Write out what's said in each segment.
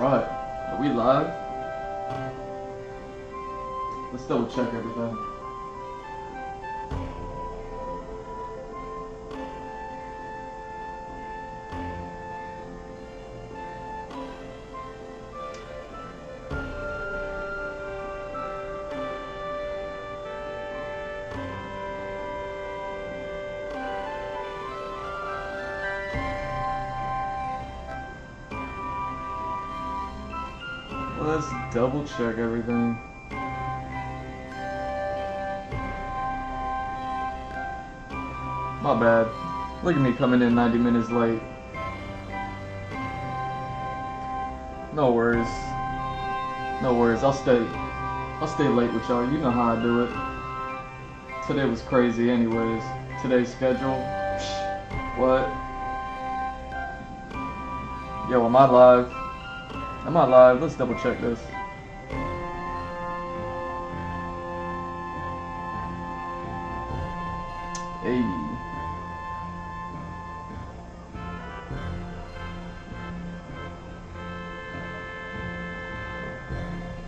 Alright, are we live? Let's double check everything. Let's double check everything. My bad. Look at me coming in 90 minutes late. No worries. No worries. I'll stay late with y'all. You know how I do it. Today was crazy anyways. Today's schedule. What? Yo, am I live? Am I live? Let's double check this. Hey.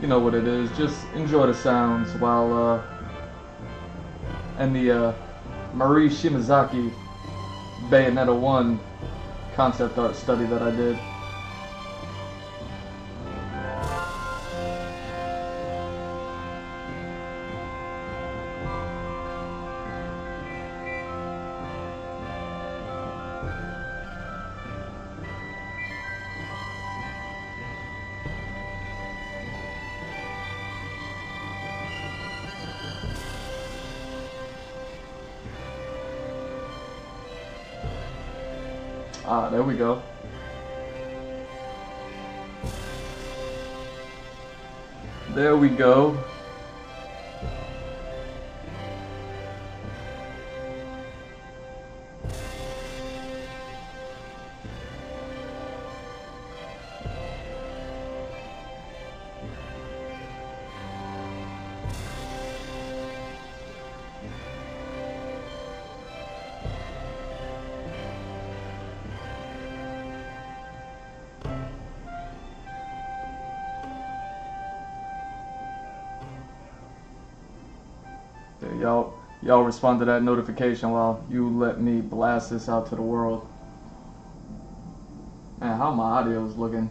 You know what it is. Just enjoy the sounds while and the Marie Shimazaki Bayonetta 1 concept art study that I did. Ah, there we go. There we go. Y'all respond to that notification while you let me blast this out to the world. Man, how my audio is looking.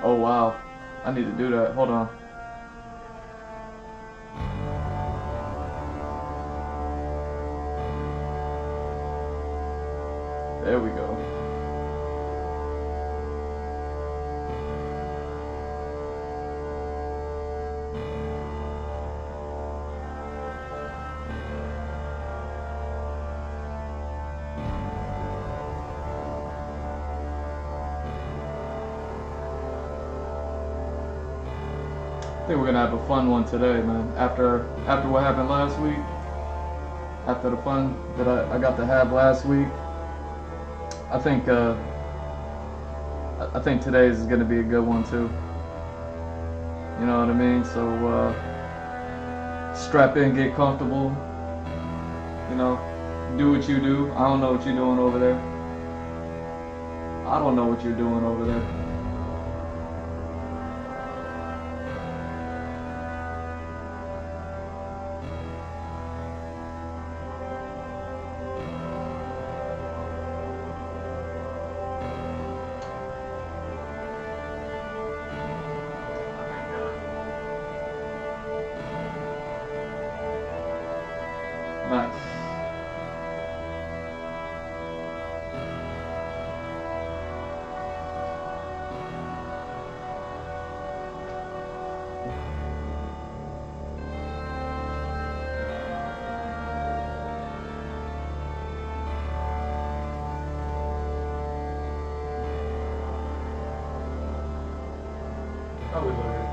Oh wow, I need to do that. Hold on. There we go. I think we're gonna have a fun one today, man. After what happened last week, after the fun that I got to have last week, I think today is gonna be a good one too. You know what I mean? So strap in, get comfortable. You know, do what you do. I don't know what you're doing over there. I don't know what you're doing over there. Nice. How we looking?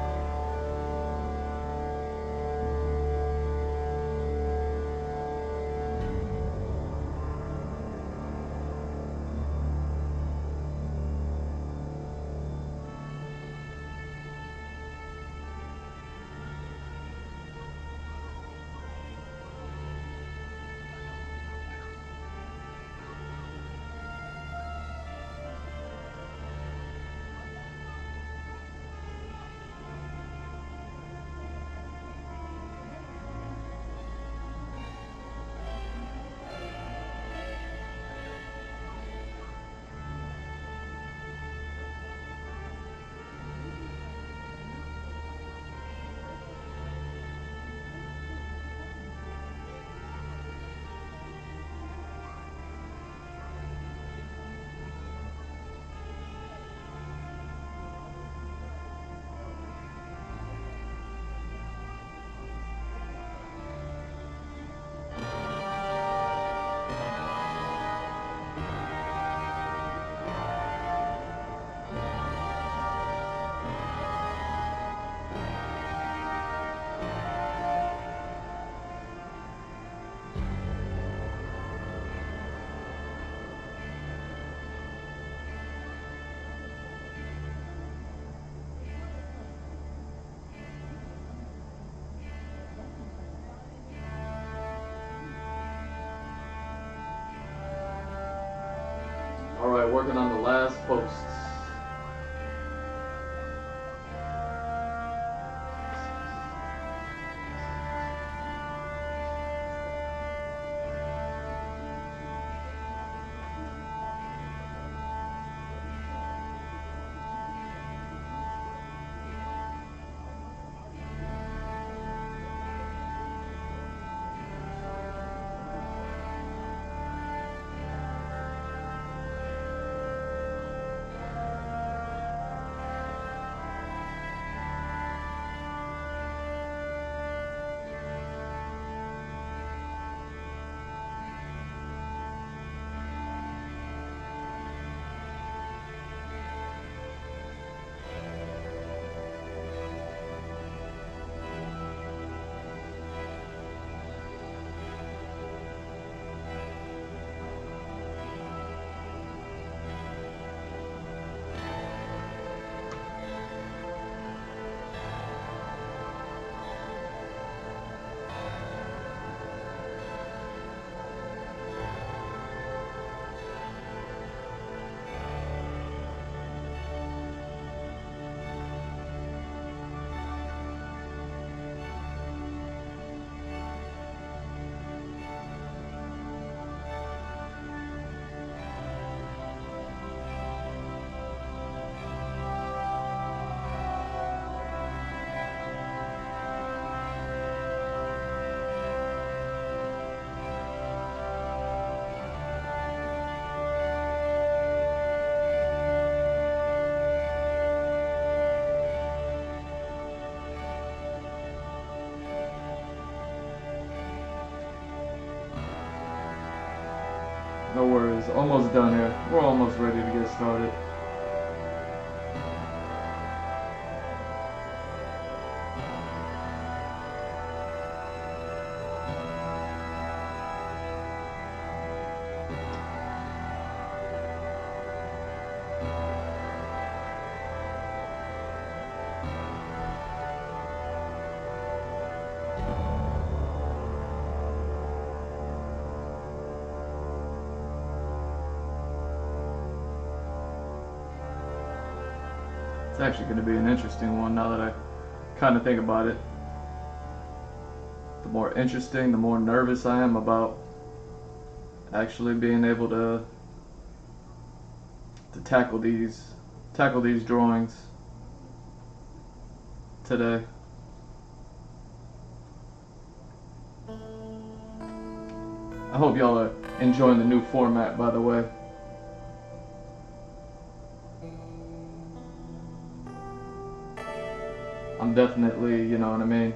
Alright, working on the last posts. No worries, almost done here. We're almost ready to get started. It's actually going to be an interesting one now that I kind of think about it. The more interesting, the more nervous I am about actually being able to tackle these drawings today. I hope y'all are enjoying the new format, by the way. I'm definitely, you know what I mean,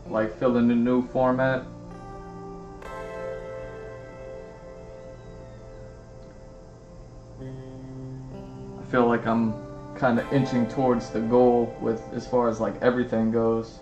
like feeling the new format. I feel like I'm kind of inching towards the goal with as far as like everything goes.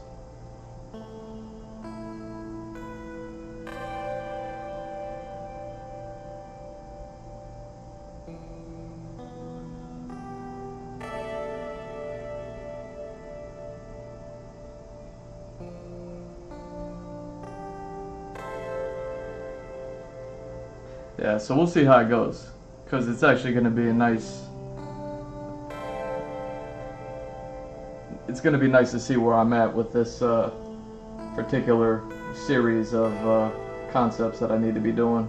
Yeah, so we'll see how it goes, because it's actually going to be a nice, it's going to be nice to see where I'm at with this particular series of concepts that I need to be doing.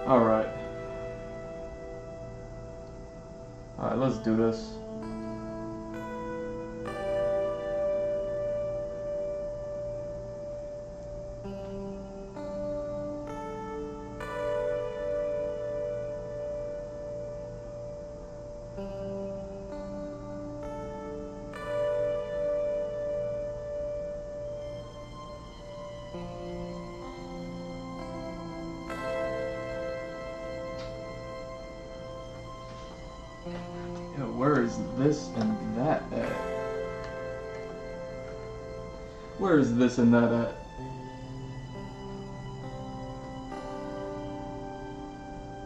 Alright, let's do this. Yo, word. Where is this and that at? Where is this and that at?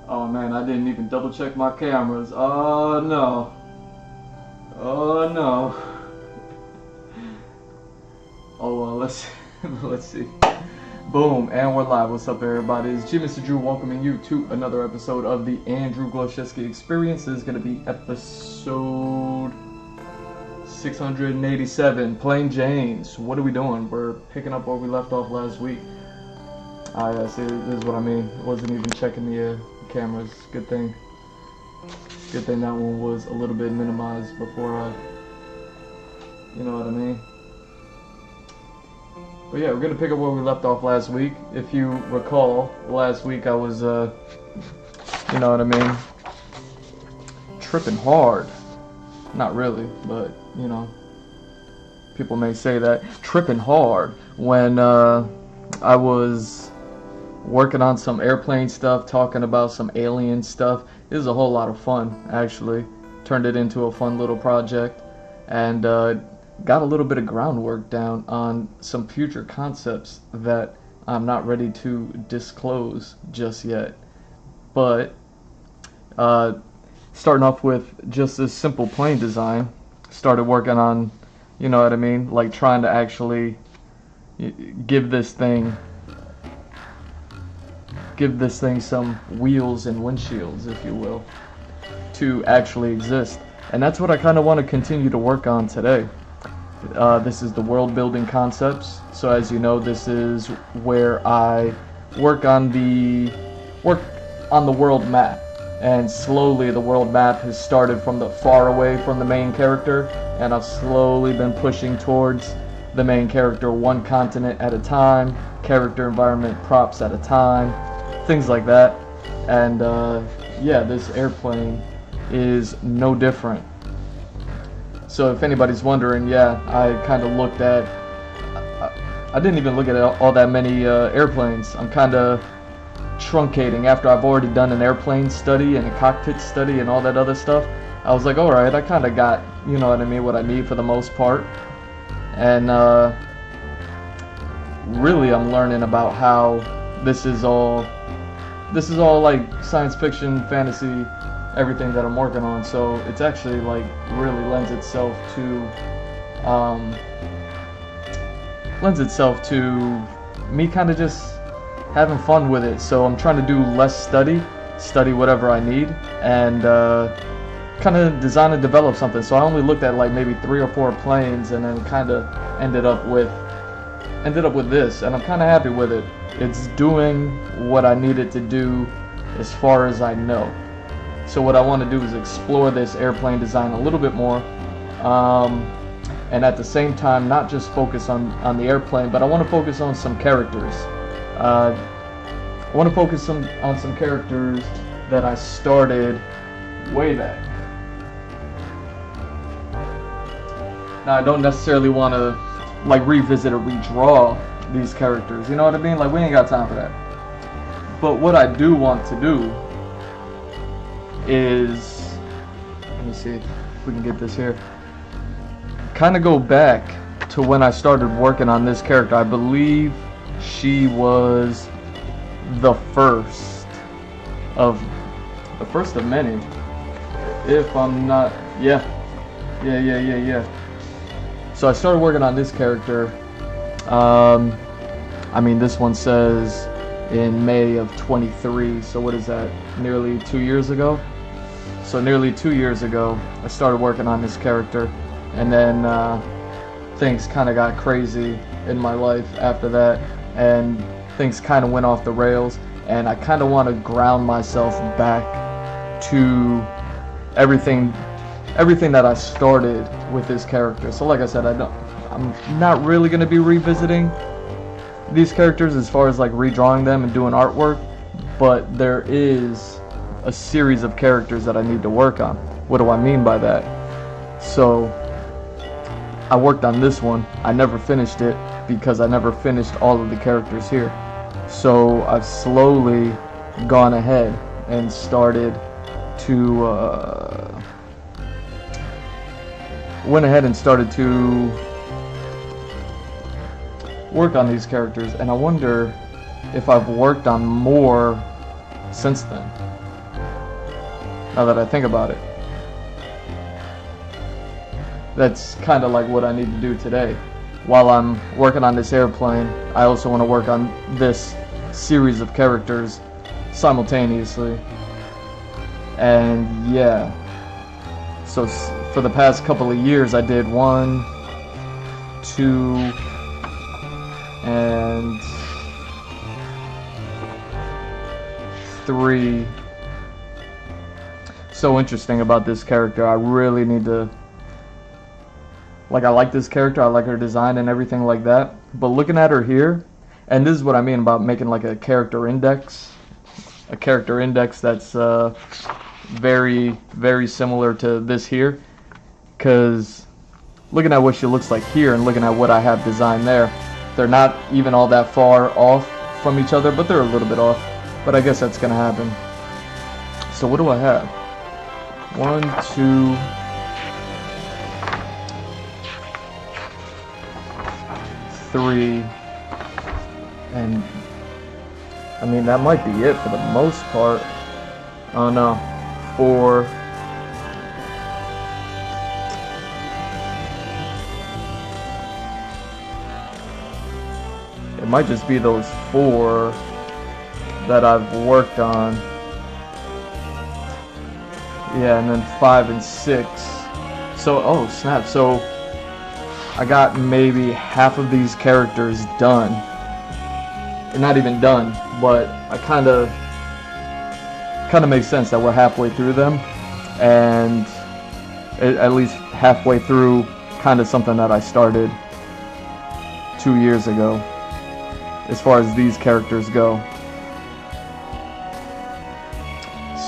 Oh man, I didn't even double check my cameras. Oh no. Oh no. Oh well, let's see. Boom, and we're live. What's up, everybody? It's G Mr. Drew welcoming you to another episode of the Andrew Gloszewski Experience. This is going to be episode 687, Plain Janes. What are we doing? We're picking up where we left off last week. Yeah, see, this is what I mean. I wasn't even checking the cameras. Good thing that one was a little bit minimized before I, you know what I mean? But yeah, we're going to pick up where we left off last week. If you recall, last week I was, you know what I mean, tripping hard. Not really, but, you know, people may say that. Tripping hard when I was working on some airplane stuff, talking about some alien stuff. It was a whole lot of fun, actually. Turned it into a fun little project. And got a little bit of groundwork down on some future concepts that I'm not ready to disclose just yet. But starting off with just this simple plane design, started working on, you know what I mean, like trying to actually give this thing some wheels and windshields, if you will, to actually exist. And that's what I kind of want to continue to work on today. This is the world building concepts. So as you know, this is where I work on the world map. And slowly the world map has started from the far away from the main character, and I've slowly been pushing towards the main character, one continent at a time, character, environment, props at a time, things like that. And yeah, this airplane is no different. So if anybody's wondering, yeah, I kind of looked at, I didn't even look at all that many airplanes. I'm kind of truncating after I've already done an airplane study and a cockpit study and all that other stuff. I was like, alright, I kind of got, you know what I mean, what I need for the most part. And really I'm learning about how this is all like science fiction, fantasy, everything that I'm working on. So it's actually like really lends itself to me kind of just having fun with it. So I'm trying to do less study whatever I need, and kind of design and develop something. So I only looked at like maybe 3 or 4 planes, and then kind of ended up with this, and I'm kind of happy with it. It's doing what I need it to do as far as I know. So what I want to do is explore this airplane design a little bit more, and at the same time not just focus on the airplane, but I want to focus on some characters. I want to focus on some characters that I started way back. Now I don't necessarily want to like revisit or redraw these characters, you know what I mean? Like, we ain't got time for that. But what I do want to do is, let me see if we can get this here, kind of go back to when I started working on this character. I believe she was the first of many, if I'm not, yeah. So I started working on this character, I mean, this one says in May of 23, so what is that, nearly 2 years ago? So nearly 2 years ago, I started working on this character, and then things kind of got crazy in my life after that, and things kind of went off the rails, and I kind of want to ground myself back to everything that I started with this character. So like I said, I'm not really going to be revisiting these characters as far as like redrawing them and doing artwork, but there is a series of characters that I need to work on. What do I mean by that? So I worked on this one. I never finished it because I never finished all of the characters here. So I've slowly gone ahead and started to went ahead and started to work on these characters, and I wonder if I've worked on more since then, now that I think about it. That's kind of like what I need to do today. While I'm working on this airplane, I also want to work on this series of characters simultaneously. And yeah, so for the past couple of years I did 1, 2, and 3. So interesting about this character. I really need to, like, I like this character, I like her design and everything like that, but looking at her here, and this is what I mean about making like a character index that's very, very similar to this here, because looking at what she looks like here and looking at what I have designed there, they're not even all that far off from each other, but they're a little bit off. But I guess that's gonna happen. So what do I have? 1, 2, 3, and I mean that might be it for the most part. Oh no, 4. It might just be those 4 that I've worked on. Yeah, and then 5 and 6. So, oh snap, so I got maybe half of these characters done. Not even done, but I kind of makes sense that we're halfway through them, and at least halfway through kind of something that I started 2 years ago, as far as these characters go.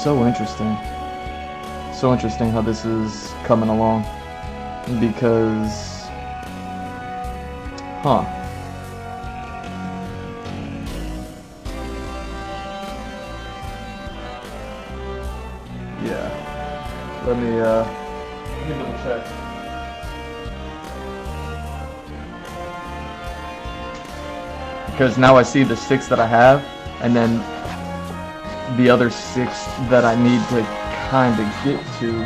So interesting how this is coming along, because yeah, let me double check. Because now I see the 6 that I have, and then the other 6 that I need to kind of get to.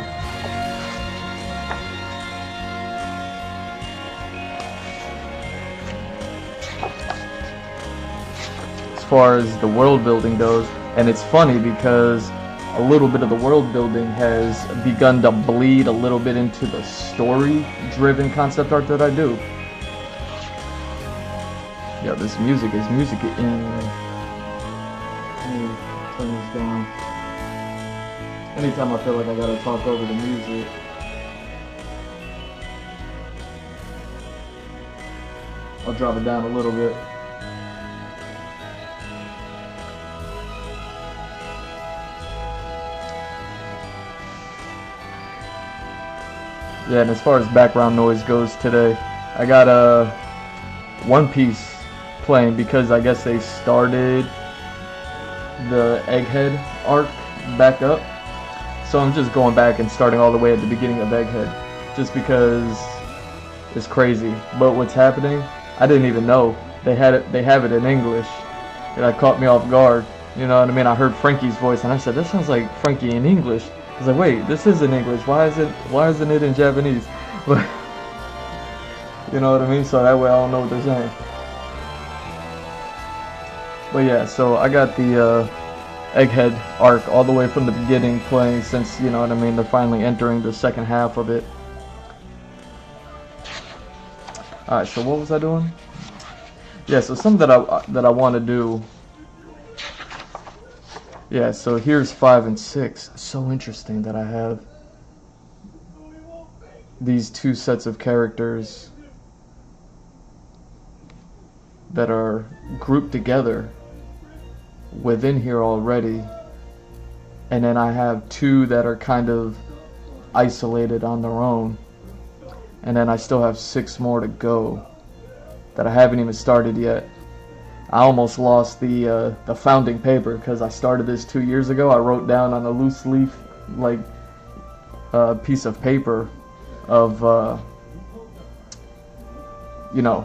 As far as the world building goes, and it's funny because a little bit of the world building has begun to bleed a little bit into the story driven concept art that I do. Yeah, this music is music in. Let me turn this down. Anytime I feel like I gotta talk over the music, I'll drop it down a little bit. Yeah, and as far as background noise goes today, I got a One Piece playing because I guess they started the Egghead arc back up. So I'm just going back and starting all the way at the beginning of Egghead, just because it's crazy. But what's happening, I didn't even know they have it in English. And that caught me off guard. You know what I mean? I heard Frankie's voice and I said, "That sounds like Frankie in English." I was like, "Wait, this is in English. Why isn't it in Japanese?" But you know what I mean? So that way I don't know what they're saying. But yeah, so I got the Egghead arc all the way from the beginning playing, since, you know what I mean, they're finally entering the second half of it. Alright, so what was I doing? Yeah, so something that I want to do. Yeah, so here's 5 and 6. So interesting that I have these 2 sets of characters that are grouped together within here already, and then I have 2 that are kind of isolated on their own, and then I still have 6 more to go that I haven't even started yet. I almost lost the founding paper because I started this 2 years ago. I wrote down on a loose leaf piece of paper of you know,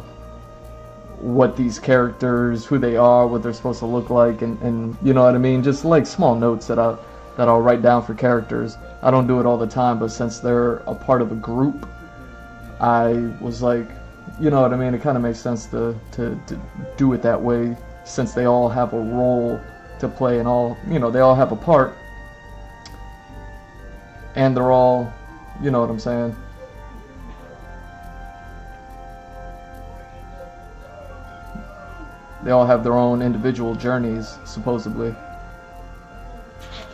what these characters, who they are, what they're supposed to look like, and you know what I mean, just like small notes that I'll write down for characters. I don't do it all the time, but since they're a part of a group, I was like, you know what I mean, it kind of makes sense to do it that way, since they all have a role to play and all, you know, they all have a part, and they're all, you know what I'm saying, they all have their own individual journeys, supposedly.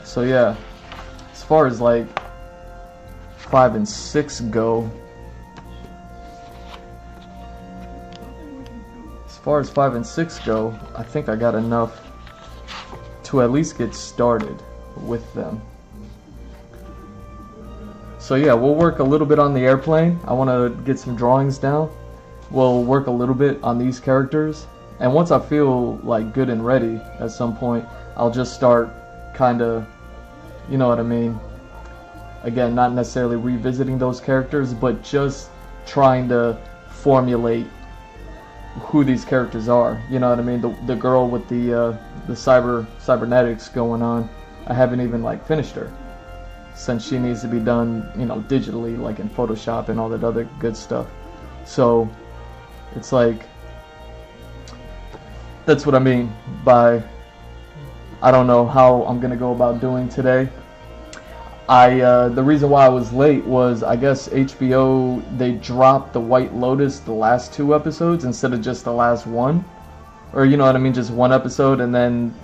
So yeah, as far as like 5 and 6 go, I think I got enough to at least get started with them. So yeah, we'll work a little bit on the airplane. I want to get some drawings down. We'll work a little bit on these characters. And once I feel like good and ready at some point, I'll just start kind of, you know what I mean, again, not necessarily revisiting those characters, but just trying to formulate who these characters are. You know what I mean? The girl with the cybernetics going on, I haven't even like finished her, since she needs to be done, you know, digitally, like in Photoshop and all that other good stuff. So it's like, that's what I mean by, I don't know how I'm gonna go about doing today. The reason why I was late was, I guess HBO, they dropped the White Lotus the last 2 episodes instead of just the last one, or you know what I mean, just 1 episode and then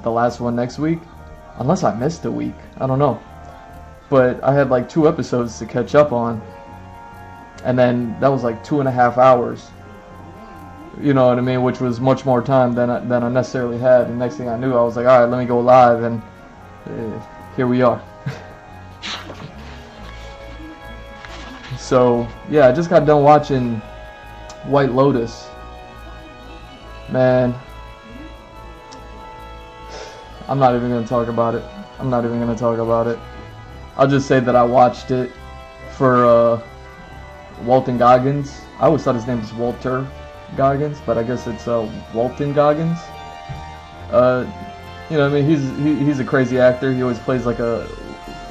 the last one next week, unless I missed a week, I don't know. But I had like 2 episodes to catch up on, and then that was like 2.5 hours. You know what I mean, which was much more time than I necessarily had. And next thing I knew, I was like, all right, let me go live, and here we are. So yeah, I just got done watching White Lotus. Man, I'm not even gonna talk about it. I'll just say that I watched it for Walton Goggins. I always thought his name was Walter Goggins, but I guess it's Walton Goggins. You know what I mean, he's a crazy actor. He always plays like a,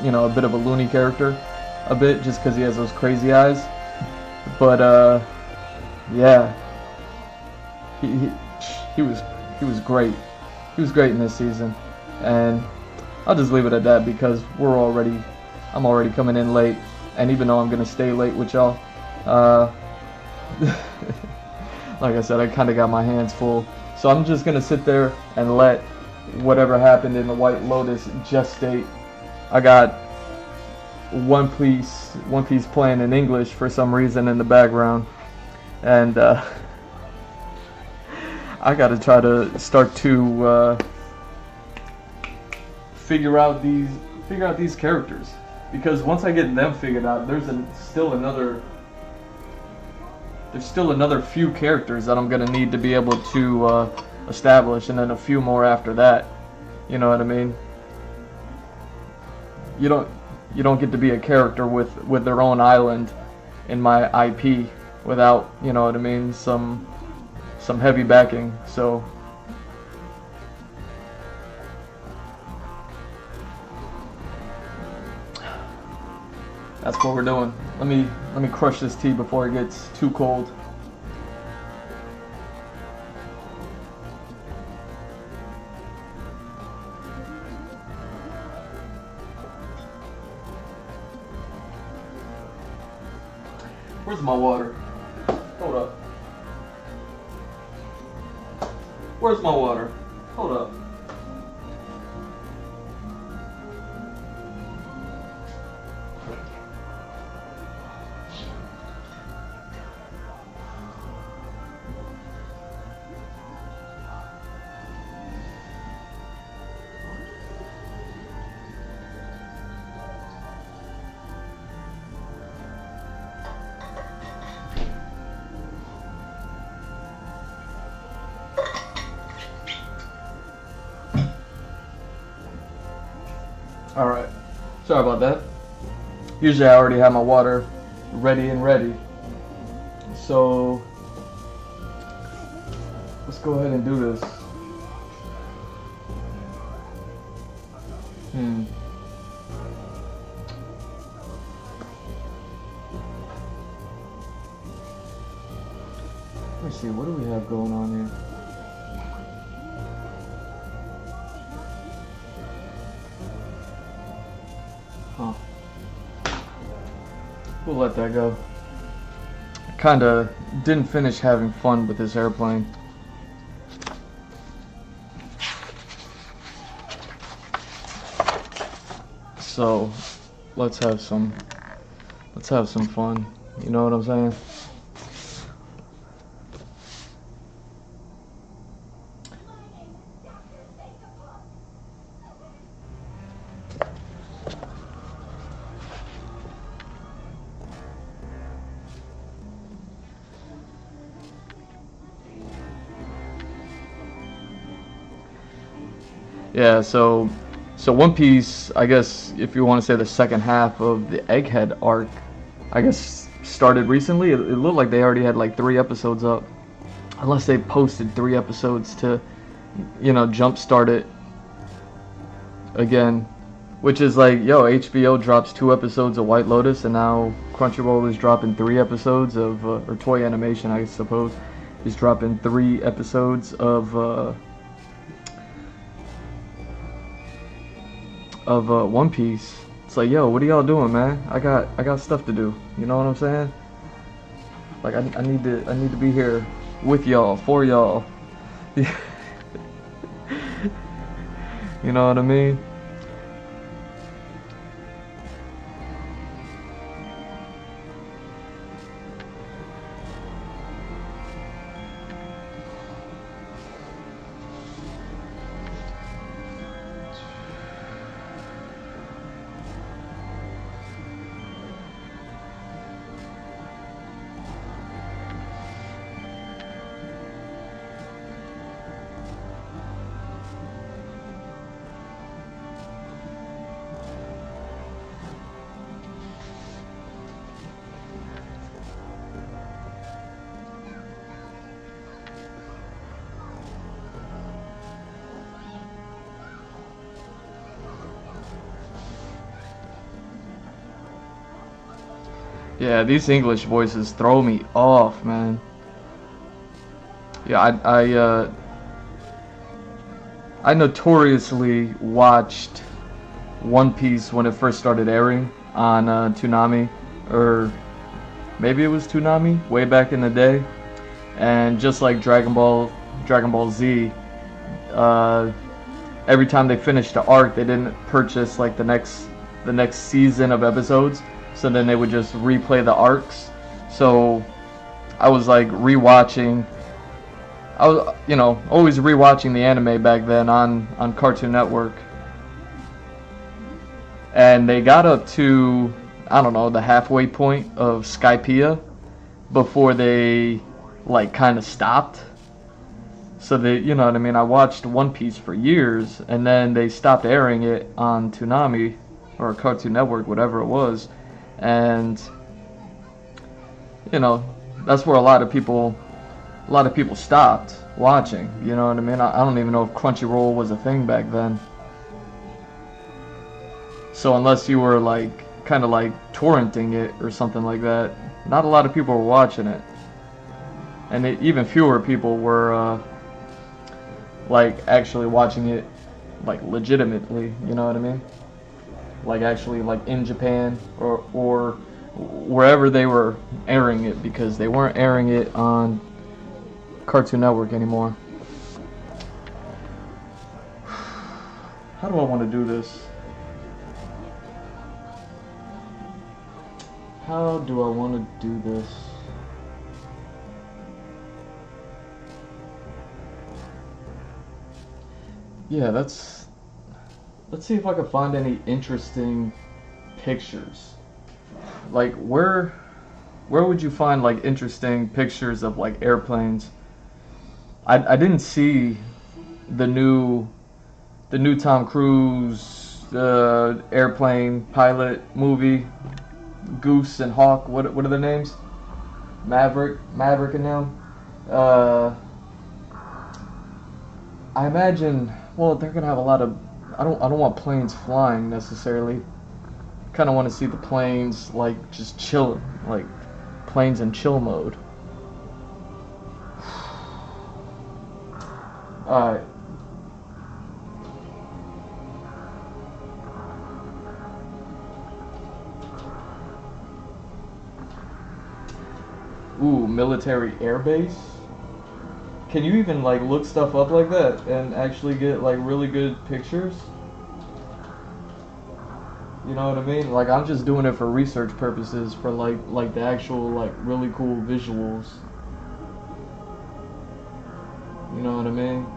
you know, a bit of a loony character, a bit, just because he has those crazy eyes. But yeah, he was great. He was great in this season, and I'll just leave it at that, because I'm already coming in late, and even though I'm gonna stay late with y'all, like I said, I kind of got my hands full, so I'm just gonna sit there and let whatever happened in the White Lotus gestate. I got One Piece playing in English for some reason in the background, and I gotta try to start to figure out these characters, because once I get them figured out, there's still another few characters that I'm gonna need to be able to establish, and then a few more after that. You know what I mean? You don't get to be a character with their own island in my IP without, you know what I mean, some heavy backing. So that's what we're doing. Let me crush this tea before it gets too cold. Where's my water? Hold up. Where's my water? Hold up. Alright, sorry about that. Usually I already have my water ready and ready. So let's go ahead and do this. Let me see, what do we have going on here? Huh. We'll let that go. I kinda didn't finish having fun with this airplane. So let's have some fun. You know what I'm saying? Yeah, so One Piece, I guess if you want to say the second half of the Egghead arc, I guess started recently. It looked like they already had like 3 episodes up. Unless they posted 3 episodes to, jumpstart it again. Which is like, yo, HBO drops 2 episodes of White Lotus, and now Crunchyroll is dropping 3 episodes of, or Toei Animation, I suppose, is dropping 3 episodes of One Piece. It's like, yo, what are y'all doing, man? I got stuff to do. You know what I'm saying? Like, I need to be here with y'all, for y'all. You know what I mean? Yeah, these English voices throw me off, man. Yeah, I notoriously watched One Piece when it first started airing on Toonami, or maybe it was Toonami, way back in the day. And just like Dragon Ball Z, every time they finished the arc, they didn't purchase like the next season of episodes. So then they would just replay the arcs. So I was like rewatching. I was, always rewatching the anime back then on Cartoon Network. And they got up to, I don't know, the halfway point of Skypiea before they like kind of stopped. So they, you know what I mean? I watched One Piece for years, and then they stopped airing it on Toonami or Cartoon Network, whatever it was. And that's where a lot of people stopped watching. You know what I mean? I don't even know if Crunchyroll was a thing back then. So unless you were like kind of like torrenting it or something like that, not a lot of people were watching it. And even fewer people were like actually watching it like legitimately. You know what I mean? Like actually like in Japan or wherever they were airing it, because they weren't airing it on Cartoon Network anymore. How do I want to do this? How do I want to do this? Yeah, let's see if I can find any interesting pictures. Like where would you find like interesting pictures of like airplanes? I didn't see the new Tom Cruise airplane pilot movie Goose and Hawk. What are their names? Maverick and them. Uh, I imagine. Well, they're gonna have a lot of. I don't want planes flying necessarily. Kind of want to see the planes like just chill, like planes in chill mode. All right. Ooh, military airbase. Can you even like look stuff up like that and actually get like really good pictures? You know what I mean? Like I'm just doing it for research purposes for like the actual like really cool visuals. You know what I mean?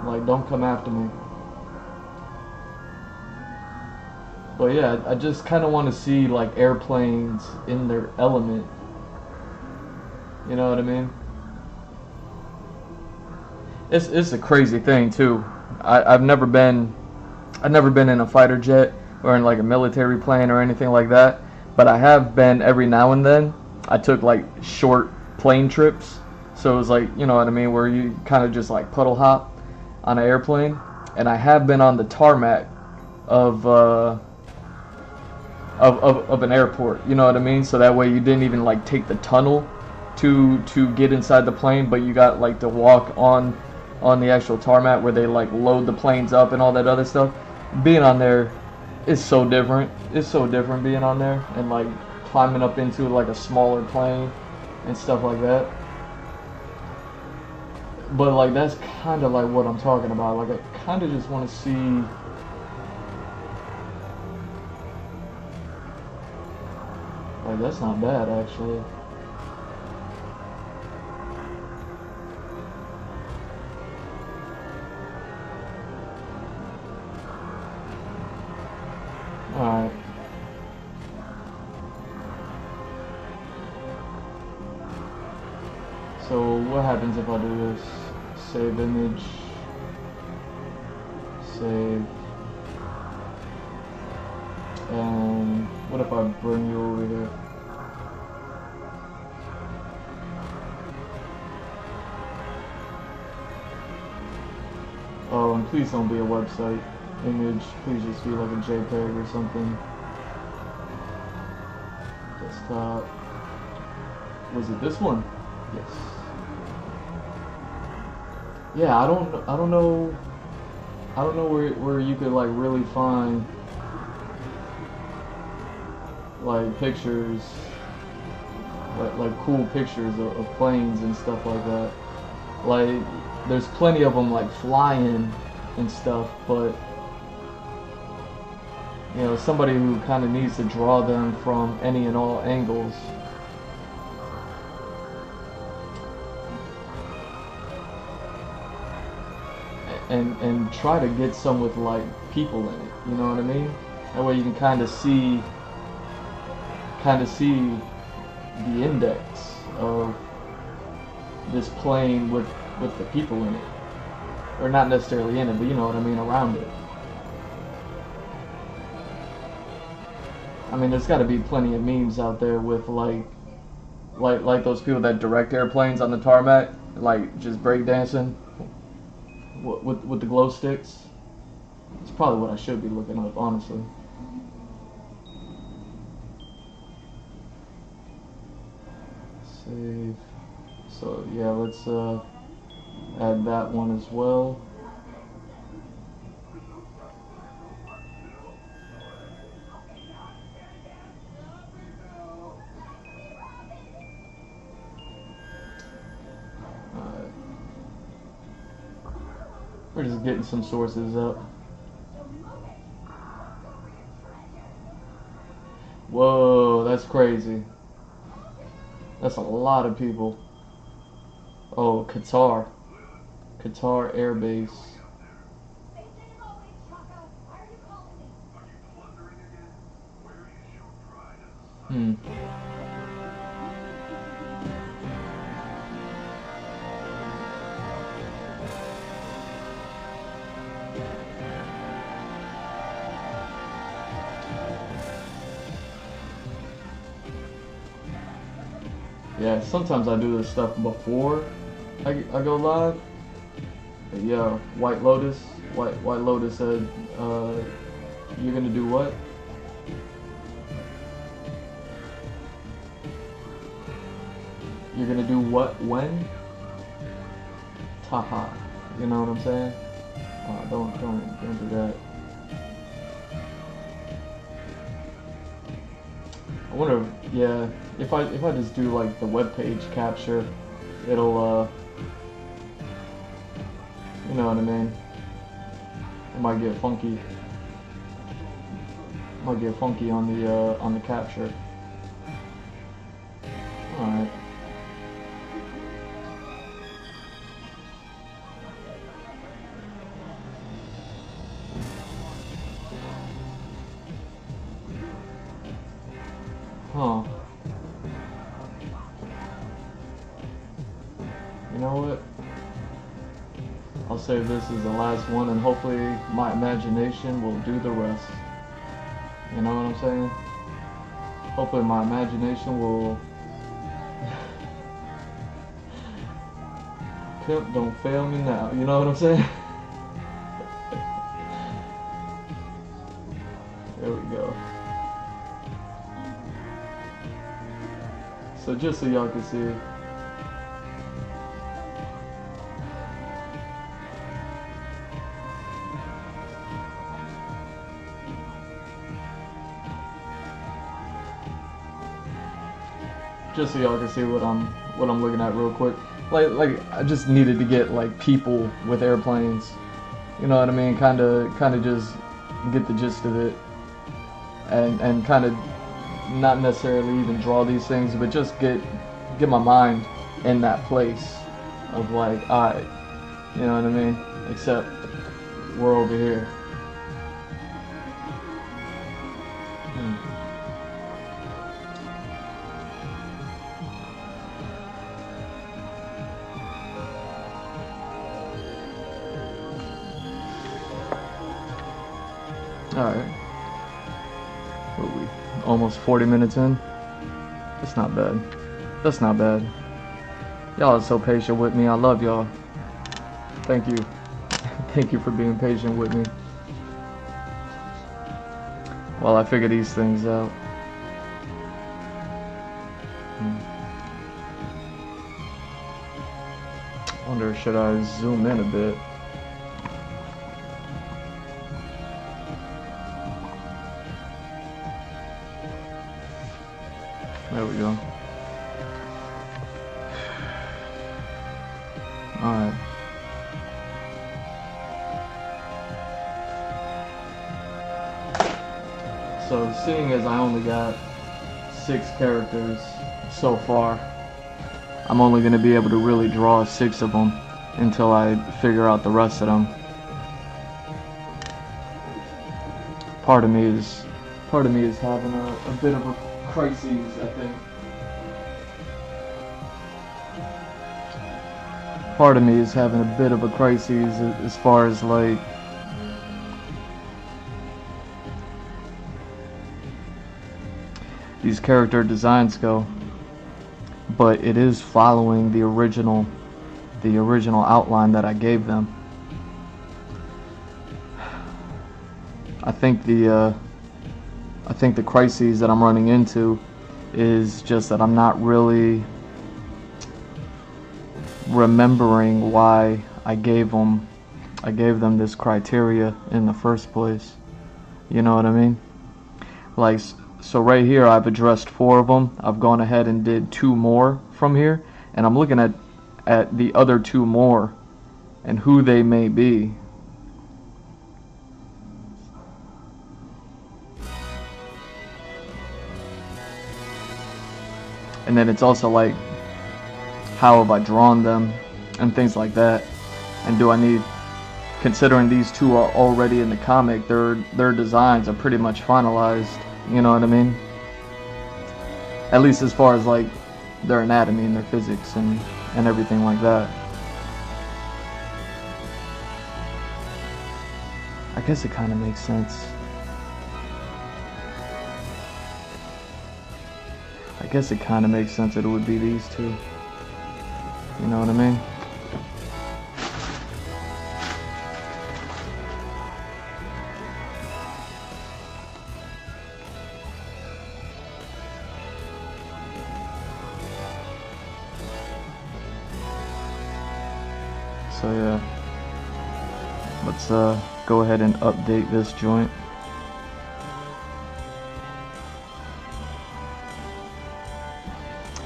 Like don't come after me. But yeah, I just kind of want to see like airplanes in their element. You know what I mean? It's a crazy thing too. I've never been in a fighter jet or in like a military plane or anything like that, but I have been every now and then. I took like short plane trips, so it was like, you know what I mean, where you kind of just like puddle hop on an airplane, and I have been on the tarmac of an airport. You know what I mean? So that way you didn't even like take the tunnel to get inside the plane, but you got like to walk on the actual tarmac where they like load the planes up and all that other stuff. Being on there is so different. It's so different being on there and like climbing up into like a smaller plane and stuff like that. But like that's kind of like what I'm talking about. Like I kind of just want to see like that's not bad actually. Alright. So what happens if I do this? Save image. Save. And what if I bring you over here? Oh, and please don't be a website image. Please just be like a JPEG or something. Desktop. Was it this one? Yes. Yeah, I don't know where you could like really find like pictures, like cool pictures of planes and stuff like that. Like there's plenty of them like flying and stuff, but you know, somebody who kind of needs to draw them from any and all angles. And try to get some with like people in it, you know what I mean? That way you can kind of see the index of this plane with the people in it, or not necessarily in it, but you know what I mean, around it. I mean, there's got to be plenty of memes out there with like those people that direct airplanes on the tarmac, like just breakdancing with the glow sticks. It's probably what I should be looking up, honestly. Save. So yeah, let's add that one as well. We're just getting some sources up. Whoa, that's crazy. That's a lot of people. Oh, Qatar Air Base. Yeah, sometimes I do this stuff before I go live. But yeah, White Lotus said, you're gonna do what? You're gonna do what when? Taha. You know what I'm saying? Don't do that. I wonder, yeah, if I just do like the web page capture, it'll you know what I mean? It might get funky. Might get funky on the capture. All right. Huh. You know what? I'll save this as the last one, and hopefully my imagination will do the rest. You know what I'm saying? Hopefully my imagination will... Pimp, don't fail me now. You know what I'm saying? There we go. So just so y'all can see. Just so y'all can see what I'm looking at real quick. Like I just needed to get like people with airplanes. You know what I mean? Kinda just get the gist of it. And kinda not necessarily even draw these things, but just get my mind in that place of like, alright, you know what I mean? Except we're over here. Alright. What are we? Almost 40 minutes in? That's not bad. That's not bad. Y'all are so patient with me. I love y'all. Thank you. Thank you for being patient with me while I figure these things out. Wonder, should I zoom in a bit? There we go. Alright. So seeing as I only got 6 characters so far, I'm only going to be able to really draw 6 of them until I figure out the rest of them. Part of me is having a bit of a crises, I think. Part of me is having a bit of a crisis as far as like these character designs go, but it is following the original outline that I gave them. I think the crises that I'm running into is just that I'm not really remembering why I gave them this criteria in the first place. You know what I mean? Like, so right here I've addressed 4 of them. I've gone ahead and did 2 more from here, and I'm looking at the other 2 more and who they may be. And then it's also like, how have I drawn them and things like that. And do I need, considering these 2 are already in the comic, their designs are pretty much finalized, you know what I mean? At least as far as like their anatomy and their physics and everything like that. I guess it kind of makes sense. I guess it kind of makes sense that it would be these two. You know what I mean? So yeah, let's go ahead and update this joint.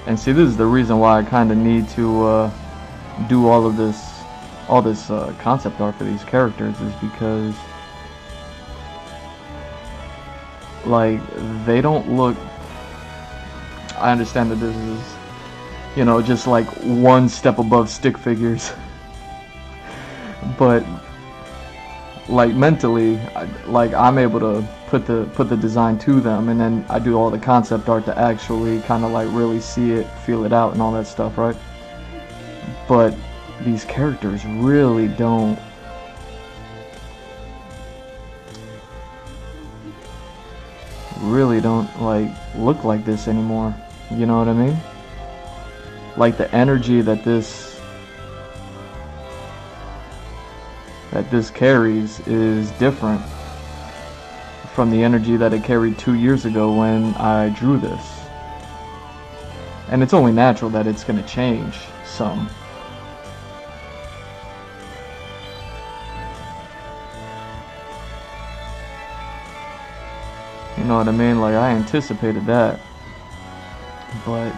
And see, this is the reason why I kind of need to do all this concept art for these characters, is because like they don't look. I understand that this is, you know, just like one step above stick figures. But like mentally, like I'm able to put the design to them, and then I do all the concept art to actually kind of like really see it, feel it out, and all that stuff, right? But these characters really don't like look like this anymore. You know what I mean? Like the energy that this carries is different from the energy that it carried 2 years ago when I drew this. And it's only natural that it's going to change some. You know what I mean? Like, I anticipated that. But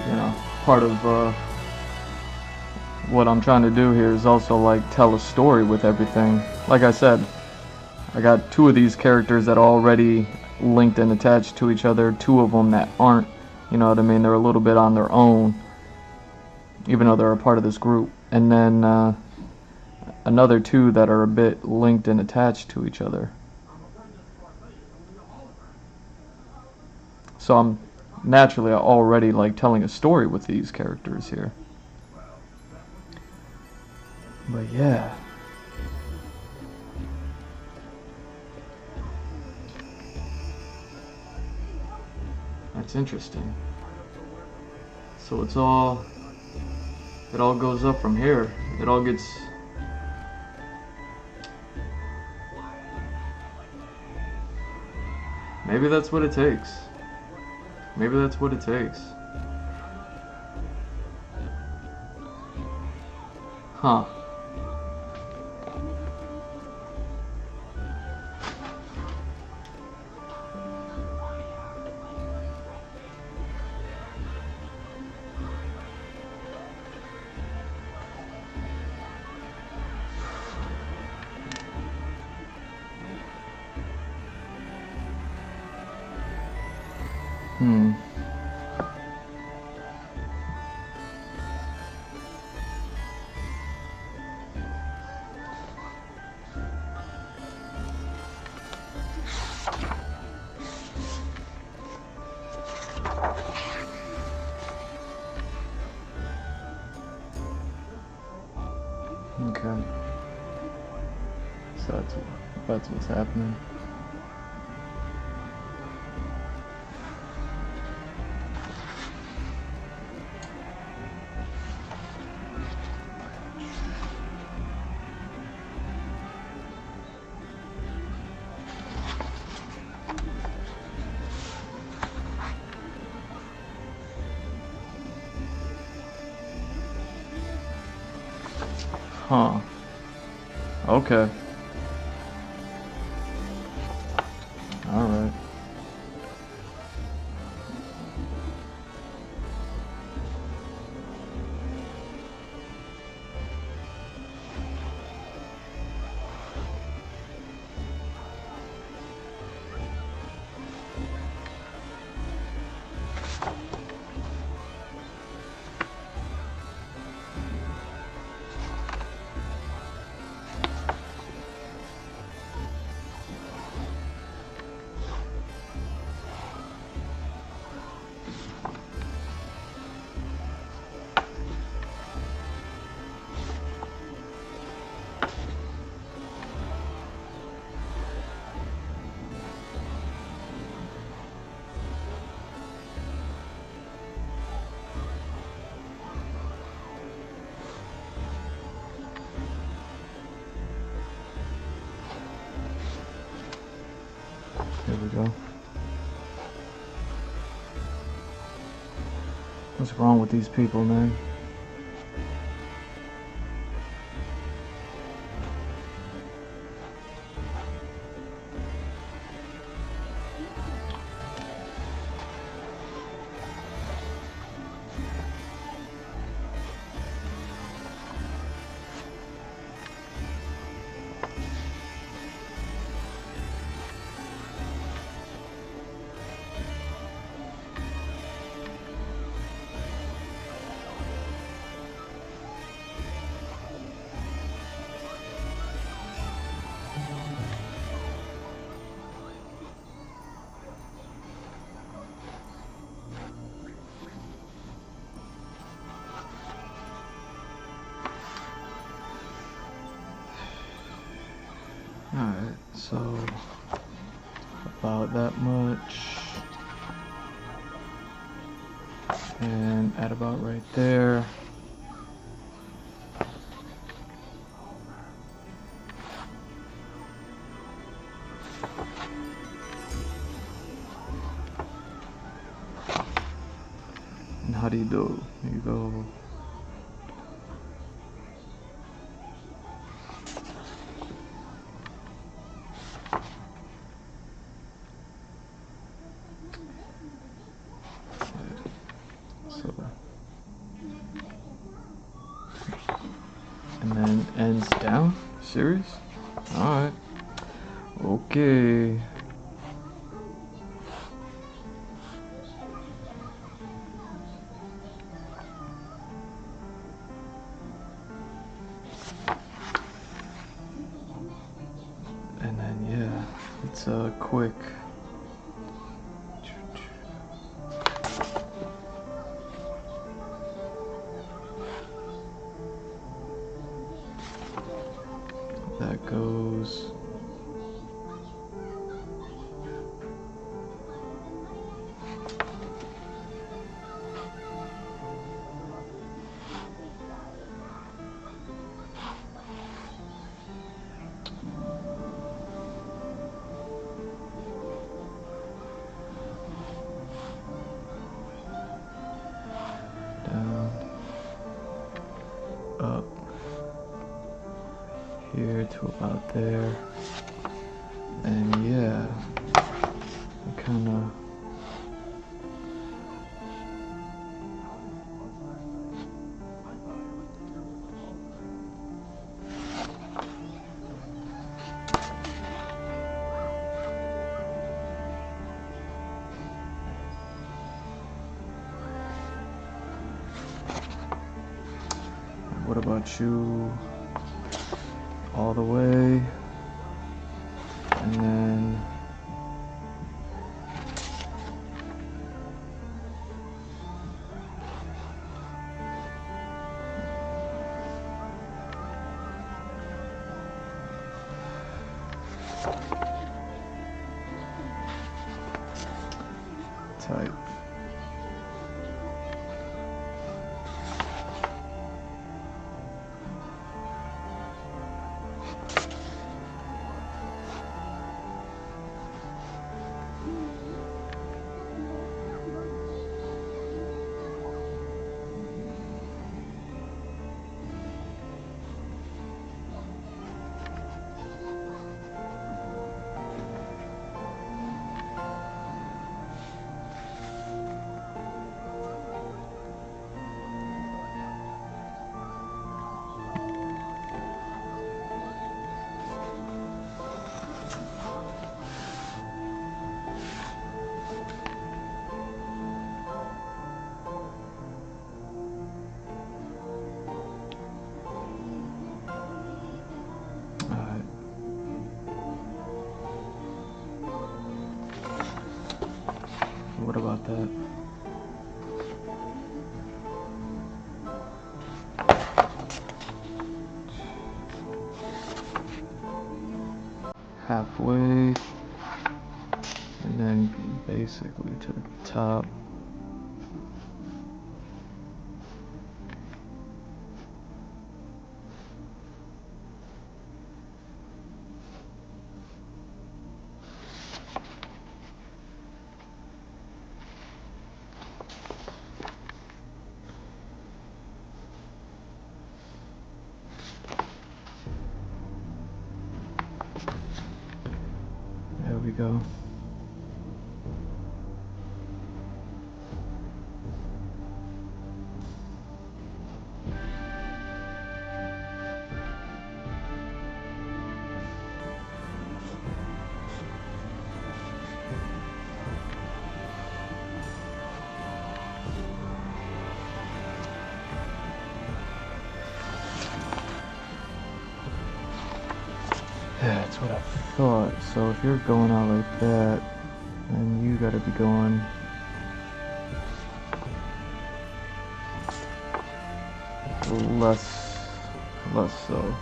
you know, part of what I'm trying to do here is also like tell a story with everything. Like I said, I got 2 of these characters that are already linked and attached to each other, 2 of them that aren't. You know what I mean? They're a little bit on their own, even though they're a part of this group. And then another 2 that are a bit linked and attached to each other. So I'm naturally already like telling a story with these characters here. But yeah. That's interesting. So it all goes up from here. It all gets maybe that's what it takes. Maybe that's what it takes. Huh. Hmm. Okay. So that's what's happening. Huh. Okay. Alright. Here we go. What's wrong with these people, man? Alright, so about that much. And at about right there. And how do you do? You go. So, and then ends down? Serious? Alright. Okay. And then yeah, it's quick. That goes. Down. Up. Here to about there. And yeah, kind of what about you? All the way, and then tight. What about that? Halfway, and then basically to the top. thought. So if you're going out like that, then you gotta be going less so.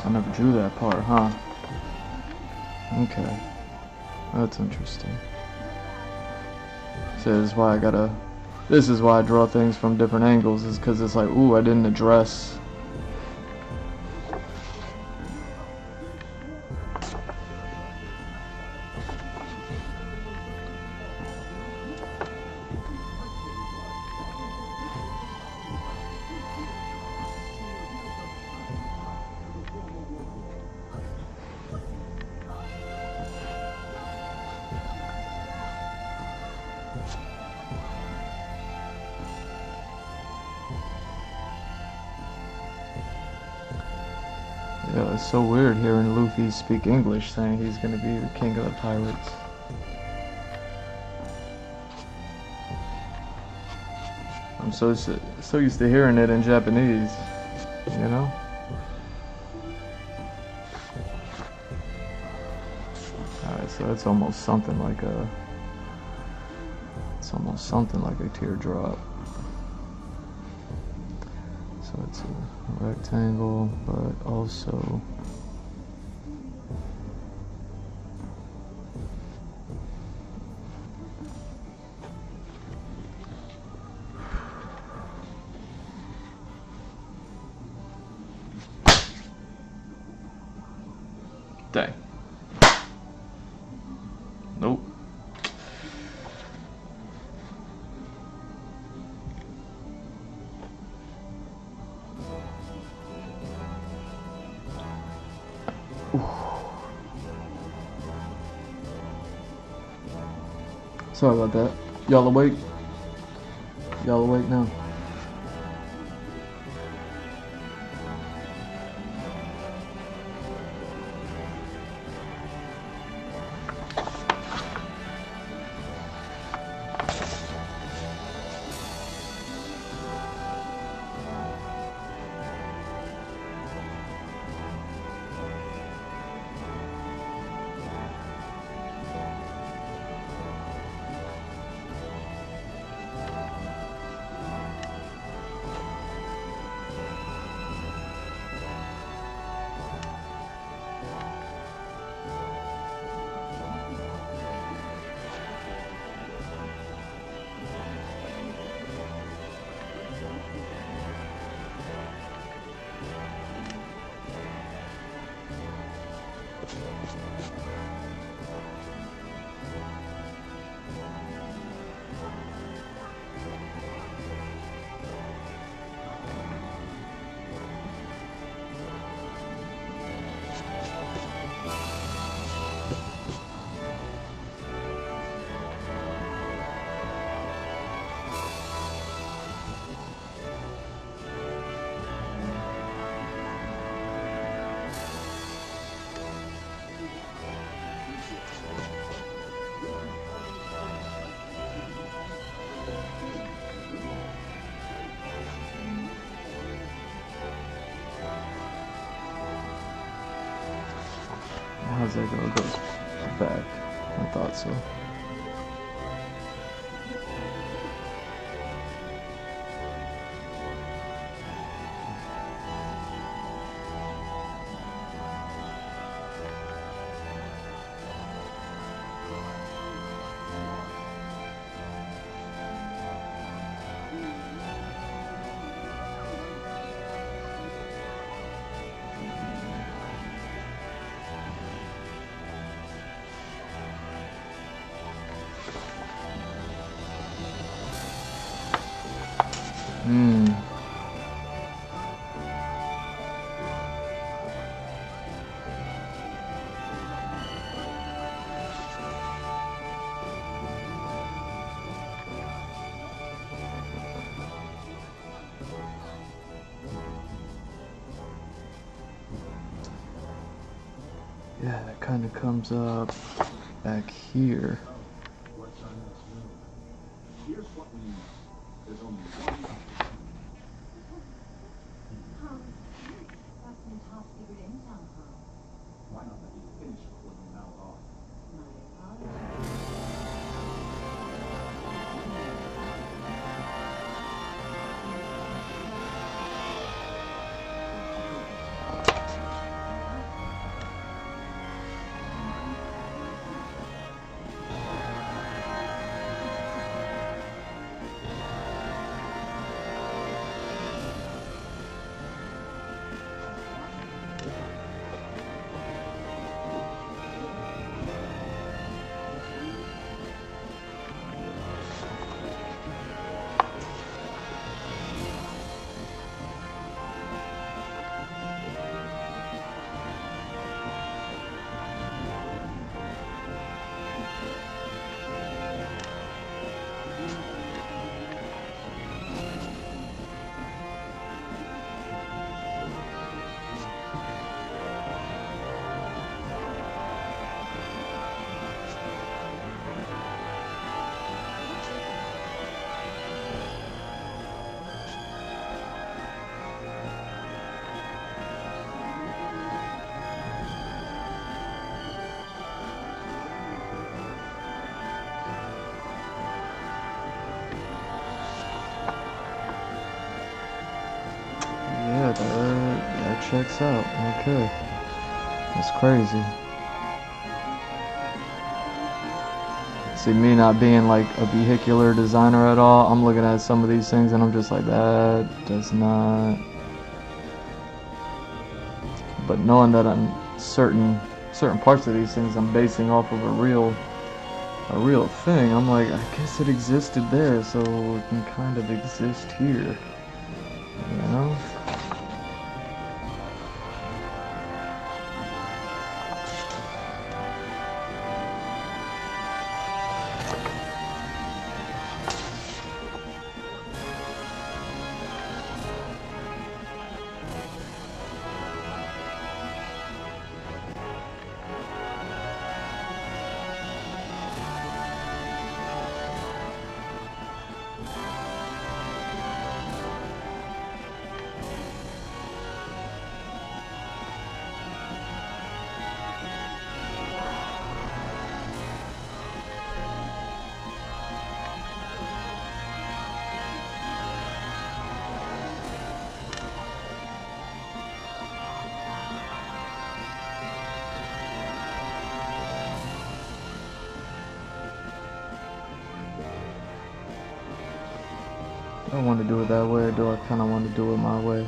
I never drew that part, huh? Okay. That's interesting. This is why I draw things from different angles, is because it's like, ooh, I didn't address. Yeah, it's so weird hearing Luffy speak English, saying he's gonna be the king of the pirates. I'm so used to hearing it in Japanese, you know? Alright, so it's almost something like a teardrop. So it's a rectangle, but also dang. Nope. Sorry about that. Y'all awake? Y'all awake now? that go? It goes back. I thought so. Yeah, that kind of comes up back here. Yeah, that checks out. Okay. That's crazy. See, me not being like a vehicular designer at all, I'm looking at some of these things and I'm just like, that does not. But knowing that I'm certain parts of these things I'm basing off of a real thing, I'm like, I guess it existed there, so it can kind of exist here. You know? I don't want to do it that way, or do I kind of want to do it my way?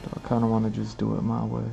Do I kind of want to just do it my way?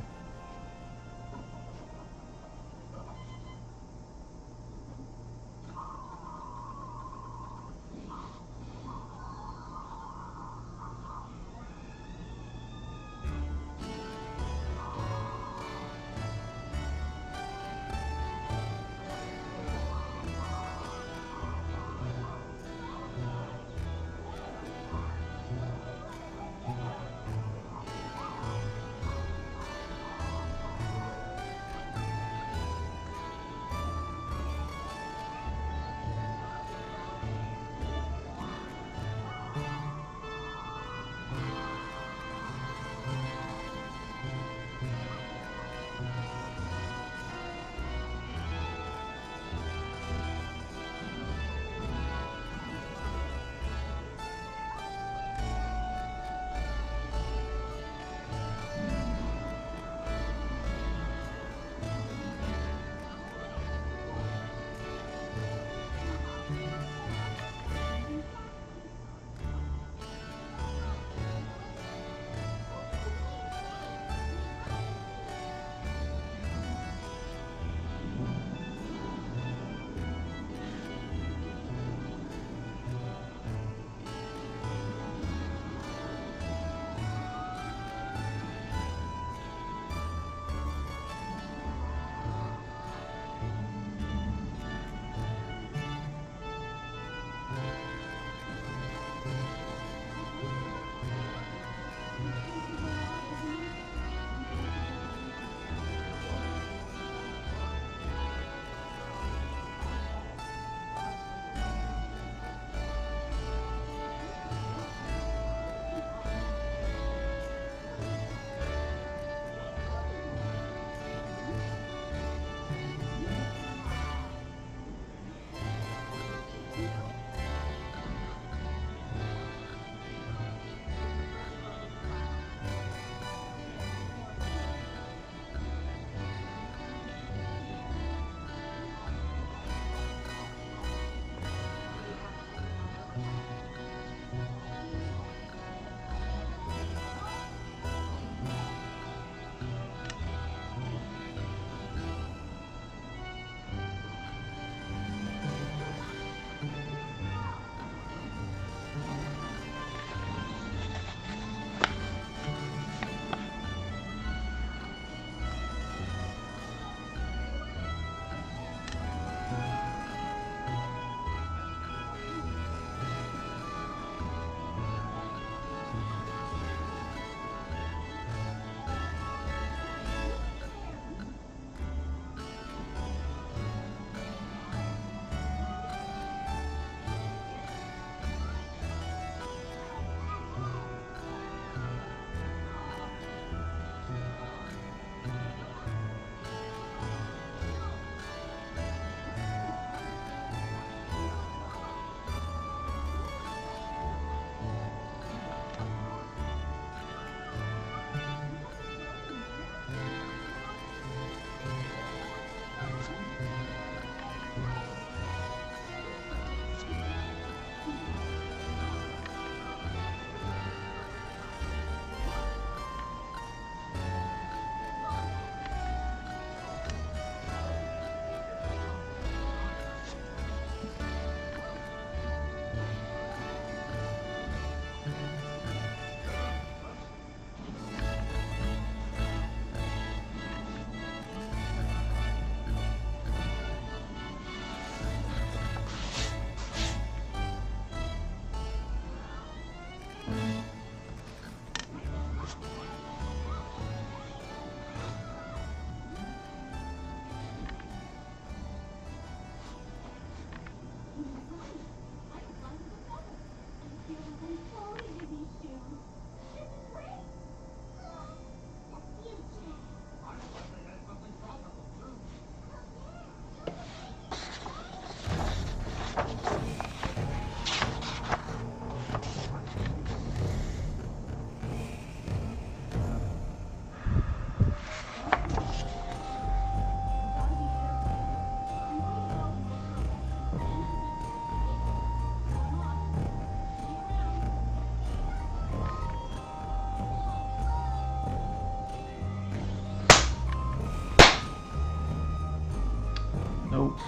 Nope.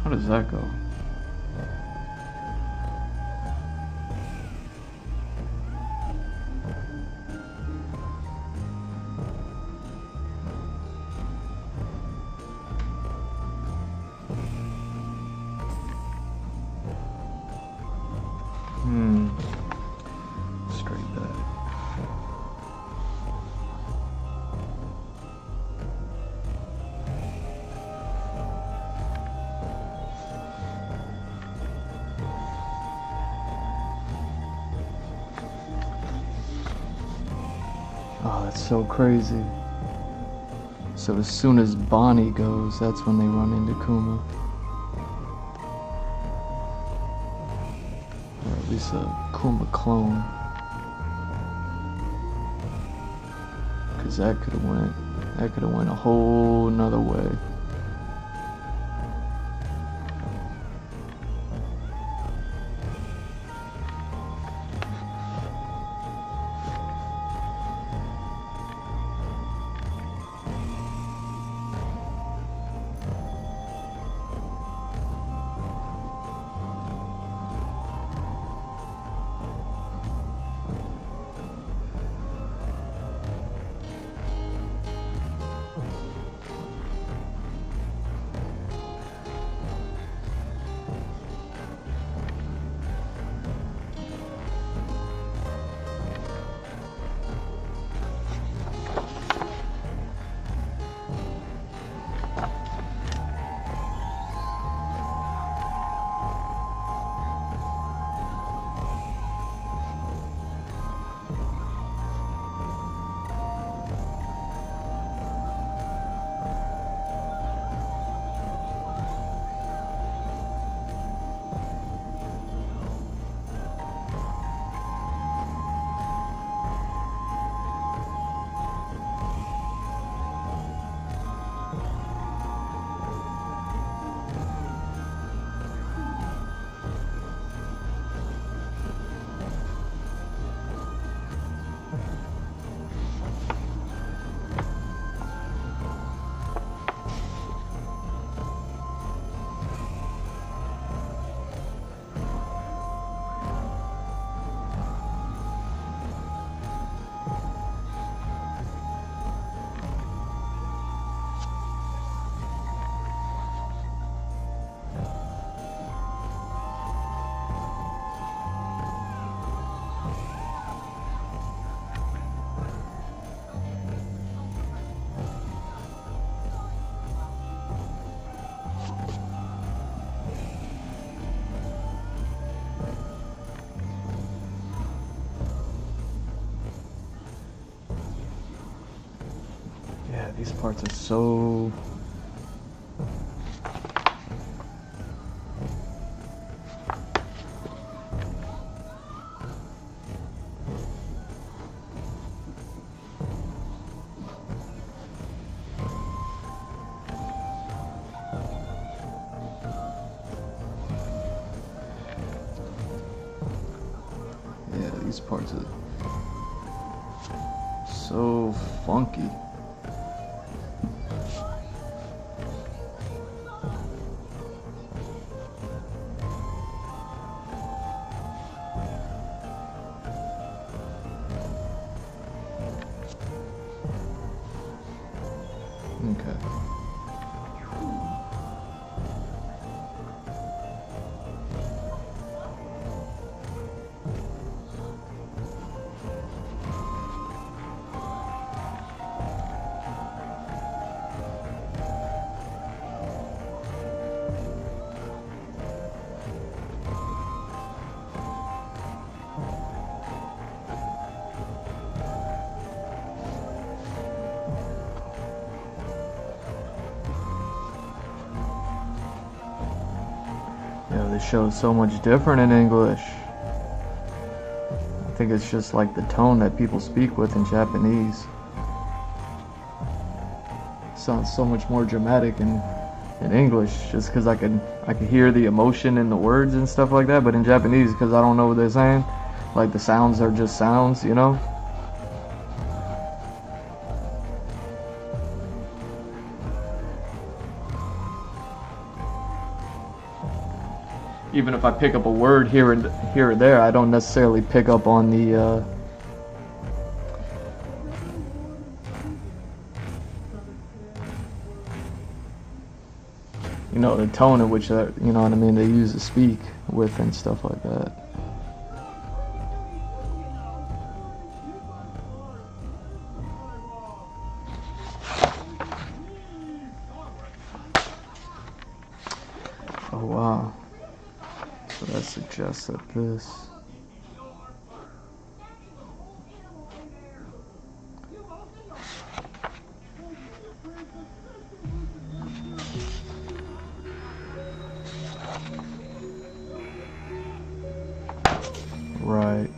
How does that go? Straight that. Oh, that's so crazy. So as soon as Bonnie goes, that's when they run into Kuma. Or at least a Kuma clone. Cause that could have went a whole nother way. Yeah, these parts are so... Yeah, these parts are so funky. Okay. Yeah, this show is so much different in English. I think it's just like the tone that people speak with in Japanese. Sounds so much more dramatic and in English just because I could hear the emotion in the words and stuff like that. But in Japanese, because I don't know what they're saying, like the sounds are just sounds, you know. Even if I pick up a word here or there, I don't necessarily pick up on the you know, the tone in which, you know what I mean, they use to speak with and stuff like that. Oh wow. So that suggests that this right.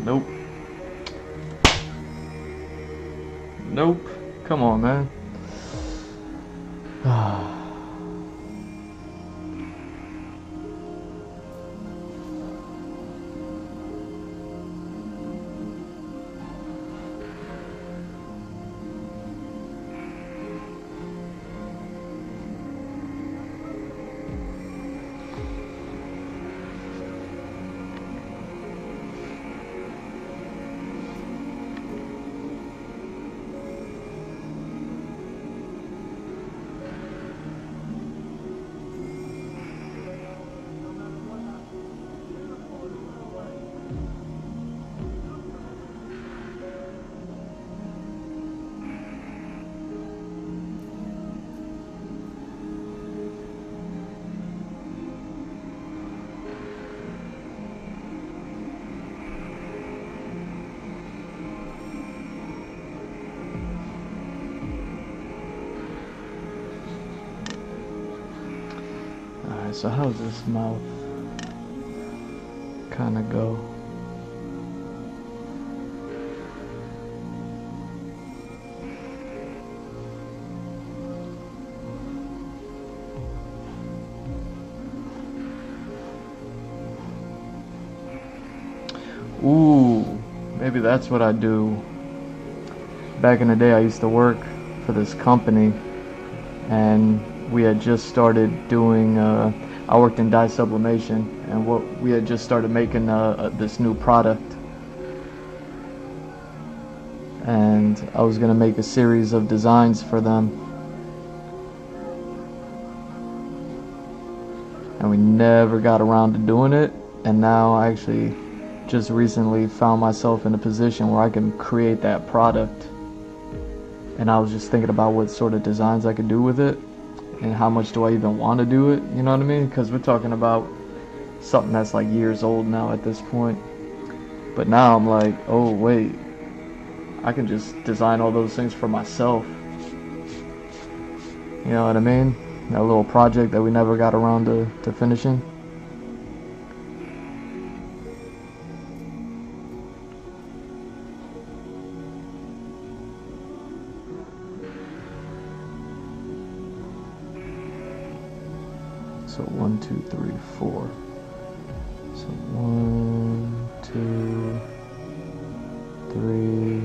Nope. Nope. Come on, man. Alright, so how's this mouth kind of go? Ooh, maybe that's what I do. Back in the day, I used to work for this company, and we had just started doing, I worked in dye sublimation, and we had just started making this new product. And I was going to make a series of designs for them. And we never got around to doing it, and now I actually just recently found myself in a position where I can create that product. And I was just thinking about what sort of designs I could do with it, and how much do I even want to do it, you know what I mean? Because we're talking about something that's like years old now at this point. But now I'm like, oh wait, I can just design all those things for myself. You know what I mean? That little project that we never got around to finishing. So 1, 2, 3, 4. So 1, 2, 3.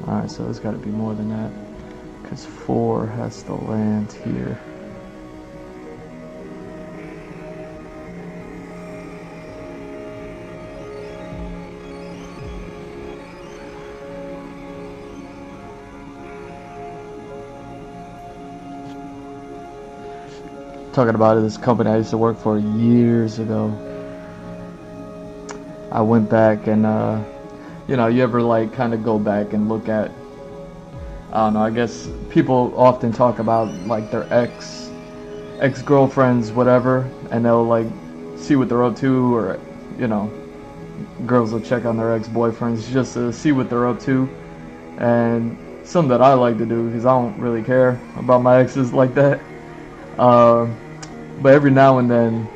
Alright, so it's got to be more than that, because 4 has to land here. Talking about this company I used to work for years ago. I went back and you know, you ever like kind of go back and look at, I don't know, I guess people often talk about like their ex-girlfriends, whatever, and they'll like see what they're up to, or you know, girls will check on their ex-boyfriends just to see what they're up to. And something that I like to do, because I don't really care about my exes like that, but every now and then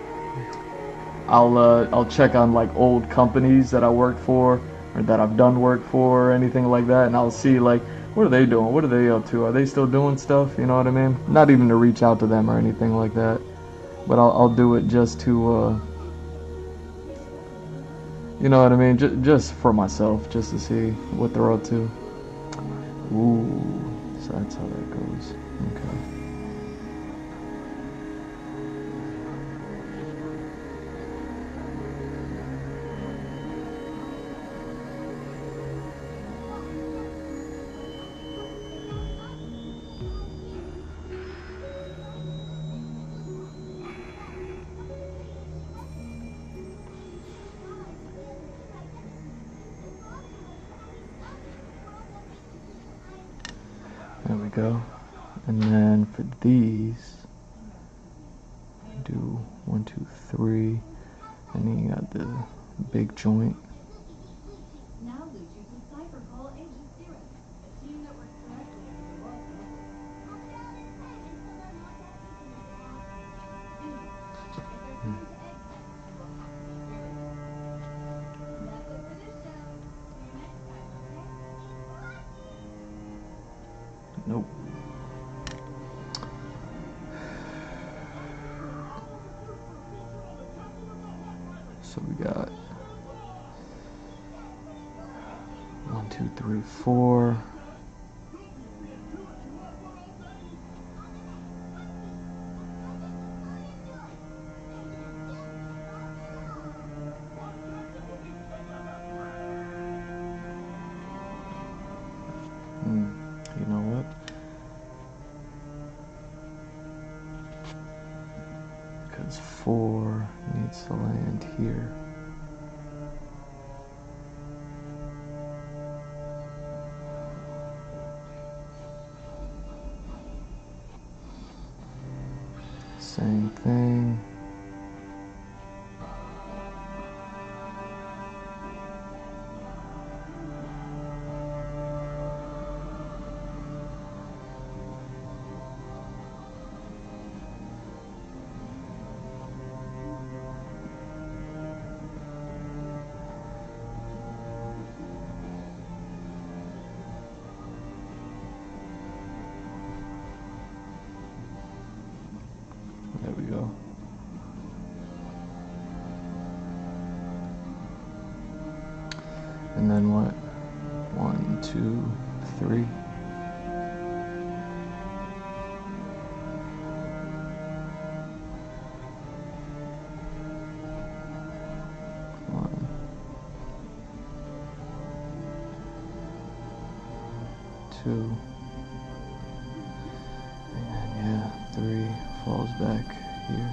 I'll check on like old companies that I worked for or that I've done work for or anything like that, and I'll see like what are they doing, what are they up to, are they still doing stuff, you know what I mean? Not even to reach out to them or anything like that, but I'll do it just to you know what I mean, just for myself, just to see what they're up to. Ooh, so that's how that goes. Okay. There we go. And then for these, do 1, 2, 3, and then you got the big joint. Now Luke uses cipher call AGEX, a team that works directly with the world council. That's it for this show. See you next time, okay? Nope. So we got 1, 2, 3, 4. You know what? Because 4 needs to land here. Same thing. There we go. And then what? 1, 2, 3. One, 2, and yeah, 3 falls back here.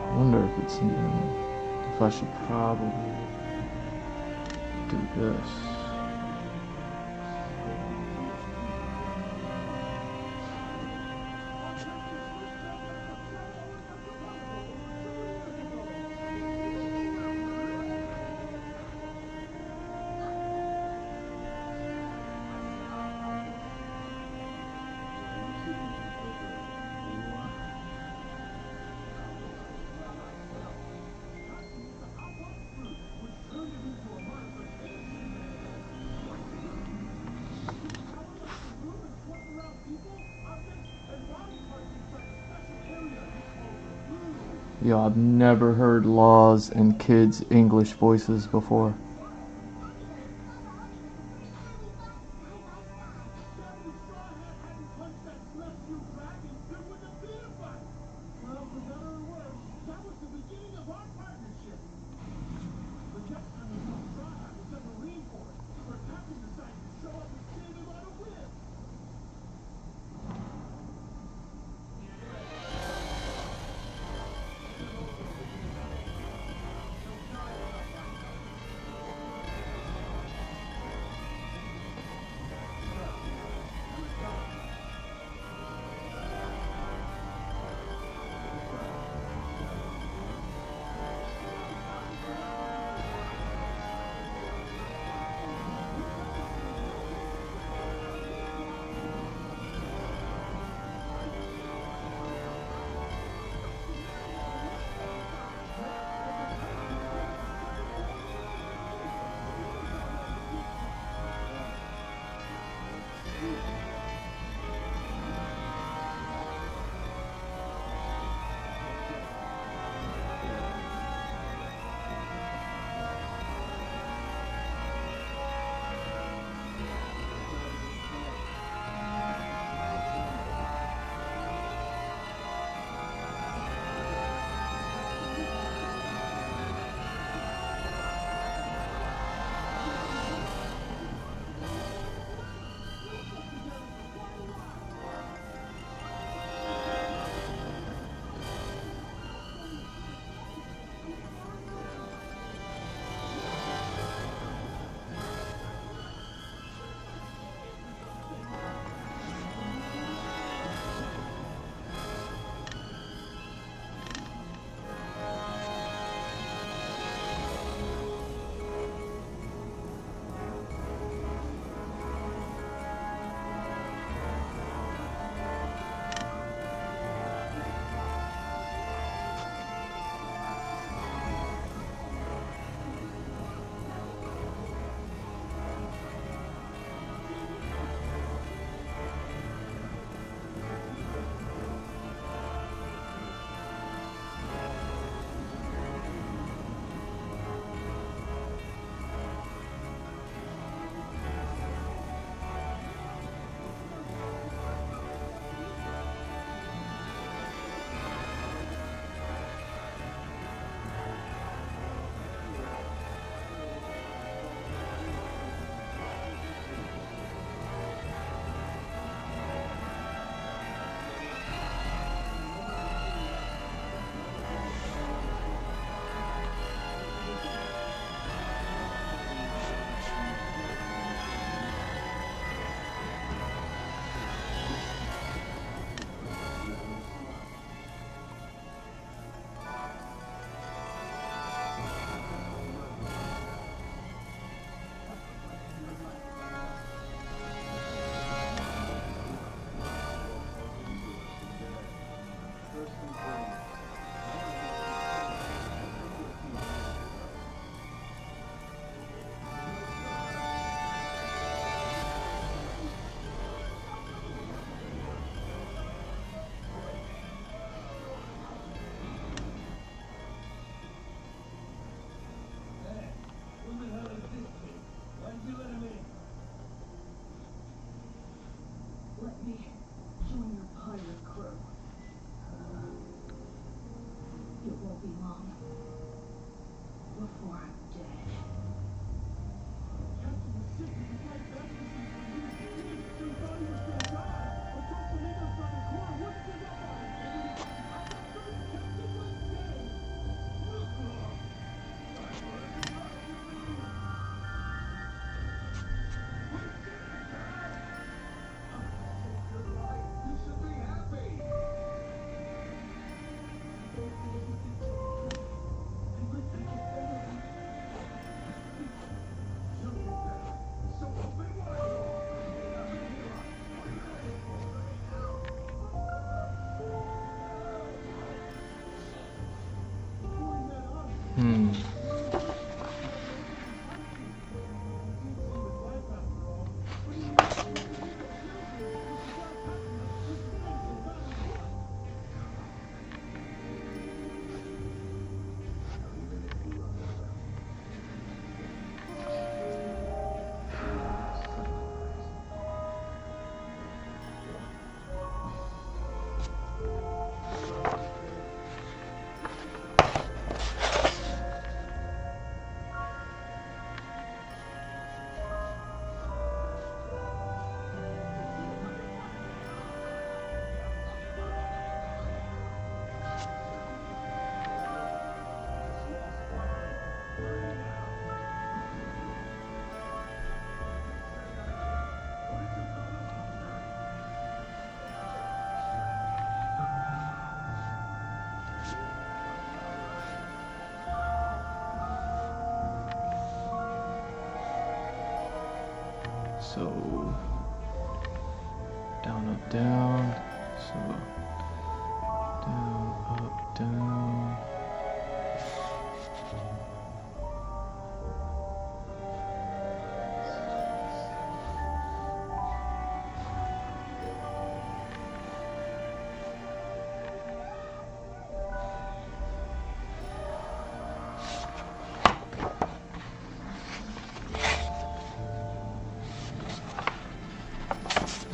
I wonder if it's if I should probably do this. Yo, I've never heard Laws and kids' English voices before. Let me join your pirate crew. It won't be long before I'm dead. Captain was sick with his life baptism for years. He thought he was gonna die, but Dulciminos on the corner wouldn't give up on him. I got those Captain was dead. You should be happy. Hmm. So down, up, down. So down, up, down.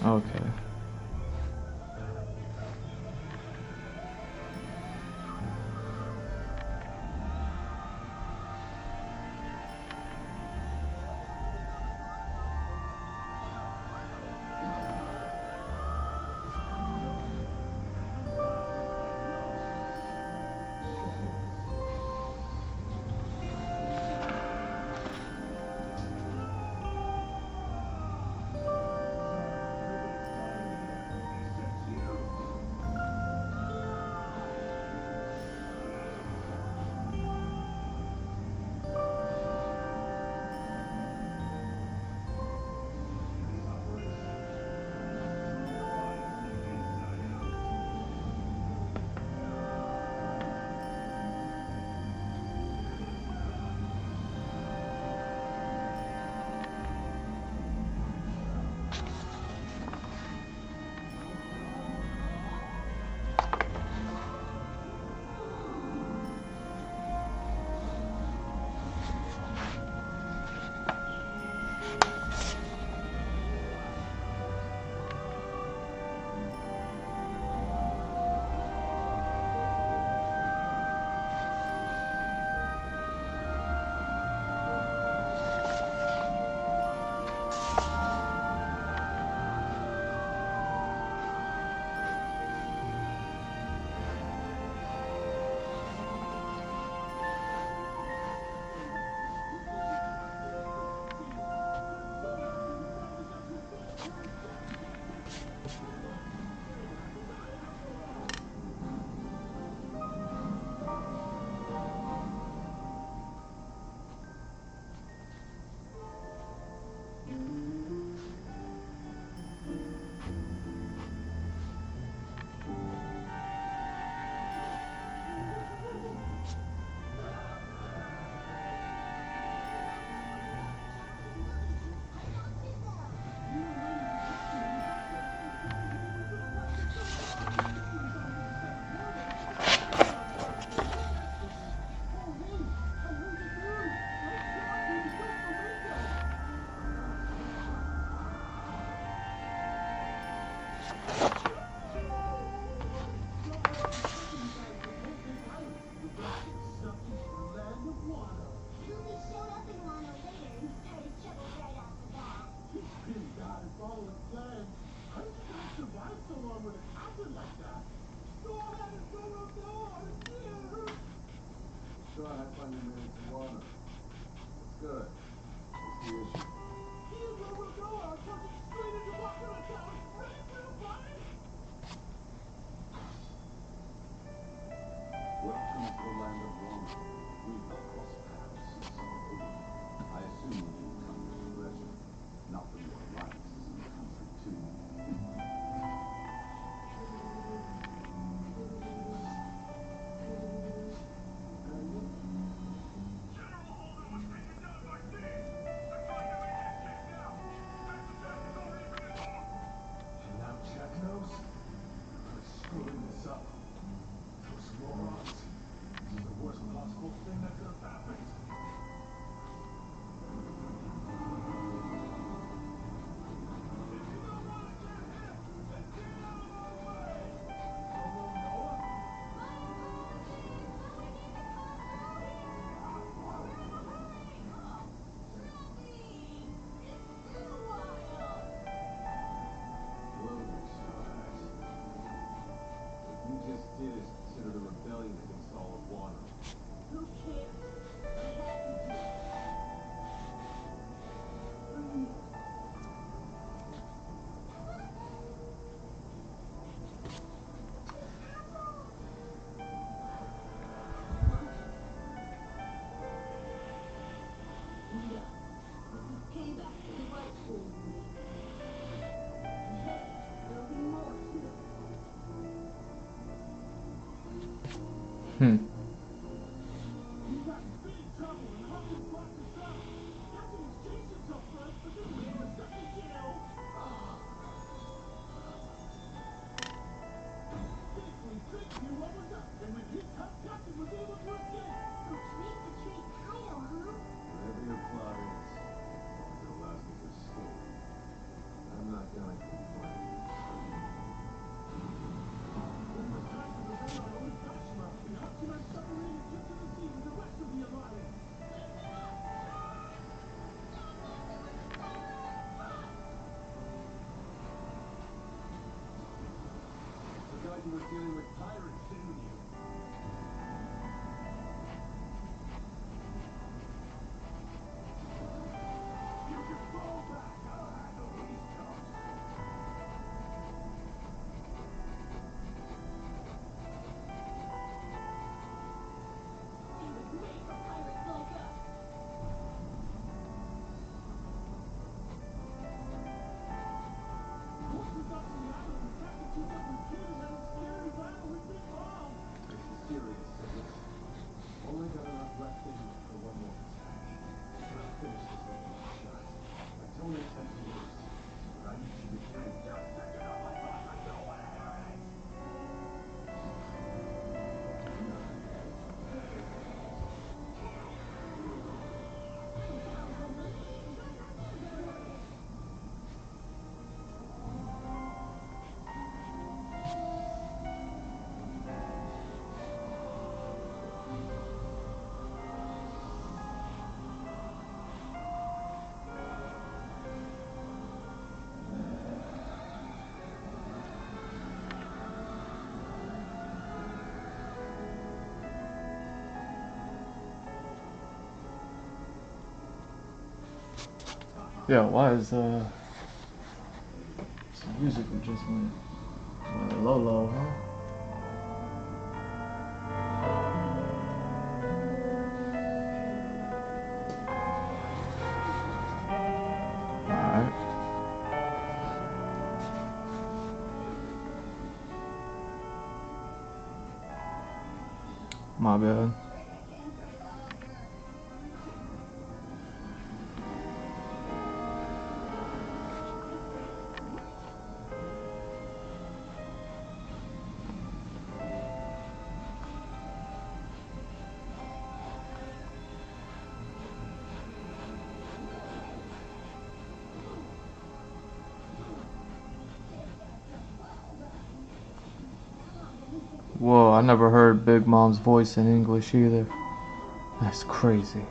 Okay. Hmm. We got big trouble and Hawkins blocked us out. Captain was chasing till first, but then we were second kill. Big knew what was up, and when he cut, Captain was able to escape. Which means the tree Kyle, huh? Whatever your plot is, it allows me to escape. I'm not gonna complain. It was time to reveal our own Dashma and option our submarine and get to the sea with the rest of the Alliance. Forgot you were dealing with pirates, didn't you? You can fall back. I'll handle these jobs. It was made for pirates like us. Forces up on the island and Captain teamed up with Kid and had a scary battle with Big Mom. This is serious, Silas. Only got enough left in me for one more attack. I'll finish this with one shot. I don't intend to lose, but I need you to do. Just taking up my boss and do whatever it is. Yeah, why is some music just went low, huh? Alright. My bad. Whoa, I never heard Big Mom's voice in English either. That's crazy.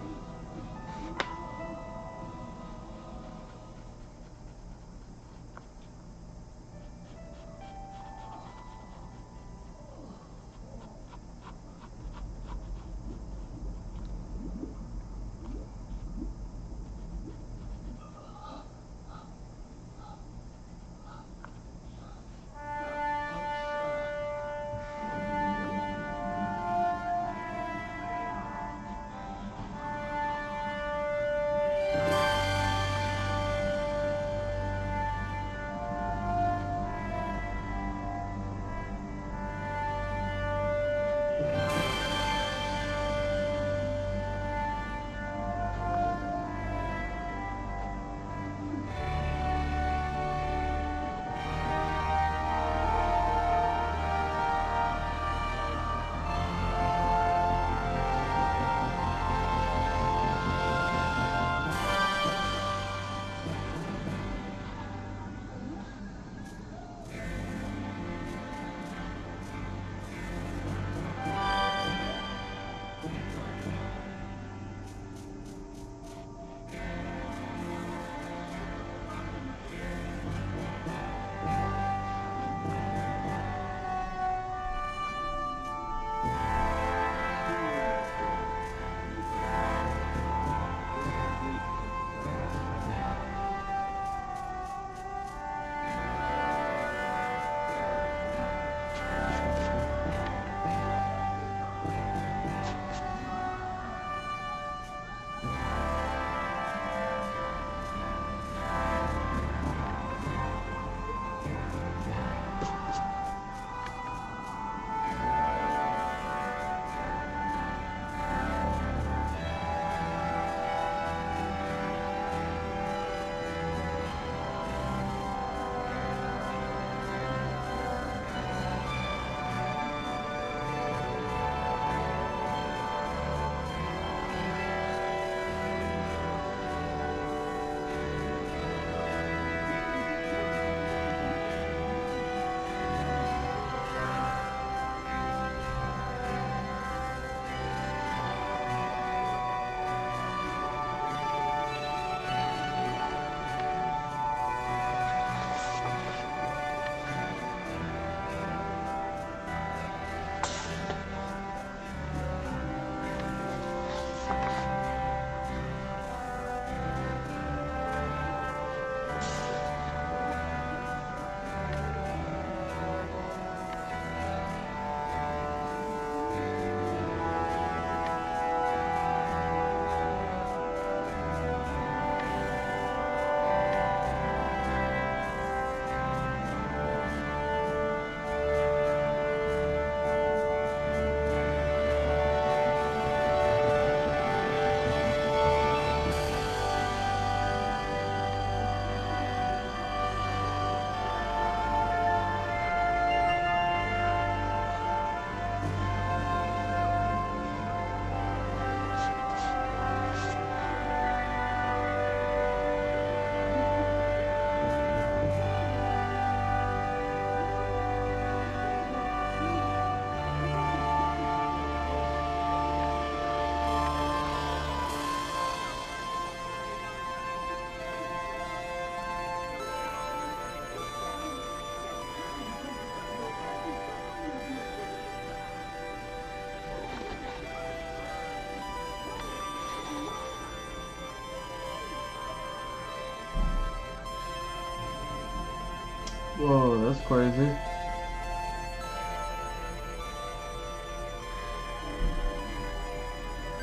Whoa, that's crazy.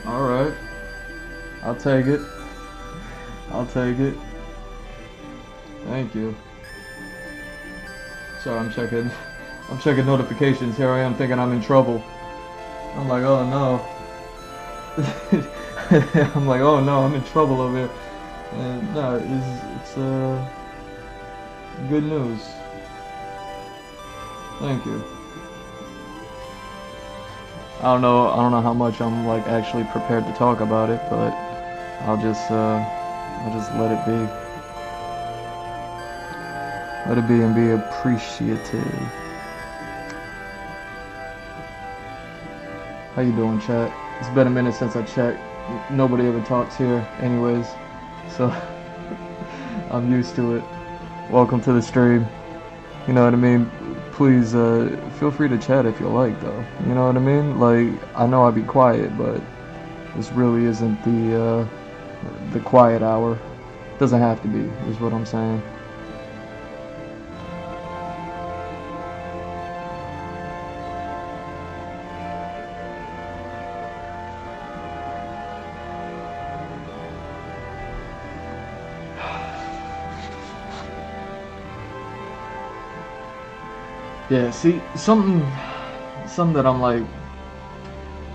Alright. I'll take it. I'll take it. Thank you. Sorry, I'm checking notifications. Here I am thinking I'm in trouble. I'm like, oh no. I'm like, oh no, I'm in trouble over here. And no, it's good news. Thank you. I don't know how much I'm like actually prepared to talk about it, but I'll just let it be. Let it be and be appreciative. How you doing, chat? It's been a minute since I checked. Nobody ever talks here anyways, so I'm used to it. Welcome to the stream. You know what I mean? Please feel free to chat if you like, though. You know what I mean? Like, I know I'd be quiet, but this really isn't the quiet hour. Doesn't have to be, is what I'm saying. Yeah, see, something that I'm like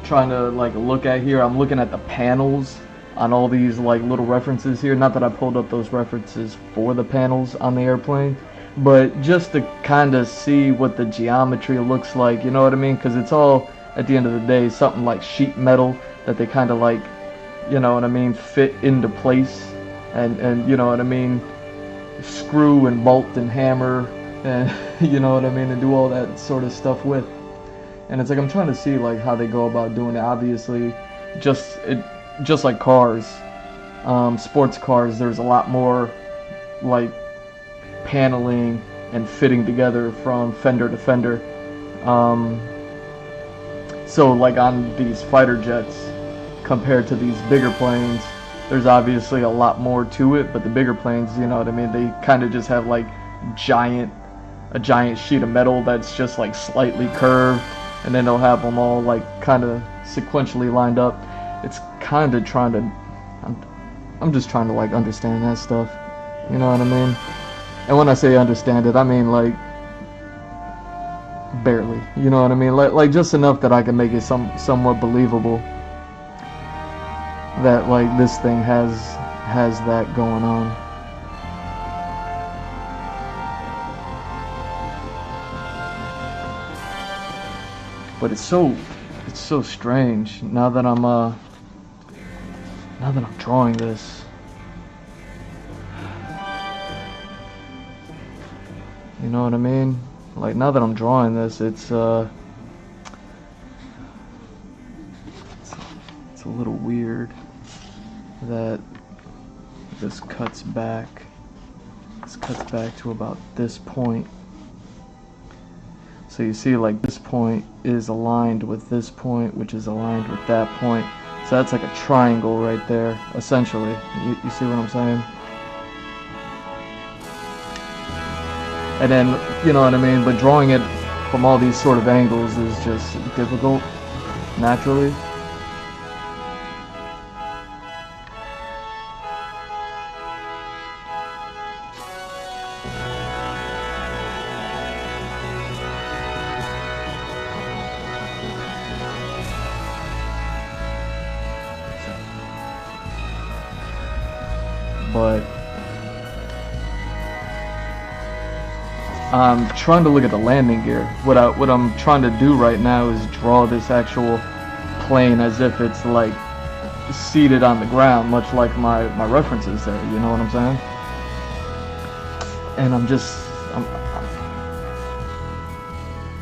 trying to like look at here. I'm looking at the panels on all these like little references here. Not that I pulled up those references for the panels on the airplane, but just to kind of see what the geometry looks like. You know what I mean? Because it's all, at the end of the day, something like sheet metal that they kind of like, you know what I mean, fit into place, and you know what I mean, screw and bolt and hammer. And you know what I mean, and do all that sort of stuff with. And it's like I'm trying to see like how they go about doing it. Obviously, just like cars, sports cars, there's a lot more like paneling and fitting together from fender to fender. So like on these fighter jets compared to these bigger planes, there's obviously a lot more to it. But the bigger planes, you know what I mean, they kind of just have like a giant sheet of metal that's just like slightly curved, and then they'll have them all like kind of sequentially lined up. It's kind of trying to, I'm just trying to like understand that stuff, you know what I mean? And when I say understand it, I mean like barely, you know what I mean? Like just enough that I can make it somewhat believable that like this thing has that going on. But it's so strange now that I'm drawing this. You know what I mean? Like now that I'm drawing this, it's a little weird that this cuts back. This cuts back to about this point. So you see like this point is aligned with this point, which is aligned with that point. So that's like a triangle right there, essentially. You see what I'm saying? And then, you know what I mean? But drawing it from all these sort of angles is just difficult, naturally. But I'm trying to look at the landing gear. What I'm trying to do right now is draw this actual plane as if it's like seated on the ground, much like my references there, you know what I'm saying? And it's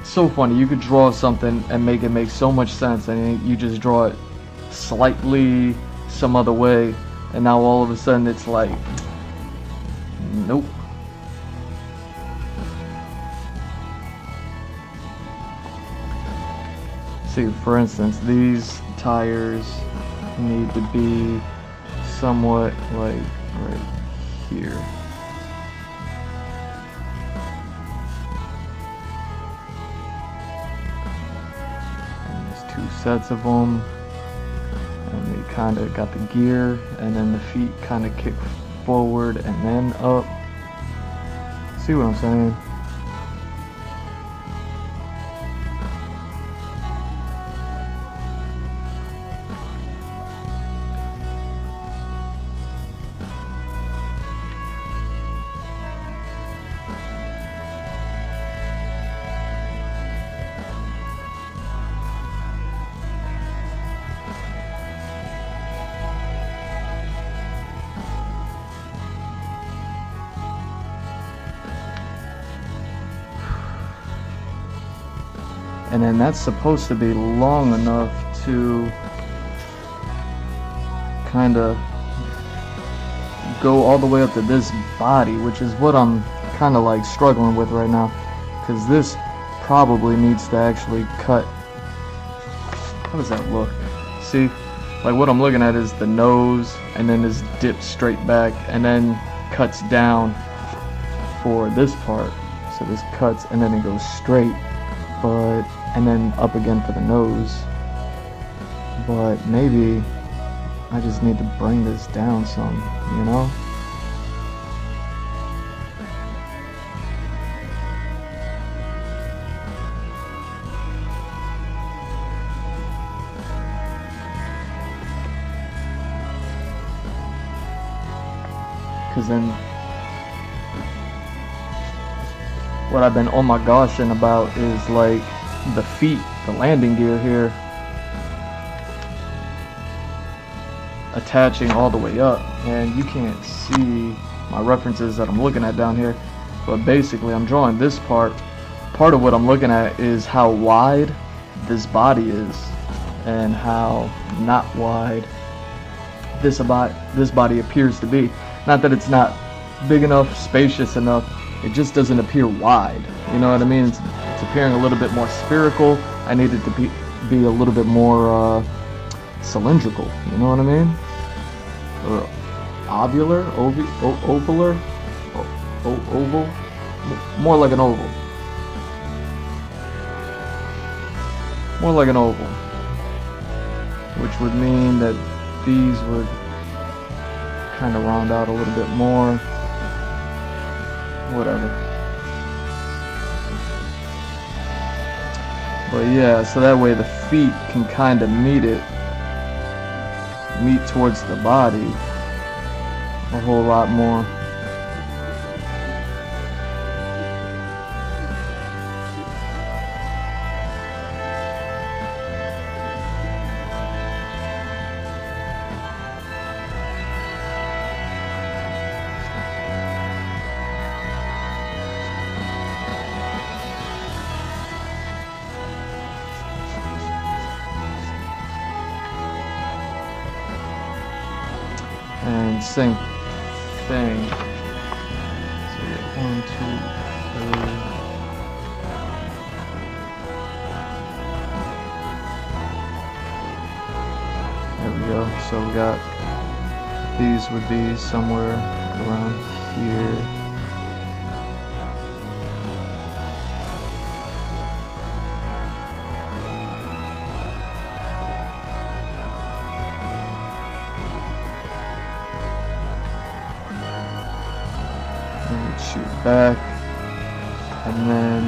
so funny, you could draw something and make it make so much sense, and you just draw it slightly some other way, and now all of a sudden it's like, nope. See, for instance, these tires need to be somewhat like right here. sets of them, and we kind of got the gear, and then the feet kind of kick forward and then up. See what I'm saying? And then that's supposed to be long enough to kind of go all the way up to this body, which is what I'm kind of like struggling with right now, because this probably needs to actually cut. How does that look? See, like what I'm looking at is the nose, and then this dips straight back and then cuts down for this part. So this cuts and then it goes straight, but and then up again for the nose. But maybe I just need to bring this down some, you know? Because then what I've been oh my goshing about is like the feet, the landing gear here, attaching all the way up, and you can't see my references that I'm looking at down here, but basically I'm drawing this part. Part of what I'm looking at is how wide this body is and how not wide this body appears to be. Not that it's not big enough, spacious enough, it just doesn't appear wide, you know what I mean? It's appearing a little bit more spherical. I need it to be a little bit more cylindrical, you know what I mean? Or ovular, ovalar, oval, more like an oval. More like an oval, which would mean that these would kind of round out a little bit more. Whatever. But yeah, so that way the feet can kind of meet towards the body a whole lot more. And same thing. So we get 1, 2, 3. There we go. So we got these would be somewhere around here. Shoot back, and then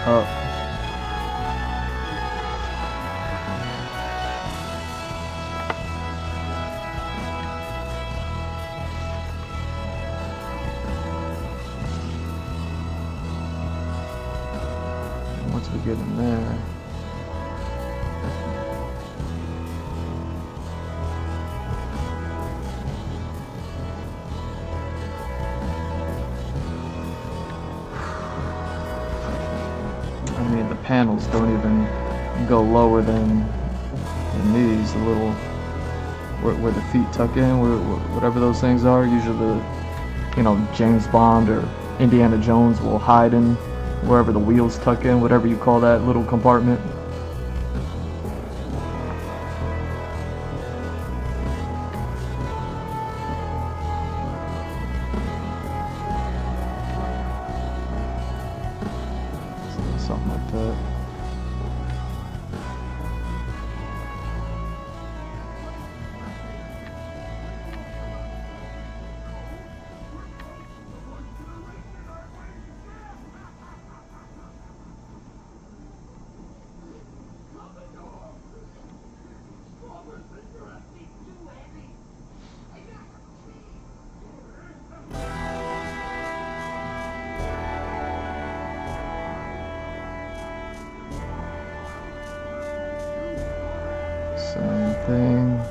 up. Once we get in there, the panels don't even go lower than these, the little where the feet tuck in, whatever those things are. Usually the, James Bond or Indiana Jones will hide in wherever the wheels tuck in, whatever you call that little compartment. Something like that. Same thing.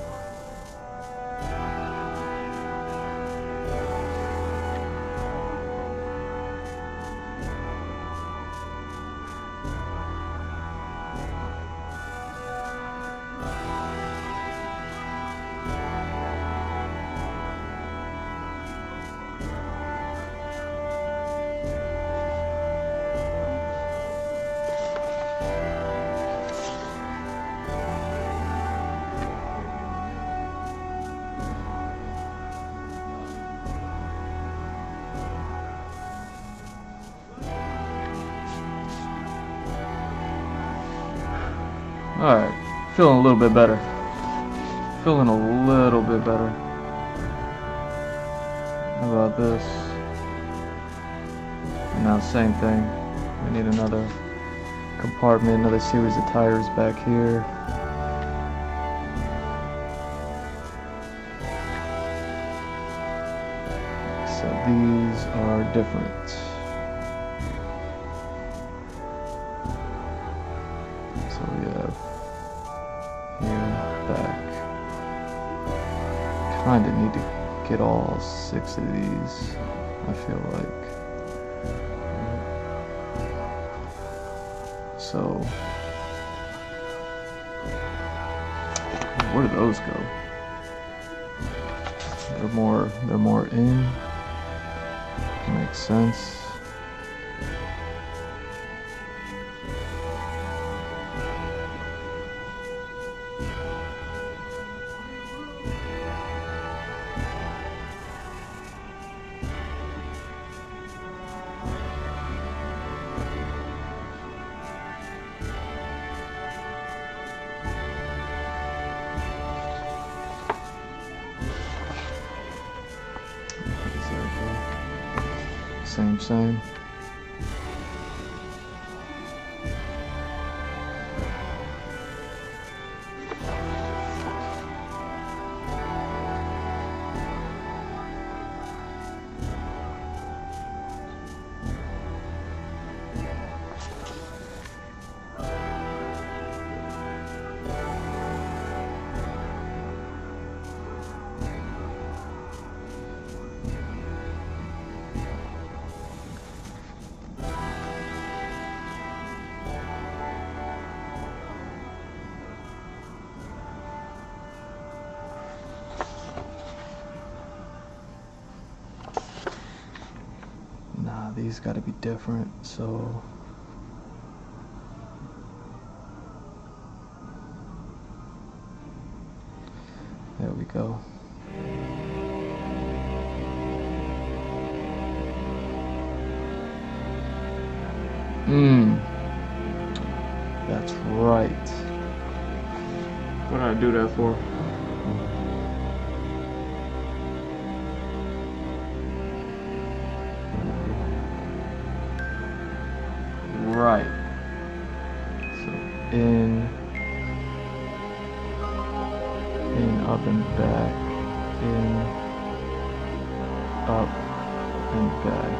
Alright, feeling a little bit better. Feeling a little bit better. How about this? And now same thing. We need another compartment, another series of tires back here. So these are different. So we have here, back. Kinda need to get all 6 of these, I feel like. So, where do those go? They're more in. Makes sense. Same. These got to be different, so there we go. That's right. What did I do that for? Right. So in, up and back, in, up and back.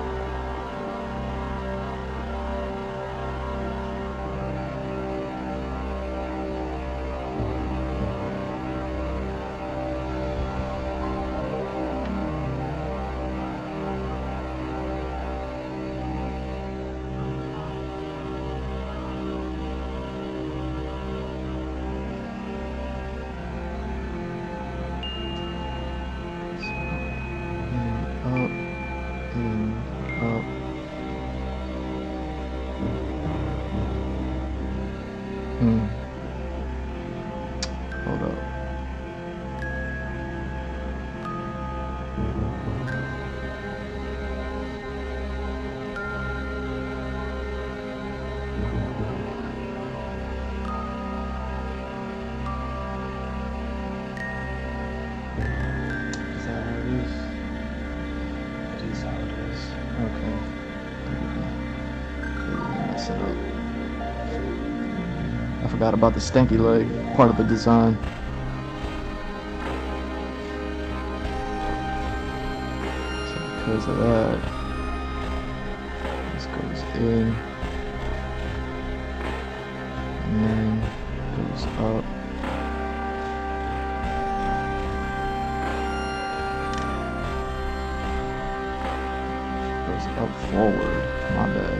Hold up. Is that how it is? It is how it is. Okay. Mess it up. I forgot about the stanky leg part of the design. So because of that, this goes in and then goes up up forward. My bad.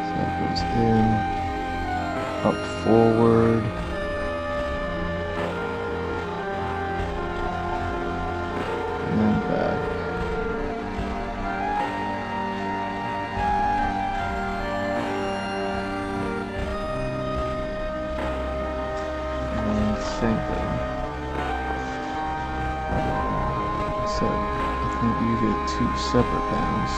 So that goes in, up forward. And then back. Same thing. So I think you get 2 separate panels.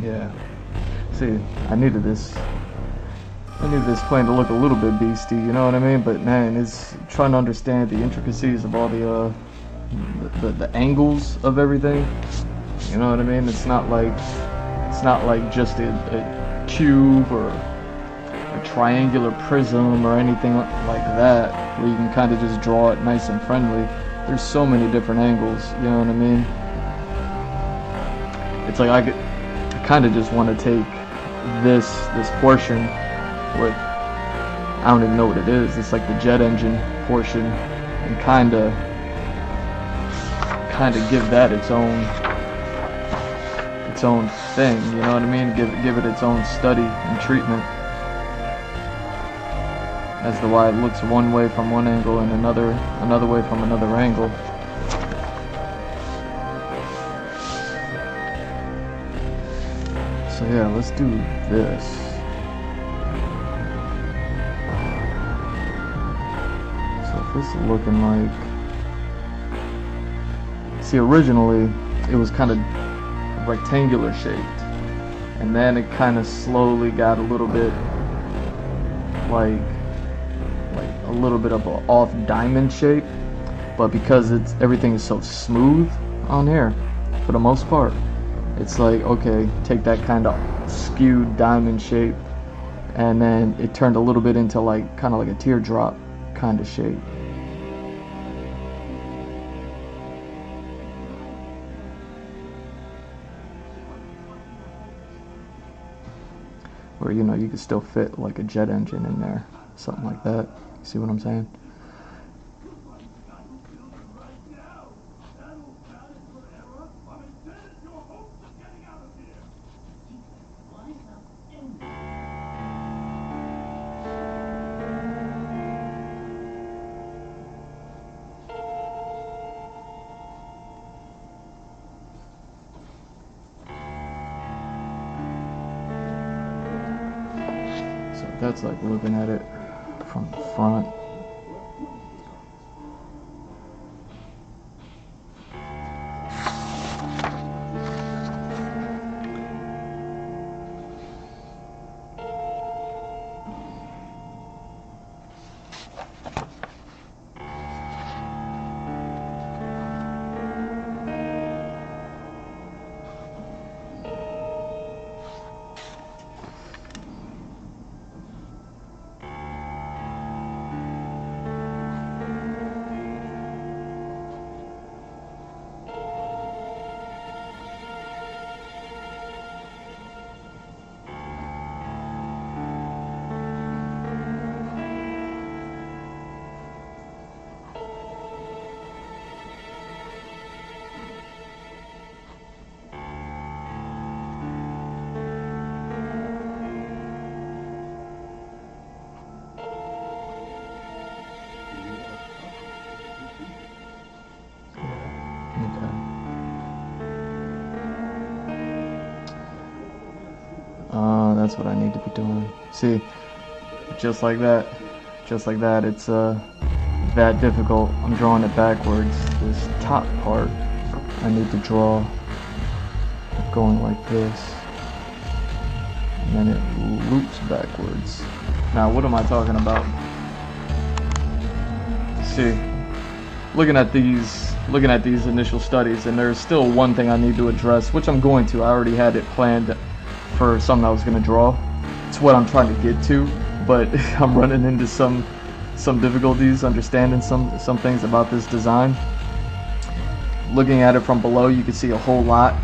Yeah. See, I needed this plane to look a little bit beasty, you know what I mean? But man, it's trying to understand the intricacies of all the angles of everything. You know what I mean? It's not like just a cube or a triangular prism or anything like that, where you can kind of just draw it nice and friendly. There's so many different angles, you know what I mean? It's like I kind of just want to take this portion with, I don't even know what it is, it's like the jet engine portion, and kind of give that its own thing, you know what I mean? Give it its own study and treatment as to why it looks one way from one angle and another way from another angle. So yeah, let's do this. So if it's looking like, see, originally it was kind of rectangular shaped, and then it kind of slowly got a little bit like a little bit of an off diamond shape, but because everything is so smooth on here for the most part, it's like, okay, take that kind of skewed diamond shape, and then it turned a little bit into like kind of like a teardrop kind of shape. Where, you know, you could still fit like a jet engine in there, something like that. You see what I'm saying? That's like looking at it from the front. That's what I need to be doing. See, just like that, it's that difficult. I'm drawing it backwards. This top part I need to draw going like this, and then it loops backwards. Now what am I talking about? See, looking at these initial studies, and there's still one thing I need to address, which I'm going to. I already had it planned for something I was going to draw. It's what I'm trying to get to, but I'm running into some difficulties understanding some things about this design. Looking at it from below, you can see a whole lot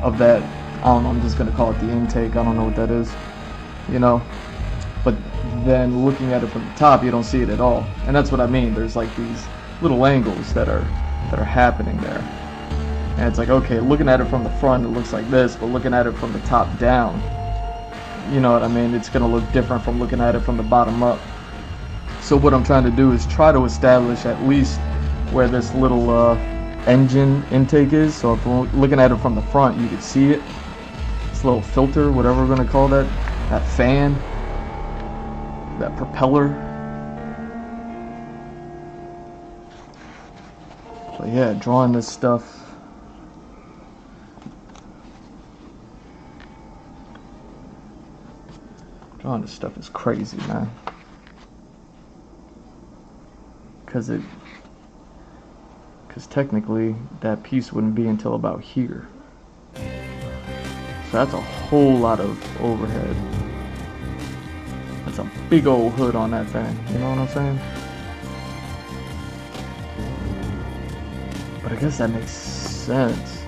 of that. I don't know, I'm just going to call it the intake. I don't know what that is, you know. But then looking at it from the top, you don't see it at all. And that's what I mean. There's like these little angles that are happening there. And it's like, okay, looking at it from the front, it looks like this, but looking at it from the top down, you know what I mean? It's going to look different from looking at it from the bottom up. So what I'm trying to do is try to establish at least where this little engine intake is. So if we're looking at it from the front, you can see it. This little filter, whatever we're going to call that fan, that propeller. But yeah, drawing this stuff. Drawing this stuff is crazy, man. Because technically that piece wouldn't be until about here. So that's a whole lot of overhead. That's a big old hood on that thing, you know what I'm saying? But I guess that makes sense.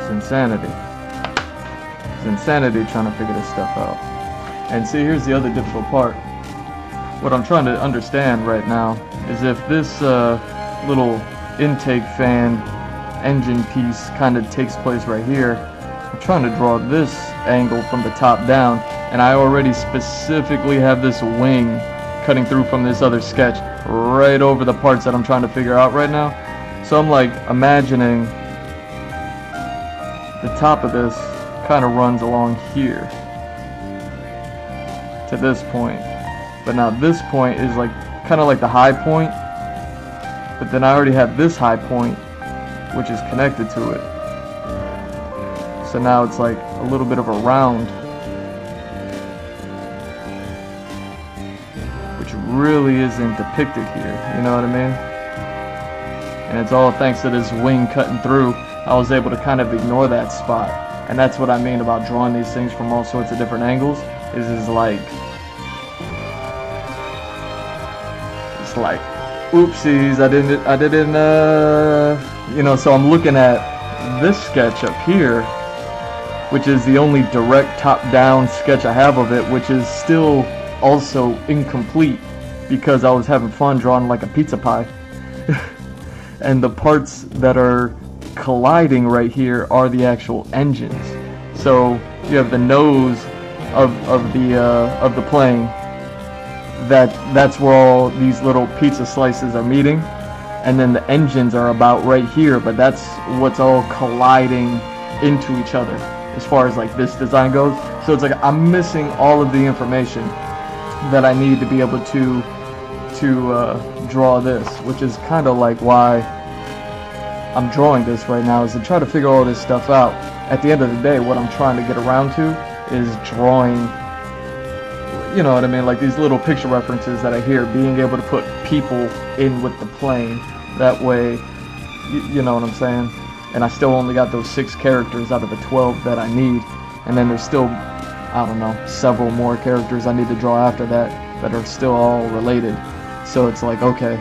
Insanity. It's insanity trying to figure this stuff out. And see, here's the other difficult part. What I'm trying to understand right now is if this little intake fan engine piece kind of takes place right here, I'm trying to draw this angle from the top down, and I already specifically have this wing cutting through from this other sketch right over the parts that I'm trying to figure out right now. So I'm like imagining the top of this kind of runs along here to this point, but now this point is like kind of like the high point, but then I already have this high point which is connected to it. So now it's like a little bit of a round, which really isn't depicted here, you know what I mean? And it's all thanks to this wing cutting through. I was able to kind of ignore that spot. And that's what I mean about drawing these things from all sorts of different angles. Is like, it's like, oopsies, I didn't, you know, so I'm looking at this sketch up here, which is the only direct top-down sketch I have of it, which is still also incomplete because I was having fun drawing like a pizza pie. And the parts that are colliding right here are the actual engines. So you have the nose of the plane. That's where all these little pizza slices are meeting, and then the engines are about right here. But that's what's all colliding into each other as far as like this design goes. So it's like I'm missing all of the information that I need to be able to draw this, which is kind of like why I'm drawing this right now, is to try to figure all this stuff out. At the end of the day, what I'm trying to get around to is drawing, you know what I mean, like these little picture references that I hear, being able to put people in with the plane. That way, you know what I'm saying? And I still only got those 6 characters out of the 12 that I need. And then there's still, I don't know, several more characters I need to draw after that are still all related. So it's like, okay.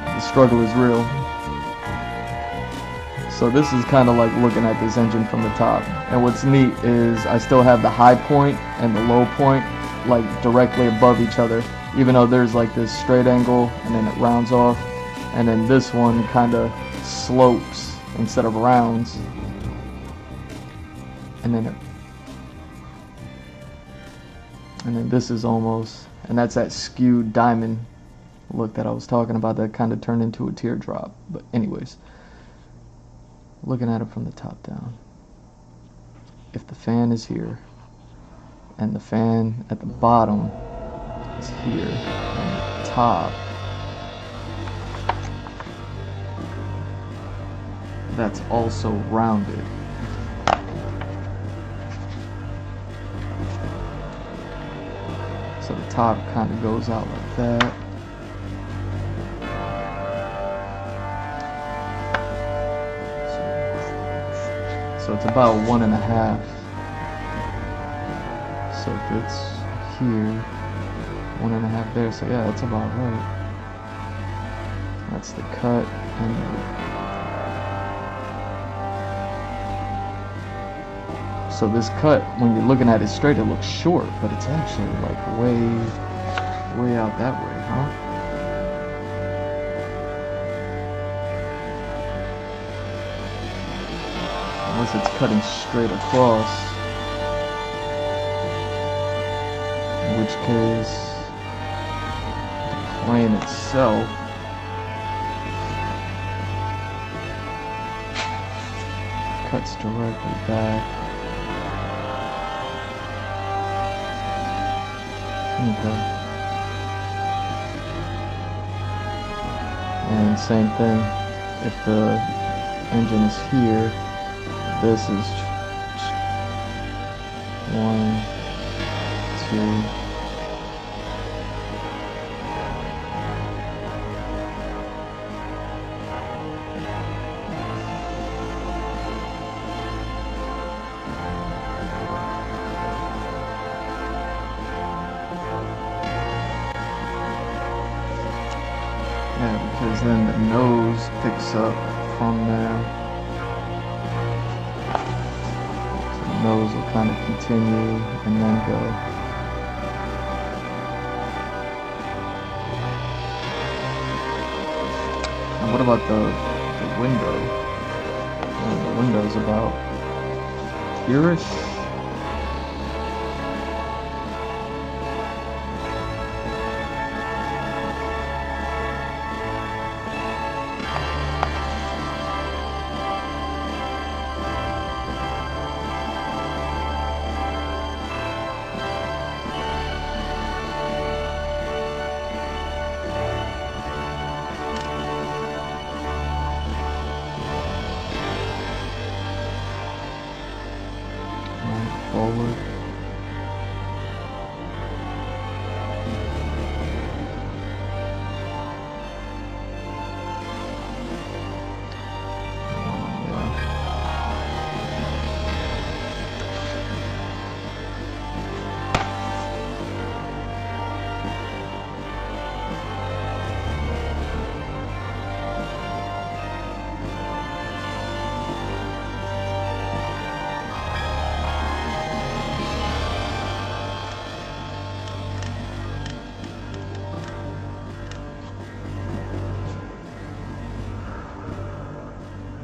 The struggle is real. So this is kind of like looking at this engine from the top. And what's neat is I still have the high point and the low point like directly above each other, even though there's like this straight angle and then it rounds off, and then this one kind of slopes instead of rounds, and then this is almost, and that's that skewed diamond look that I was talking about that kind of turned into a teardrop. But anyways, looking at it from the top down, if the fan is here and the fan at the bottom is here and the top, that's also rounded. So the top kind of goes out like that. So it's about 1.5. So if it's here, 1.5 there, so yeah, that's about right. That's the cut, and so this cut, when you're looking at it straight, it looks short, but it's actually like way out that way, huh? Unless it's cutting straight across, in which case the plane itself cuts directly back. Okay. And same thing, if the engine is here, this is 1, 2. Yeah, because then the nose picks up from there. So the nose will kind of continue and then go. And what about the window? The window's about here-ish. Forward.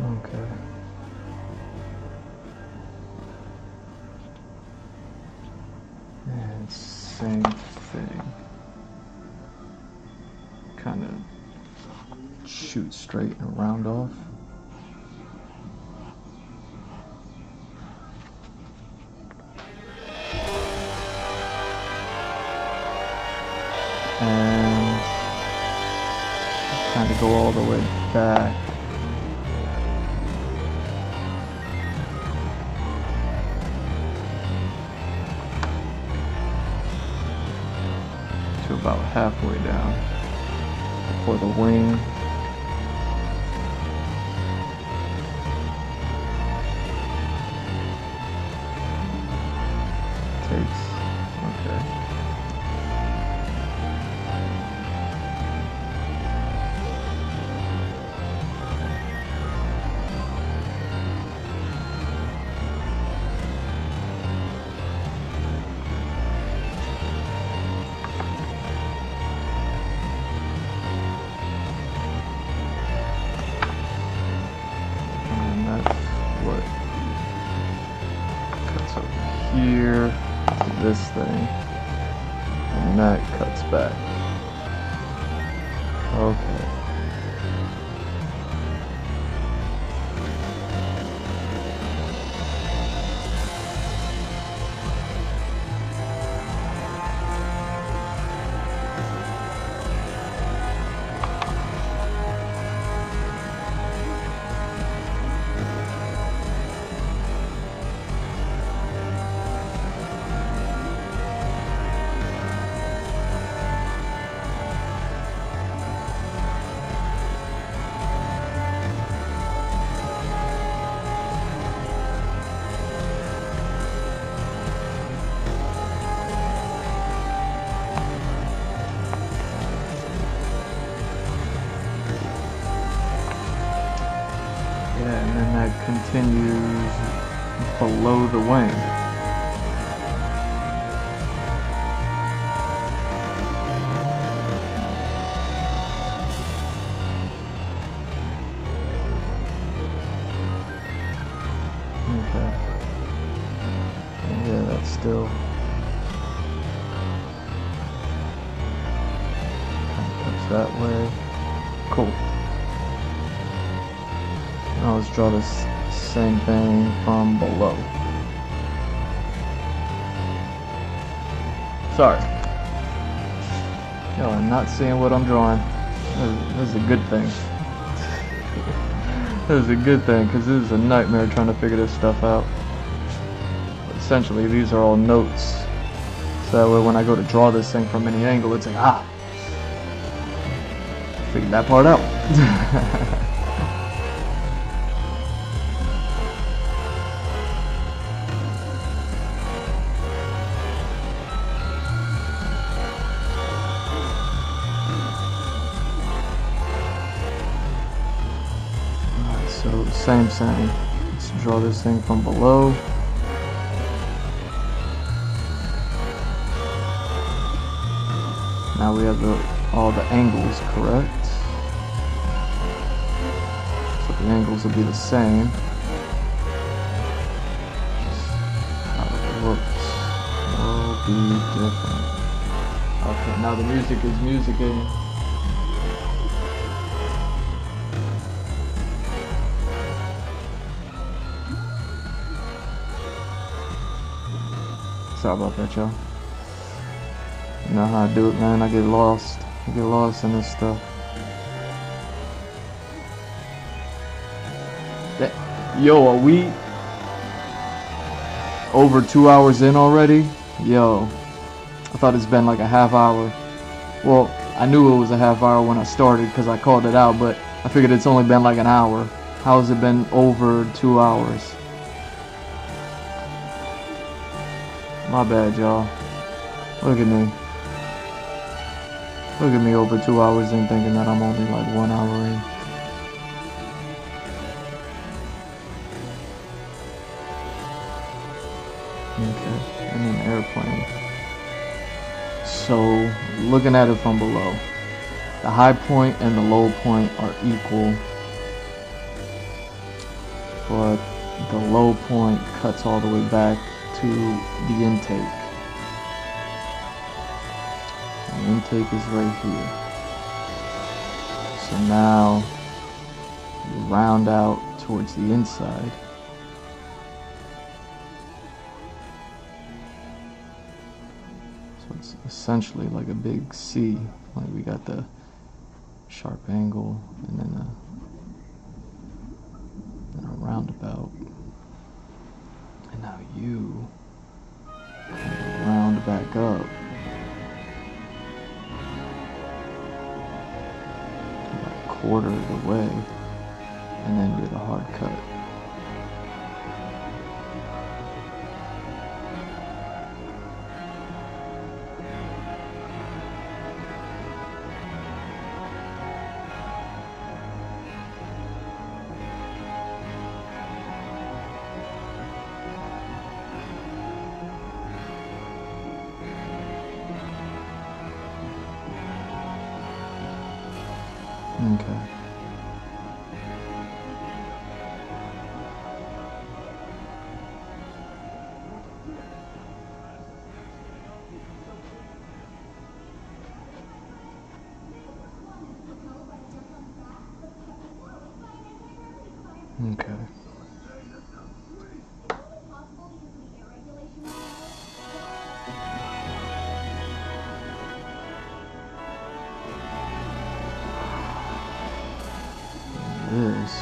Okay. And same thing. Kind of shoot straight and round off. And kind of go all the way back. To about halfway down for the wing. Takes, okay. here to this thing, and that cuts back. Okay. Yeah, and then that continues below the wing. Okay. And yeah, that's still kind of cuts that way. Cool. Now let's draw this same thing from below. Sorry. Yo, I'm not seeing what I'm drawing. This is a good thing. This is a good thing, because this is a nightmare trying to figure this stuff out. Essentially, these are all notes. So that way when I go to draw this thing from any angle, it's like, ah! Figured that part out. So same thing. Let's draw this thing from below. Now we have all the angles correct. So the angles will be the same. How it looks will be different. Okay, now the music is musicking. Sorry about that, y'all. You know how I do it, man. I get lost. I get lost in this stuff. Yo, are we over 2 hours in already? Yo, I thought it's been like a half hour. Well, I knew it was a half hour when I started because I called it out, but I figured it's only been like an hour. How has it been over 2 hours? My bad, y'all. Look at me. Look at me over 2 hours in thinking that I'm only like 1 hour in. Okay, and an airplane. So, looking at it from below, the high point and the low point are equal, but the low point cuts all the way back to the intake. The intake is right here. So now you round out towards the inside. So it's essentially like a big C. Like we got the sharp angle and then a roundabout. And now you round back up. Quarter of the way, and then do the hard cut. Okay. Okay. Possible because of the air regulation laws. This.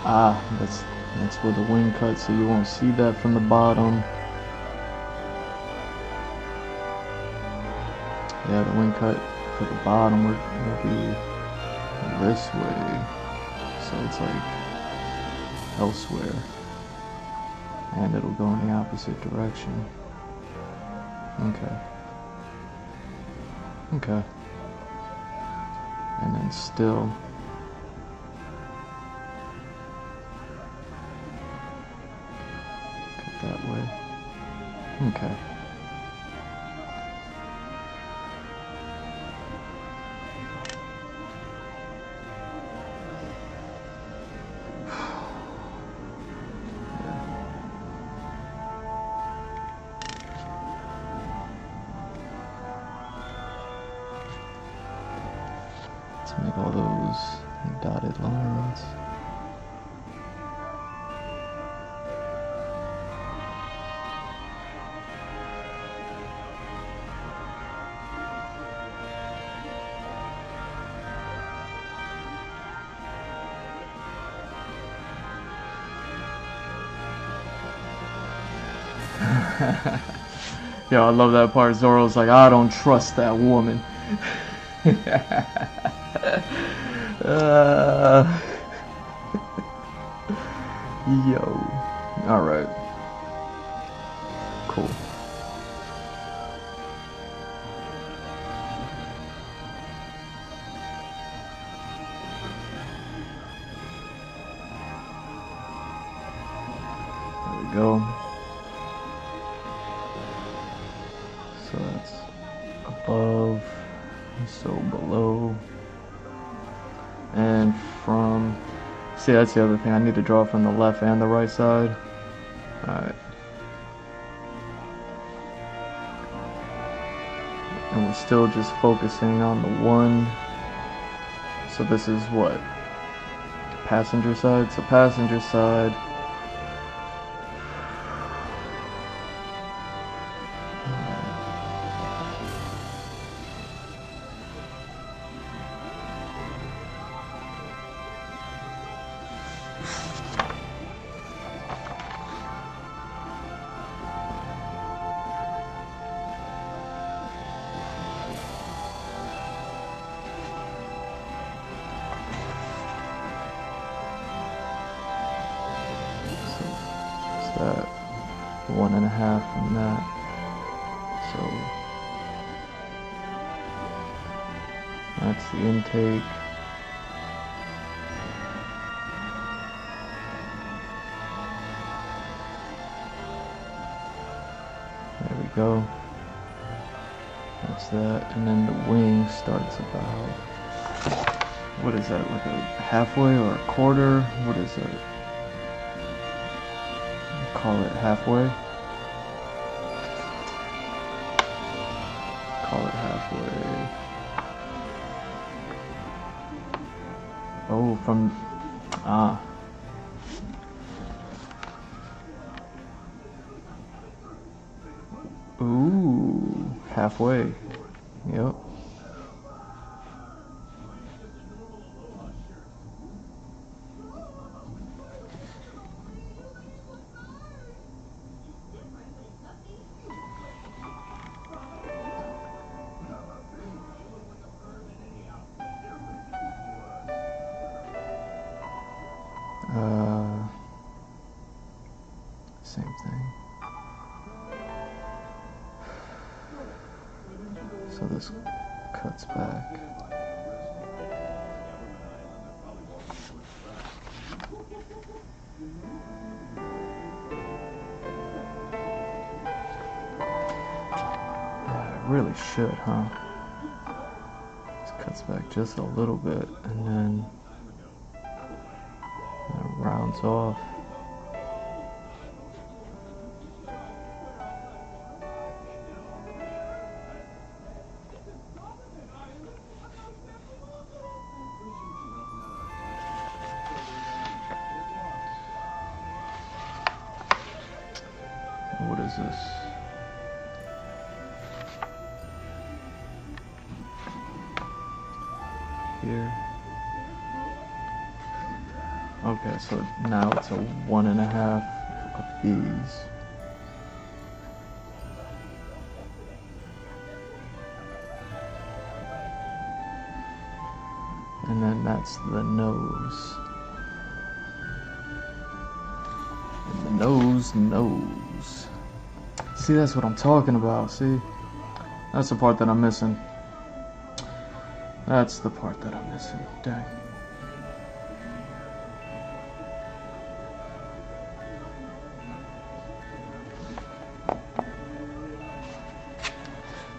Ah, that's where the wing cuts, so you won't see that from the bottom. Yeah, the wing cut for the bottom will be this way, so it's like elsewhere, and it'll go in the opposite direction. Okay. Okay. And then still. Cut that way. Okay. To make all those dotted lines. Yo, I love that part. Zoro's like, I don't trust that woman. Yo. Alright. Cool. There we go. So that's above, so below, and from, see, that's the other thing, I need to draw from the left and the right side. Alright. And we're still just focusing on the one, so this is what? Passenger side? So passenger side. That 1.5 from that, so that's the intake. There we go. That's that, and then the wing starts about, what is that, like a halfway or a quarter? What is that? Call it halfway. Call it halfway. Oh, from ooh, halfway. Yep. Same thing. So this cuts back. Yeah, I really should, huh? This cuts back just a little bit and then it rounds off. this? Here. Okay, so now it's a 1.5 of these. And then that's the nose. And the nose. See, that's what I'm talking about, see? That's the part that I'm missing. That's the part that I'm missing. Dang.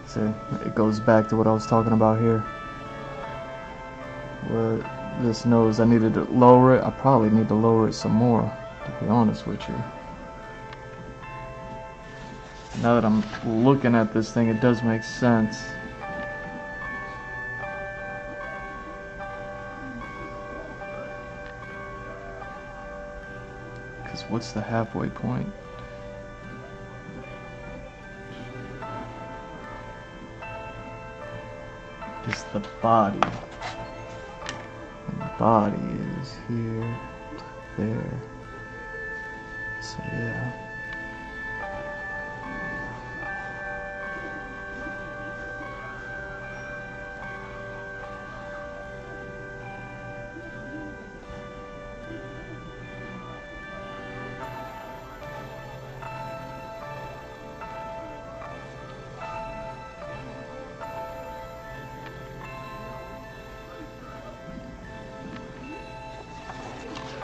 See, it goes back to what I was talking about here. Where this nose, I needed to lower it. I probably need to lower it some more, to be honest with you. Now that I'm looking at this thing, it does make sense. Because what's the halfway point? It's the body. And the body is here, there. So yeah.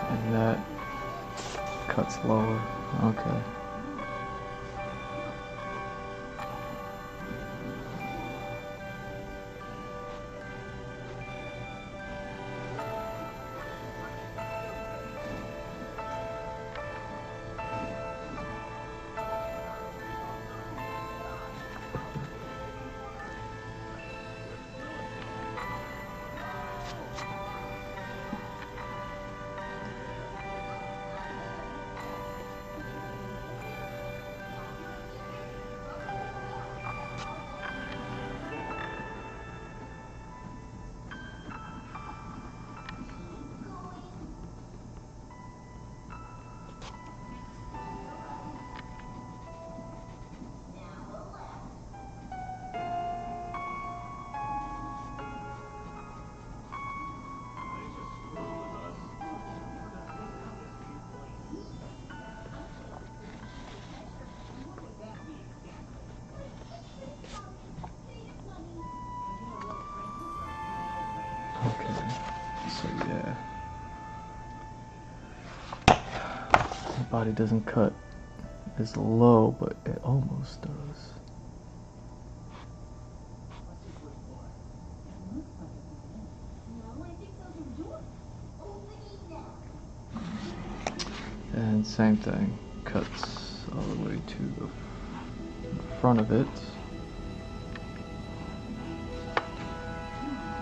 And that cuts lower. Okay. Okay. So yeah. The body doesn't cut as low, but it almost does. And same thing, cuts all the way to the front of it.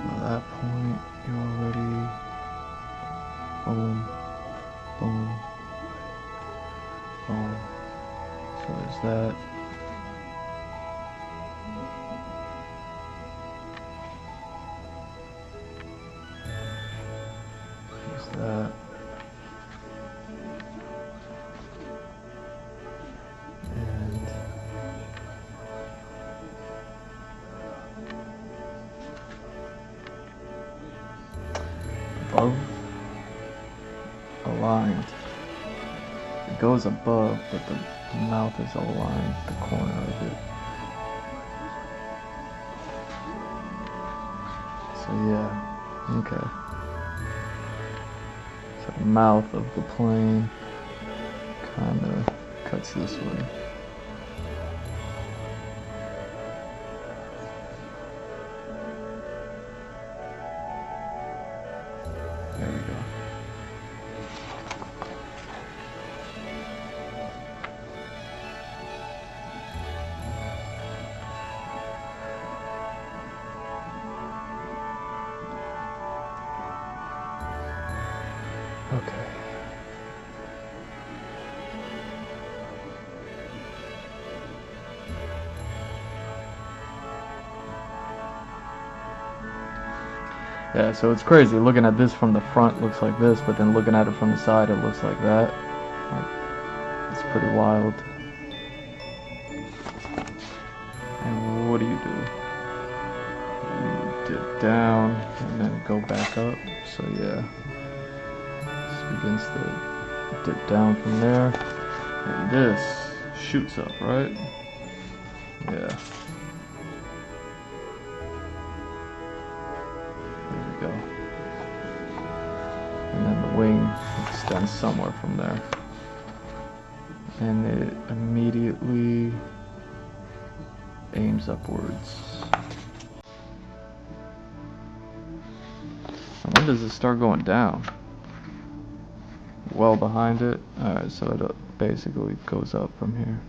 At that point, you're already boom, boom, boom. So there's that. There's that. And above, aligned. It goes above, but the mouth is aligned, the corner of it. So yeah, okay. So the mouth of the plane kind of cuts this way. There we go. Okay. Yeah, so it's crazy. Looking at this from the front looks like this, but then looking at it from the side it looks like that. Like, it's pretty wild. And what do? You dip down and then go back up. So yeah, this begins to dip down from there. And this shoots up, right? Yeah. There we go. And then the wing extends somewhere from there. And it immediately aims upwards. And when does it start going down? Well behind it. Alright, so it basically goes up from here.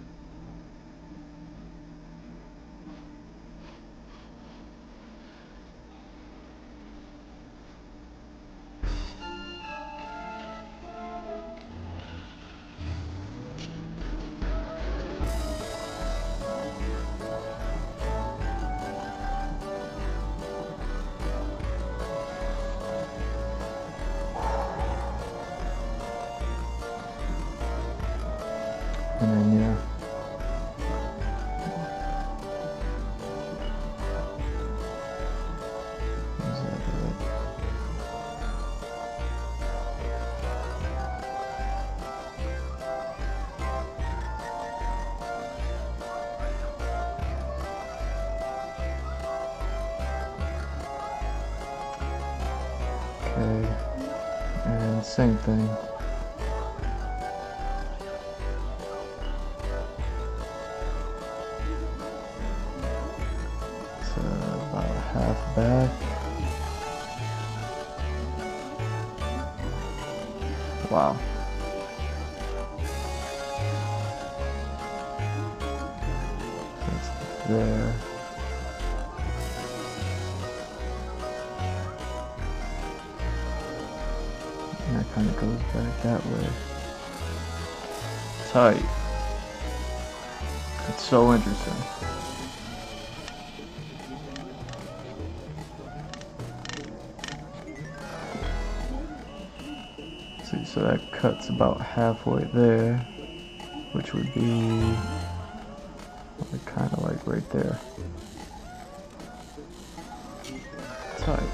And then yeah. Okay, and same thing. It's about half back. Wow. That's there. And that kind of goes back that way. Tight. It's so interesting. See, so that cuts about halfway there, which would be kind of like right there. Tight.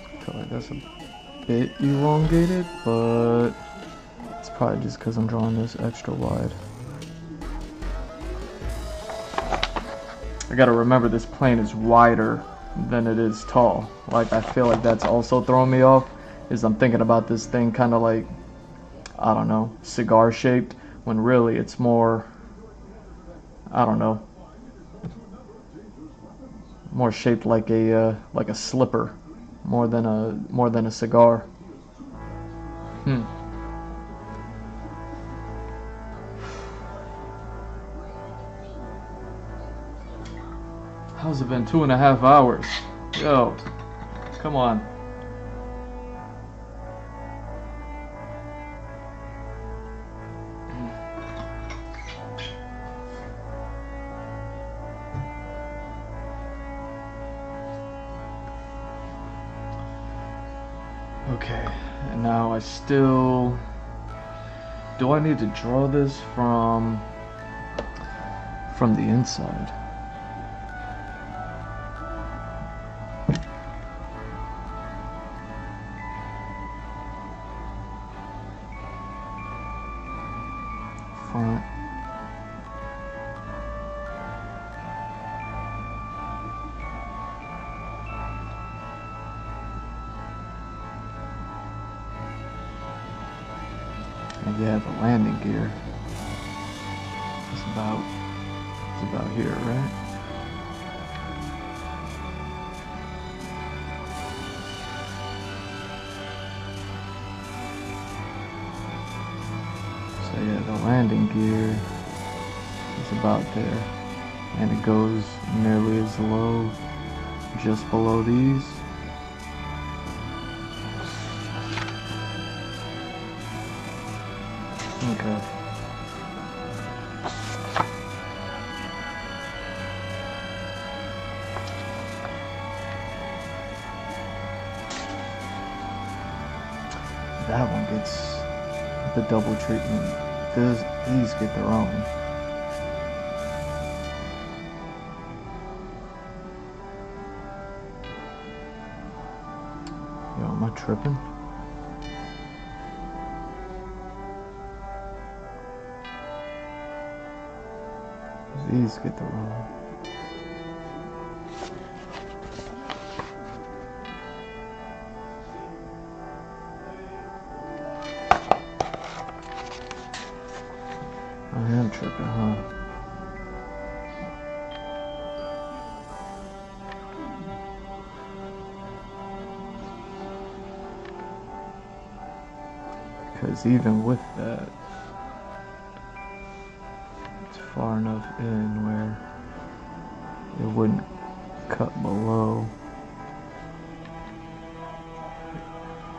I feel like that's a bit elongated, but it's probably just because I'm drawing this extra wide. I gotta remember this plane is wider than it is tall. Like, I feel like that's also throwing me off, is I'm thinking about this thing kind of like, I don't know, cigar shaped, when really it's more, I don't know, more shaped like a slipper, more than a cigar. How's it been 2.5 hours? Yo, come on. Okay, and now I still... Do I need to draw this from the inside? Front. And yeah, the landing gear is about here, right? So yeah, the landing gear is about there, and it goes nearly as low, just below these. Okay. gets the double treatment. These get their own. Yo, am I tripping? These get their own. I am tripping, huh? Because even with that, it's far enough in where it wouldn't cut below.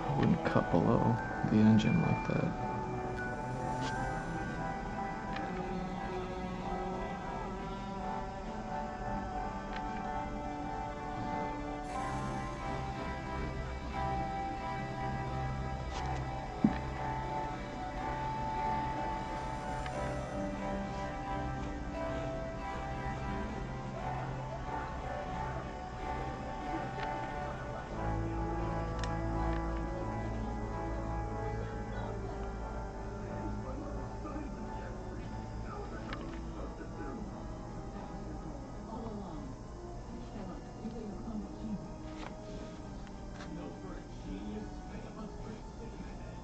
It wouldn't cut below the engine like that. All along. Shut up. You got your combo cheese. No, for a genius, I got my straight stick in the head.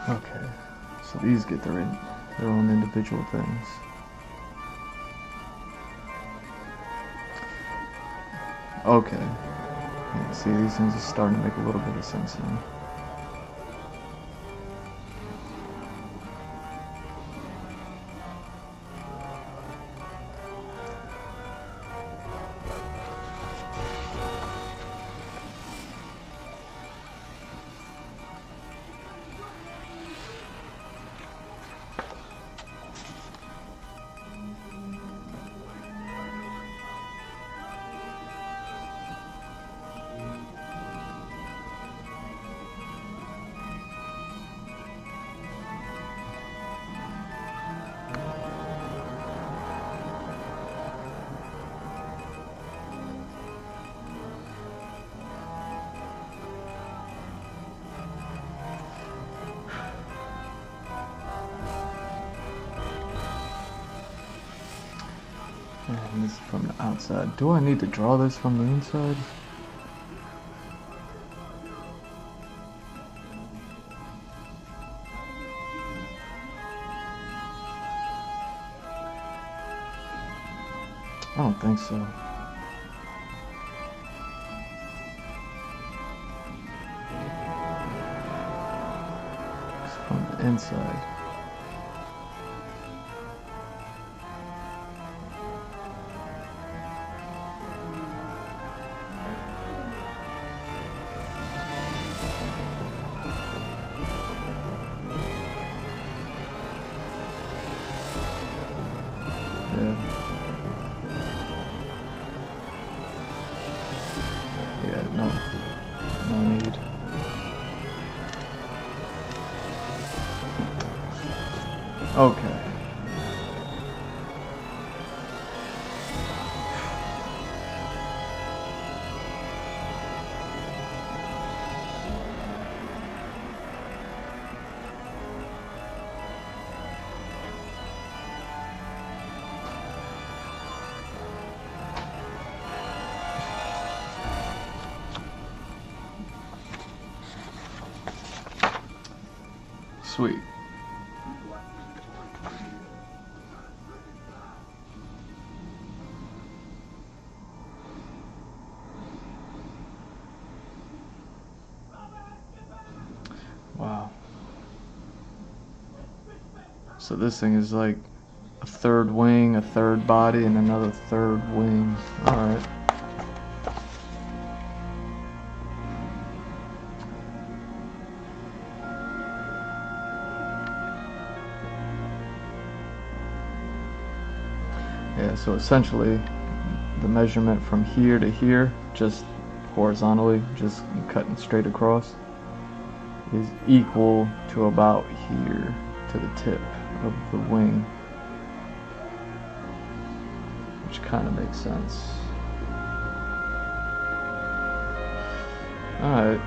Okay, so these get their own individual things. Okay, yeah, see, these things are starting to make a little bit of sense now. And this is from the outside. Do I need to draw this from the inside? I don't think so. It's from the inside. Yeah, no need. Okay. Sweet. Wow. So this thing is like a third wing, a third body, and another third wing. Alright. Yeah, so essentially the measurement from here to here, just horizontally, just cutting straight across, is equal to about here to the tip of the wing, which kind of makes sense. Alright.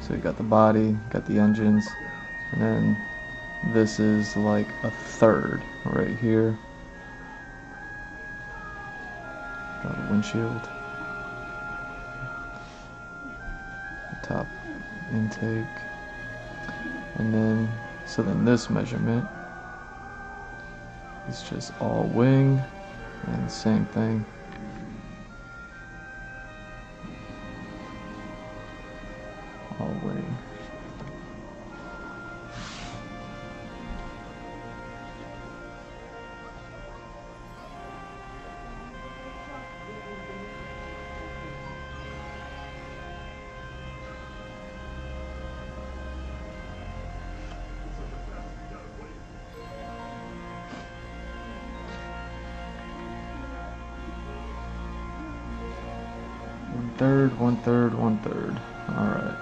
So you got the body, got the engines, and then this is like a third right here. Got a windshield. The top intake. And then, so then this measurement is just all wing, and same thing. All wing. Third, 1/3, 1/3. Alright.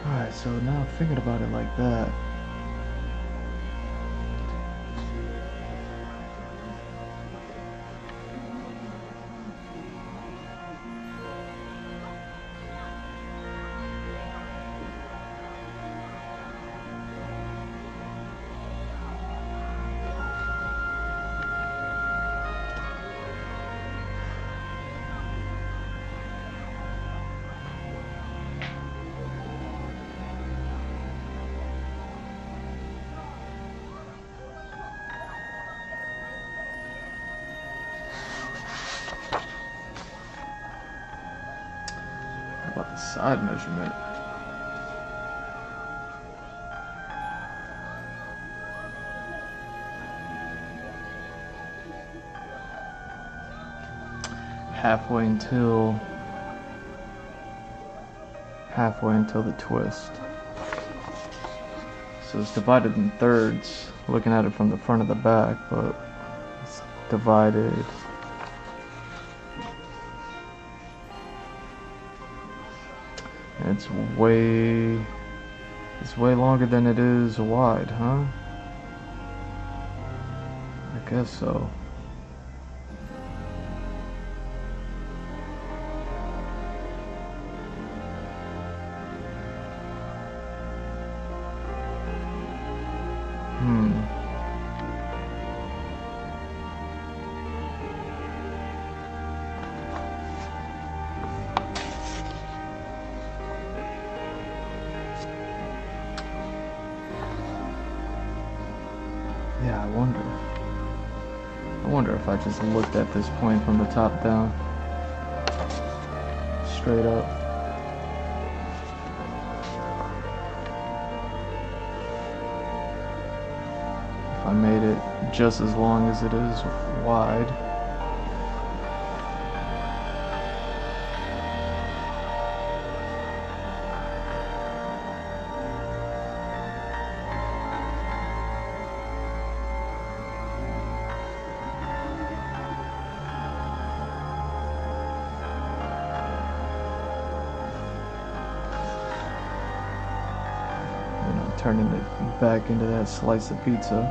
Alright, so now thinking about it like that. How about the side measurement? Halfway until the twist. So it's divided in thirds, looking at it from the front of the back, but it's divided. And it's way longer than it is wide, huh? I guess so. Yeah, I wonder if I just looked at this point from the top down, straight up. If I made it just as long as it is wide. Turning it back into that slice of pizza.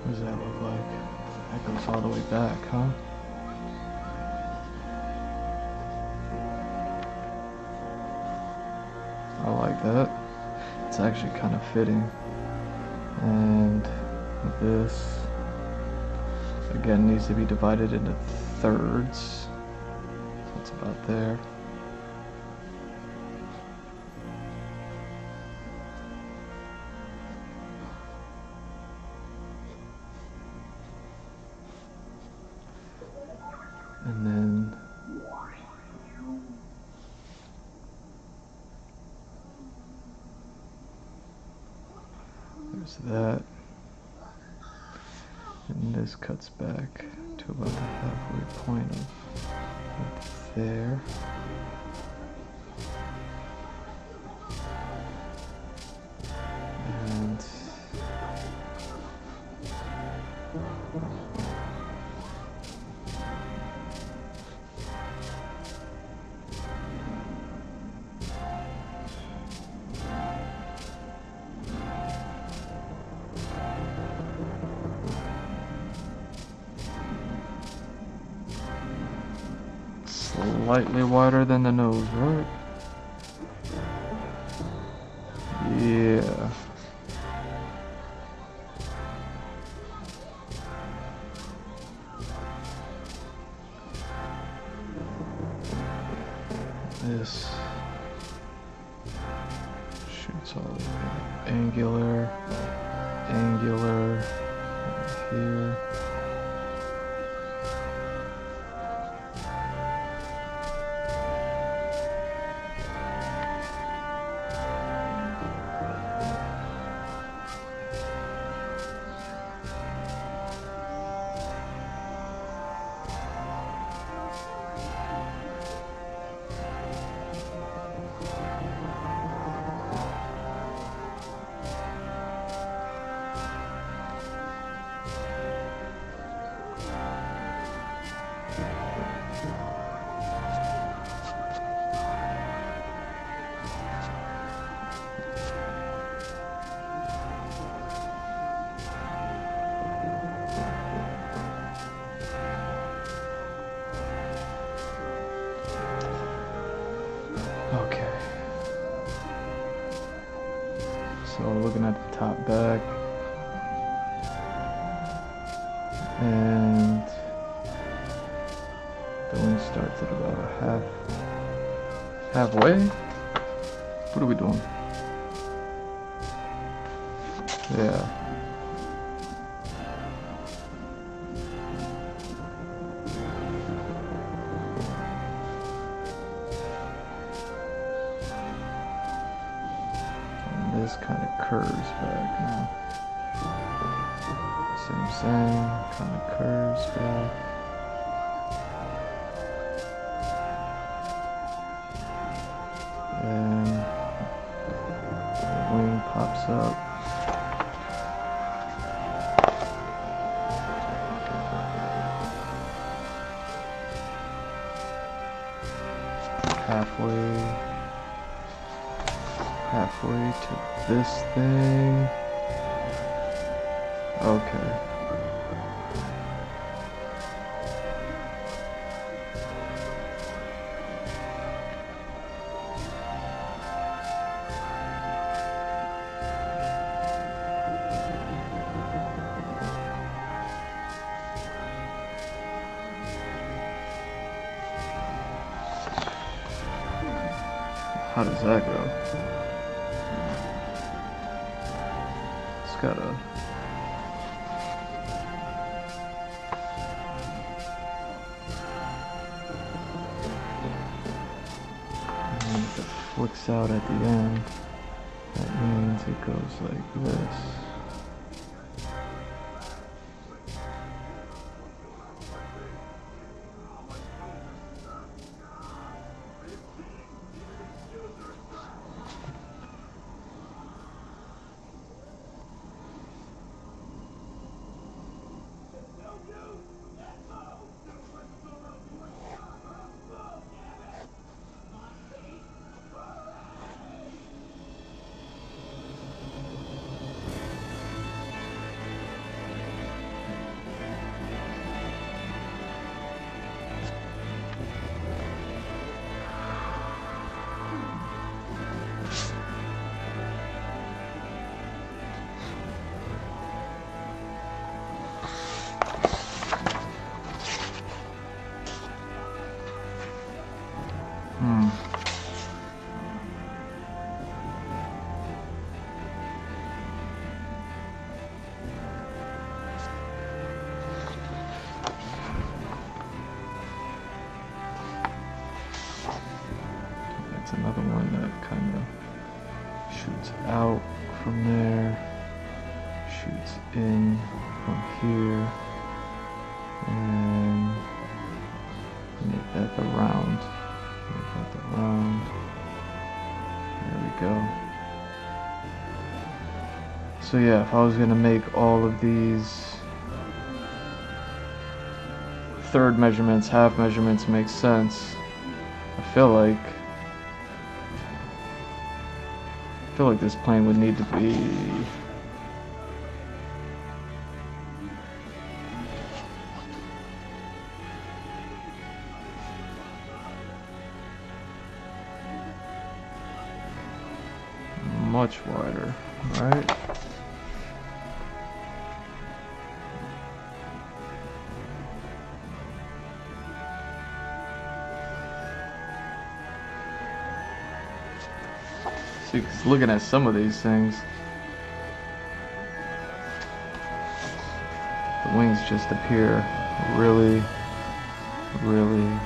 What does that look like? That goes all the way back, huh? I like that. It's actually kind of fitting. And this again needs to be divided into thirds. So it's about there. And then There's that. And this cuts back to about the halfway point of there. And slightly wider than the nose, right? Yeah. This shoots all the way angular, angular, right here. Okay. So looking at the top back, and the wing starts at about halfway. What are we doing? Yeah. This kind of curves back now. Same, kind of curves back. And the wing pops up. Halfway to this thing. Okay. How does that go? It's gotta... And if it flicks out at the end, that means it goes like this. That's another one that kind of shoots out from there. shoots in from here and make that the round. Make that the round. There we go. So yeah, if I was gonna make all of these third measurements, half measurements, makes sense. I feel like this plane would need to be much wider, right? See, 'cause looking at some of these things, the wings just appear really, really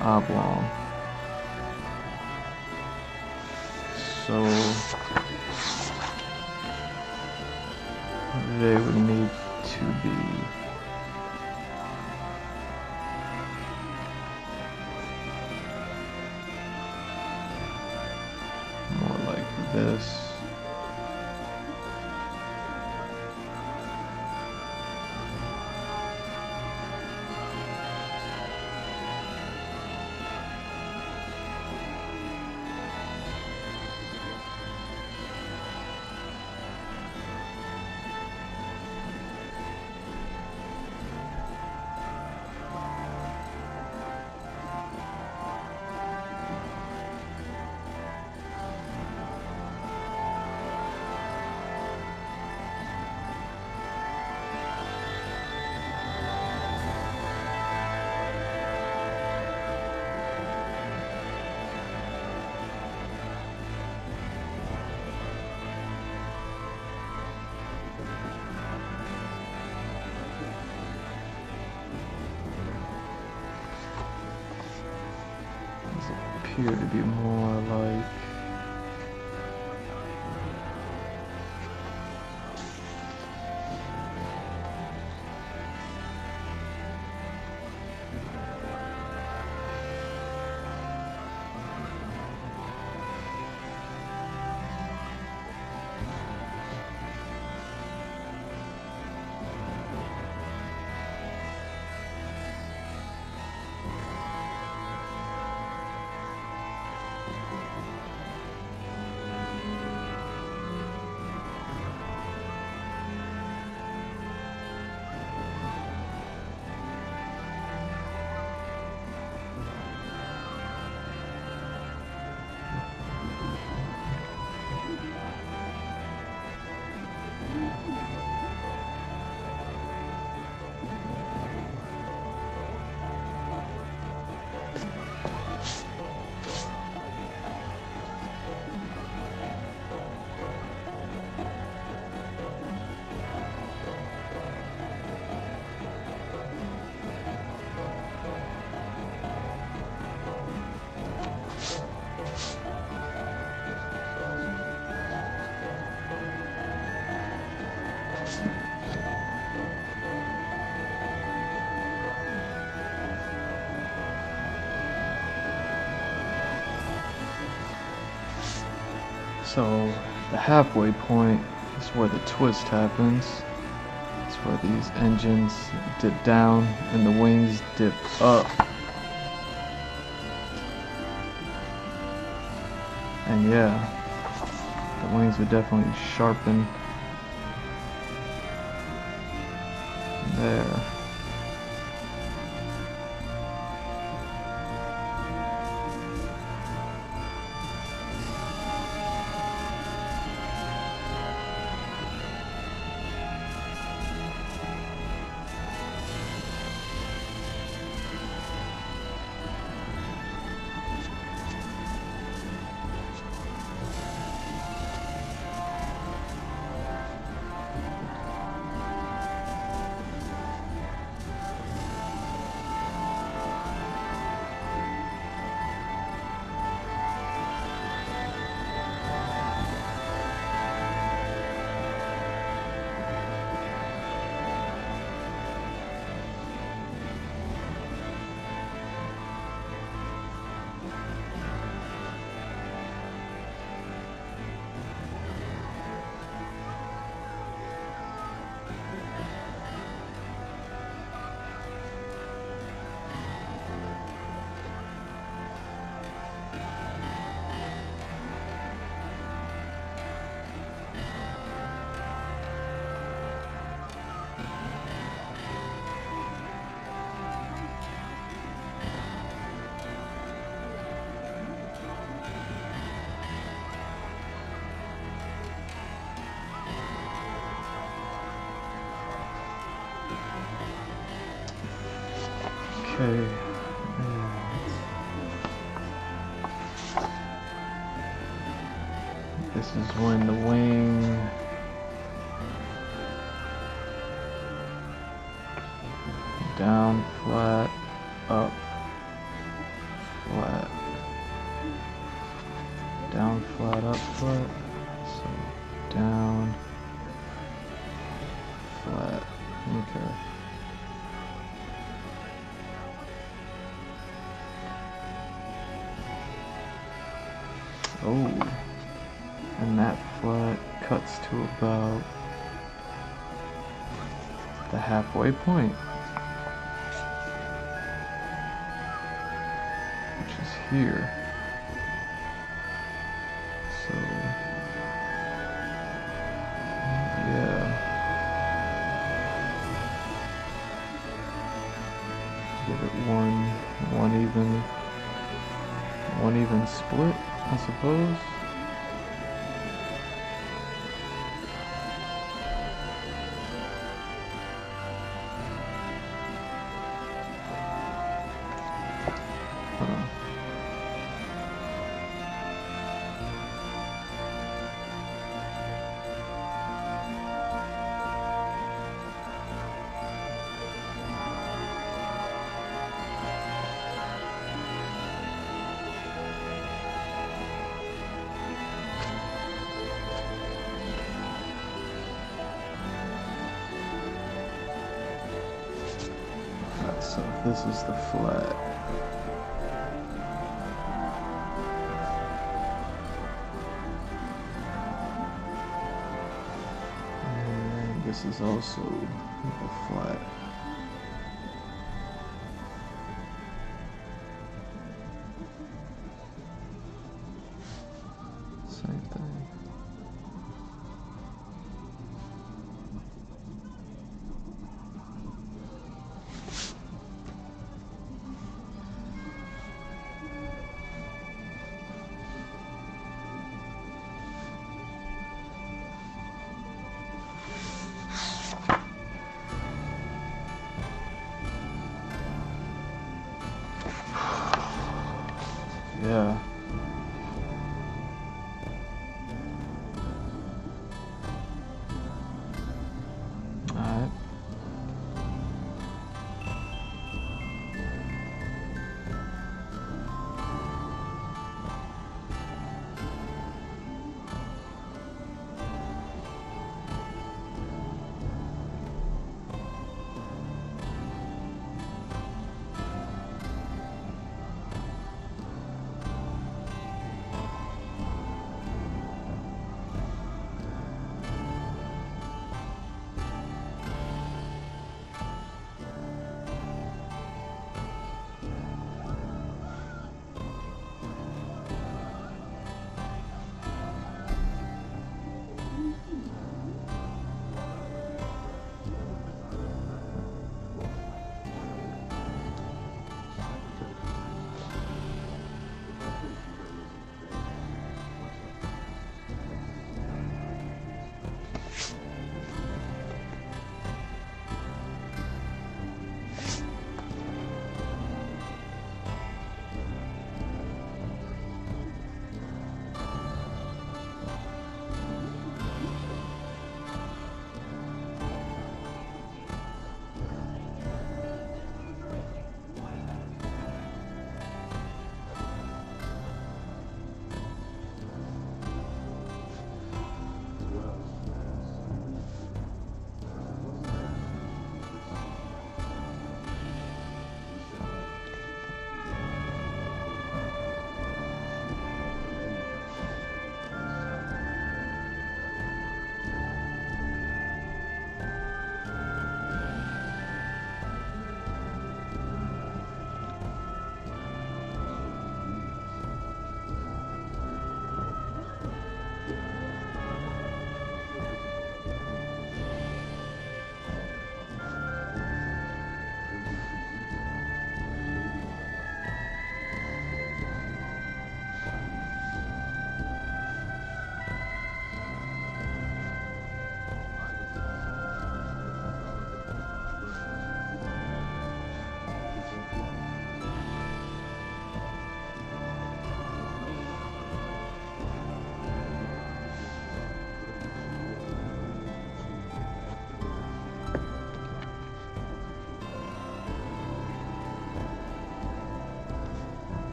oblong. So they would need to be more like this. Appear to be more like so the halfway point is where the twist happens. It's where these engines dip down and the wings dip up. And yeah, the wings would definitely sharpen there. This is when the wing down, flat, up, flat, down, flat, up, flat, so down, flat, okay. Oh, and that flat cuts to about the halfway point, which is here. So, yeah. Give it one even split, I suppose. So this is the flat. And this is also the flat. Same thing. Yeah. Alright.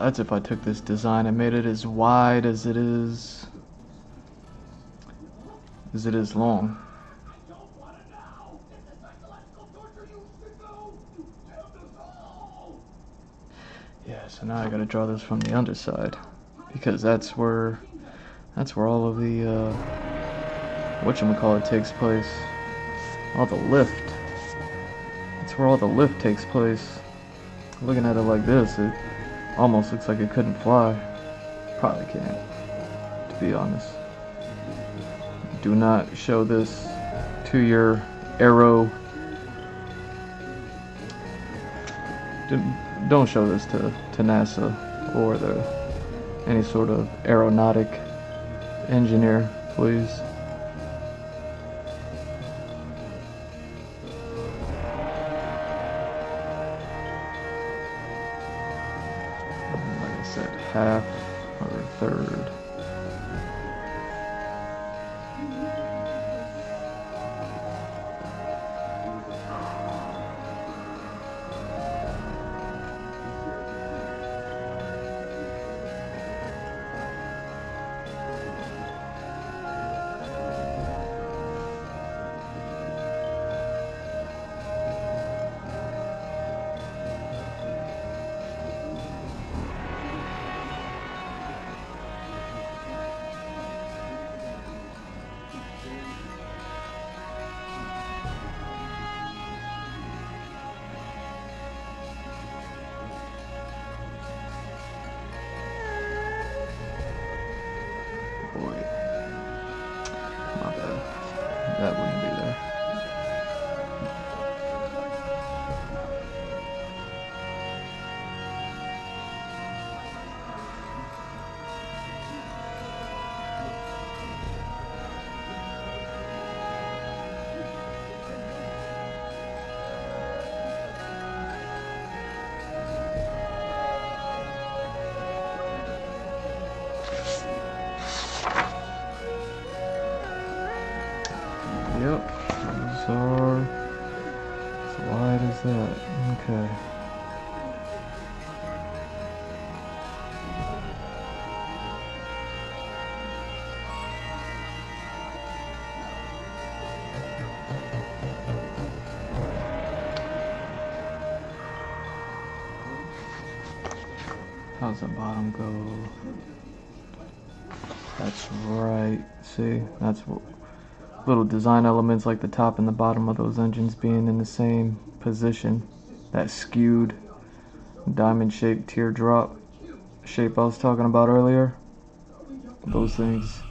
That's if I took this design and made it as wide as it is long. I don't want to know. It's the psychological torture you should know. You killed us all. Yeah, so now I gotta draw this from the underside, because that's where all of the whatchamacallit takes place. All the lift. That's where all the lift takes place. Looking at it like this, it almost looks like it couldn't fly. Probably can't, to be honest. Do not show this to your aero. Don't show this to NASA or any sort of aeronautic engineer, please. Like I said, half or a third. Boy, my bad. That wouldn't be there. Yep, those are as wide as that. Okay. How's the bottom go? That's right. See, that's what. Little design elements like the top and the bottom of those engines being in the same position. That skewed diamond shaped teardrop shape I was talking about earlier. Those things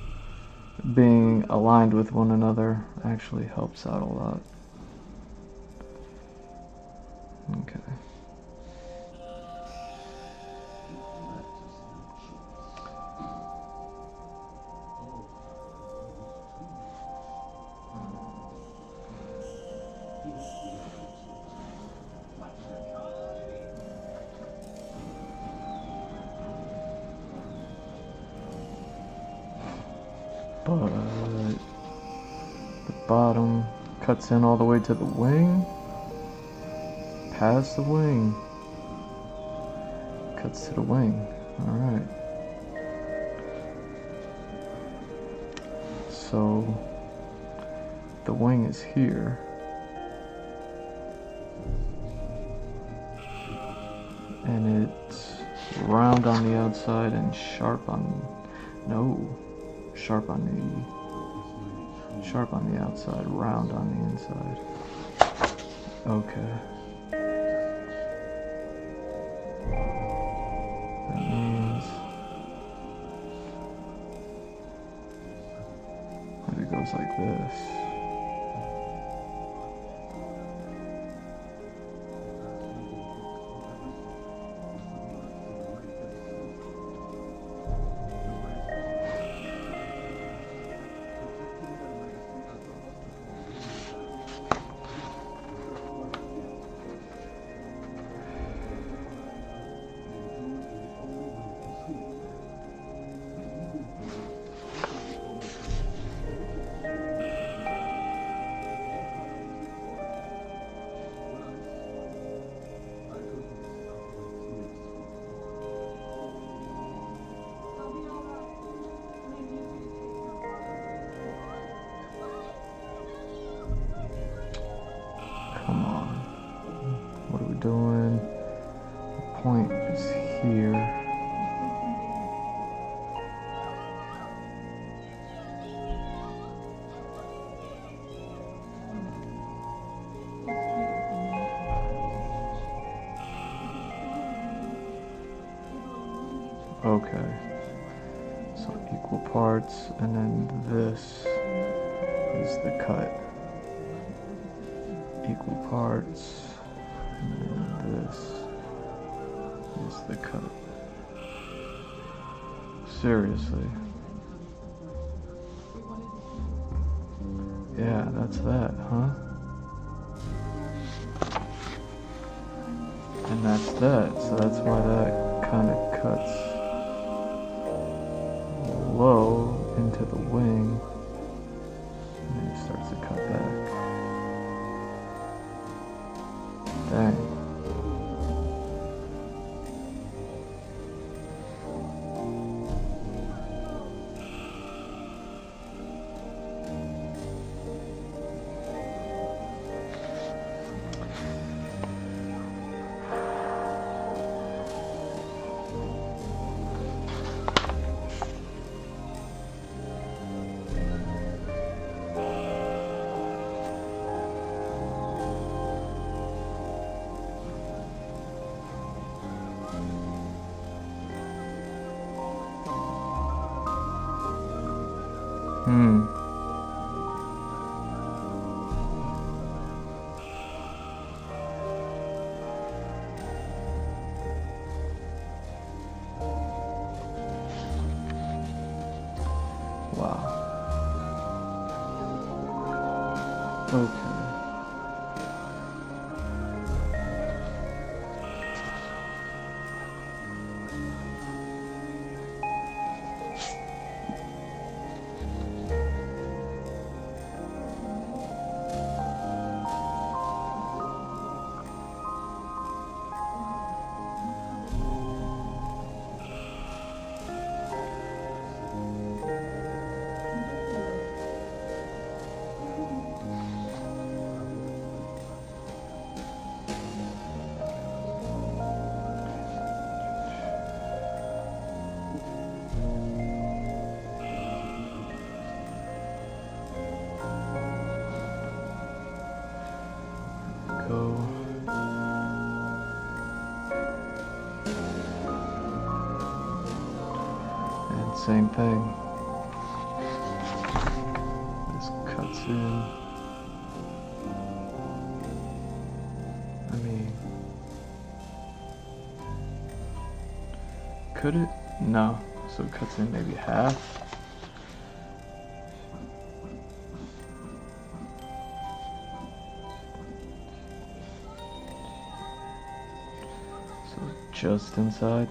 being aligned with one another actually helps out a lot. Okay. But the bottom cuts in all the way to the wing, past the wing, cuts to the wing. Alright. So the wing is here. And it's round on the outside and sharp on the outside, round on the inside. Okay. That means if it goes like this. doing. The point is here. Okay, so equal parts, and then this is the cut. Equal parts, and then this is the cut. Seriously. Yeah, that's that, huh? And that's that, so that's why that kind of cuts low into the wing, and then it starts to cut back. Dang. Wow. Okay. Go. And same thing. This cuts in. I mean, could it? No. So it cuts in maybe half. Just inside.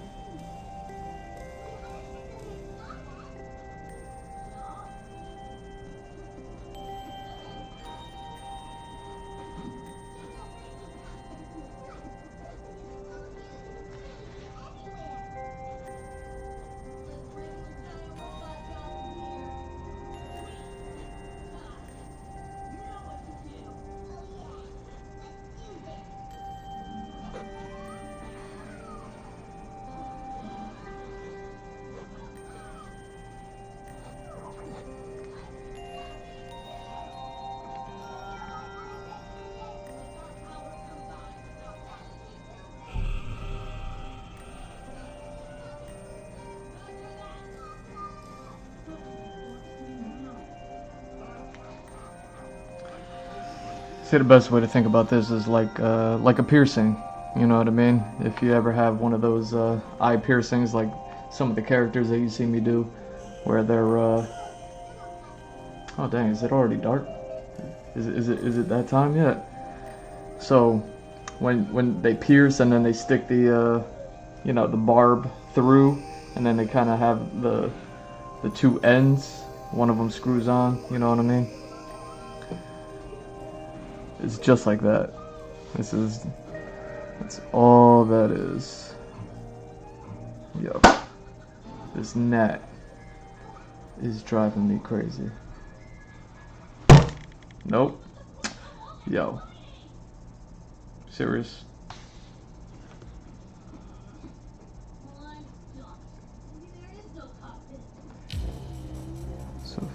See, the best way to think about this is like a piercing. You know what I mean? If you ever have one of those eye piercings, like some of the characters that you see me do, where they're oh dang, is it already dark? Is it that time yet? So when they pierce and then they stick the you know, the barb through, and then they kind of have the two ends. One of them screws on. You know what I mean? It's just like that. That's all that is. Yo, this net is driving me crazy. Nope. Yo. Serious?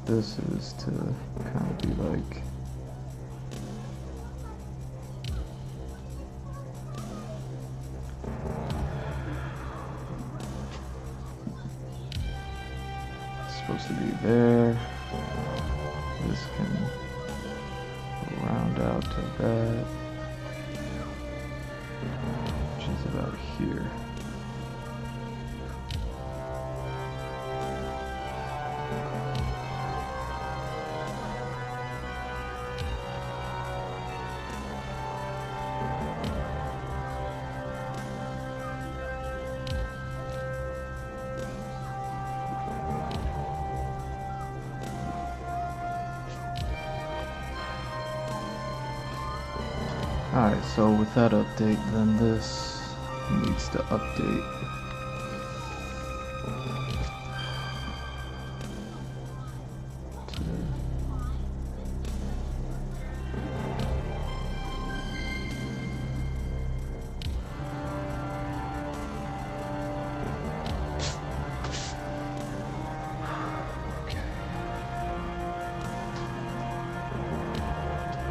this is to kind of be like it's supposed to be there. This can round out to that, which is about here. Alright, so with that update, then this needs to update.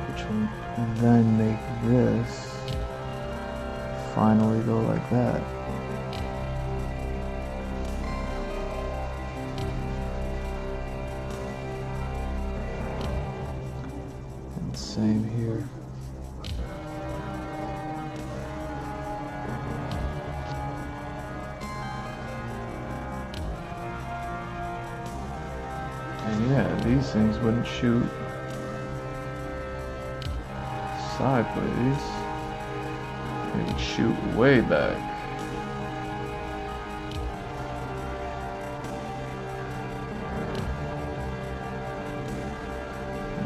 Which will then make this finally go like that. And same here. And yeah, these things wouldn't shoot sideways. They would shoot way back.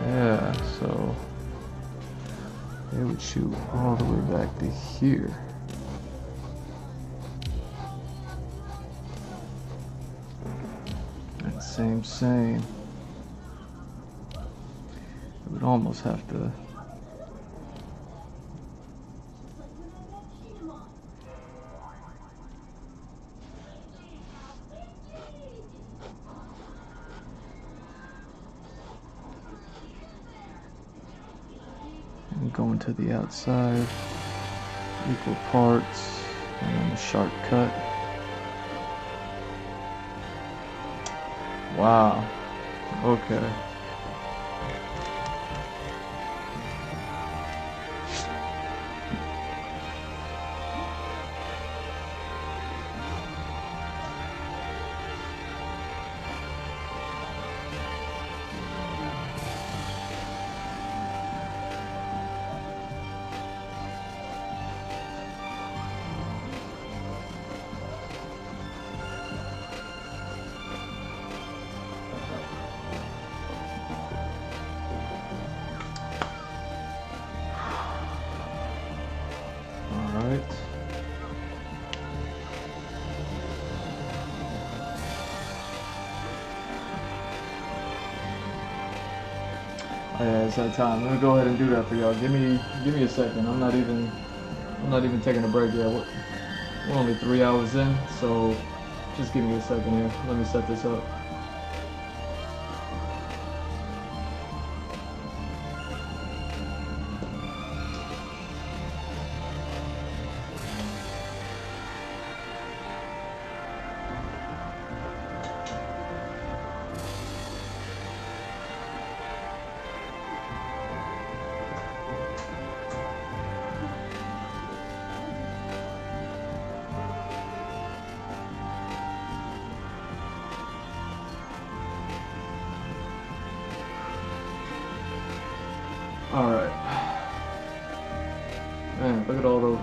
Yeah, so they would shoot all the way back to here. And same. It would almost have to going to the outside, equal parts, and then a sharp cut. Wow. Okay. Oh, yeah, it's that time. Let me go ahead and do that for y'all. Give me a second. I'm not even taking a break yet. We're only 3 hours in, so just give me a second here. Let me set this up. Alright. Man, look at all those.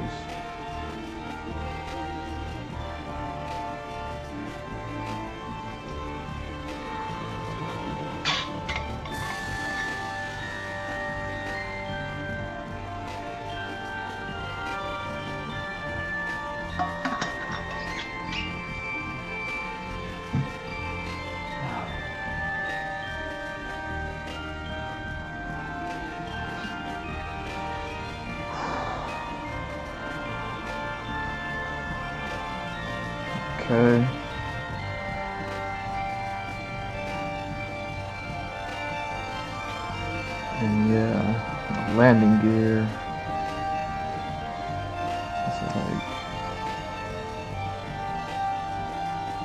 Okay. landing gear. This is like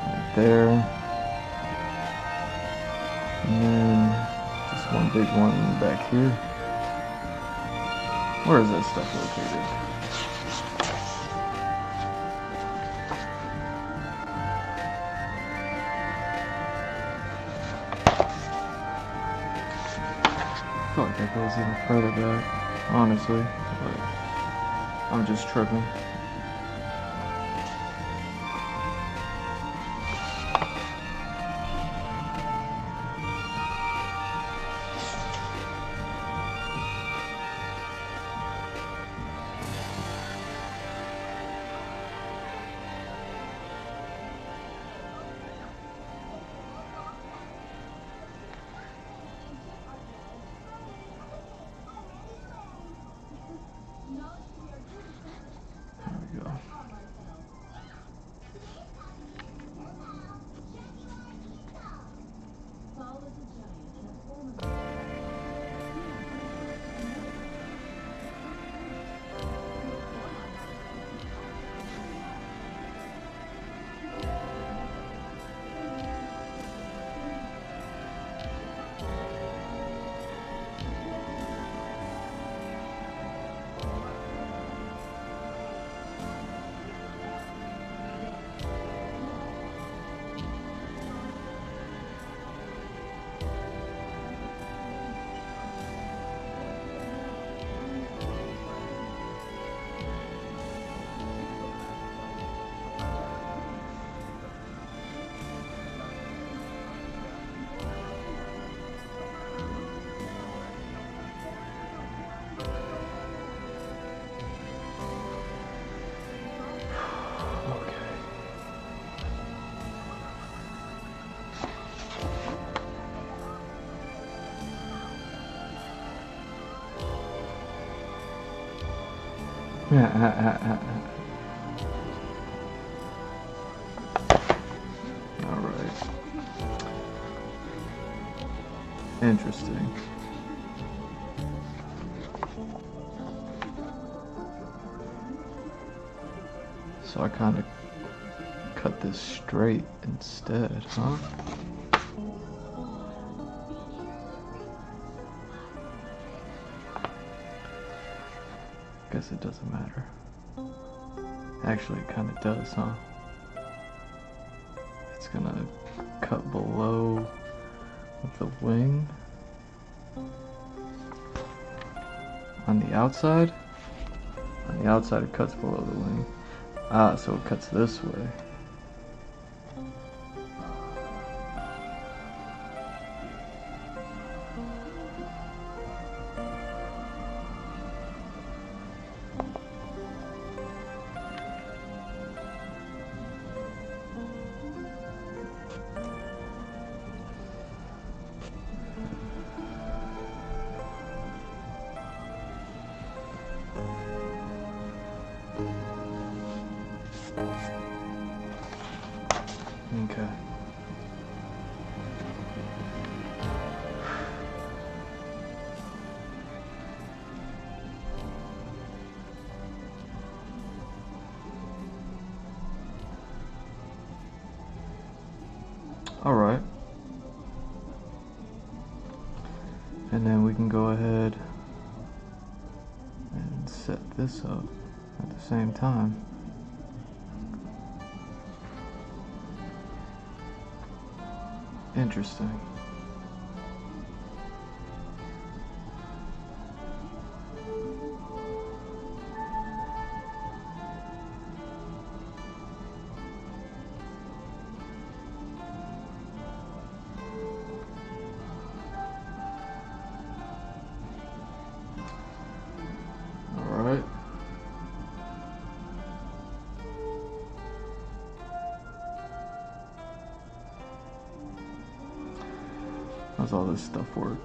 right there. And then just one big one back here. Where is that stuff located? I feel like that goes even further back, honestly, but I'm just tripping. There we go. Alright. Interesting. So I kind of cut this straight instead, huh? Guess it doesn't matter. Actually, it kind of does, huh? It's gonna cut below the wing on the outside. On the outside, it cuts below the wing. Ah, so it cuts this way. Okay. All right. And then we can go ahead and set this up at the same time. Interesting. All right. How's all this stuff work?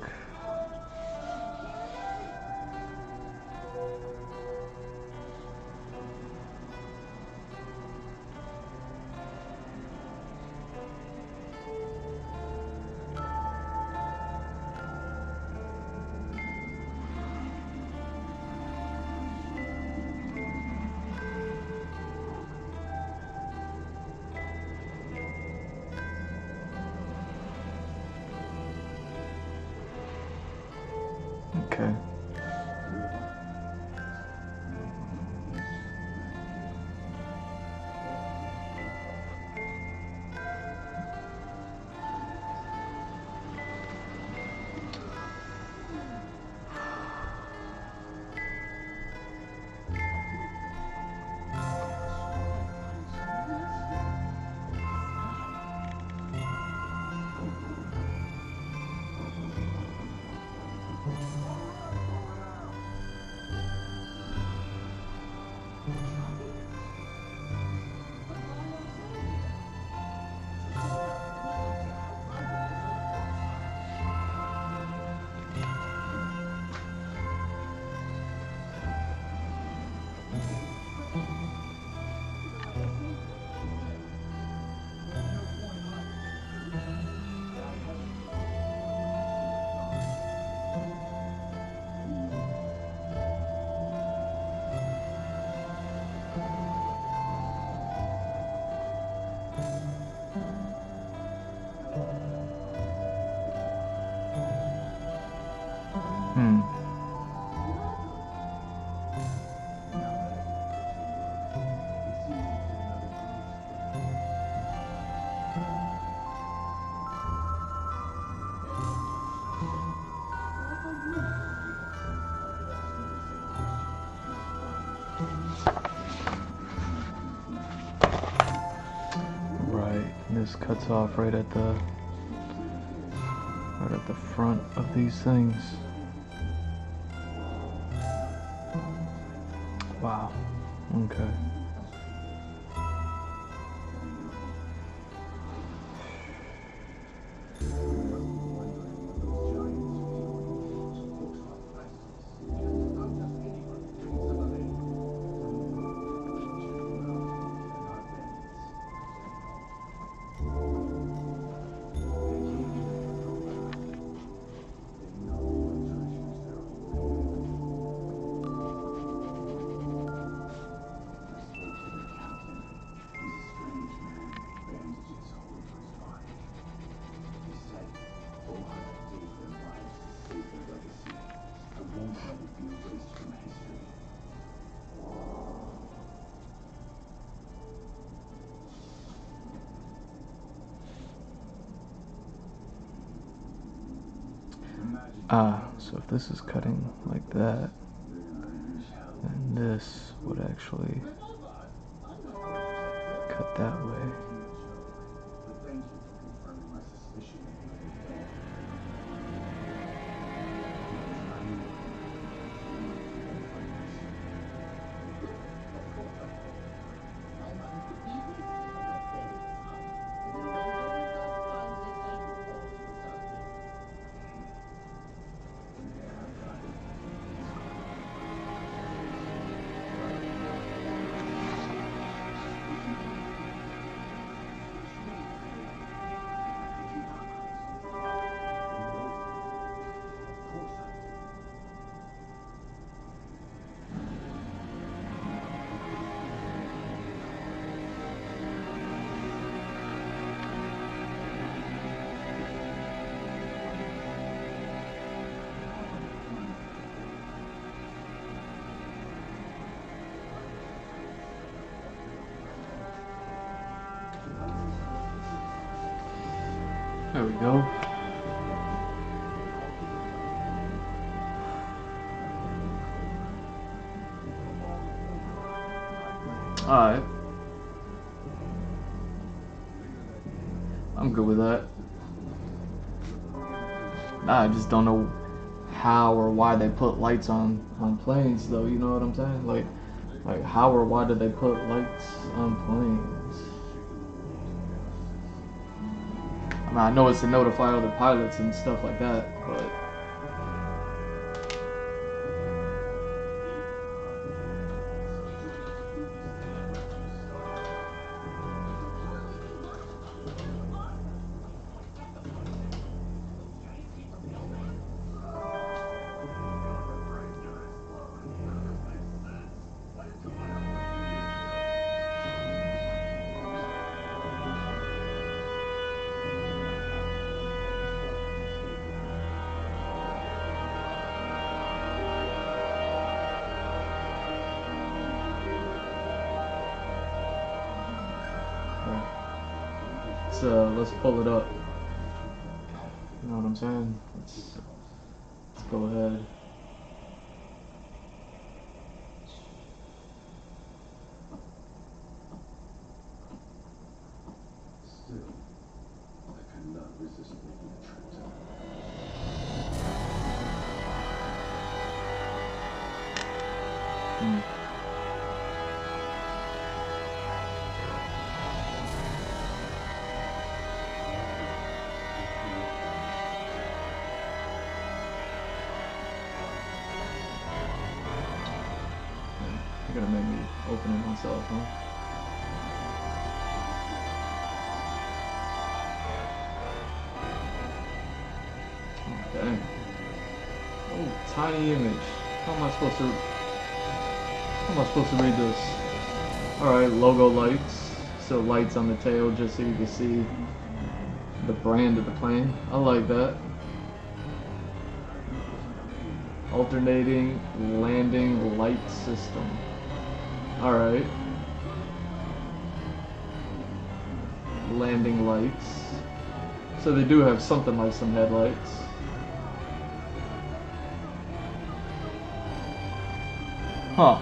Right, this cuts off right at the front of these things. Wow. Okay. So if this is cutting like that, then this would actually cut that way. Thank you for confirming my suspicion. There we go. Alright. I'm good with that. I just don't know how or why they put lights on planes though, you know what I'm saying? Like how or why did they put lights on planes? I mean, I know it's to notify other pilots and stuff like that, but let's pull it up. You know what I'm saying? Let's go ahead. Still, I cannot resist making a trip to You're gonna make me open it myself, huh? Oh, dang. Oh, tiny image. How am I supposed to read this? Alright, logo lights. So lights on the tail just so you can see the brand of the plane. I like that. Alternating landing light system. Alright. Landing lights. So they do have something like some headlights. Huh.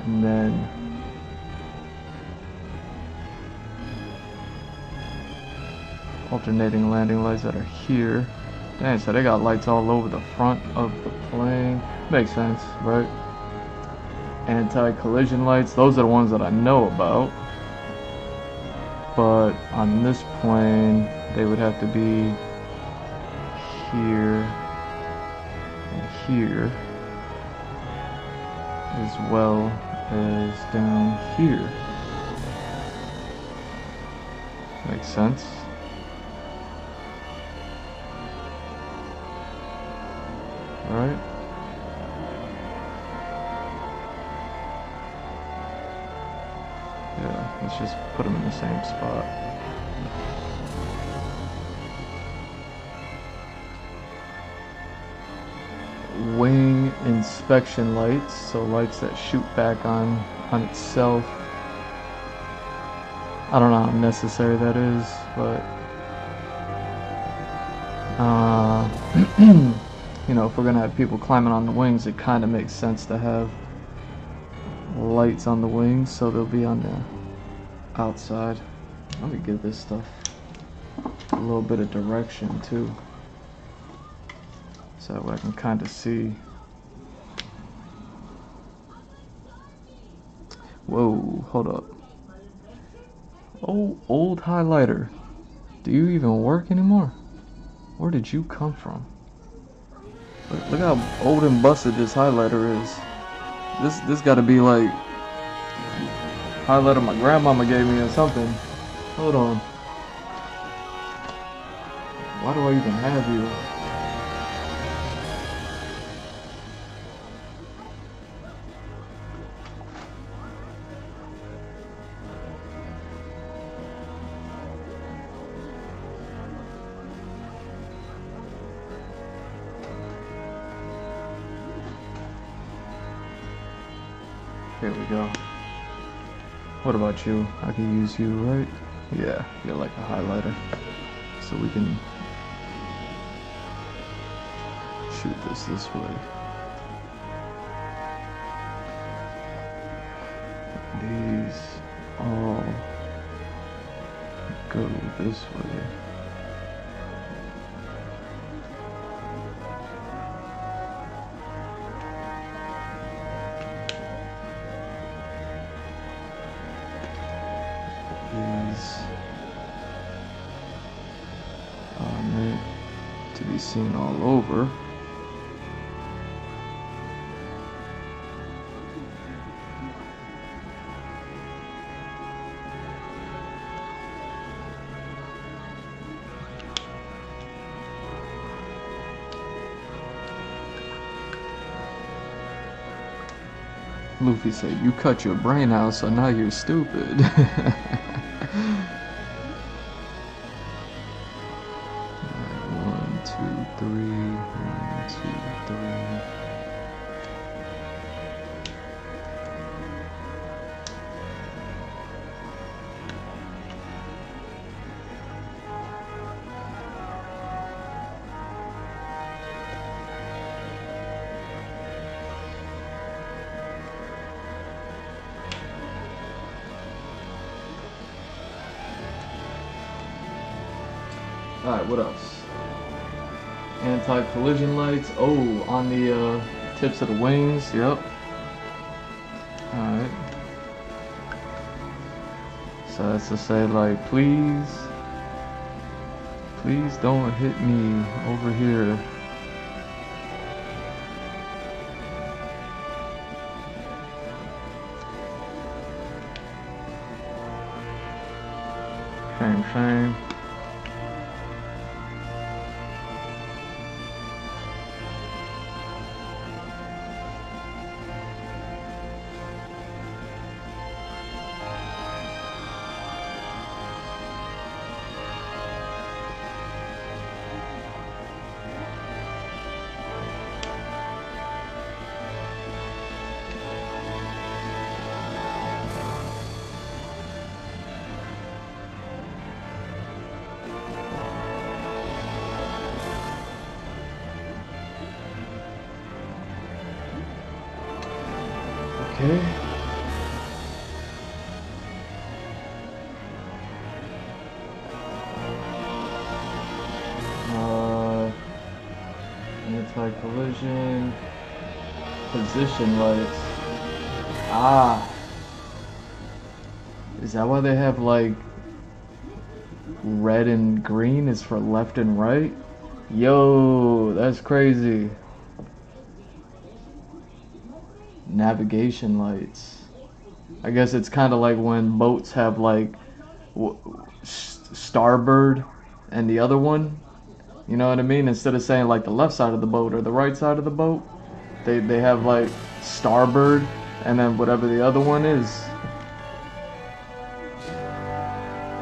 And then alternating landing lights that are here. Dang, so they got lights all over the front of the plane. Makes sense, right? Anti-collision lights, those are the ones that I know about. But on this plane, they would have to be here and here, as well as down here. Makes sense. Alright. Yeah, let's just put them in the same spot. Wing inspection lights, so lights that shoot back on itself. I don't know how necessary that is, but you know, if we're gonna have people climbing on the wings, it kind of makes sense to have lights on the wings, so they'll be on the outside. Let me give this stuff a little bit of direction too, so that way I can kind of see. Whoa, hold up. Oh, old highlighter. Do you even work anymore? Where did you come from? Look how old and busted this highlighter is. This gotta be like highlighter my grandmama gave me or something. Hold on. Why do I even have you? Here we go. What about you? I can use you, right? Yeah, you're like a highlighter. So we can shoot this way. These all go this way. These are meant to be seen all over. Luffy said, "You cut your brain out, so now you're stupid." One, two, three. One, two, three. Alright, what else? Anti-collision lights. Oh, on the tips of the wings. Yep. Alright. So that's to say, like, please don't hit me over here. Shame. Okay. anti-collision, position lights. Ah, is that why they have like red and green is for left and right? Yo, that's crazy. Navigation lights. I guess it's kind of like when boats have like starboard and the other one. You know what I mean? Instead of saying like the left side of the boat or the right side of the boat, they have like starboard and then whatever the other one is.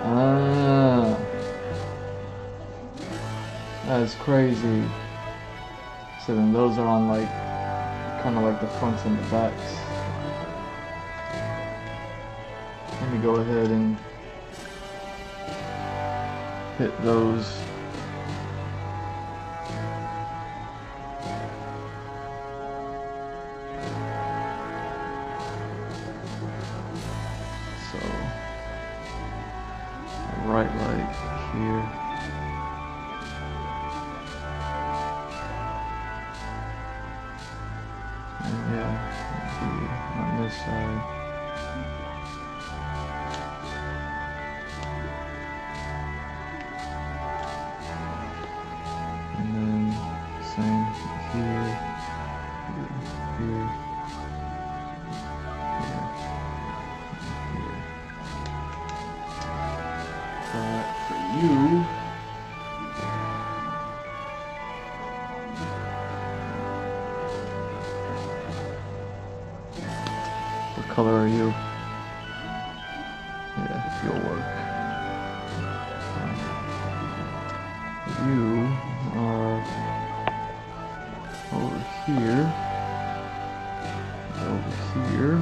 Ah, that's crazy. So then those are on like kind of like the fronts and the backs. Let me go ahead and hit those. So, right light here. And yeah, it'll be on this side. And then same here, here, here, here. But for you, what color are you? Yeah, you'll work. You are over here, over here.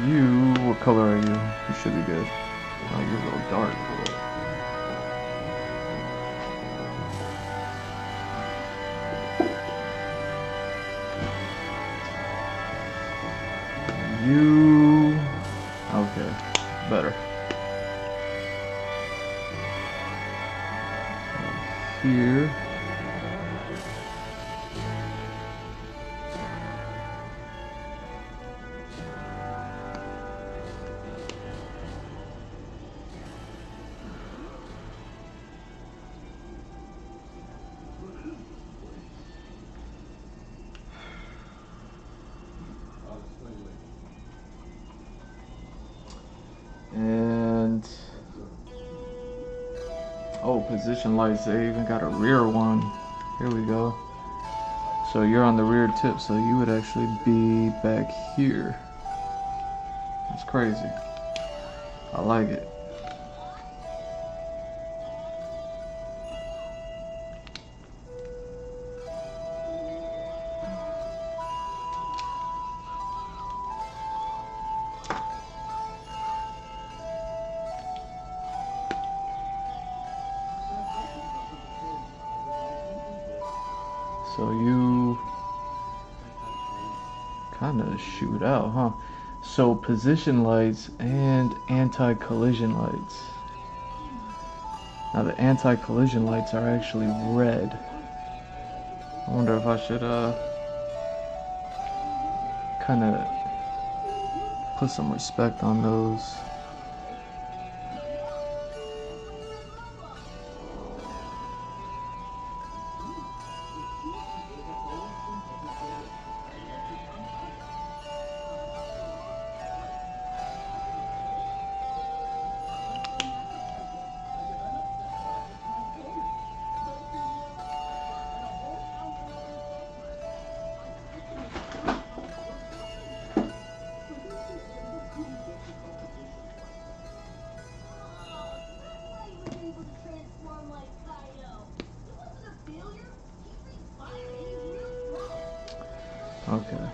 You, what color are you? You should be good. Oh, you're a little dark. You, okay, better. Here. And oh, position lights, they even got a rear one. Here we go. So you're on the rear tip, so you would actually be back here. That's crazy. I like it. So you kind of shoot out, huh? So position lights and anti-collision lights. Now the anti-collision lights are actually red. I wonder if I should kind of put some respect on those. Okay.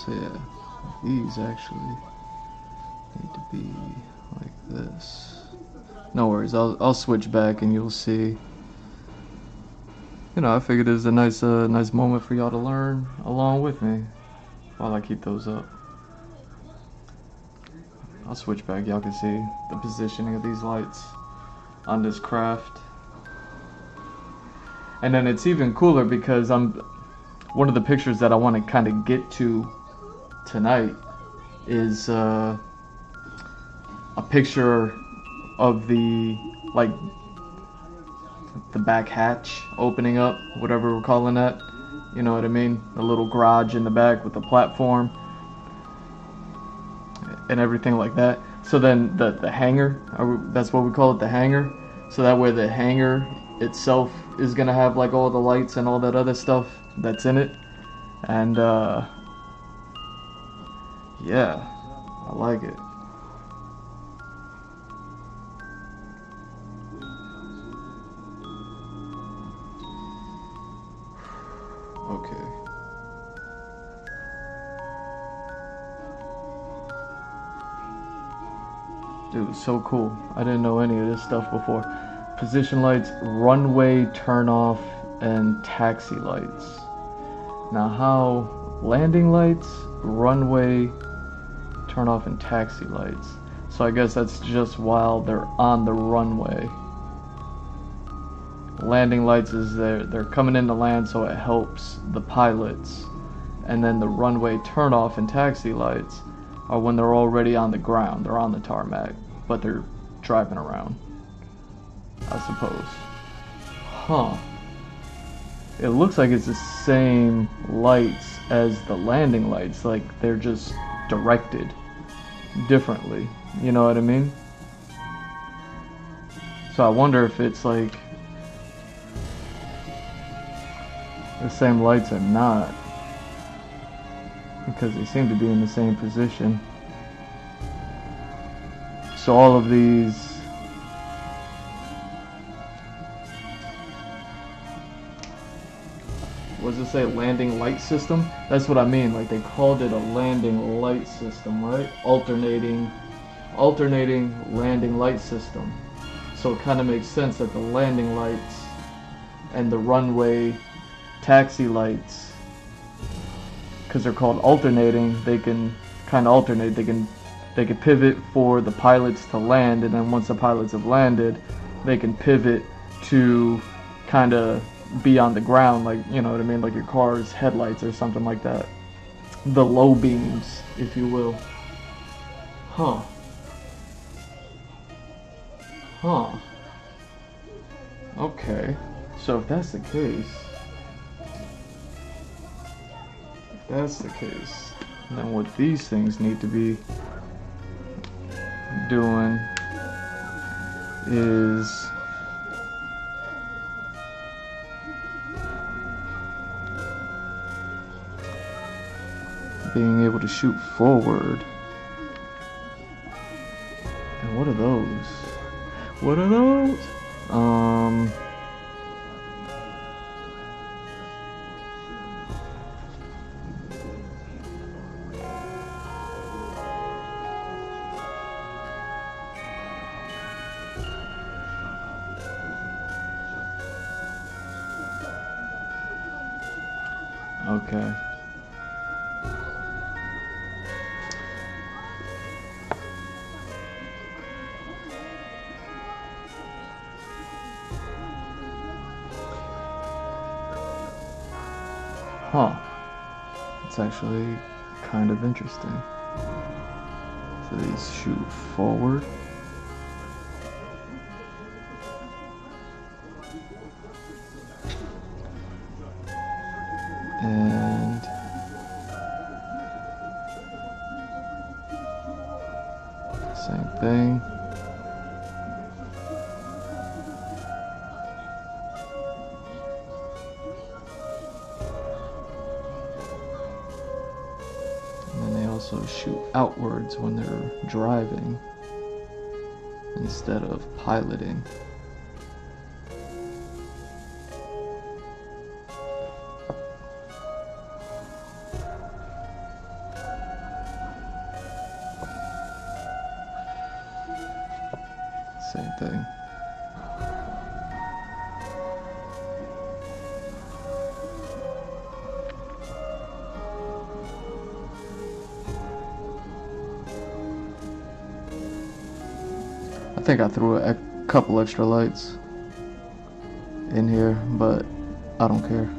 So yeah, these actually need to be like this. No worries, I'll switch back and you'll see you know, I figured it was a nice moment for y'all to learn along with me while I keep those up. I'll switch back. Y'all can see the positioning of these lights on this craft. And then it's even cooler because one of the pictures that I want to kind of get to tonight is a picture of the back hatch opening up, whatever we're calling that. You know what I mean? The little garage in the back with the platform and everything like that. So then the hangar, that's what we call it, the hangar. So that way the hangar itself is gonna have like all the lights and all that other stuff that's in it. And yeah, I like it. Okay. Dude, so cool. I didn't know any of this stuff before. Position lights, runway turn off, and taxi lights. Now how landing lights, runway turn off, and taxi lights. So I guess that's just while they're on the runway. Landing lights is they're coming in to land, so it helps the pilots. And then the runway turn off and taxi lights are when they're already on the ground. They're on the tarmac, but they're driving around, I suppose. Huh. It looks like it's the same lights as the landing lights, like they're just directed differently. You know what I mean? So I wonder if it's like the same lights or not, because they seem to be in the same position. So all of these what does it say, landing light system? That's what I mean, like they called it a landing light system, right? Alternating landing light system. So it kind of makes sense that the landing lights and the runway taxi lights, because they're called alternating, they can kind of alternate. They can pivot for the pilots to land, and then once the pilots have landed, they can pivot to kind of be on the ground, like, you know what I mean, like your car's headlights or something like that. The low beams, if you will. Huh. Okay. So if that's the case, then what these things need to be doing is being able to shoot forward. And what are those? Okay. Huh. It's actually kind of interesting. So these shoot forward. And same thing. And then they also shoot outwards when they're driving instead of piloting. Same thing. think I threw a couple extra lights in here, but I don't care.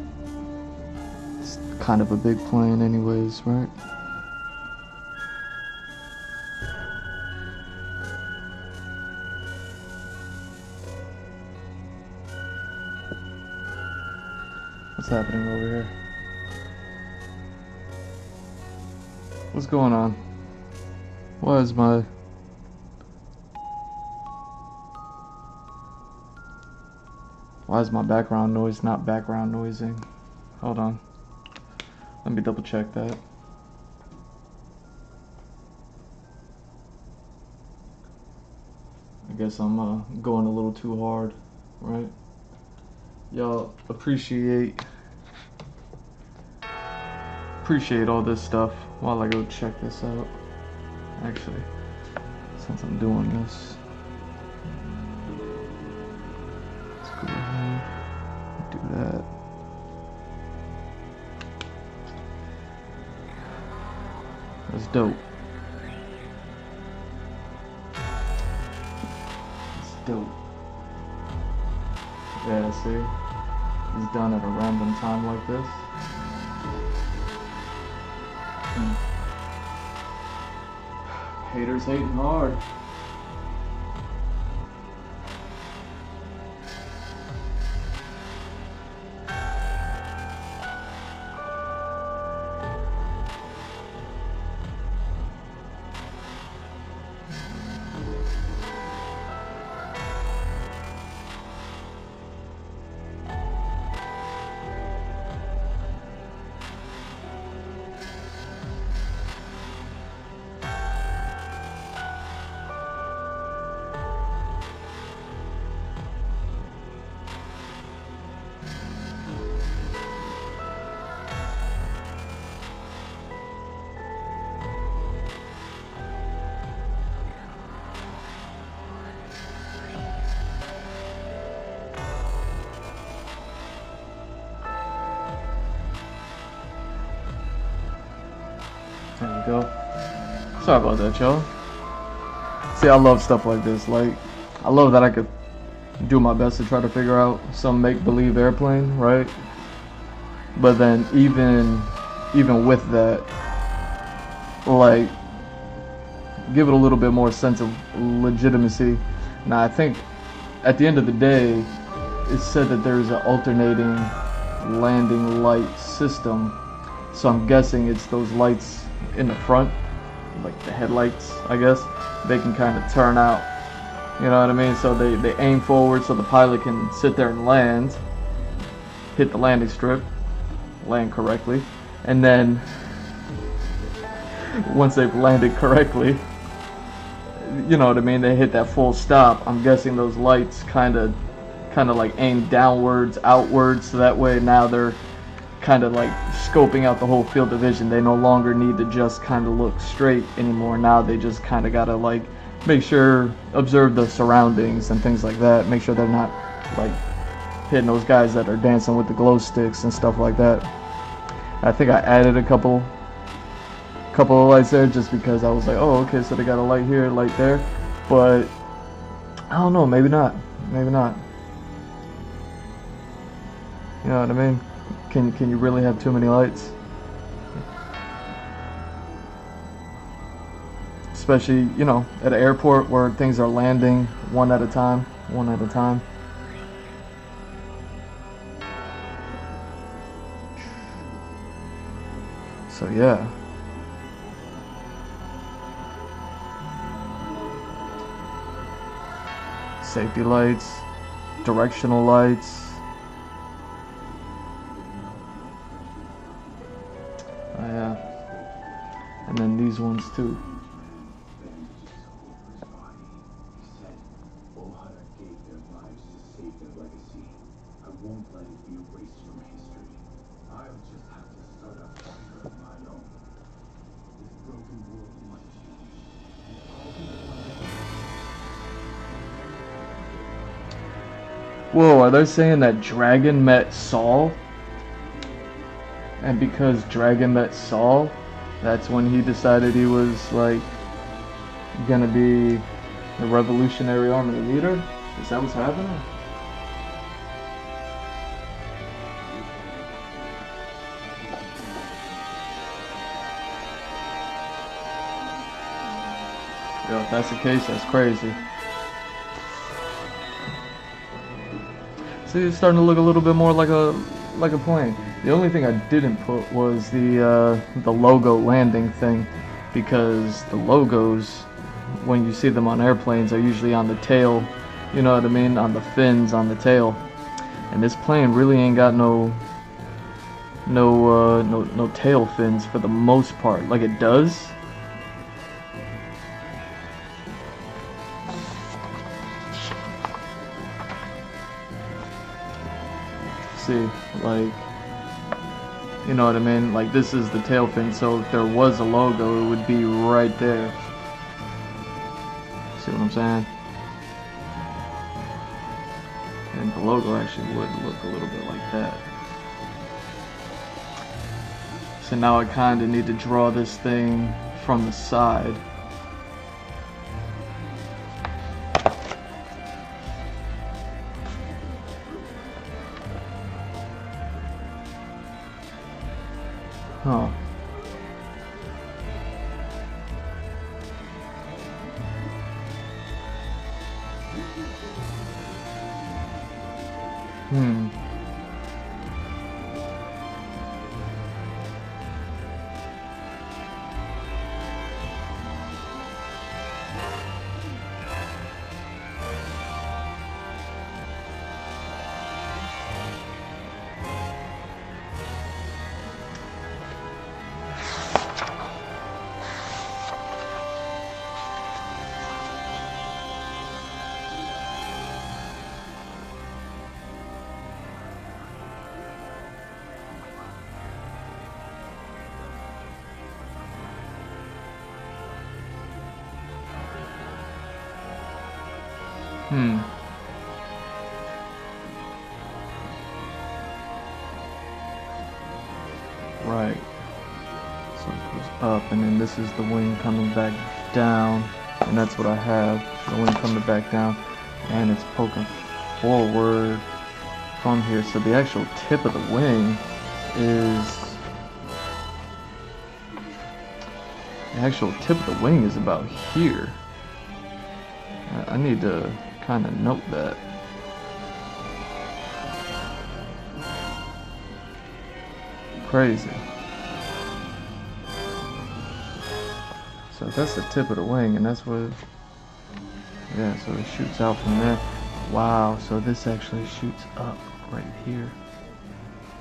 It's kind of a big plane anyways, right? What's happening over here? What's going on? Why is my... Why is my background noise not background noising? Hold on. Let me double check that. I guess I'm going a little too hard, right? Y'all appreciate all this stuff while I go check this out. Actually, since I'm doing this, let's go ahead and do that. That's dope. That's dope. Yeah, see? It's done at a random time like this. Haters hating hard. There we go. Sorry about that, y'all. See, I love stuff like this. Like, I love that I could do my best to try to figure out some make-believe airplane, right? But then even with that, like, give it a little bit more sense of legitimacy. Now, I think at the end of the day, it's said that there's an alternating landing light system. So I'm guessing it's those lights in the front, like the headlights, I guess. They can kind of turn out, you know what I mean? So they aim forward so the pilot can sit there and land, hit the landing strip, land correctly, and then once they've landed correctly, you know what I mean, they hit that full stop. I'm guessing those lights kind of like aim downwards, outwards, so that way now they're kind of like scoping out the whole field of vision. They no longer need to just kind of look straight anymore. Now they just kind of gotta like make sure, observe the surroundings and things like that. Make sure they're not like hitting those guys that are dancing with the glow sticks and stuff like that. I think I added a couple of lights there just because I was like, oh, okay, so they got a light here, a light there, but I don't know, maybe not. You know what I mean? Can you really have too many lights? Especially, you know, at an airport where things are landing one at a time. So yeah. Safety lights, directional lights. Oh yeah. And then these ones too. Whoa, are they saying that Dragon met Saul? And because Dragon met Saul, that's when he decided he was like gonna be The Revolutionary Army leader? Is that what's happening? Yo, if that's the case, that's crazy. See, it's starting to look a little bit more like a plane. The only thing I didn't put was the logo landing thing, because the logos, when you see them on airplanes, are usually on the tail. You know what I mean? On the fins, on the tail. And this plane really ain't got no tail fins for the most part. Like it does. See, like, you know what I mean? Like, this is the tail fin, so if there was a logo, it would be right there. See what I'm saying? And the logo actually would look a little bit like that. So now I kind of need to draw this thing from the side. Huh. Hmm. Hmm. Right. So it goes up, and then this is the wing coming back down, and that's what I have. The wing coming back down, and it's poking forward from here. So the actual tip of the wing is... The actual tip of the wing is about here. I need to kind of note that. Crazy. So that's the tip of the wing, and that's what, yeah, so it shoots out from there. Wow, so this actually shoots up right here.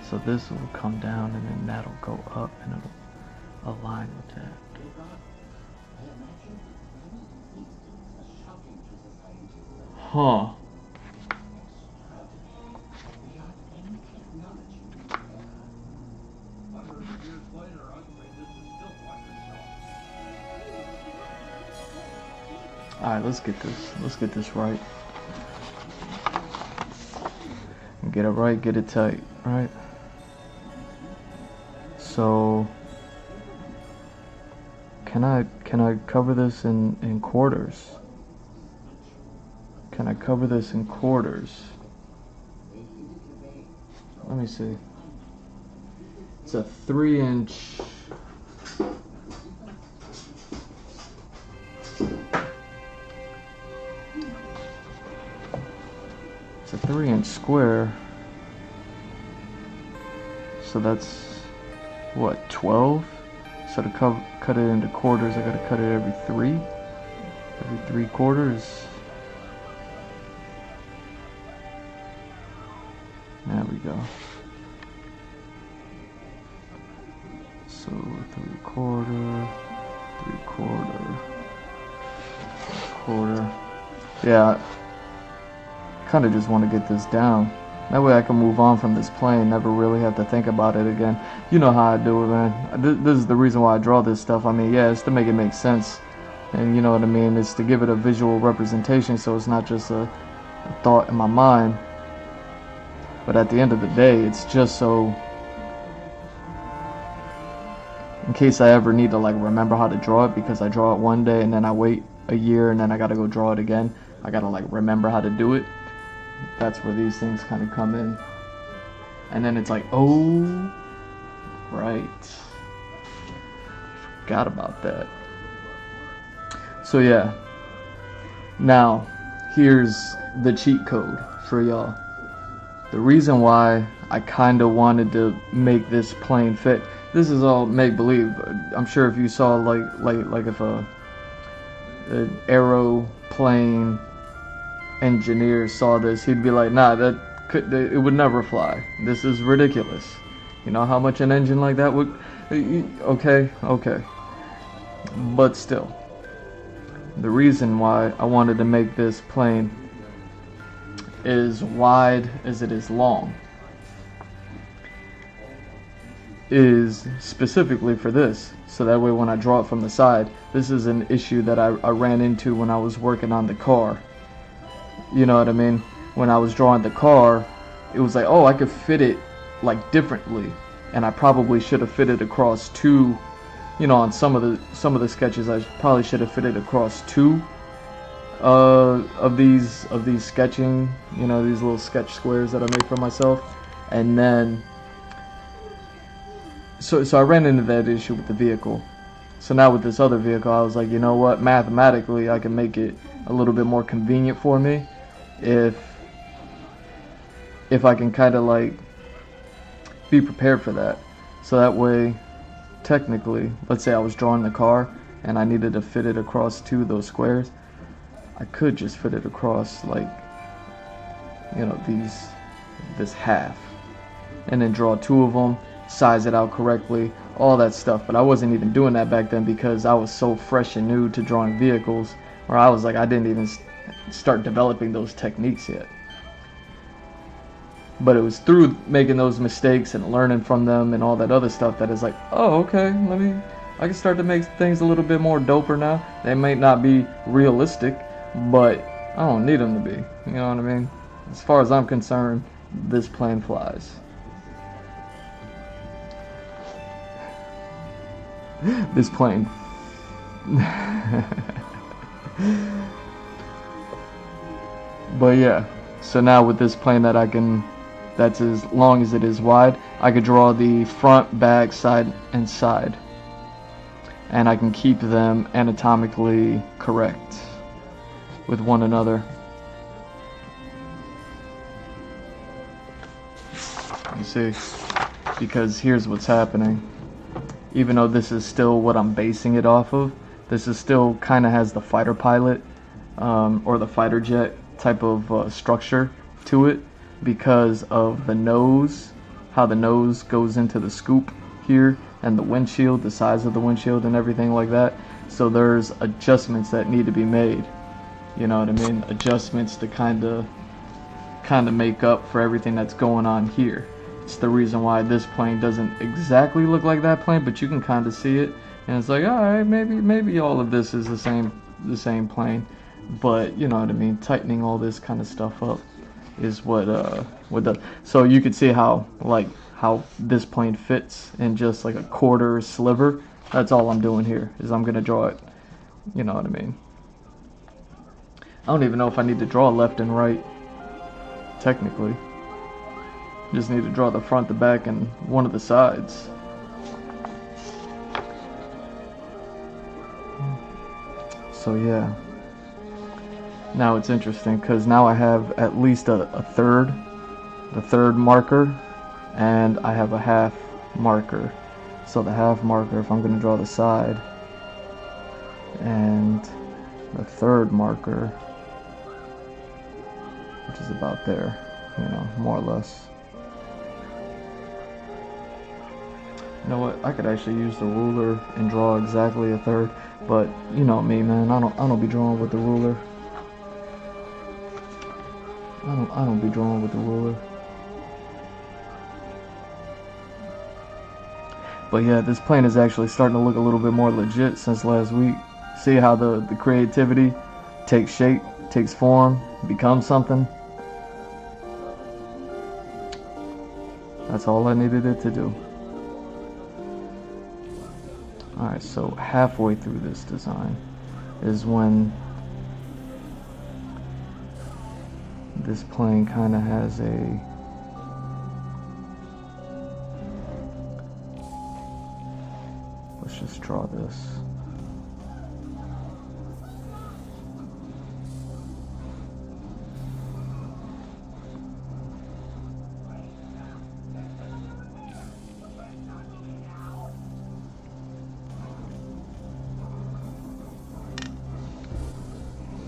So this will come down, and then that'll go up, and it'll align with that. Huh. Alright, let's get this right. Get it right, get it tight, right? So can I cover this in quarters? Can I cover this in quarters? Let me see. It's a 3-inch. It's a 3-inch square. So that's what, 12? So to cut it into quarters, I gotta cut it every 3 quarters. There we go. So 3/4, 3/4. Yeah, kind of just want to get this down. That way I can move on from this plane, never really have to think about it again. You know how I do it, man. This is the reason why I draw this stuff. I mean, yeah, it's to make it make sense. And you know what I mean? It's to give it a visual representation, so it's not just a thought in my mind. But at the end of the day, it's just so, in case I ever need to like remember how to draw it, because I draw it one day and then I wait a year and then I gotta go draw it again. I gotta like remember how to do it. That's where these things kind of come in. And then it's like, oh, right. Forgot about that. So yeah. Now, here's the cheat code for y'all. The reason why I kind of wanted to make this plane fit. This is all make-believe. I'm sure if you saw like if an aeroplane engineer saw this, he'd be like, nah, it would never fly. This is ridiculous. You know how much an engine like that would. Okay. But still, the reason why I wanted to make this plane as wide as it is long is specifically for this, so that way when I draw it from the side, this is an issue that I ran into when I was working on the car. You know what I mean? When I was drawing the car, it was like, oh, I could fit it like differently, and I probably should have fitted across two. You know, on some of the sketches, I probably should have fitted across two of these sketching. You know, these little sketch squares that I make for myself, and then. So I ran into that issue with the vehicle. So now with this other vehicle, I was like, you know what? Mathematically, I can make it a little bit more convenient for me if I can kind of like be prepared for that. So that way, technically, let's say I was drawing the car and I needed to fit it across two of those squares, I could just fit it across like, you know, this half, and then draw two of them, size it out correctly, all that stuff. But I wasn't even doing that back then because I was so fresh and new to drawing vehicles, where I was like, I didn't even start developing those techniques yet. But it was through making those mistakes and learning from them and all that other stuff that is like, oh, okay, I can start to make things a little bit more doper now. They might not be realistic, but I don't need them to be. You know what I mean? As far as I'm concerned, this plane flies. This plane. But yeah, so now with this plane that's as long as it is wide, I could draw the front, back, side, and side, and I can keep them anatomically correct with one another. You see, because here's what's happening. Even though this is still what I'm basing it off of, this is still kind of has the fighter pilot or the fighter jet type of structure to it, because of the nose, how the nose goes into the scoop here, and the windshield, the size of the windshield and everything like that. So there's adjustments that need to be made. You know what I mean? Adjustments to kind of make up for everything that's going on here. It's the reason why this plane doesn't exactly look like that plane, but you can kind of see it, and it's like, all right, maybe all of this is the same plane, but you know what I mean. Tightening all this kind of stuff up is what does. So you could see how this plane fits in just like a quarter sliver. That's all I'm doing here, is I'm gonna draw it. You know what I mean? I don't even know if I need to draw left and right. Technically, just need to draw the front, the back, and one of the sides. So yeah. Now it's interesting because now I have at least the third marker, and I have a half marker. So the half marker, if I'm going to draw the side, and the third marker, which is about there, you know, more or less. You know what? I could actually use the ruler and draw exactly a third, but you know me, man. I don't be drawing with the ruler. I don't be drawing with the ruler. But yeah, this plane is actually starting to look a little bit more legit since last week. See how the creativity takes shape, takes form, becomes something. That's all I needed it to do. Alright, so halfway through this design, is when this plane kind of has a let's just draw this.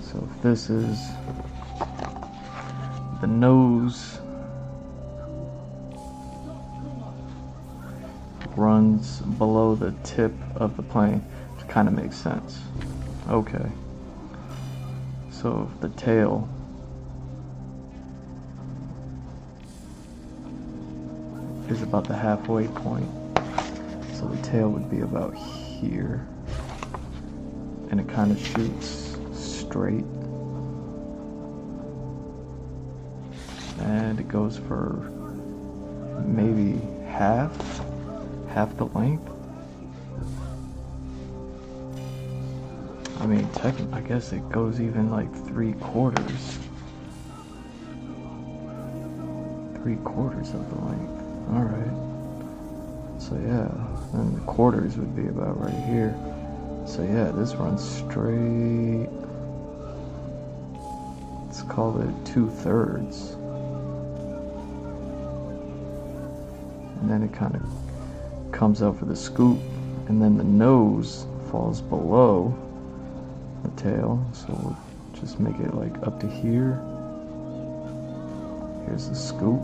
So if this is the nose, runs below the tip of the plane, which kind of makes sense. Okay. So if the tail is about the halfway point, so the tail would be about here, and it kind of shoots straight, and it goes for maybe half the length. I mean, I guess it goes even like 3/4 of the length. All right, so yeah, then the quarters would be about right here. So yeah, this runs straight. Let's call it 2/3, and then it kind of comes out for the scoop, and then the nose falls below the tail, so we'll just make it like up to here. Here's the scoop.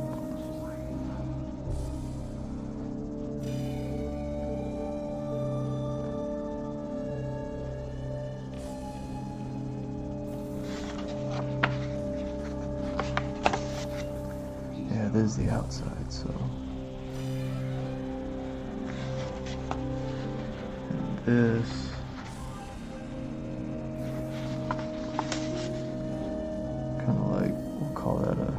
Yeah, this is the outside, so. This kind of like, we'll call that a,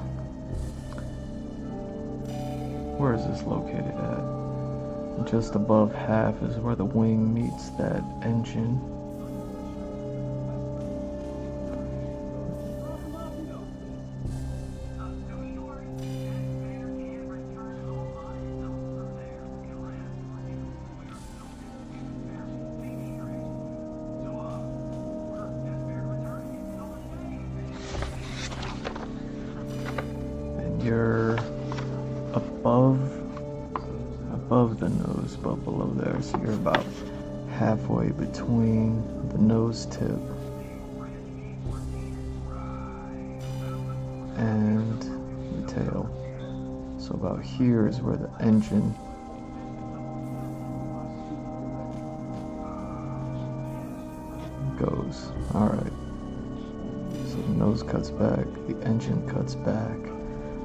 where is this located at? Just above half is where the wing meets that engine. You're above the nose, but below there, so you're about halfway between the nose tip and the tail. So about here is where the engine goes. Alright, so the nose cuts back, the engine cuts back,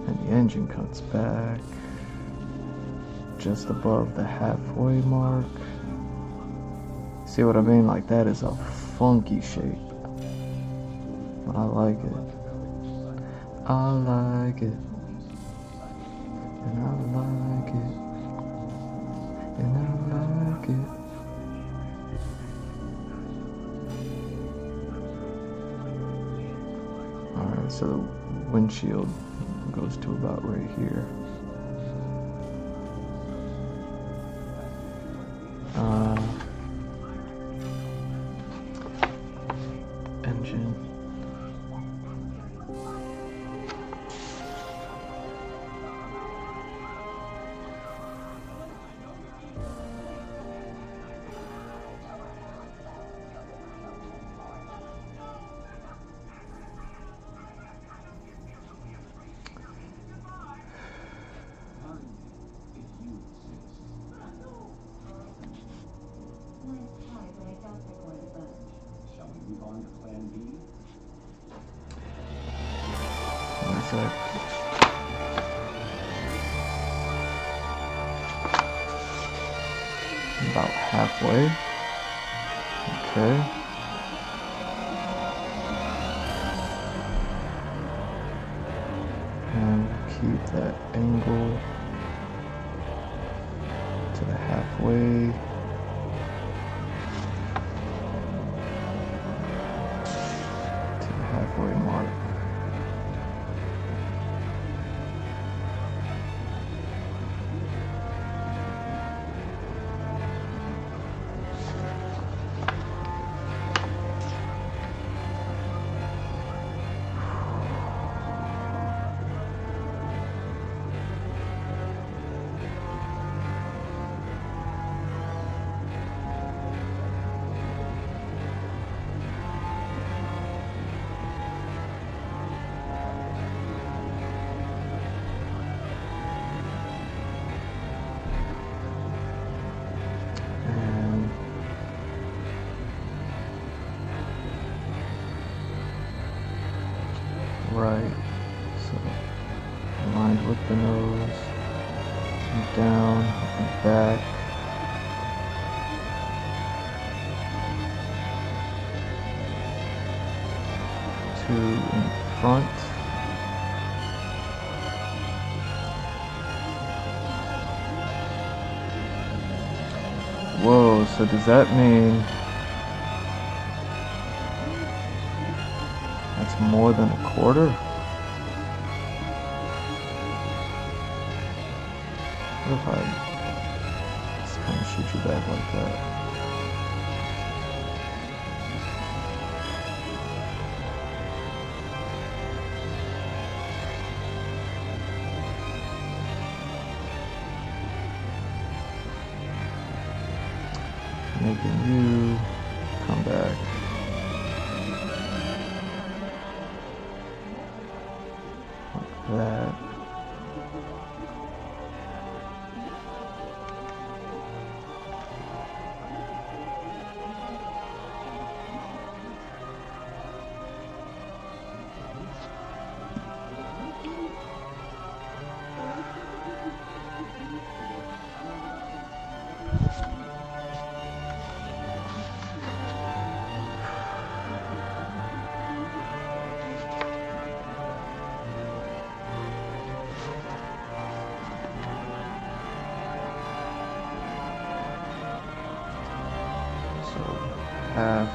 and the engine cuts back just above the halfway mark. See what I mean? Like, that is a funky shape, but I like it. I like it, and I like it, and I like it. Alright, so the windshield goes to about right here. Engine. About halfway. Okay. And keep that angle to the halfway. right. So aligned with the nose, and down and back. Two in front. Whoa, so does that mean that's more than a quarter? What if I just kind of shoot you back like that? Making you come back. Like that. Half.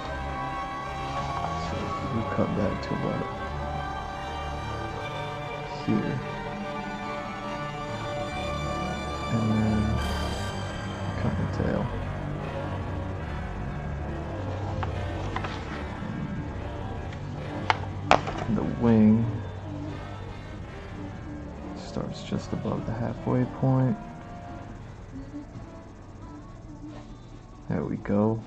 So you cut back to what? Here. And then cut the tail. And the wing starts just above the halfway point. There we go.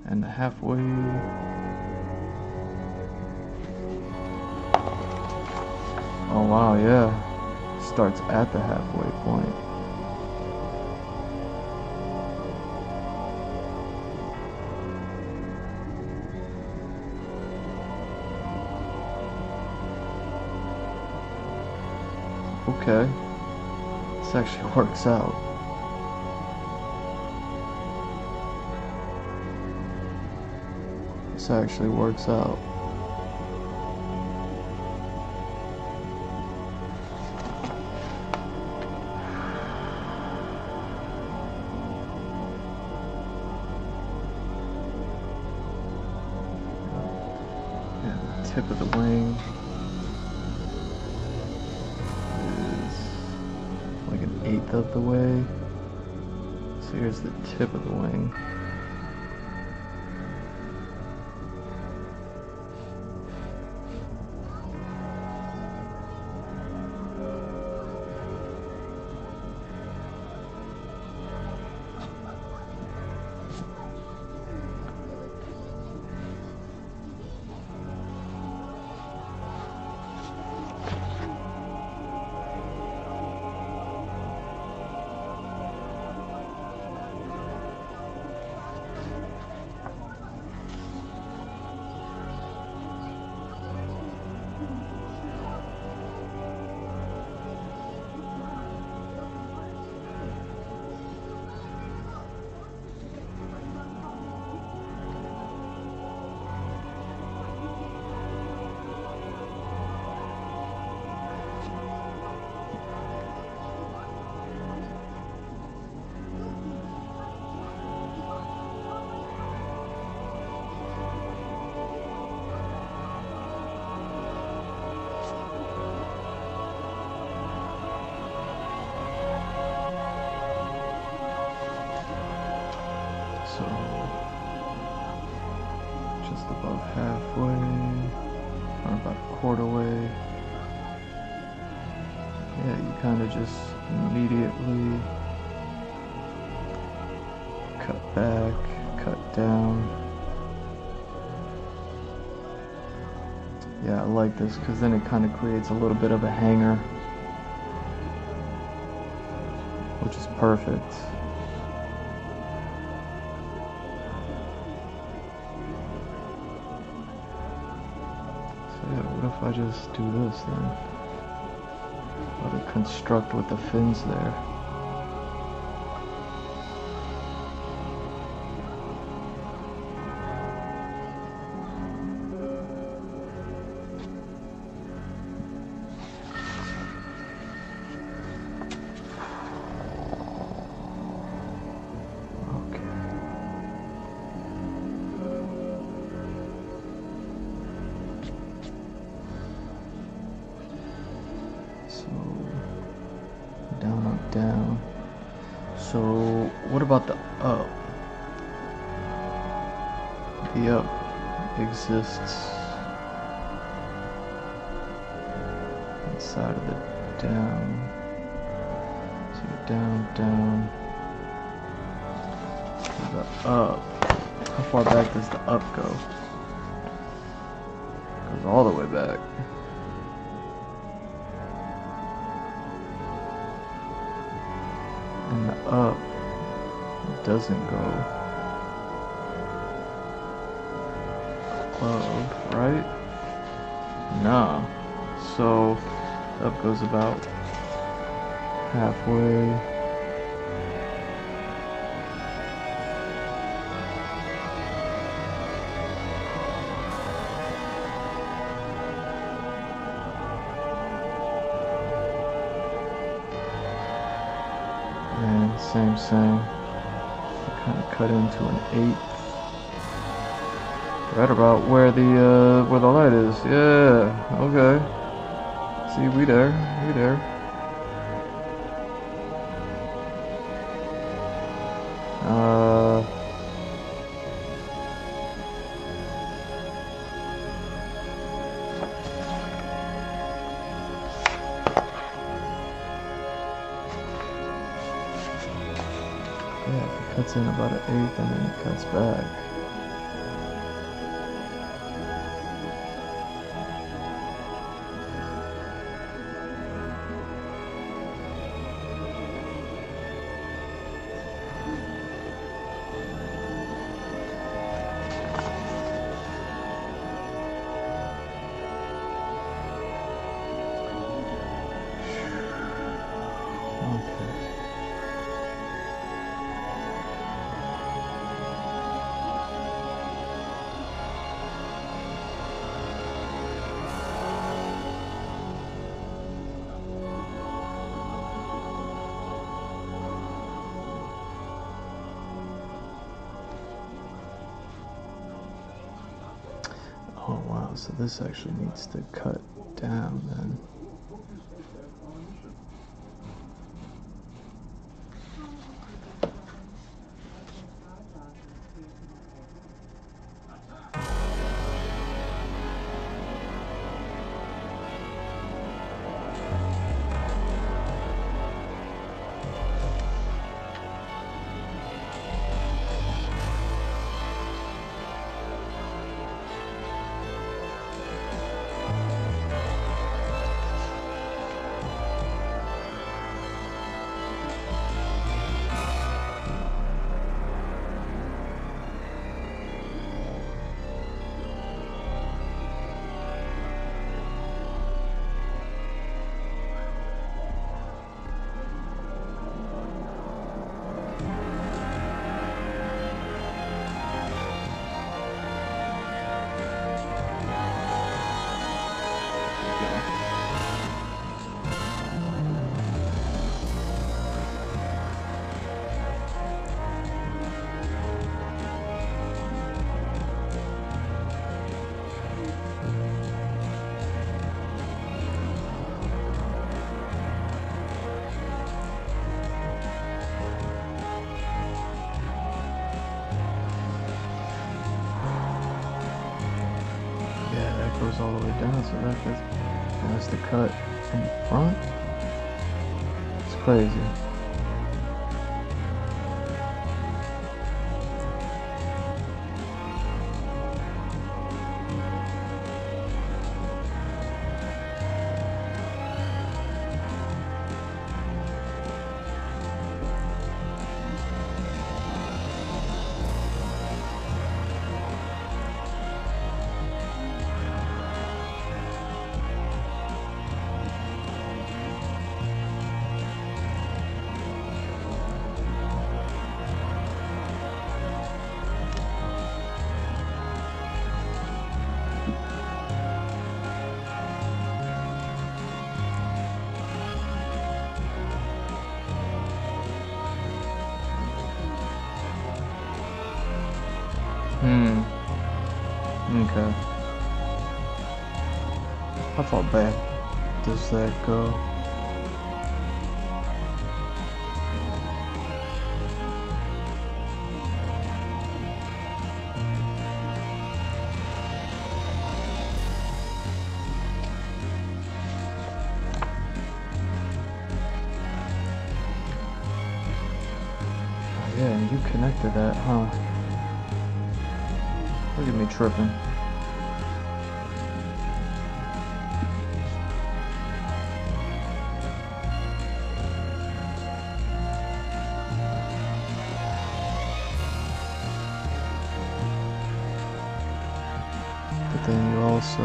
And the halfway. Oh wow, yeah. Starts at the halfway point. Okay. This actually works out. This actually works out. Yeah, the tip of the wing is like 1/8 of the way. So here's the tip of the wing. So just above halfway, or about a quarter way. Yeah, you kind of just immediately cut back, cut down. Yeah, I like this because then it kind of creates a little bit of a hanger, which is perfect. yeah, what if I just do this then? How to construct with the fins there. Down, up, down. So, what about the up? The up exists inside of the down. So down, down. So the up. How far back does the up go? Goes all the way back. And the up doesn't go above, right? Nah. So up goes about halfway. And same. Kind of cut into an eighth. Right about where the light is. Yeah. Okay. See, we there. Yeah, it cuts in about an eighth and then it cuts back. Oh wow, so this actually needs to cut down then. Goes all the way down, so that's the cut in front. It's crazy. Okay. How far back does that go? Yeah, and you connected that, huh? Look at me tripping. But then you also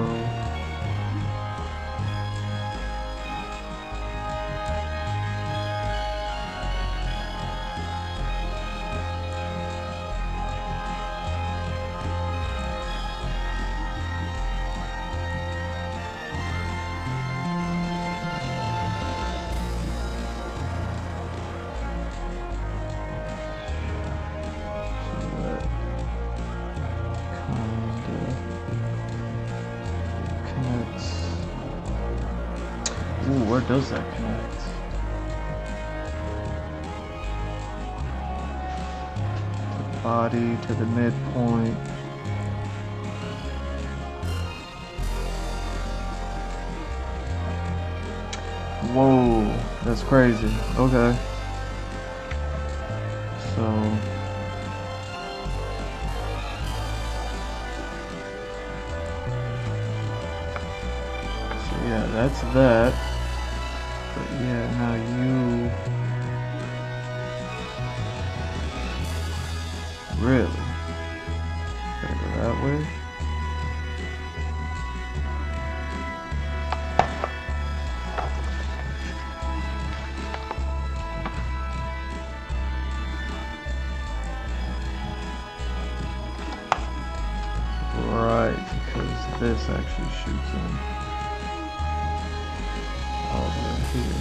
ooh, where does that connect? The body to the midpoint. Whoa, that's crazy. Okay. So yeah, that's that. But yeah, now you really gotta go that way. Right, because this actually shoots in all the way here.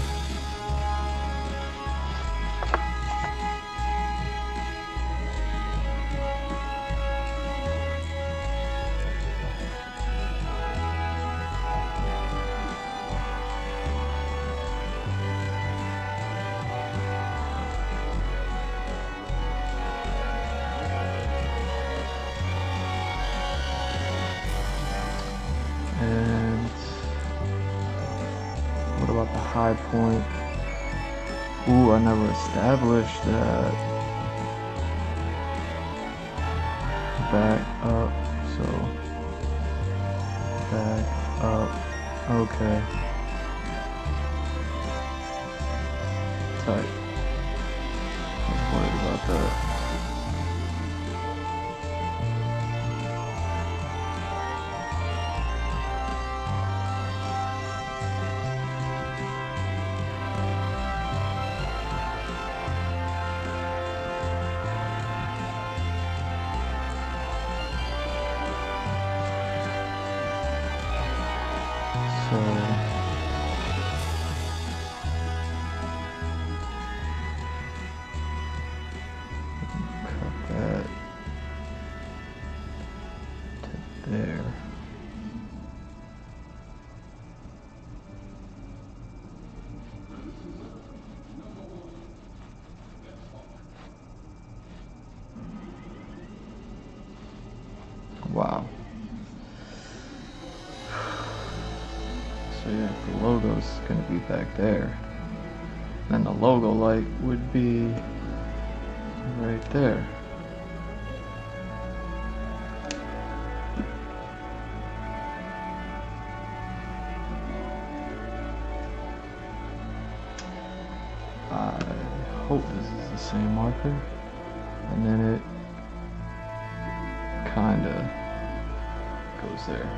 And what about the high point? Ooh, I never established that. Back up, so back up. Okay. Tight. I was worried about that. So cut that to there. Wow. So yeah, the logo's gonna be back there. Then the logo light would be right there. I hope this is the same marker. And then it kinda goes there.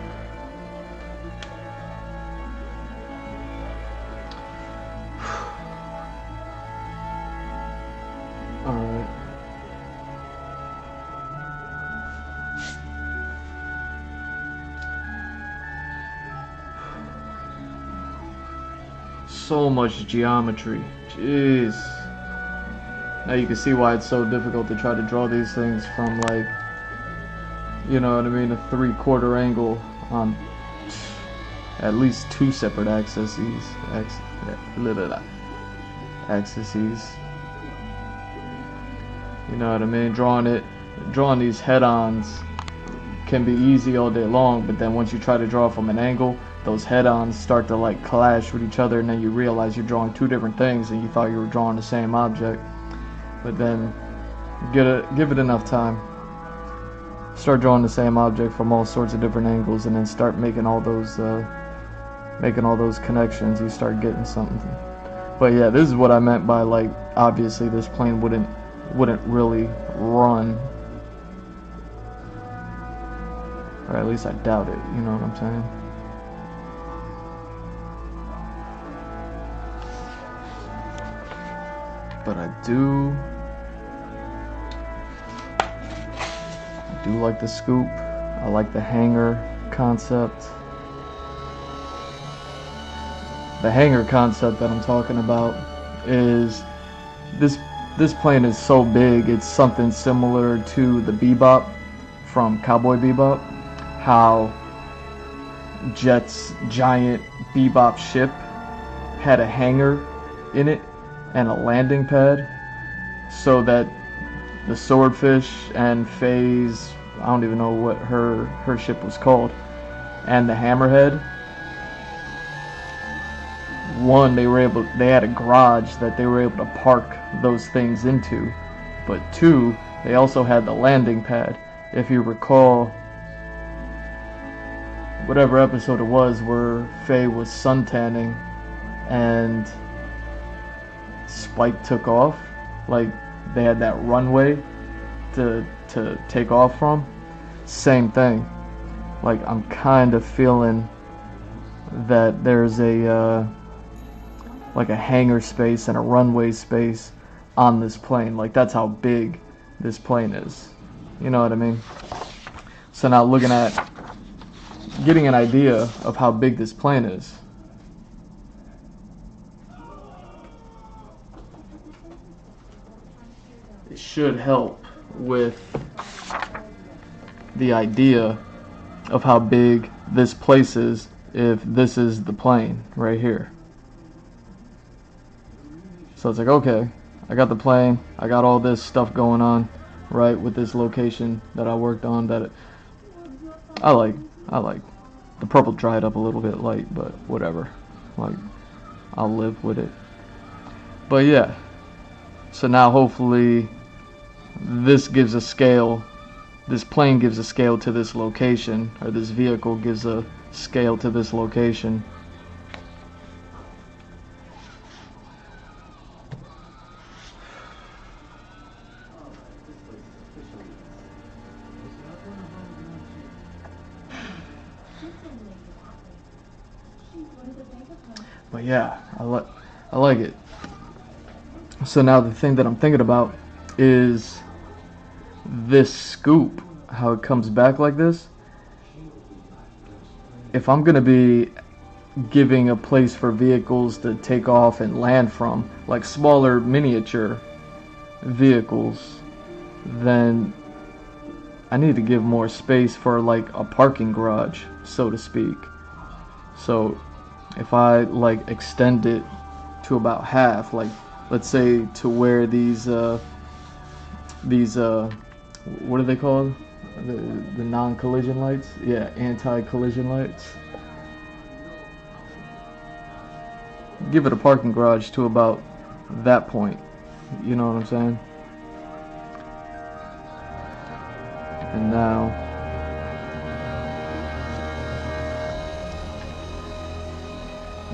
Alright. So much geometry. Jeez. Now you can see why it's so difficult to try to draw these things from like, you know what I mean, a 3/4 angle on at least 2 separate axes. Axes. You know what I mean? Drawing these head-ons can be easy all day long, but then once you try to draw from an angle, those head-ons start to like clash with each other, and then you realize you're drawing 2 different things, and you thought you were drawing the same object. But then give it enough time. Start drawing the same object from all sorts of different angles, and then start making all those connections. You start getting something. But yeah, this is what I meant by, like, obviously this plane wouldn't really run, or at least I doubt it. You know what I'm saying? But I do like the scoop. I like the hangar concept. The hangar concept that I'm talking about is this plane is so big, it's something similar to the Bebop from Cowboy Bebop, how Jet's giant Bebop ship had a hangar in it and a landing pad, so that the Swordfish and Faye's, I don't even know what her ship was called, and the Hammerhead, one, they had a garage that they were able to park those things into, but 2, they also had the landing pad. If you recall, whatever episode it was where Faye was suntanning and Spike took off, like they had that runway to take off from. Same thing. Like, I'm kind of feeling that there's like a hangar space and a runway space on this plane. Like, that's how big this plane is. You know what I mean? So now getting an idea of how big this plane is. It should help with the idea of how big this place is if this is the plane right here. So it's like, okay, I got the plane, I got all this stuff going on, right, with this location that I worked on that I like. The purple dried up a little bit light, but whatever. Like, I'll live with it. But yeah, so now hopefully this gives a scale, this plane gives a scale to this location, or this vehicle gives a scale to this location. But yeah, I like it. So now the thing that I'm thinking about is this scoop, how it comes back like this. If I'm gonna be giving a place for vehicles to take off and land from, like smaller miniature vehicles, then I need to give more space for like a parking garage, so to speak. So if I like extend it to about half, like let's say to where these what are they called? The non-collision lights? Yeah, anti-collision lights. Give it a parking garage to about that point. You know what I'm saying? And now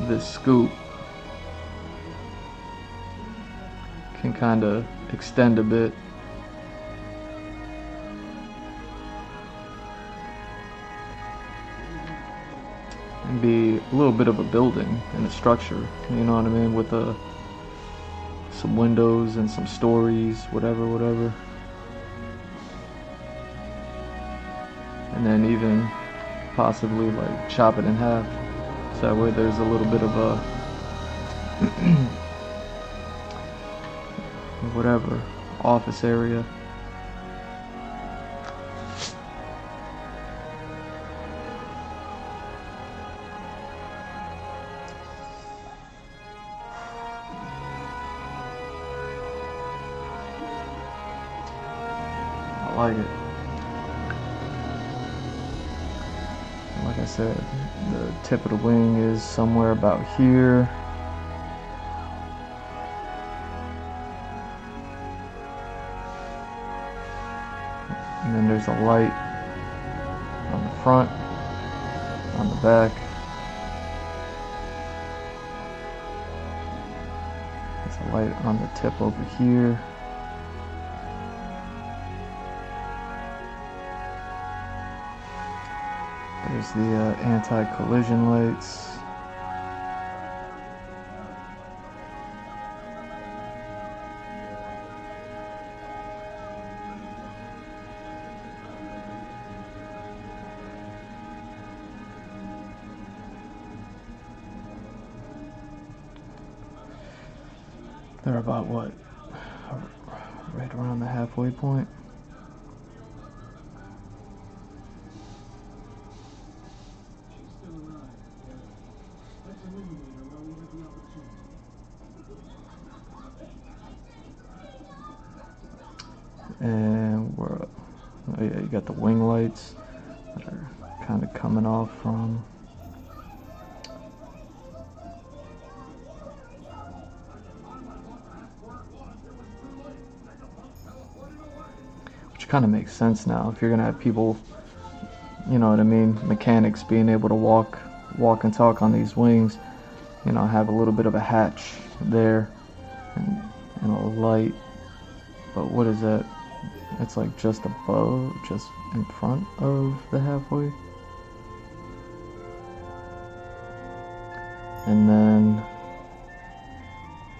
this scoop can kind of extend a bit. And be a little bit of a building and a structure, you know what I mean, with some windows and some stories, whatever. And then even possibly like chop it in half, so that way there's a little bit of a whatever office area. I like it. Like I said, the tip of the wing is somewhere about here. And then there's a light on the front, on the back. There's a light on the tip over here. There's the anti-collision lights. They're about what? Right around the halfway point. She's still alive. Let's eliminate her while we have the opportunity. And we're up. Oh yeah, you got the wing lights that are kind of coming off from. Which kind of makes sense now. If you're gonna have people, you know what I mean, mechanics being able to walk and talk on these wings, you know, have a little bit of a hatch there and a light. But what is that? It's like just above, just in front of the halfway. And then,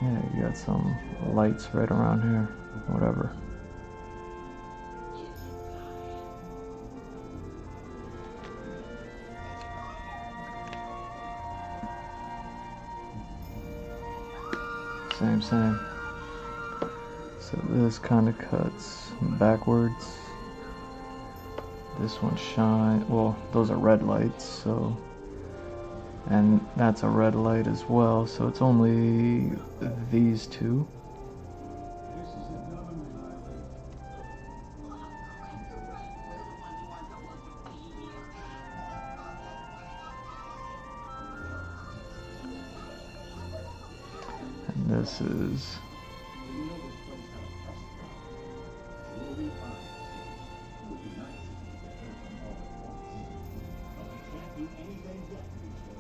yeah, you got some lights right around here, whatever. Same. So this kind of cuts backwards. This one shine. Well, those are red lights, so. And that's a red light as well, so it's only these two. This is the government island. And this is. You know this place has a test ground. We'll be fine. It would be nice if we could get them all at once. But we can't do anything yet, Future.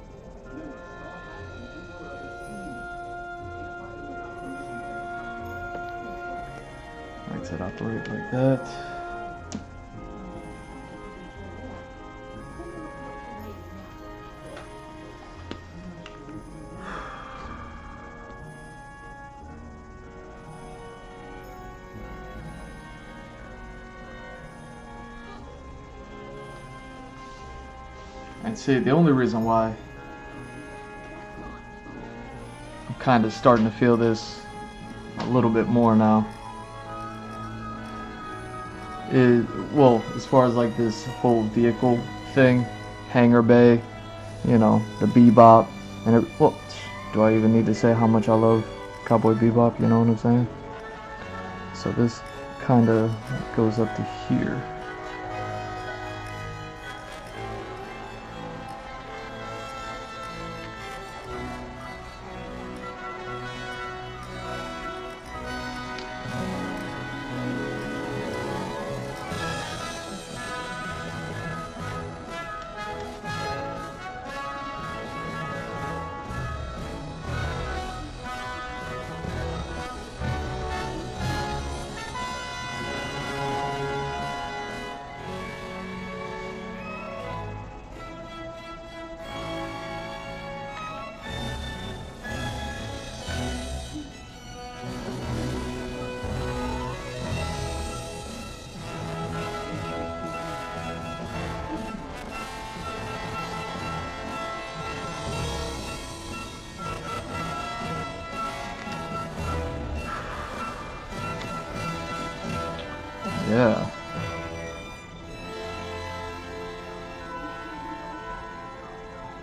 Remember, Star Hacks and Emperor are the team. We can't fight them without permission from Lights that operate like that. And see, the only reason why I'm kind of starting to feel this a little bit more now is, well, as far as like this whole vehicle thing, hangar bay, you know, the Bebop, and it, well, do I even need to say how much I love Cowboy Bebop, you know what I'm saying? So this kind of goes up to here. Yeah.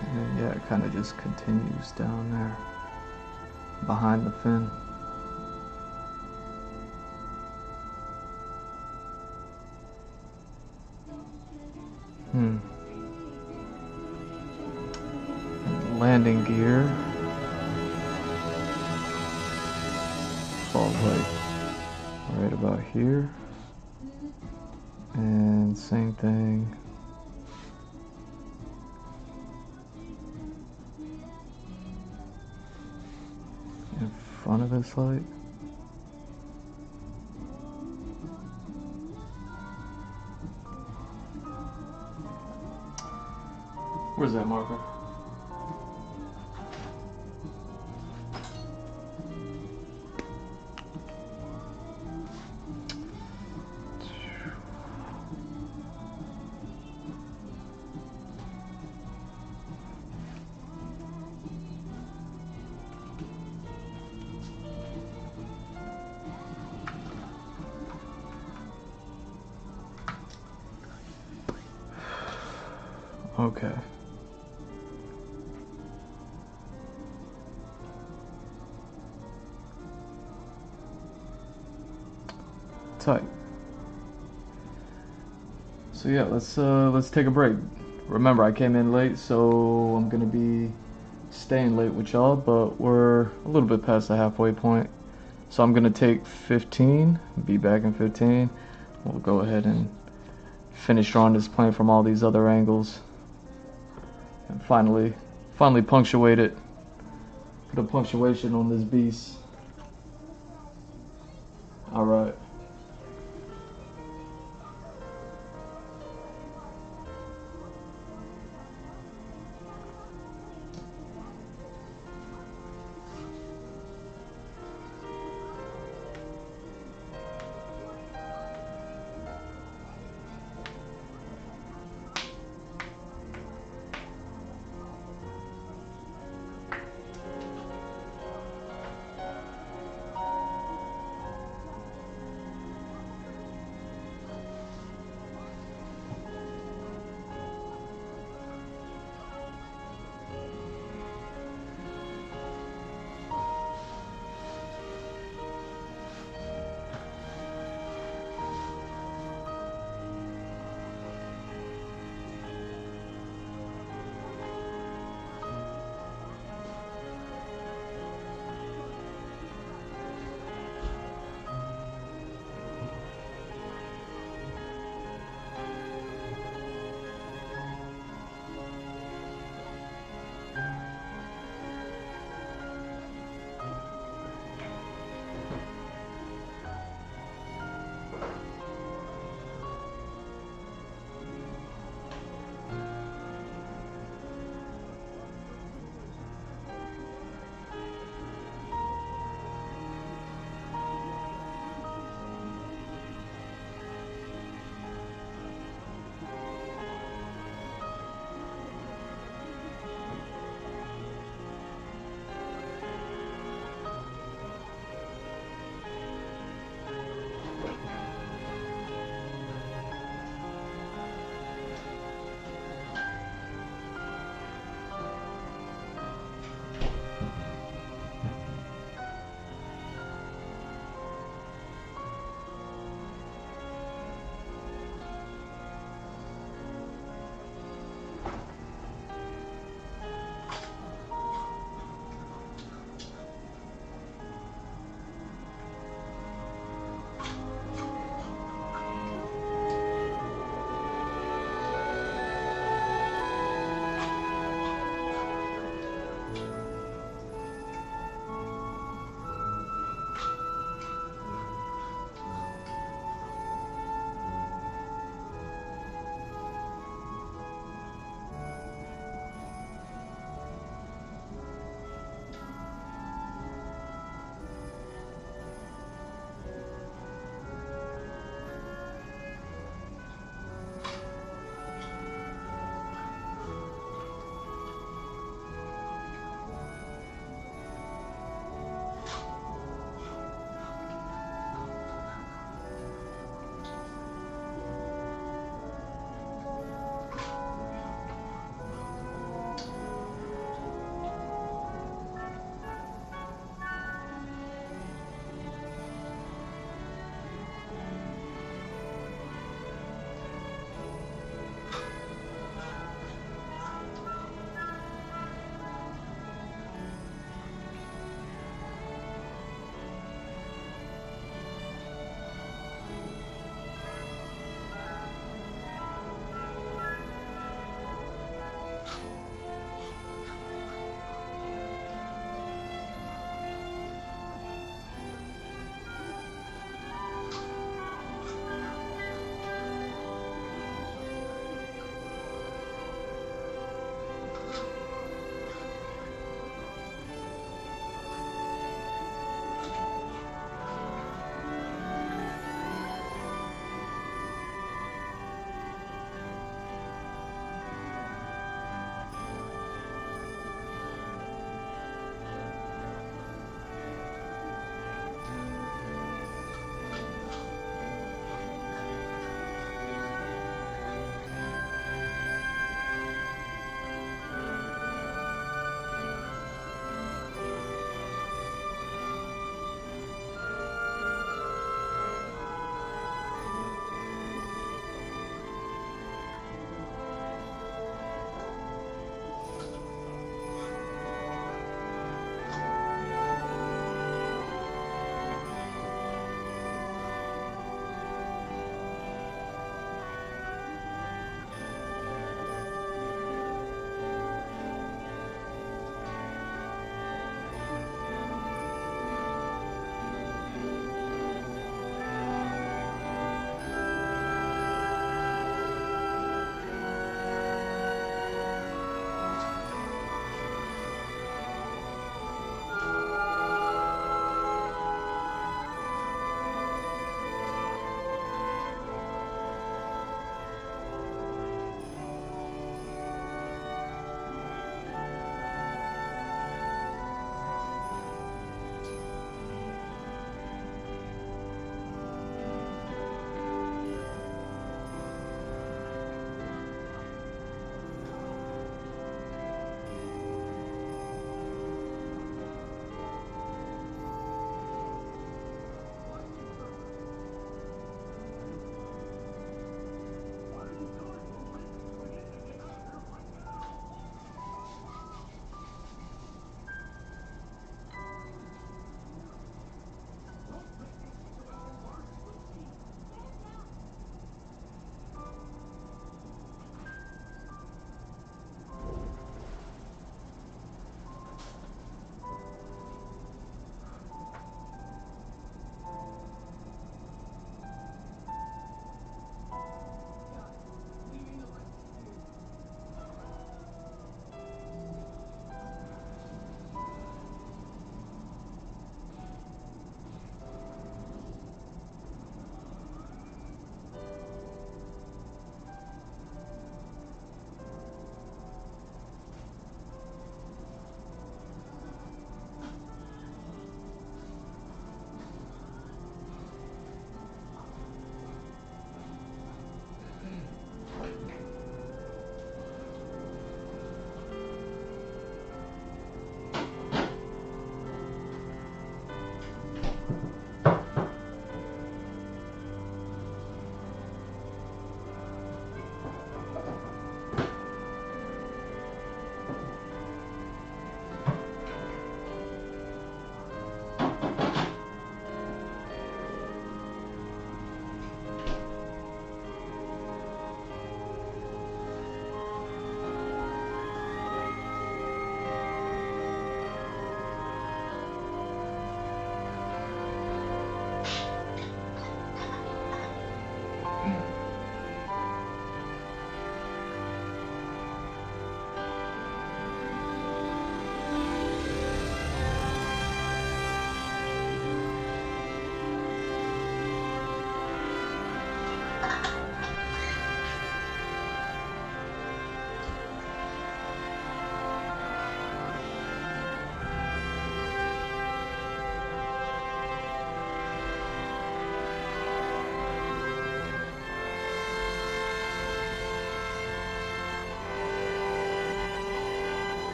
And then, yeah, it kind of just continues down there behind the fin. Landing gear. Falls like right about here. And same thing. In front of this light. Where's that marker? Okay. Tight. So yeah, let's take a break. Remember, I came in late, so I'm gonna be staying late with y'all, but we're a little bit past the halfway point. So I'm gonna take 15, be back in 15. We'll go ahead and finish drawing this plane from all these other angles. And finally punctuate it. Put a punctuation on this beast. Alright.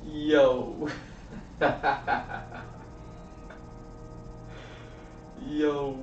Yo. Yo.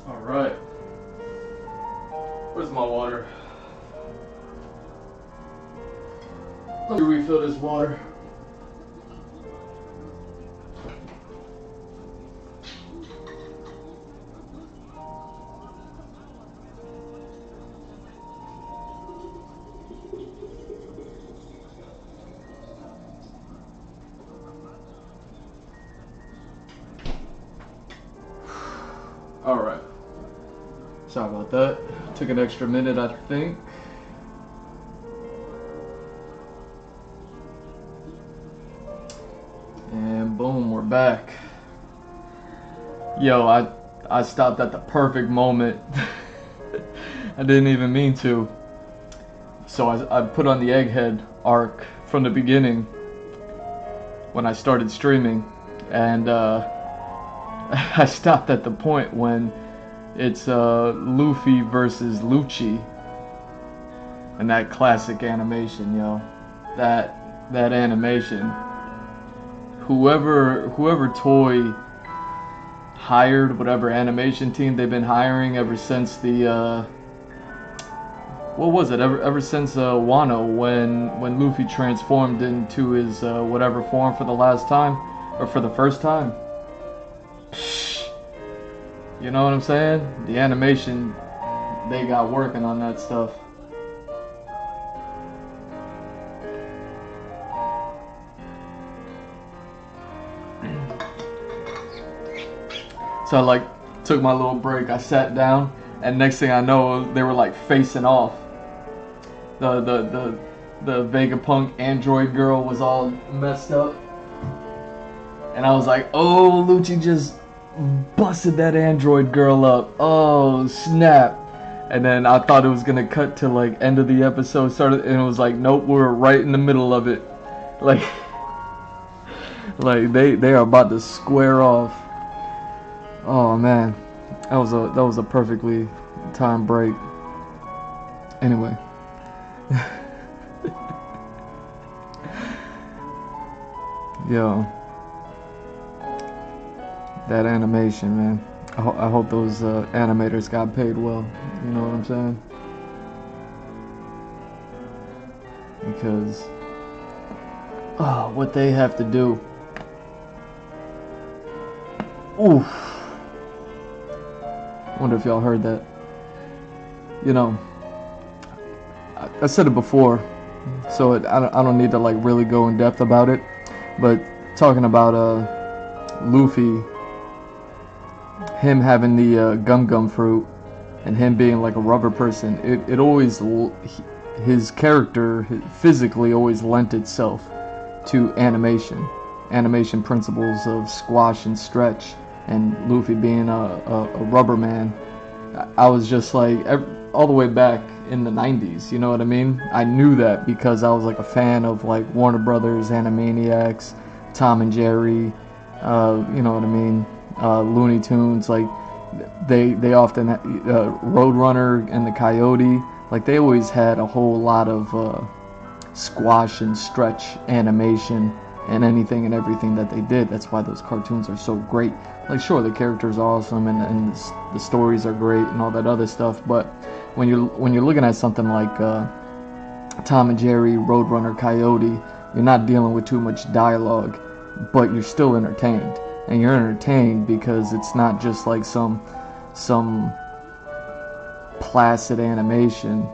All right. Where's my water? Let me refill this water. All right. Sorry about that. Took an extra minute, I think. And boom, we're back. Yo, I stopped at the perfect moment. I didn't even mean to. So I put on the Egghead arc from the beginning when I started streaming, and I stopped at the point when it's Luffy versus Lucci, and that classic animation, yo. That animation. Whoever Toy hired, whatever animation team they've been hiring ever since the what was it? Ever since Wano, when Luffy transformed into his whatever form for the last time, or for the first time. You know what I'm saying? The animation they got working on that stuff. So I like took my little break. I sat down, and next thing I know, they were like facing off. The Vegapunk android girl was all messed up, and I was like, "Oh, Lucci just busted that android girl up. Oh, snap!" And then I thought it was gonna cut to like end of the episode started, and it was like, "Nope, we're right in the middle of it." Like, like they are about to square off. Oh man, that was a perfectly timed break. Anyway. Yo, that animation, man. I hope those animators got paid well. You know what I'm saying? Because what they have to do. Oof. Wonder if y'all heard that. You know, I said it before, so I don't need to like really go in depth about it. But talking about Luffy, him having the gum fruit, and him being like a rubber person, it always his character physically always lent itself to animation principles of squash and stretch. And Luffy being a rubber man, I was just like, all the way back in the 90s, you know what I mean? I knew that because I was like a fan of like Warner Brothers, Animaniacs, Tom and Jerry, you know what I mean? Looney Tunes, like they often, Roadrunner and the Coyote, like they always had a whole lot of squash and stretch animation and anything and everything that they did. That's why those cartoons are so great. Like, sure, the characters are awesome and the stories are great and all that other stuff, but when you're looking at something like Tom and Jerry, Roadrunner, Coyote, you're not dealing with too much dialogue, but you're still entertained. And you're entertained because it's not just like some placid animation,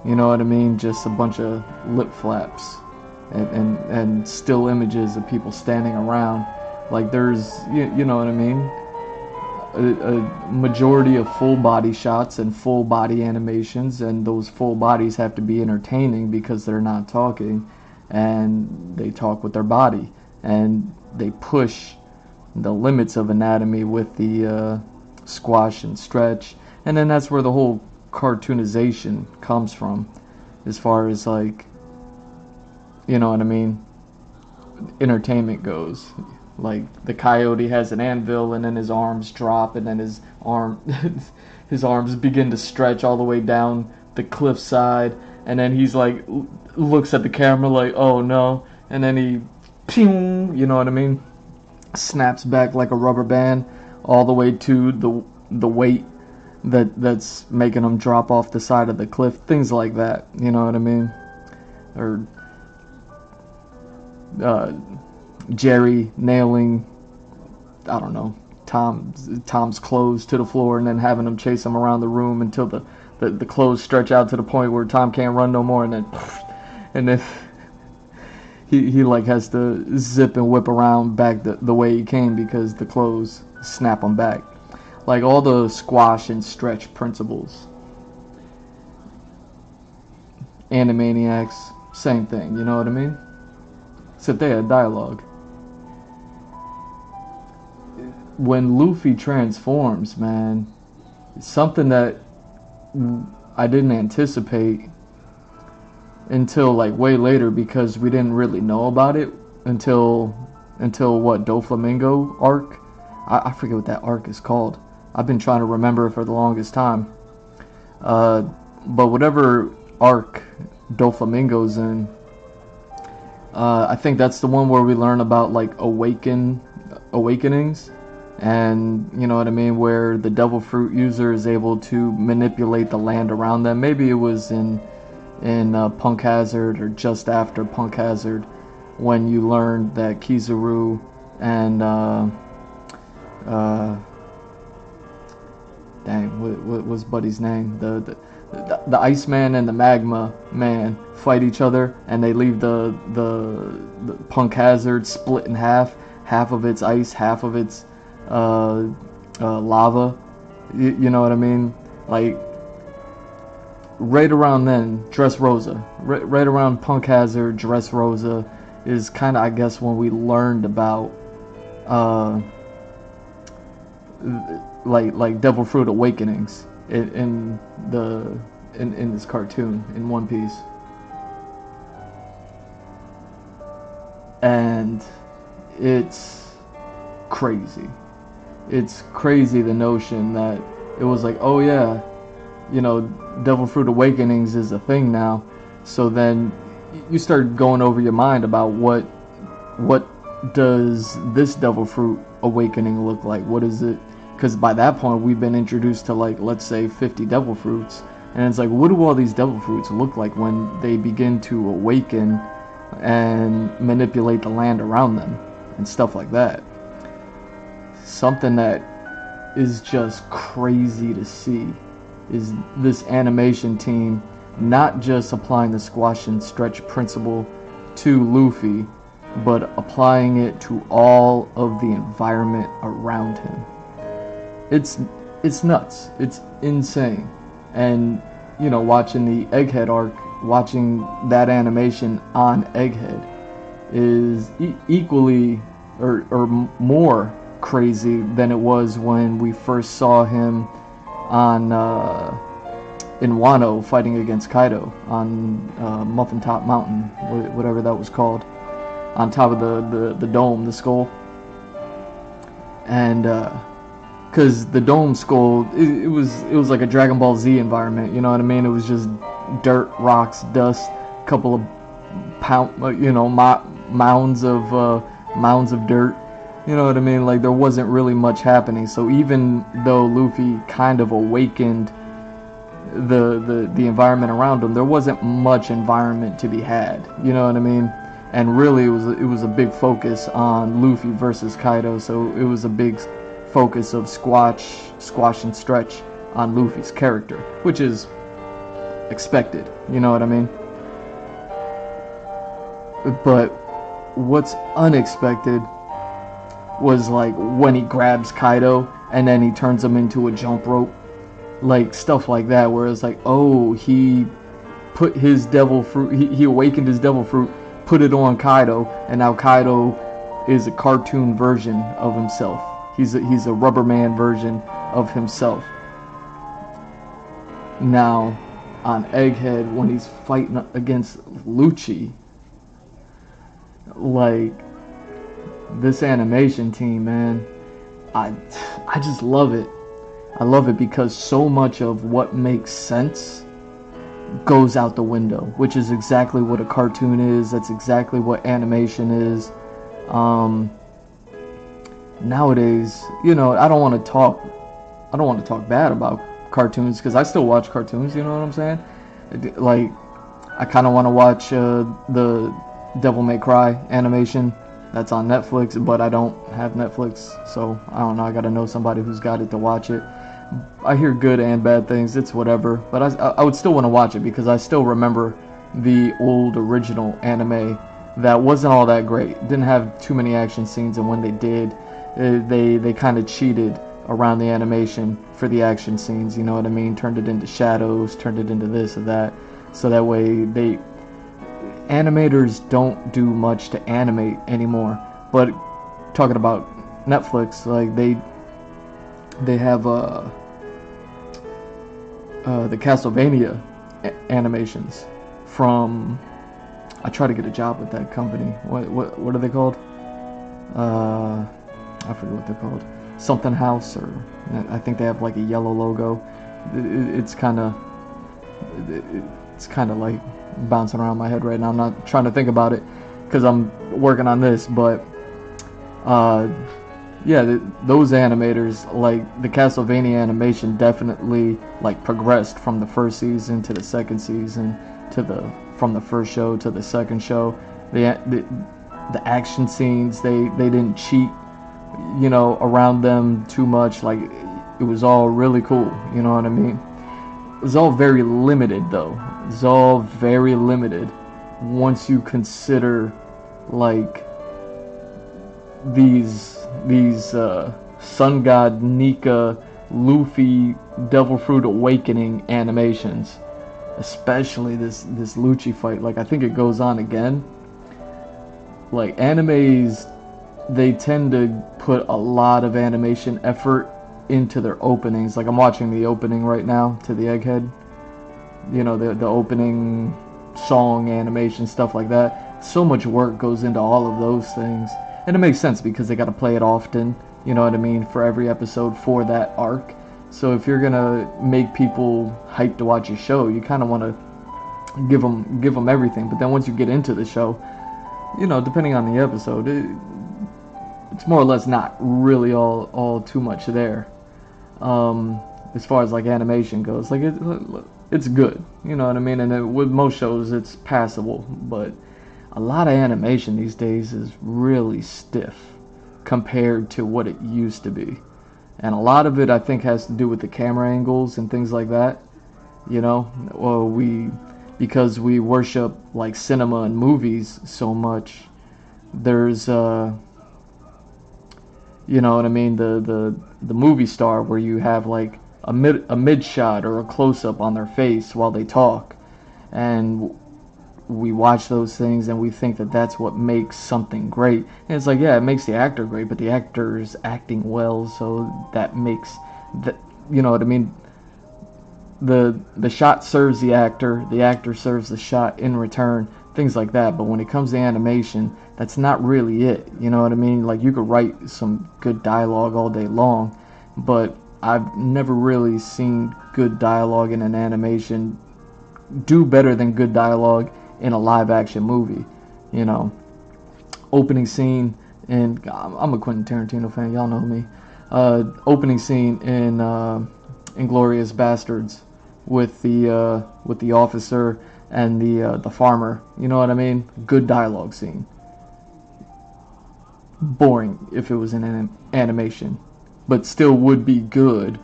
you know what I mean? Just a bunch of lip flaps and still images of people standing around. Like there's, you know what I mean? A majority of full body shots and full body animations, and those full bodies have to be entertaining because they're not talking, and they talk with their body, and they push the limits of anatomy with the squash and stretch. And then that's where the whole cartoonization comes from, as far as like, you know what I mean, entertainment goes. Like the Coyote has an anvil, and then his arms drop, and then his arms begin to stretch all the way down the cliffside, and then he's like looks at the camera like, oh no, and then he ping, you know what I mean, snaps back like a rubber band all the way to the weight that's making him drop off the side of the cliff, things like that. You know what I mean? Or Jerry nailing, I don't know, Tom's clothes to the floor and then having him chase him around the room until the clothes stretch out to the point where Tom can't run no more, and then he like has to zip and whip around back the way he came because the clothes snap him back. Like all the squash and stretch principles. Animaniacs, same thing, you know what I mean? Except they had dialogue. When Luffy transforms, man, it's something that I didn't anticipate until like way later, because we didn't really know about it until what, Doflamingo arc? I forget what that arc is called. I've been trying to remember it for the longest time. But whatever arc Doflamingo's in, I think that's the one where we learn about like awakenings, and you know what I mean, where the devil fruit user is able to manipulate the land around them. Maybe it was in Punk Hazard or just after Punk Hazard, when you learned that Kizaru and what was Buddy's name? The Iceman and the Magma Man fight each other, and they leave the Punk Hazard split in half of its ice, half of its lava. You know what I mean? Like right around then, Dressrosa, right around Punk Hazard, Dressrosa is kind of, I guess, when we learned about like Devil Fruit awakenings in this cartoon in One Piece. And it's crazy. It's crazy, the notion that it was like, oh yeah, you know, Devil Fruit awakenings is a thing now. So then you start going over your mind about what does this Devil Fruit awakening look like? What is it? Because by that point we've been introduced to, like, let's say 50 Devil Fruits, and it's like, what do all these Devil Fruits look like when they begin to awaken and manipulate the land around them and stuff like that? Something that is just crazy to see is this animation team not just applying the squash and stretch principle to Luffy, but applying it to all of the environment around him. It's nuts. It's insane. And, you know, watching the Egghead arc, watching that animation on Egghead is equally or more crazy than it was when we first saw him on in Wano fighting against Kaido on Muffin Top Mountain, whatever that was called, on top of the dome, the skull. And because the dome skull, it was like a Dragon Ball Z environment, you know what I mean? It was just dirt, rocks, dust, a couple of mounds of dirt. You know what I mean? Like, there wasn't really much happening. So even though Luffy kind of awakened the environment around him, there wasn't much environment to be had. You know what I mean? And really, it was a big focus on Luffy versus Kaido. So it was a big focus of squash and stretch on Luffy's character, which is expected. You know what I mean? But what's unexpected was like when he grabs Kaido and then he turns him into a jump rope, like stuff like that, where it's like, oh, he put his devil fruit, he awakened his devil fruit, put it on Kaido, and now Kaido is a cartoon version of himself. He's a rubber man version of himself. Now on Egghead, when he's fighting against Lucci, like, this animation team, man, I just love it. I love it because so much of what makes sense goes out the window, which is exactly what a cartoon is. That's exactly what animation is. Nowadays, you know, I don't want to talk I don't want to talk bad about cartoons because I still watch cartoons. You know what I'm saying? Like, I kind of want to watch the Devil May Cry animation that's on Netflix, but I don't have Netflix, so I don't know. I gotta know somebody who's got it to watch it. I hear good and bad things. It's whatever, but I would still want to watch it because I still remember the old original anime that wasn't all that great. Didn't have too many action scenes, and when they did, they kind of cheated around the animation for the action scenes. You know what I mean? Turned it into shadows, turned it into this or that, so that way animators don't do much to animate anymore. But talking about Netflix, like they have the Castlevania animations from. I try to get a job with that company. What are they called? I forget what they're called. Something House, or I think they have like a yellow logo. It's kind of like bouncing around my head right now. I'm not trying to think about it because I'm working on this, but yeah, those animators, like the Castlevania animation, definitely like progressed from the first season to the second season to from the first show to the second show. The action scenes, they didn't cheat, you know, around them too much. Like, it was all really cool, you know what I mean? It was all very limited though. It's all very limited once you consider like these Sun God Nika Luffy Devil Fruit Awakening animations, especially this Lucci fight. Like, I think it goes on again. Like, animes, they tend to put a lot of animation effort into their openings. Like, I'm watching the opening right now to the Egghead. You know, the opening song, animation, stuff like that. So much work goes into all of those things. And it makes sense because they got to play it often, you know what I mean, for every episode for that arc. So if you're going to make people hyped to watch a show, you kind of want to give them everything. But then once you get into the show, you know, depending on the episode, it's more or less not really all too much there. As far as like animation goes, like it's good, you know what I mean. And with most shows, it's passable. But a lot of animation these days is really stiff compared to what it used to be, and a lot of it I think has to do with the camera angles and things like that. You know, well, because we worship like cinema and movies so much, there's you know what I mean, the movie star where you have like a mid shot or a close up on their face while they talk, and we watch those things and we think that that's what makes something great. And it's like, yeah, it makes the actor great, but the actor's acting well, so that makes that, you know what I mean. The shot serves the actor serves the shot in return, things like that. But when it comes to animation, that's not really it, you know what I mean. Like, you could write some good dialogue all day long, but I've never really seen good dialogue in an animation do better than good dialogue in a live action movie. You know, opening scene, and I'm a Quentin Tarantino fan, y'all know me. Opening scene in Inglourious Bastards with the officer and the farmer, you know what I mean? Good dialogue scene. Boring if it was in an animation, but still would be good,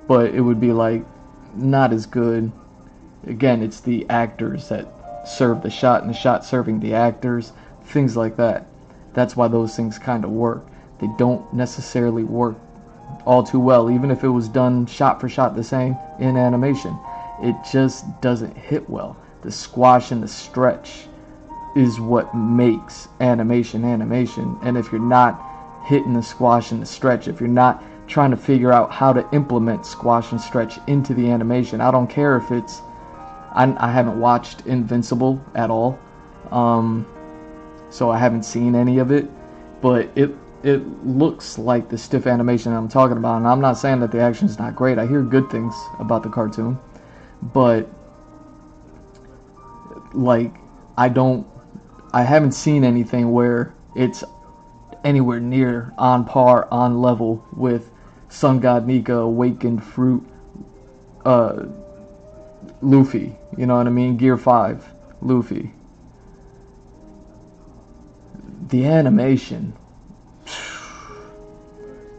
but it would be like not as good. Again, it's the actors that serve the shot and the shot serving the actors, things like that. That's why those things kind of work. They don't necessarily work all too well, even if it was done shot for shot the same in animation. It just doesn't hit well. The squash and the stretch is what makes animation. And if you're not hitting the squash and the stretch, if you're not trying to figure out how to implement squash and stretch into the animation, I don't care if it's, I haven't watched Invincible at all, so I haven't seen any of it, but it looks like the stiff animation I'm talking about. And I'm not saying that the action's not great. I hear good things about the cartoon, but like, I haven't seen anything where it's anywhere near on par, on level with Sun God Nika awakened fruit Luffy, you know what I mean? Gear 5 Luffy. The animation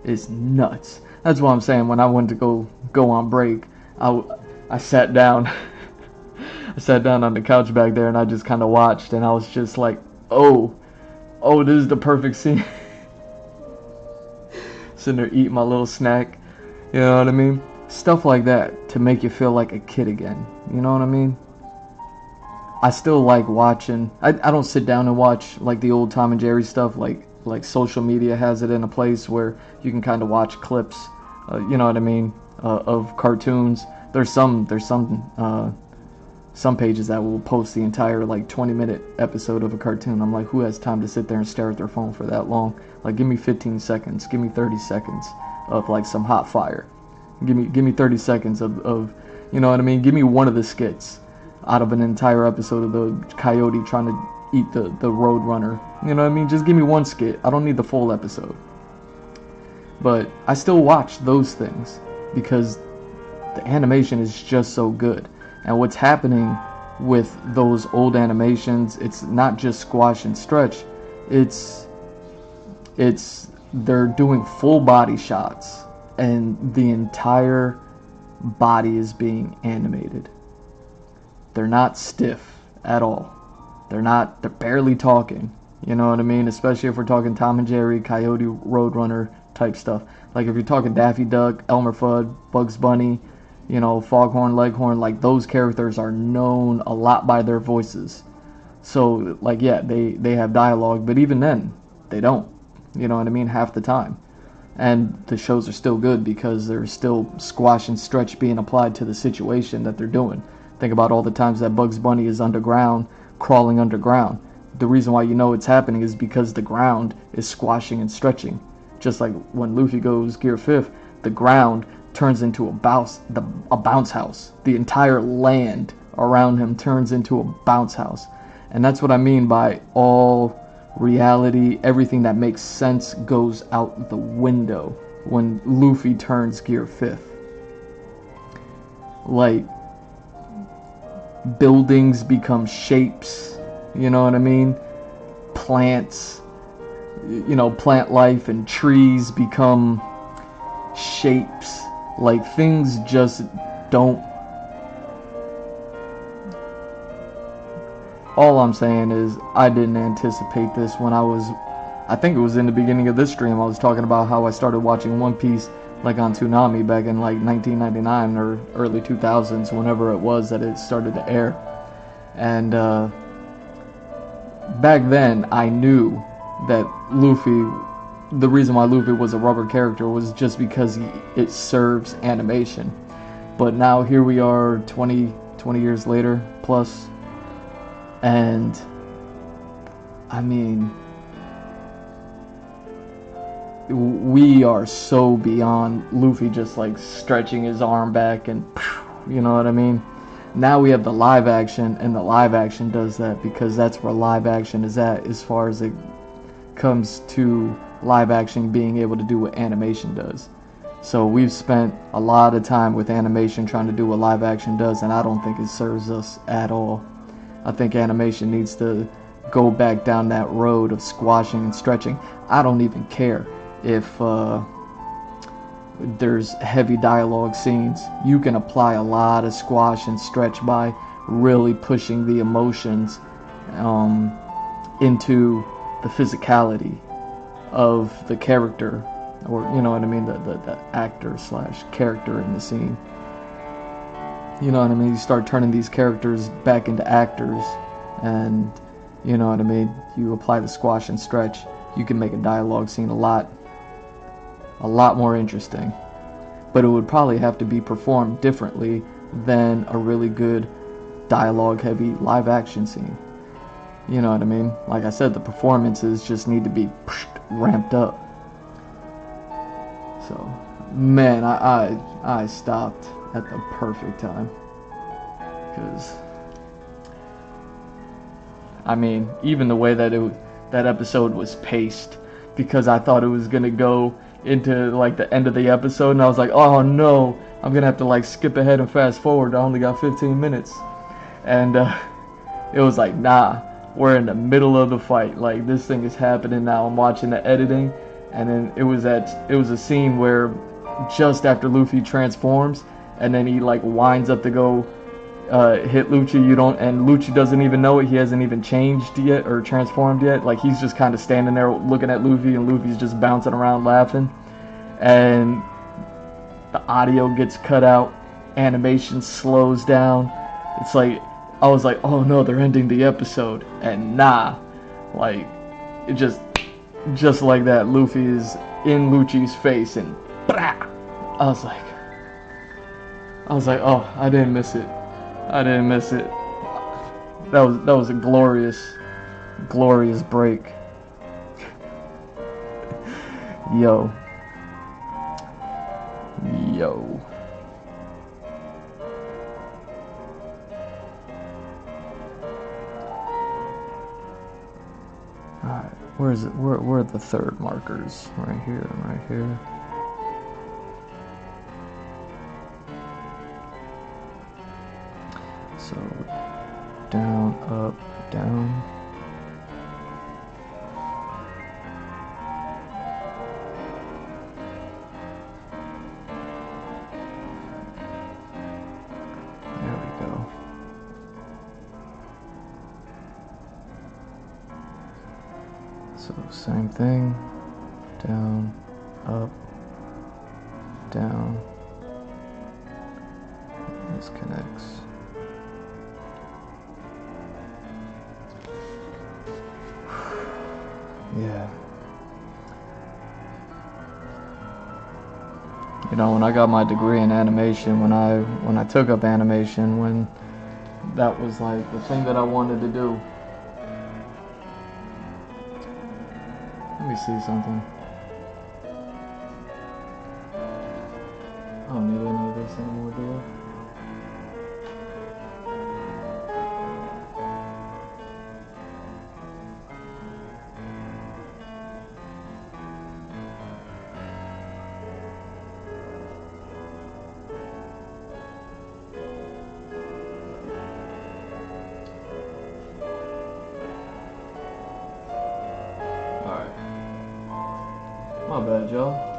is nuts. That's what I'm saying. When I went to go on break, I sat down. I sat down on the couch back there and I just kind of watched, and I was just like, oh, this is the perfect scene. Sitting there eating my little snack, you know what I mean? Stuff like that to make you feel like a kid again, you know what I mean? I still like watching. I don't sit down and watch like the old Tom and Jerry stuff. Like social media has it in a place where you can kind of watch clips, you know what I mean, of cartoons. There's some pages that will post the entire like 20-minute episode of a cartoon. I'm like, who has time to sit there and stare at their phone for that long? Like, give me 15 seconds, give me 30 seconds of like some hot fire. Give me 30 seconds of you know what I mean? Give me one of the skits out of an entire episode of the coyote trying to eat the road runner. You know what I mean? Just give me one skit. I don't need the full episode. But I still watch those things because the animation is just so good. And what's happening with those old animations, it's not just squash and stretch. It's they're doing full body shots and the entire body is being animated. They're not stiff at all. They're barely talking. You know what I mean? Especially if we're talking Tom and Jerry, Coyote, Roadrunner type stuff. Like if you're talking Daffy Duck, Elmer Fudd, Bugs Bunny, you know, Foghorn Leghorn, like those characters are known a lot by their voices. So like, yeah, they have dialogue, but even then, they don't. You know what I mean? Half the time. And the shows are still good because there's still squash and stretch being applied to the situation that they're doing. Think about all the times that Bugs Bunny is underground, crawling underground. The reason why you know it's happening is because the ground is squashing and stretching. Just like when Luffy goes Gear 5th, the ground turns into a bounce house. The entire land around him turns into a bounce house. And that's what I mean by all reality, everything that makes sense goes out the window when Luffy turns Gear 5th. Like, buildings become shapes, you know what I mean? Plants, you know, plant life and trees become shapes. Like, things just don't. All I'm saying is I didn't anticipate this when I think it was in the beginning of this stream. I was talking about how I started watching One Piece like on Toonami back in like 1999 or early 2000s, whenever it was that it started to air. And back then I knew that Luffy, the reason why Luffy was a rubber character was just because it serves animation. But now here we are 20 years later plus, and I mean, we are so beyond Luffy just like stretching his arm back and, you know what I mean? Now we have the live action, and the live action does that because that's where live action is at as far as it comes to live action being able to do what animation does. So we've spent a lot of time with animation trying to do what live action does, and I don't think it serves us at all. I think animation needs to go back down that road of squashing and stretching. I don't even care if there's heavy dialogue scenes. You can apply a lot of squash and stretch by really pushing the emotions into the physicality of the character, or you know what I mean, the actor / character in the scene. You know what I mean? You start turning these characters back into actors, and you know what I mean? You apply the squash and stretch, you can make a dialogue scene a lot more interesting. But it would probably have to be performed differently than a really good dialogue heavy live action scene. You know what I mean? Like I said, the performances just need to be ramped up. So, man, I stopped at the perfect time. Because, I mean, even the way that that episode was paced, because I thought it was going to go into like the end of the episode, and I was like, oh no, I'm gonna have to like skip ahead and fast forward. I only got 15 minutes, and it was like, nah, we're in the middle of the fight. Like this thing is happening now. I'm watching the editing, and then it was a scene where just after Luffy transforms, and then he like winds up to go hit Lucci. And Lucci doesn't even know it. He hasn't even changed yet or transformed yet. Like he's just kind of standing there looking at Luffy, and Luffy's just bouncing around laughing, and the audio gets cut out, animation slows down. It's like I was like, oh no, they're ending the episode, and nah, like it just like that, Luffy is in Lucci's face, and bah! I was like, oh, I didn't miss it. I didn't miss it. That was a glorious break. Yo. Alright, where is it? Where are the third markers? Right here, right here. So, down, up, down. There we go. So, same thing. Down, up, down. This connects. Yeah. You know, when I got my degree in animation, when I took up animation, when that was like the thing that I wanted to do. Let me see something. I don't need any of this anymore, do I? My bad, y'all.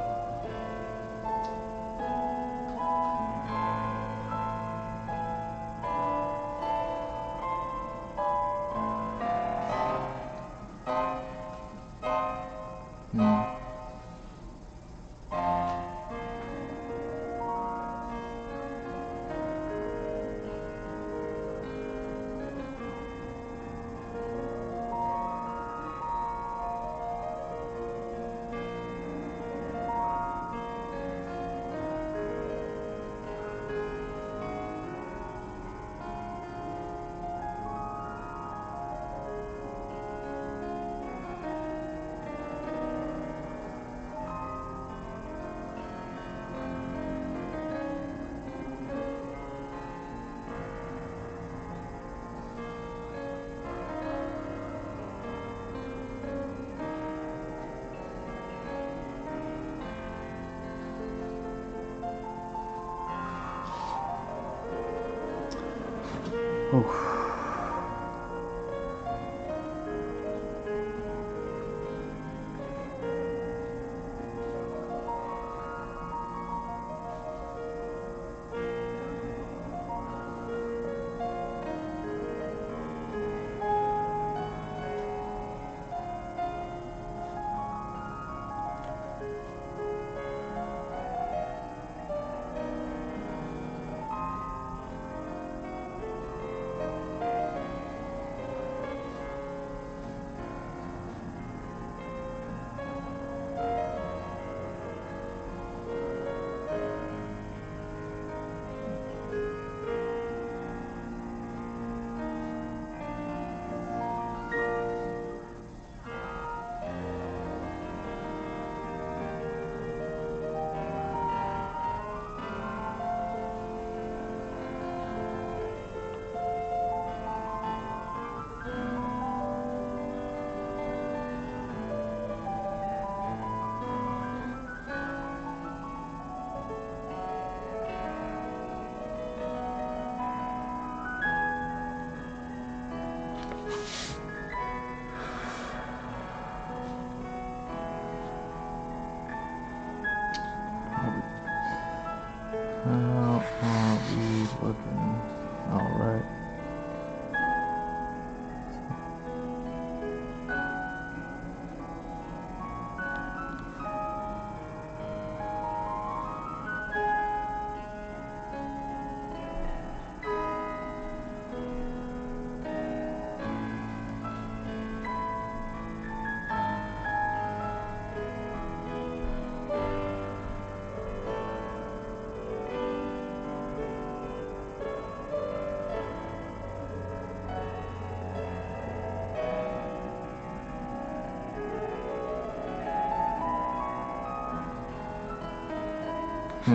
Oof.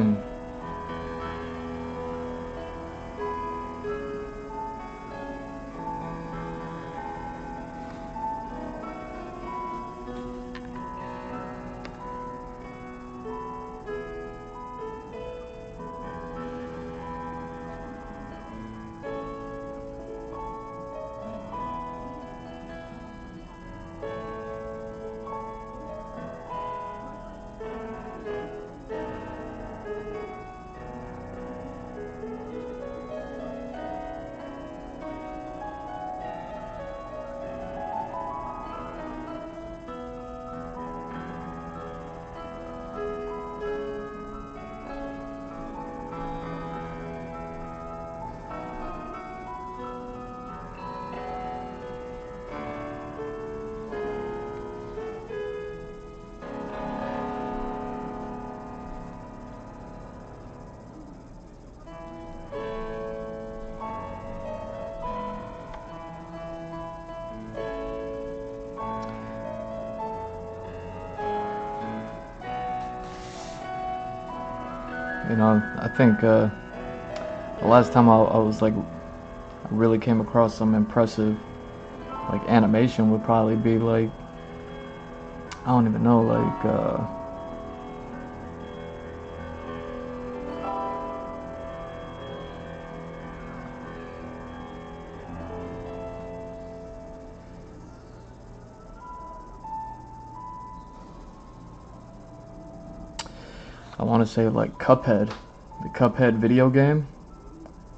Hmm. You know, I think the last time I was like, I really came across some impressive like animation would probably be like, I don't even know, like I want to say like Cuphead, the Cuphead video game.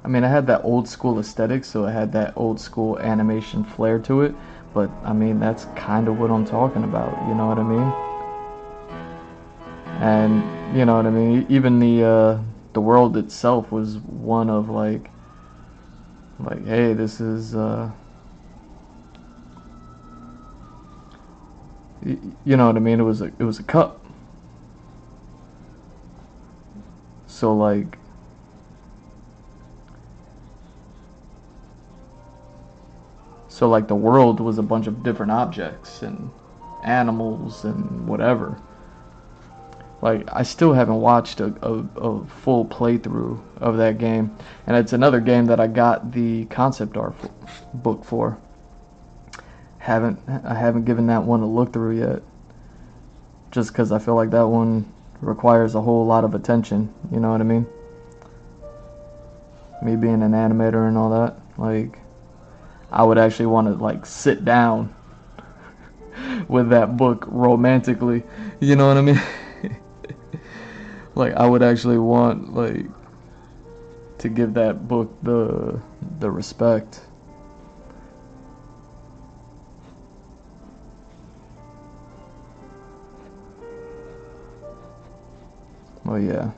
I mean, it had that old school aesthetic, so it had that old school animation flair to it. But I mean, that's kind of what I'm talking about. You know what I mean? And you know what I mean. Even the world itself was one of like, hey, this is you know what I mean. It was a cup. So like So like the world was a bunch of different objects and animals and whatever. Like I still haven't watched a full playthrough of that game, and it's another game that I got the concept art book for. I haven't given that one a look through yet, just because I feel like that one requires a whole lot of attention. You know what I mean? Me being an animator and all that, like I would actually want to like sit down with that book romantically. You know what I mean? Like I would actually want like to give that book the respect. Well, yeah.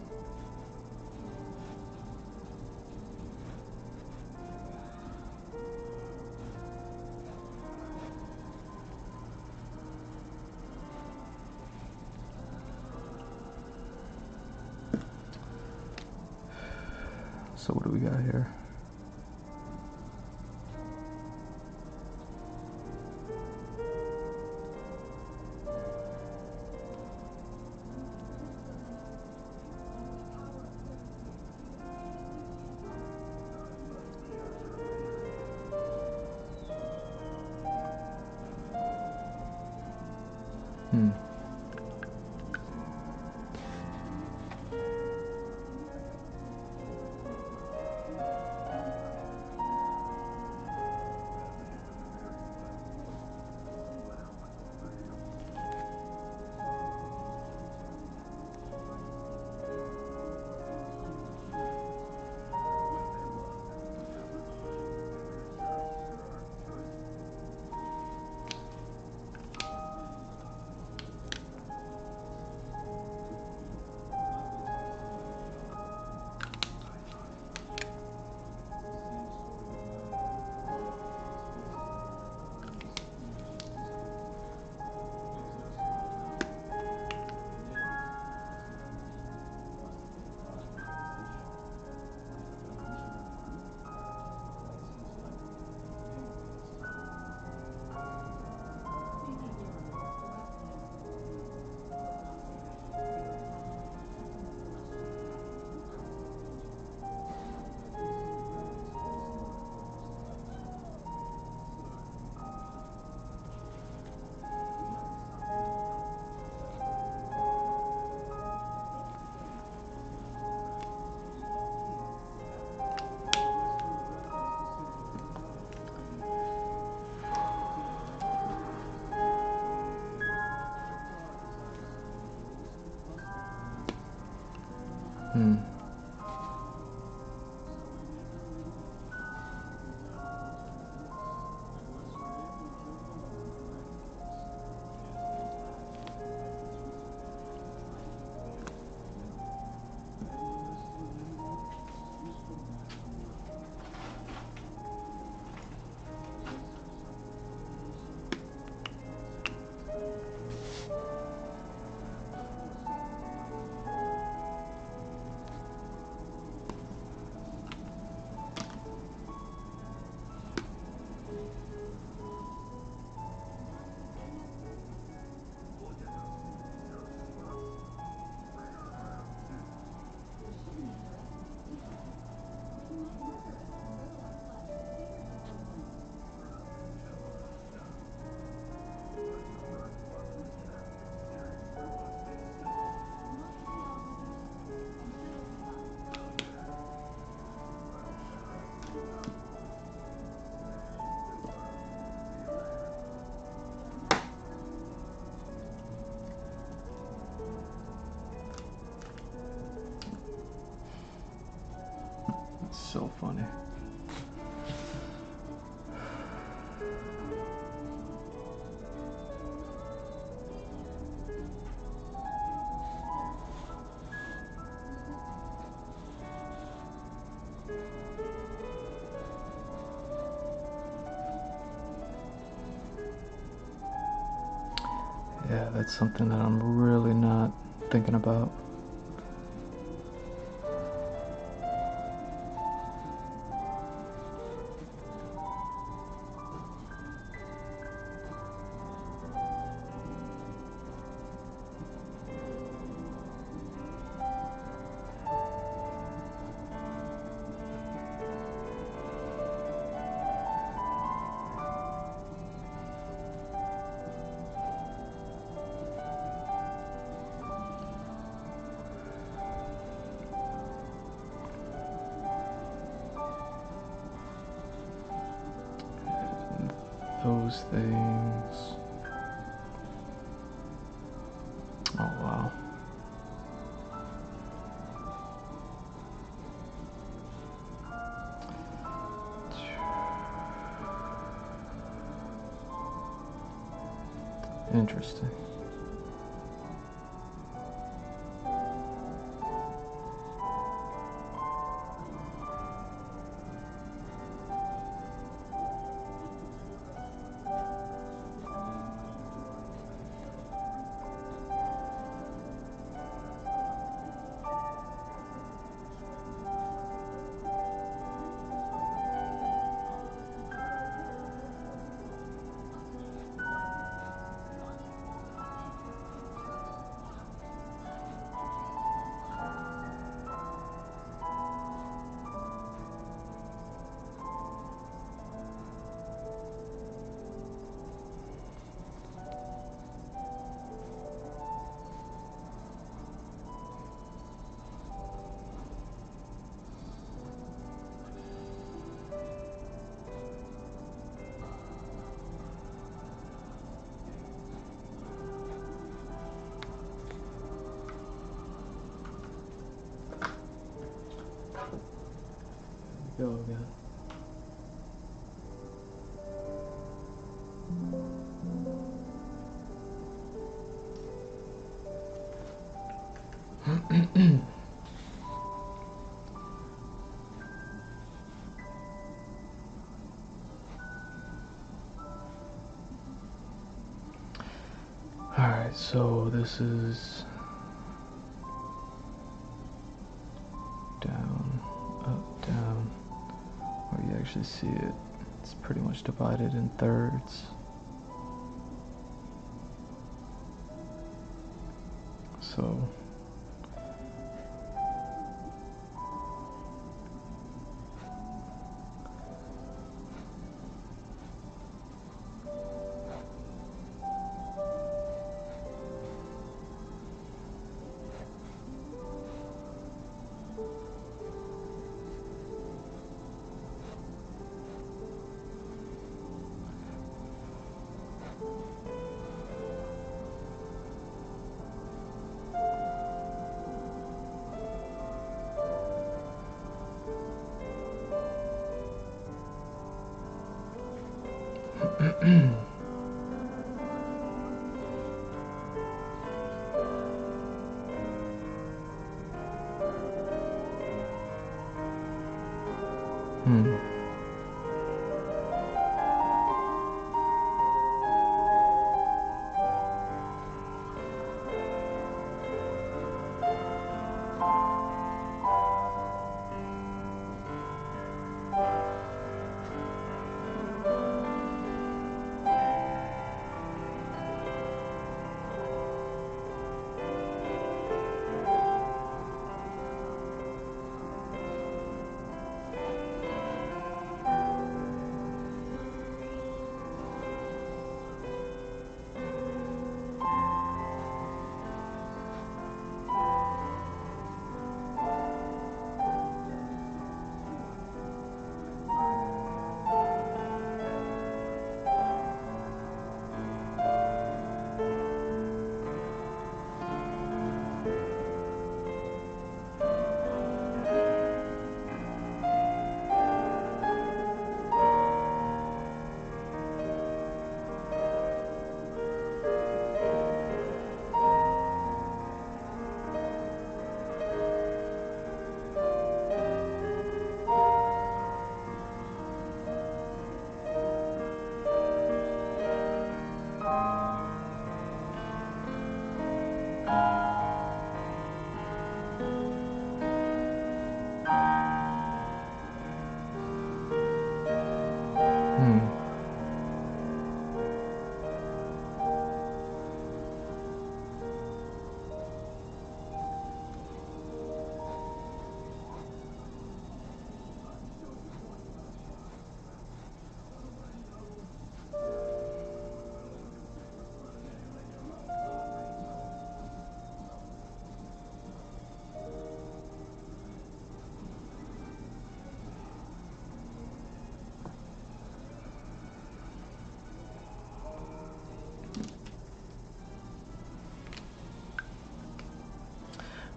So what do we got here? Hmm. Hmm. It's so funny. Yeah, that's something that I'm really not thinking about. Those things. Oh, wow. Interesting. Go again. Alright, so this is down, up, down. Where you actually see it, it's pretty much divided in thirds. So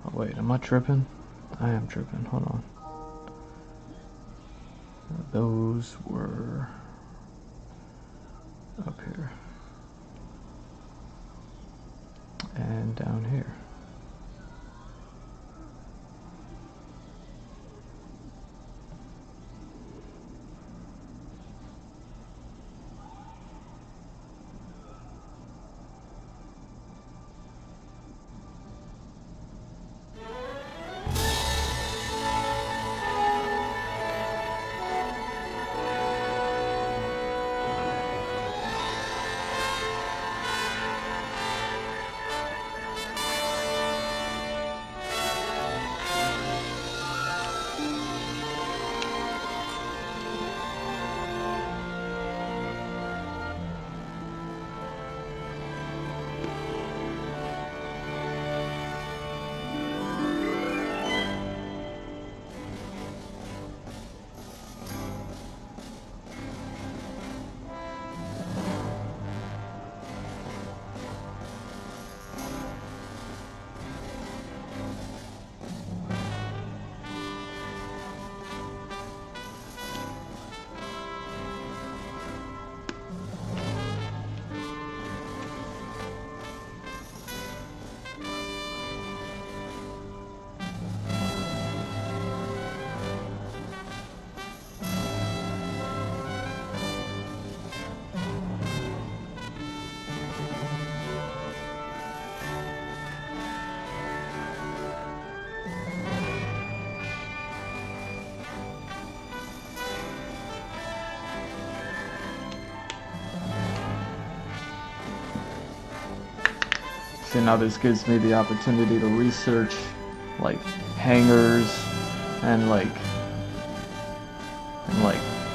Oh, wait, am I tripping? I am tripping. Hold on. Those were up here and down here. See, now this gives me the opportunity to research like hangars and like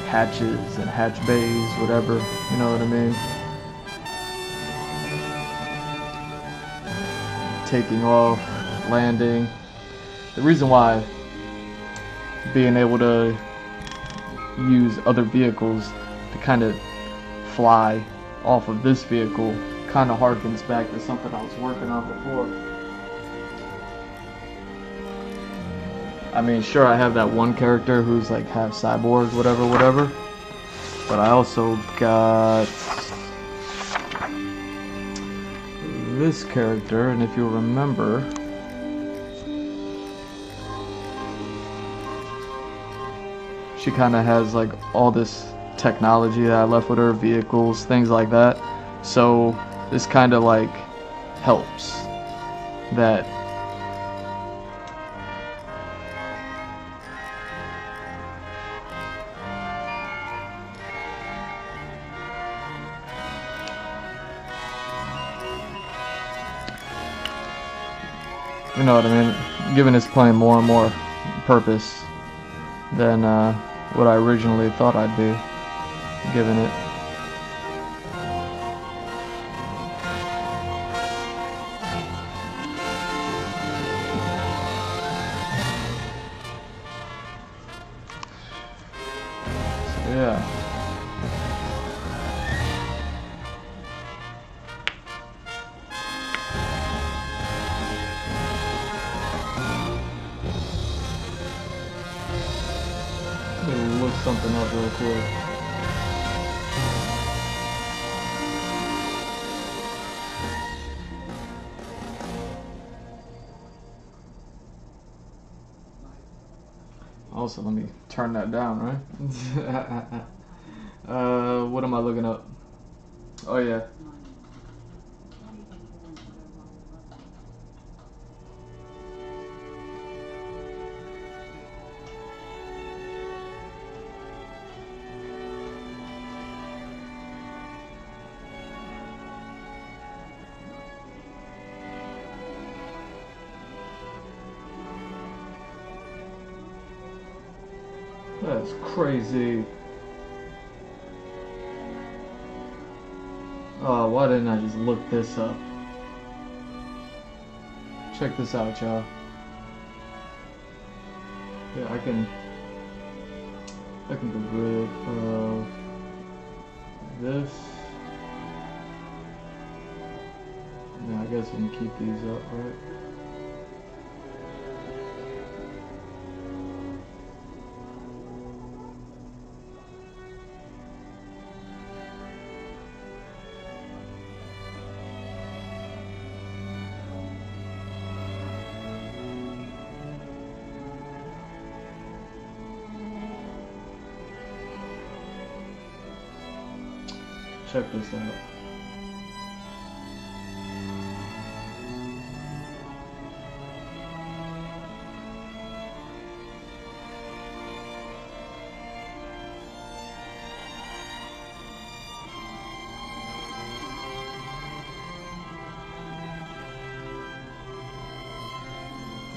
hatches and hatch bays, whatever, you know what I mean? Taking off, landing. The reason why being able to use other vehicles to kind of fly off of this vehicle kind of harkens back to something I was working on before. I mean, sure, I have that one character who's like half cyborg, whatever. But I also got this character, and if you remember, she kind of has like all this technology that I left with her, vehicles, things like that. So this kind of like helps that. You know what I mean? Giving this plane more and more purpose than what I originally thought I'd be giving it. So, yeah. Let me look something up real quick. Also, let me turn that down, right? What am I looking up? Oh yeah. That's crazy. Oh, why didn't I just look this up? Check this out, y'all. Yeah, I can get rid of this. Yeah, I guess we can keep these up, right? Check this out.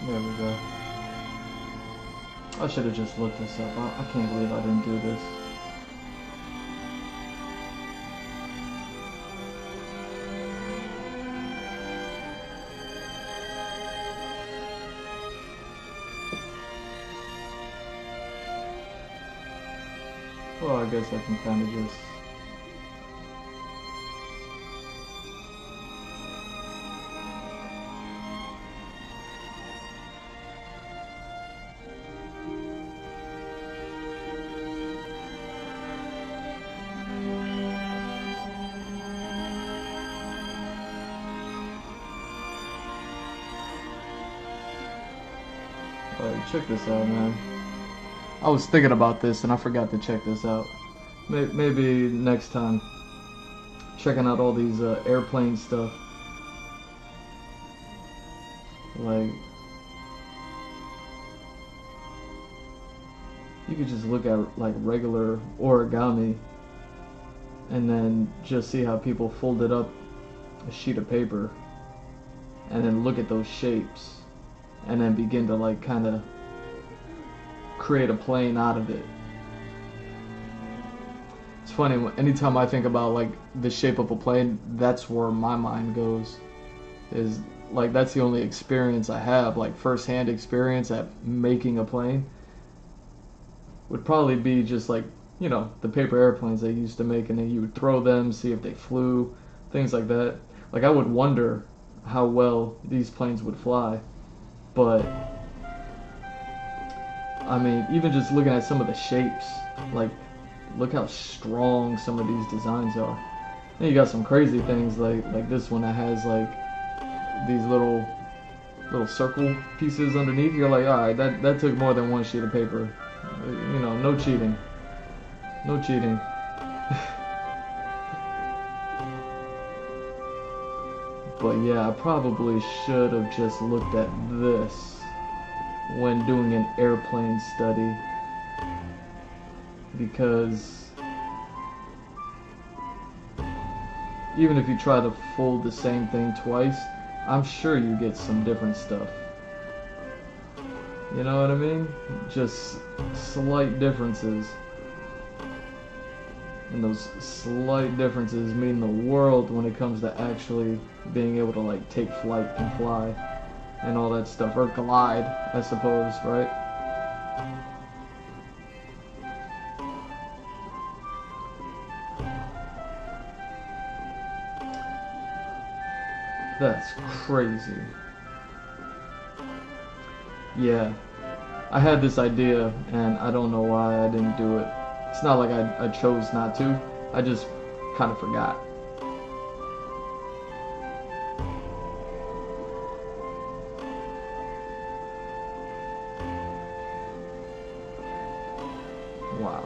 There we go. I should have just looked this up. I can't believe I didn't do this. Well, I guess I can kind of just... check this out, man. I was thinking about this and I forgot to check this out. Maybe next time. Checking out all these airplane stuff. Like, you could just look at like regular origami and then just see how people folded up a sheet of paper and then look at those shapes and then begin to like kind of create a plane out of it. It's funny, anytime I think about like the shape of a plane, that's where my mind goes. Is like, that's the only experience I have, like first-hand experience at making a plane would probably be just like, you know, the paper airplanes they used to make, and then you would throw them, see if they flew, things like that. Like, I would wonder how well these planes would fly. But I mean, even just looking at some of the shapes, like look how strong some of these designs are. Then you got some crazy things like this one that has like these little circle pieces underneath. You're like, all right, that took more than one sheet of paper. You know, no cheating. No cheating. But yeah, I probably should have just looked at this when doing an airplane study, because even if you try to fold the same thing twice, I'm sure you get some different stuff. You know what I mean? Just slight differences. And those slight differences mean the world when it comes to actually being able to like take flight and fly and all that stuff, or glide, I suppose, right? That's crazy. Yeah, I had this idea and I don't know why I didn't do it. It's not like I chose not to, I just kind of forgot. Wow.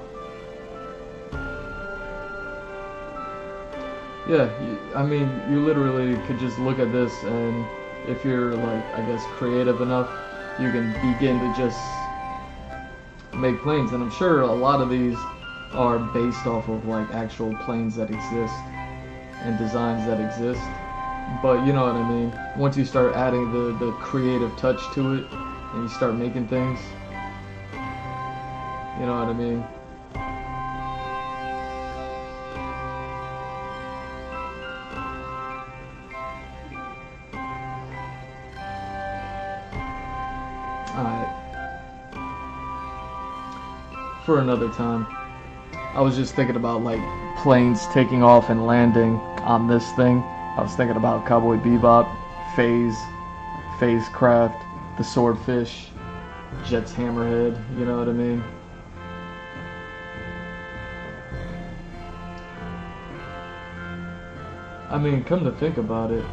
Yeah, I mean, you literally could just look at this, and if you're like, I guess, creative enough, you can begin to just make planes. And I'm sure a lot of these are based off of like actual planes that exist and designs that exist. But you know what I mean? Once you start adding the creative touch to it and you start making things, you know what I mean? Alright. For another time. I was just thinking about like planes taking off and landing on this thing. I was thinking about Cowboy Bebop, Phase Craft, the Swordfish, Jet's Hammerhead, you know what I mean? I mean, come to think about it,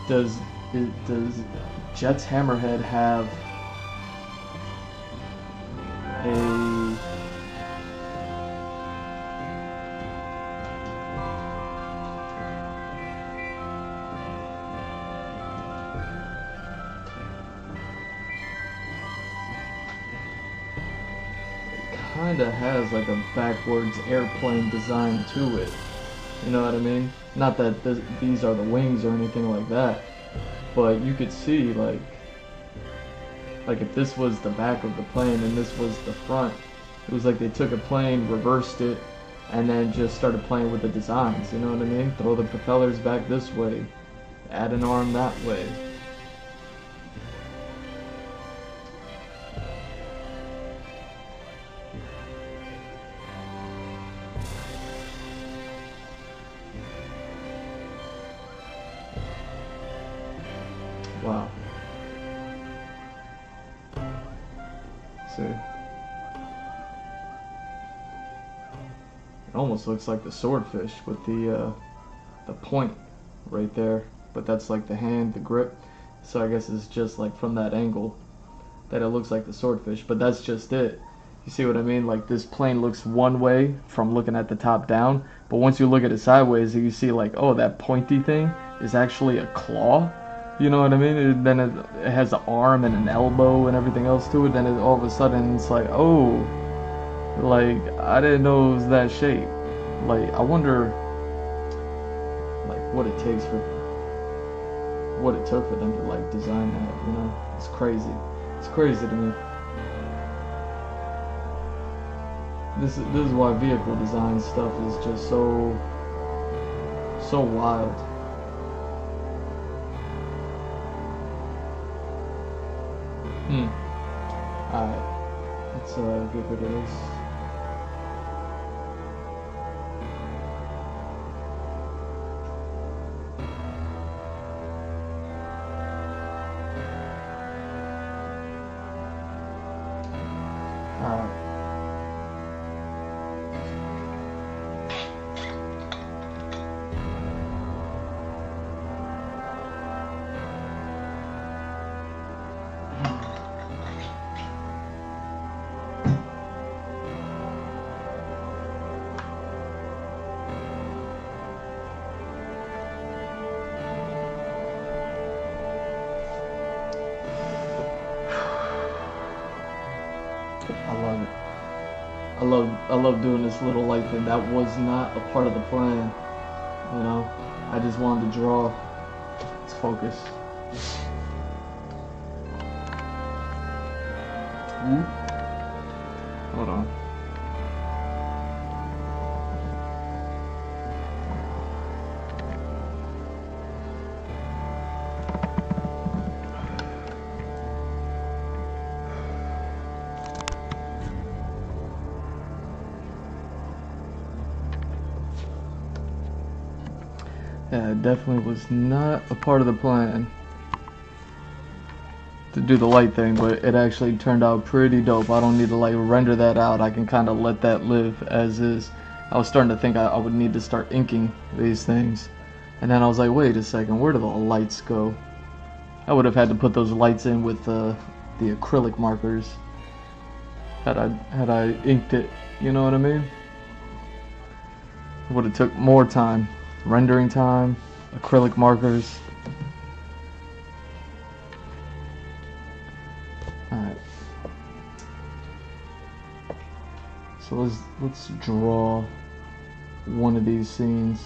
does Jet's Hammerhead have a kinda has like a backwards airplane design to it. You know what I mean? Not that these are the wings or anything like that, but you could see like if this was the back of the plane and this was the front, it was like they took a plane, reversed it, and then just started playing with the designs. You know what I mean? Throw the propellers back this way, add an arm that way. Wow. See. It almost looks like the swordfish with the point right there, but that's like the hand, the grip. So I guess it's just like from that angle that it looks like the swordfish, but that's just it. You see what I mean? Like this plane looks one way from looking at the top down, but once you look at it sideways, you see like, oh, that pointy thing is actually a claw. You know what I mean? Then it has an arm and an elbow and everything else to it. Then all of a sudden it's like, oh, like I didn't know it was that shape. Like I wonder, like what it took for them to like design that. You know, it's crazy. It's crazy to me. This is why vehicle design stuff is just so wild. Alright, let's get rid of this. Alright. I love it. I love doing this little light thing. That was not a part of the plan, you know. I just wanted to draw. Let's focus. Hold on. Yeah, it definitely was not a part of the plan to do the light thing, but it actually turned out pretty dope. I don't need to like render that out. I can kind of let that live as is. I was starting to think I would need to start inking these things, and then I was like, wait a second, where do the lights go? I would have had to put those lights in with the acrylic markers had I inked it. You know what I mean? It would have took more time, rendering time, acrylic markers. Alright. So let's draw one of these scenes.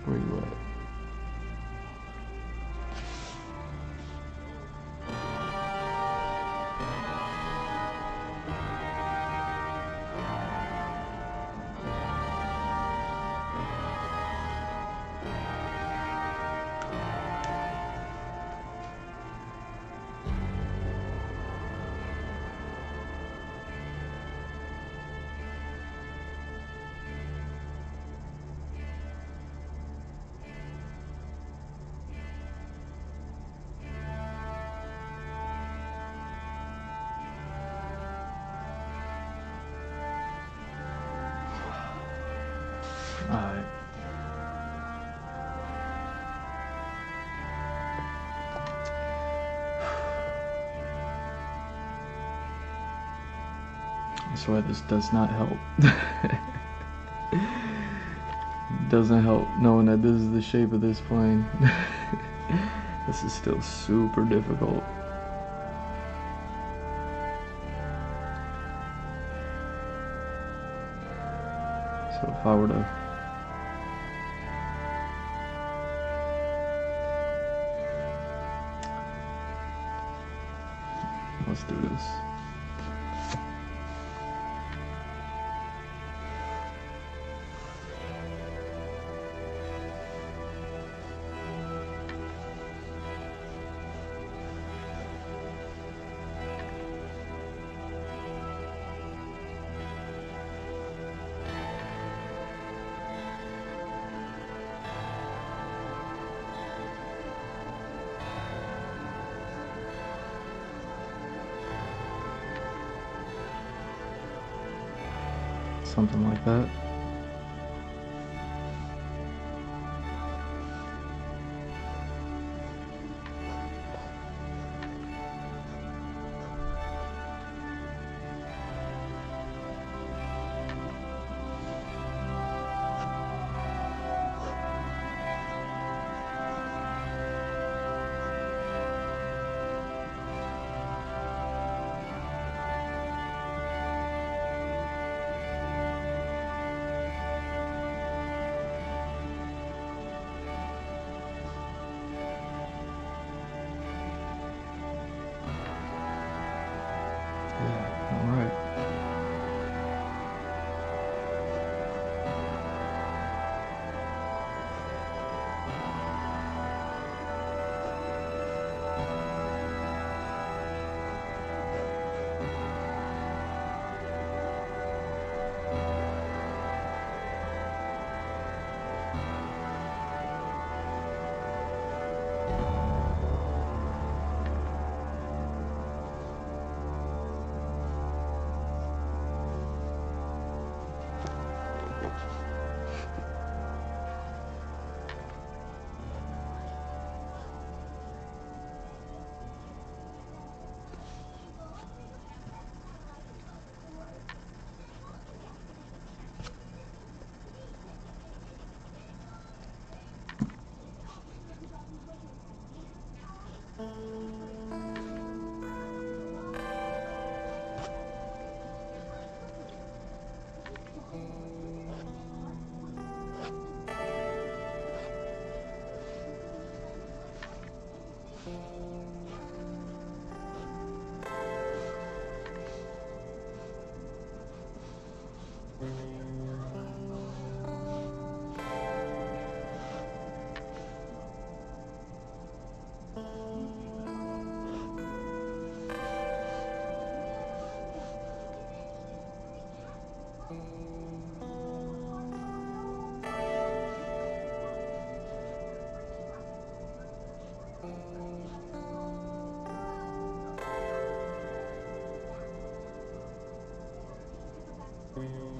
Where you at? Alright. I swear this does not help. It doesn't help knowing that this is the shape of this plane. This is still super difficult. So if I were to let's do this. Something like that. Hmm.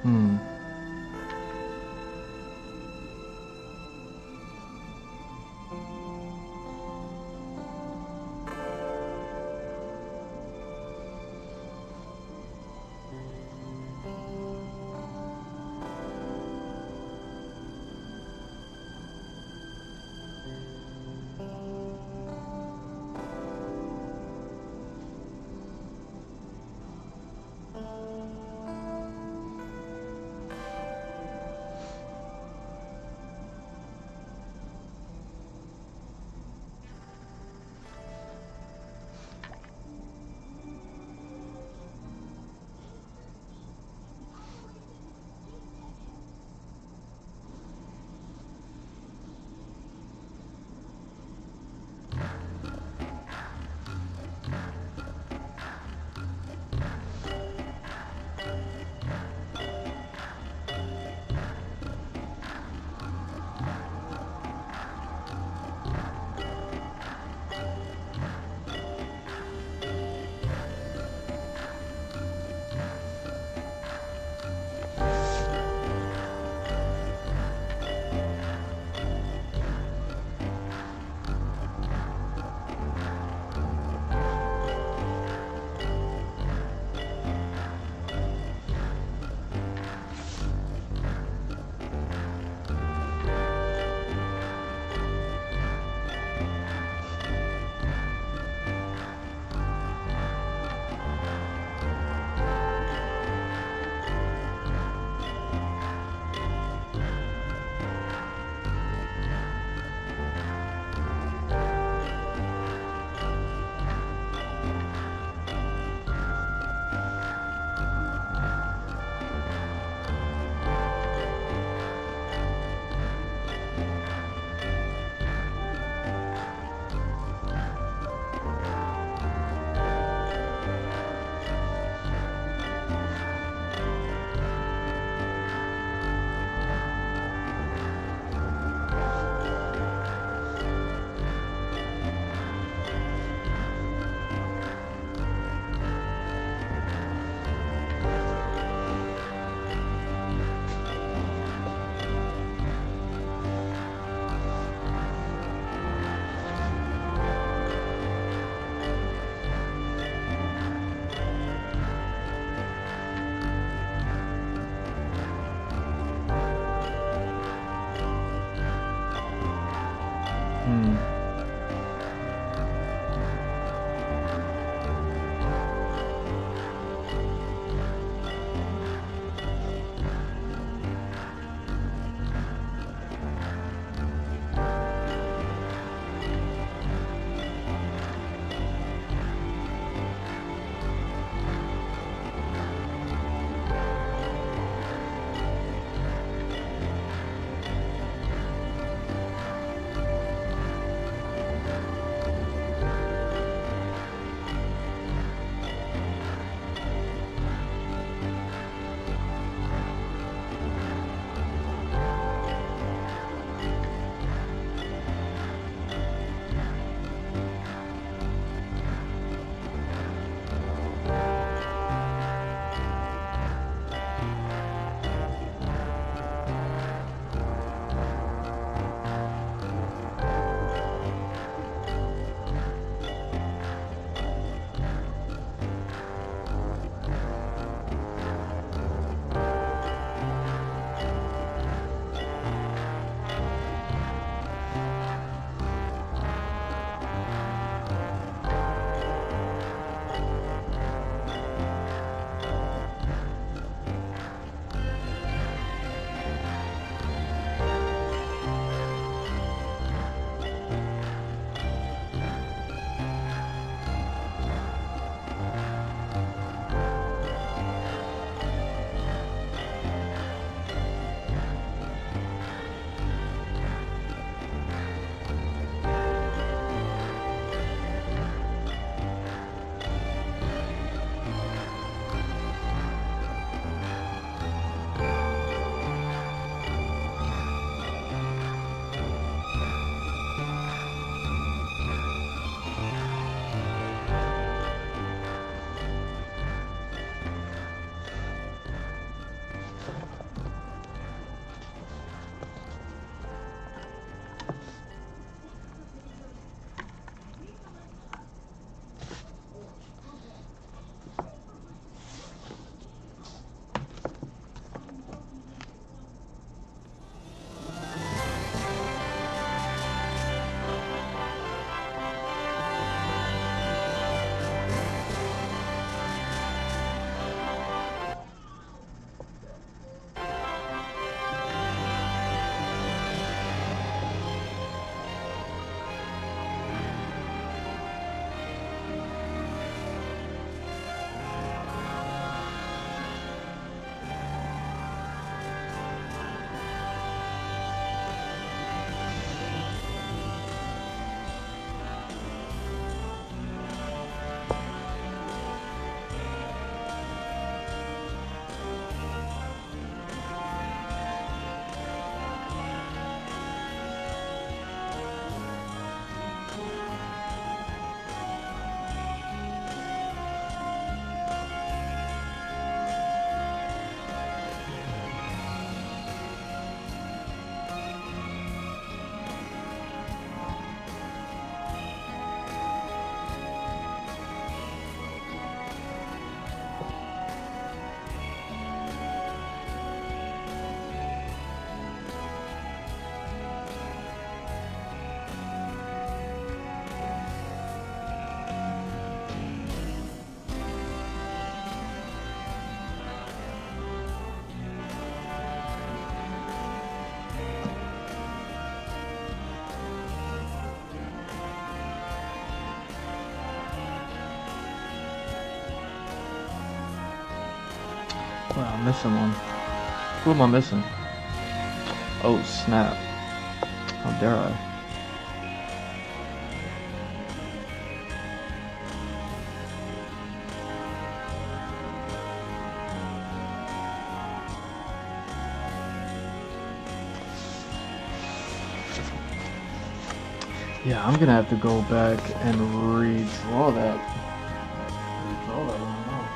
Hmm. Well, I'm missing one. Who am I missing? Oh, snap. How dare I? Yeah, I'm gonna have to go back and redraw that. Redraw that one out.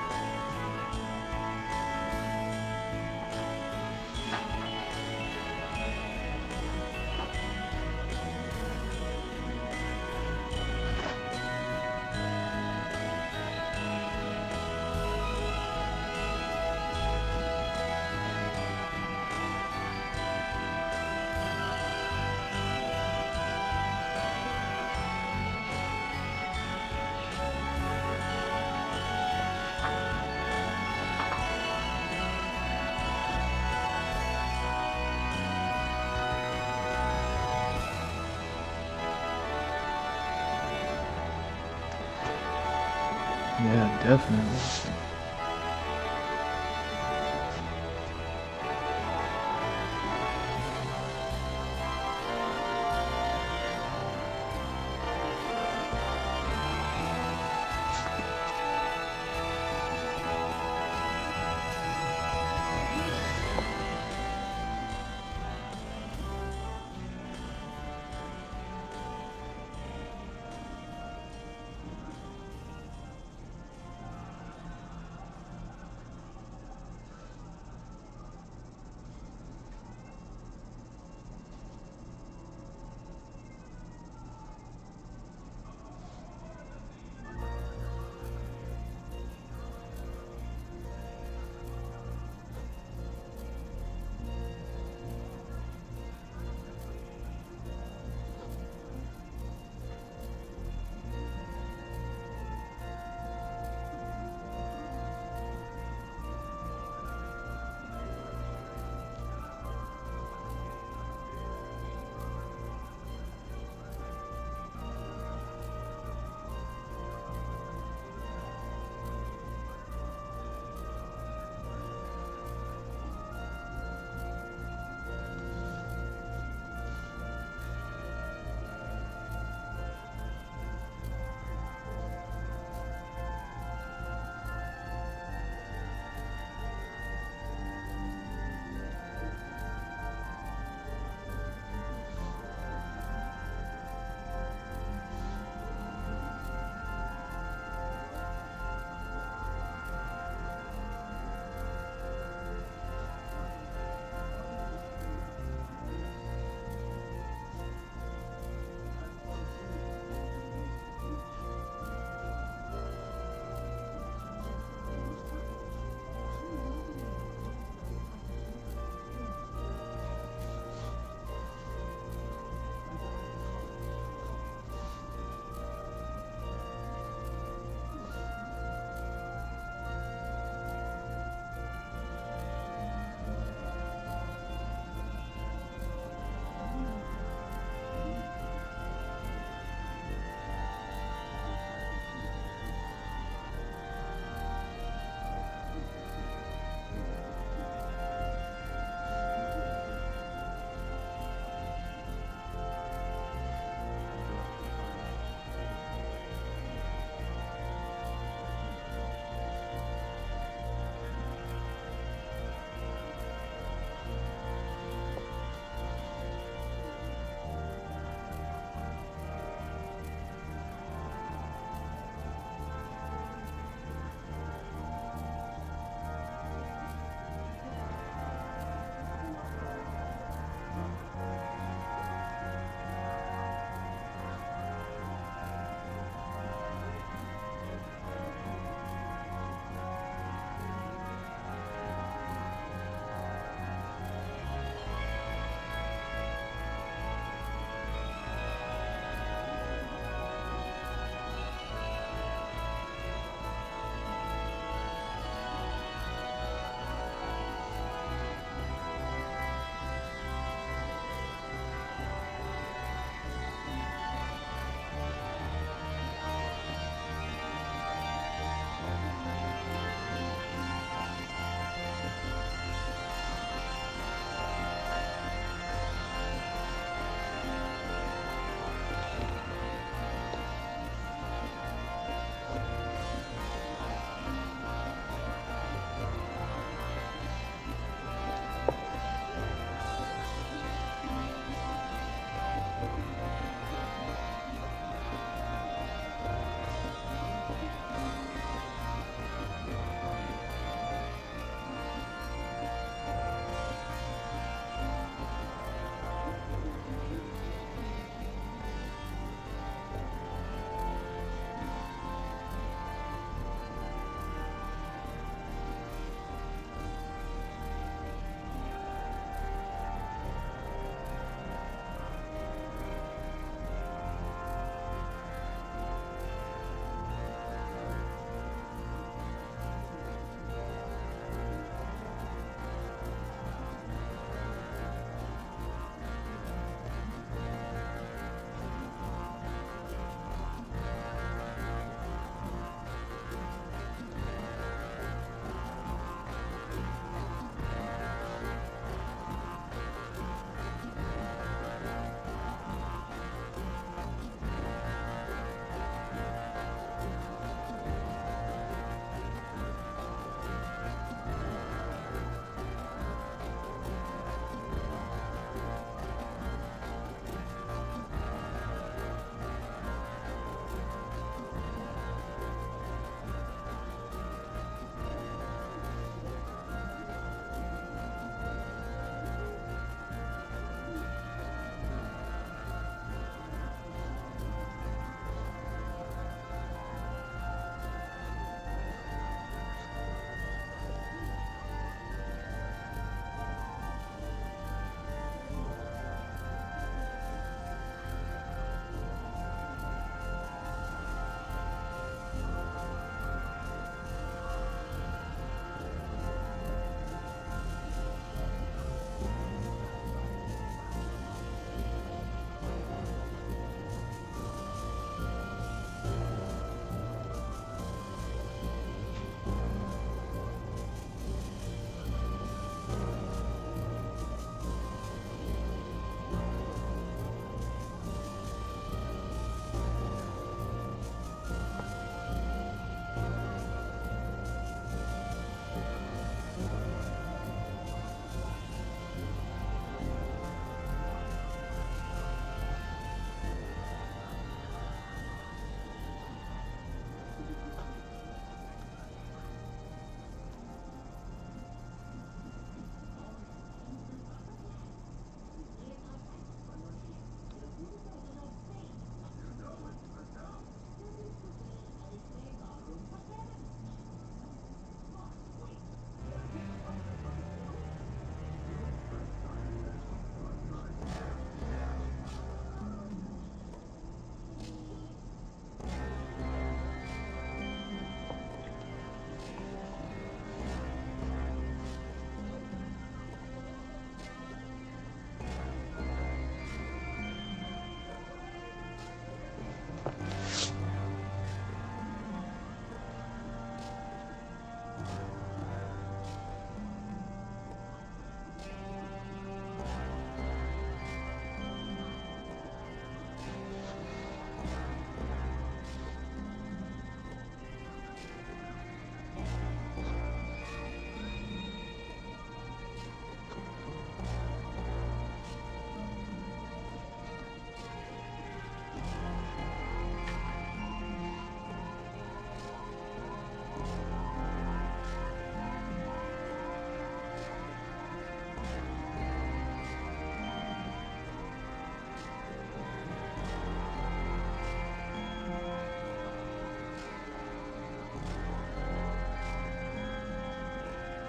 Yeah, definitely.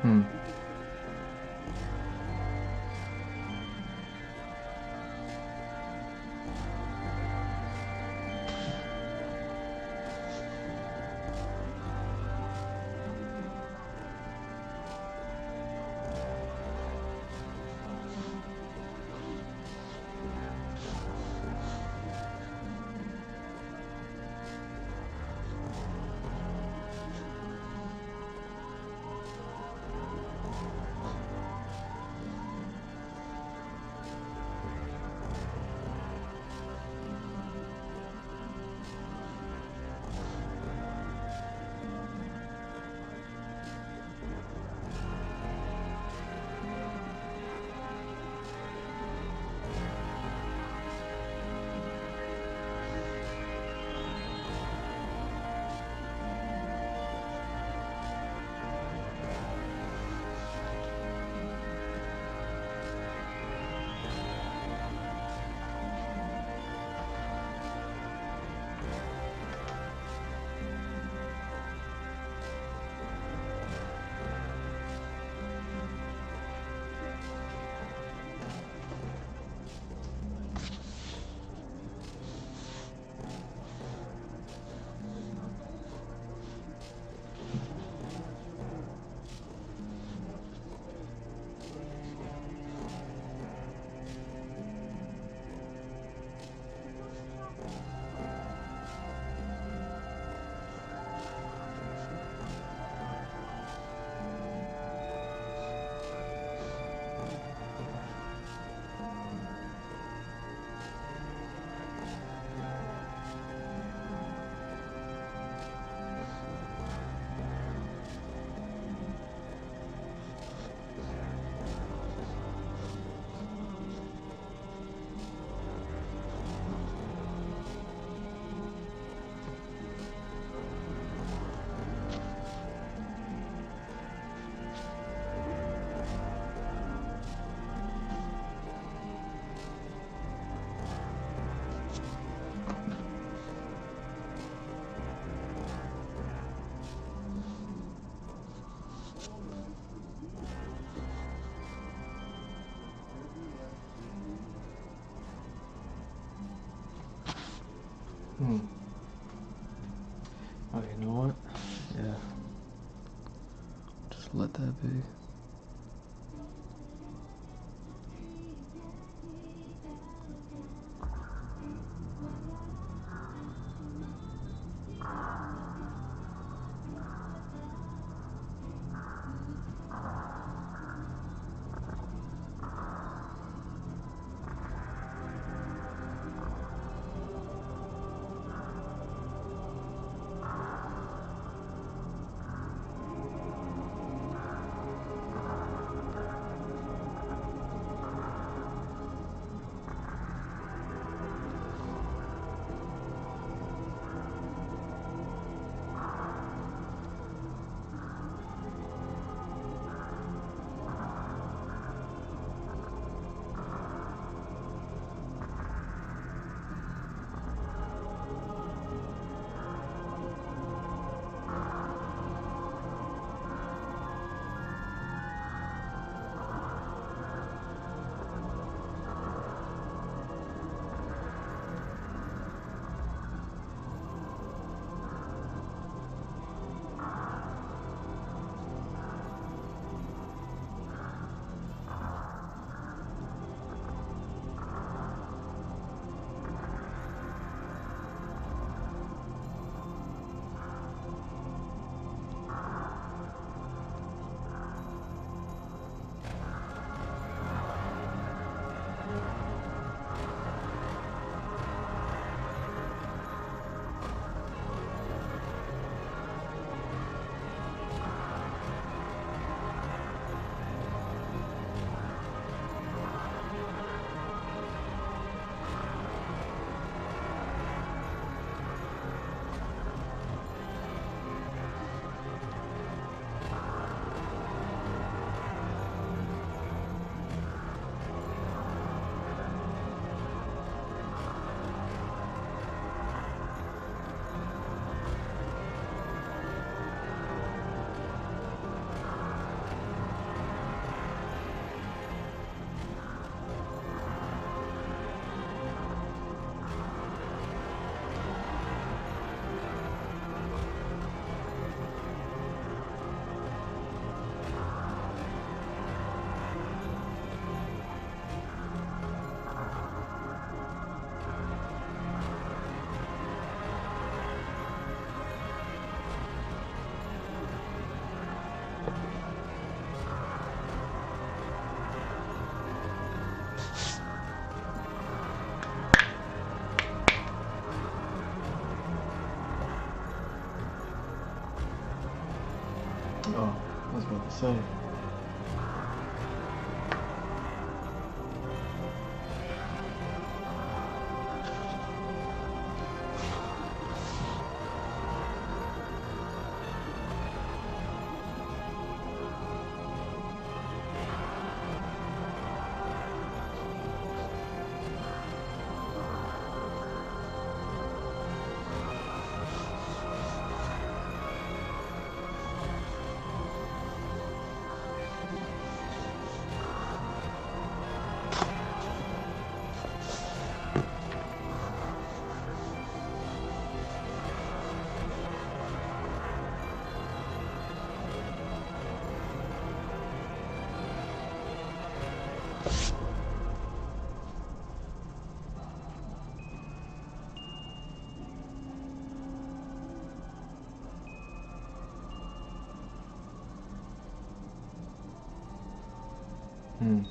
Hmm. Hmm. Oh, you know what? Yeah. Just let that be. Oh, I was about to say. Hmm.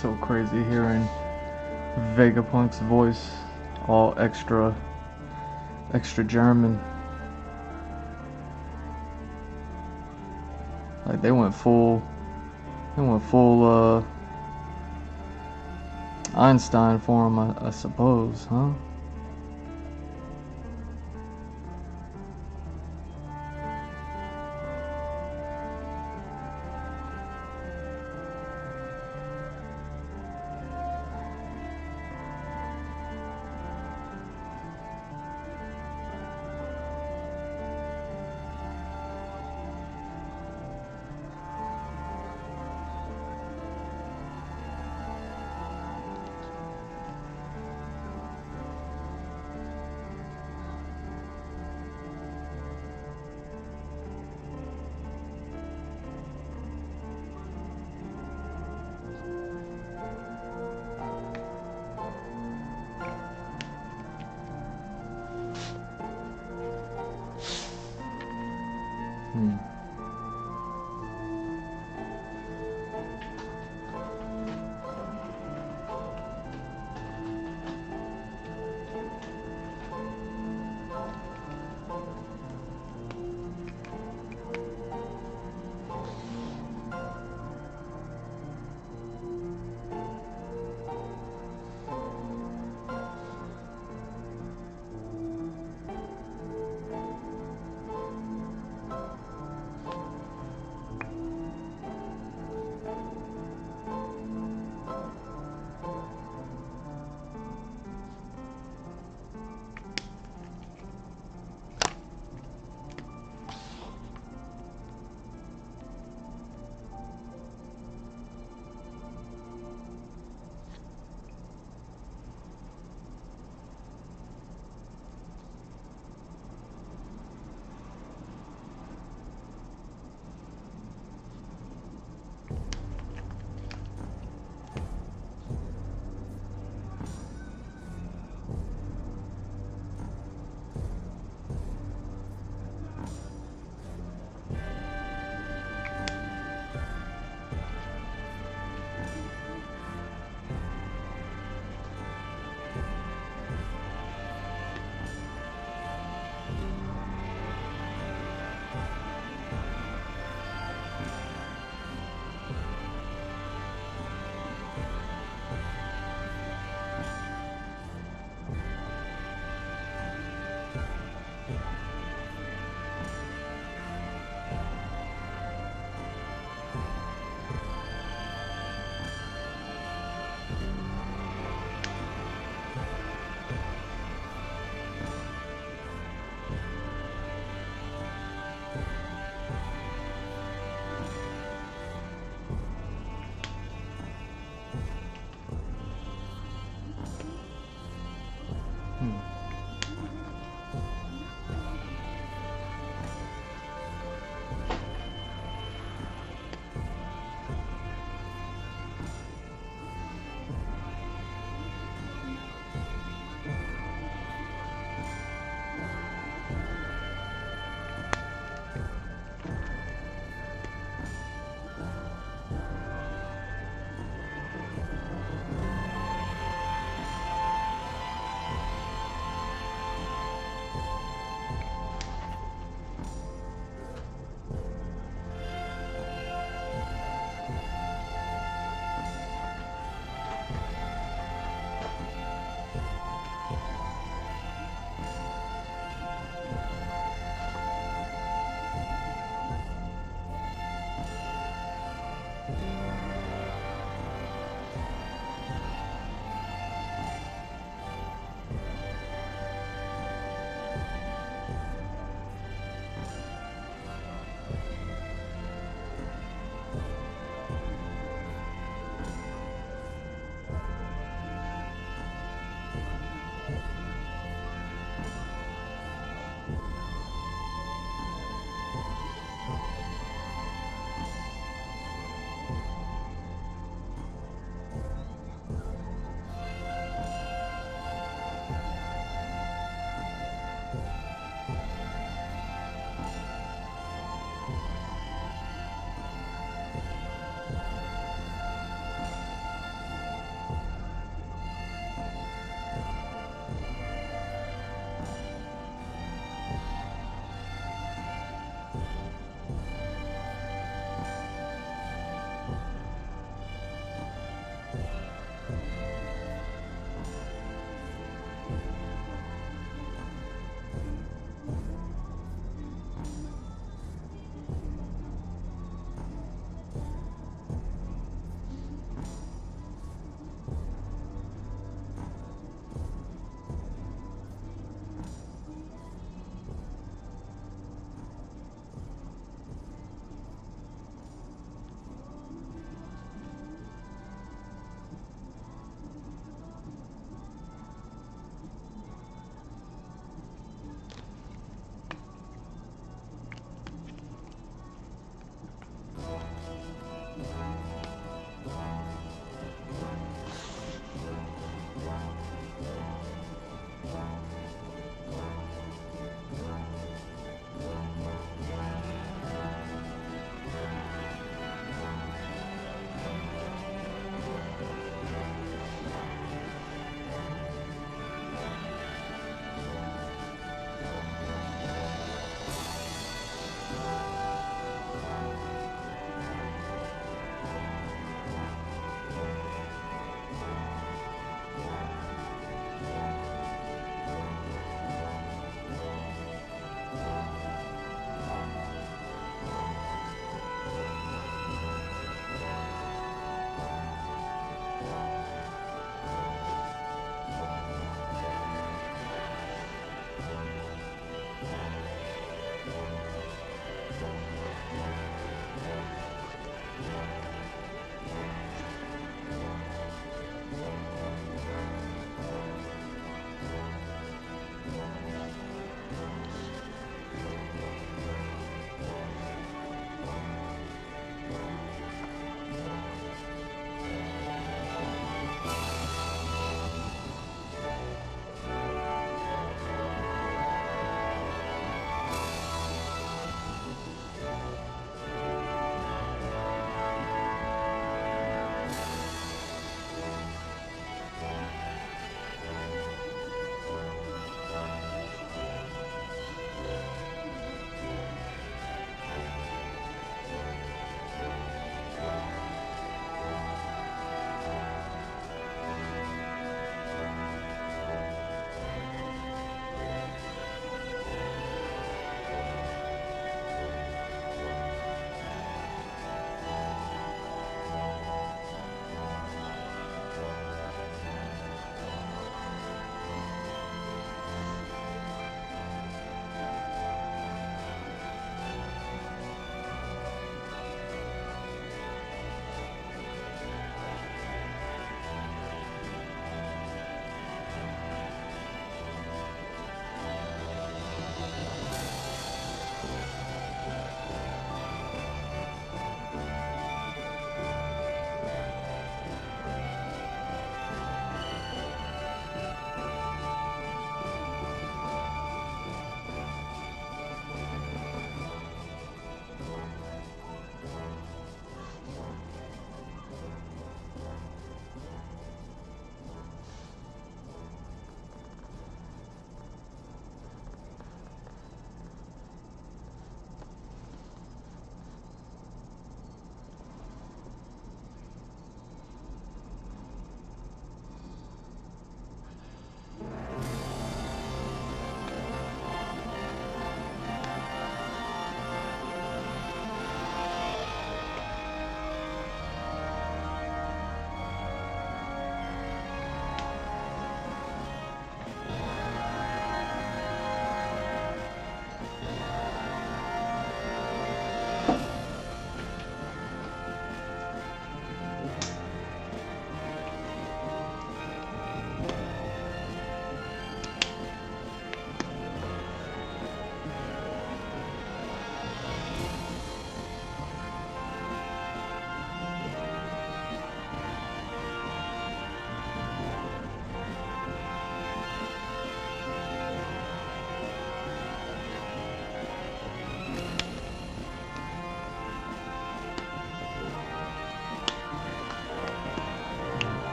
So crazy hearing Vegapunk's voice, all extra German. Like they went full Einstein for him, I suppose, huh?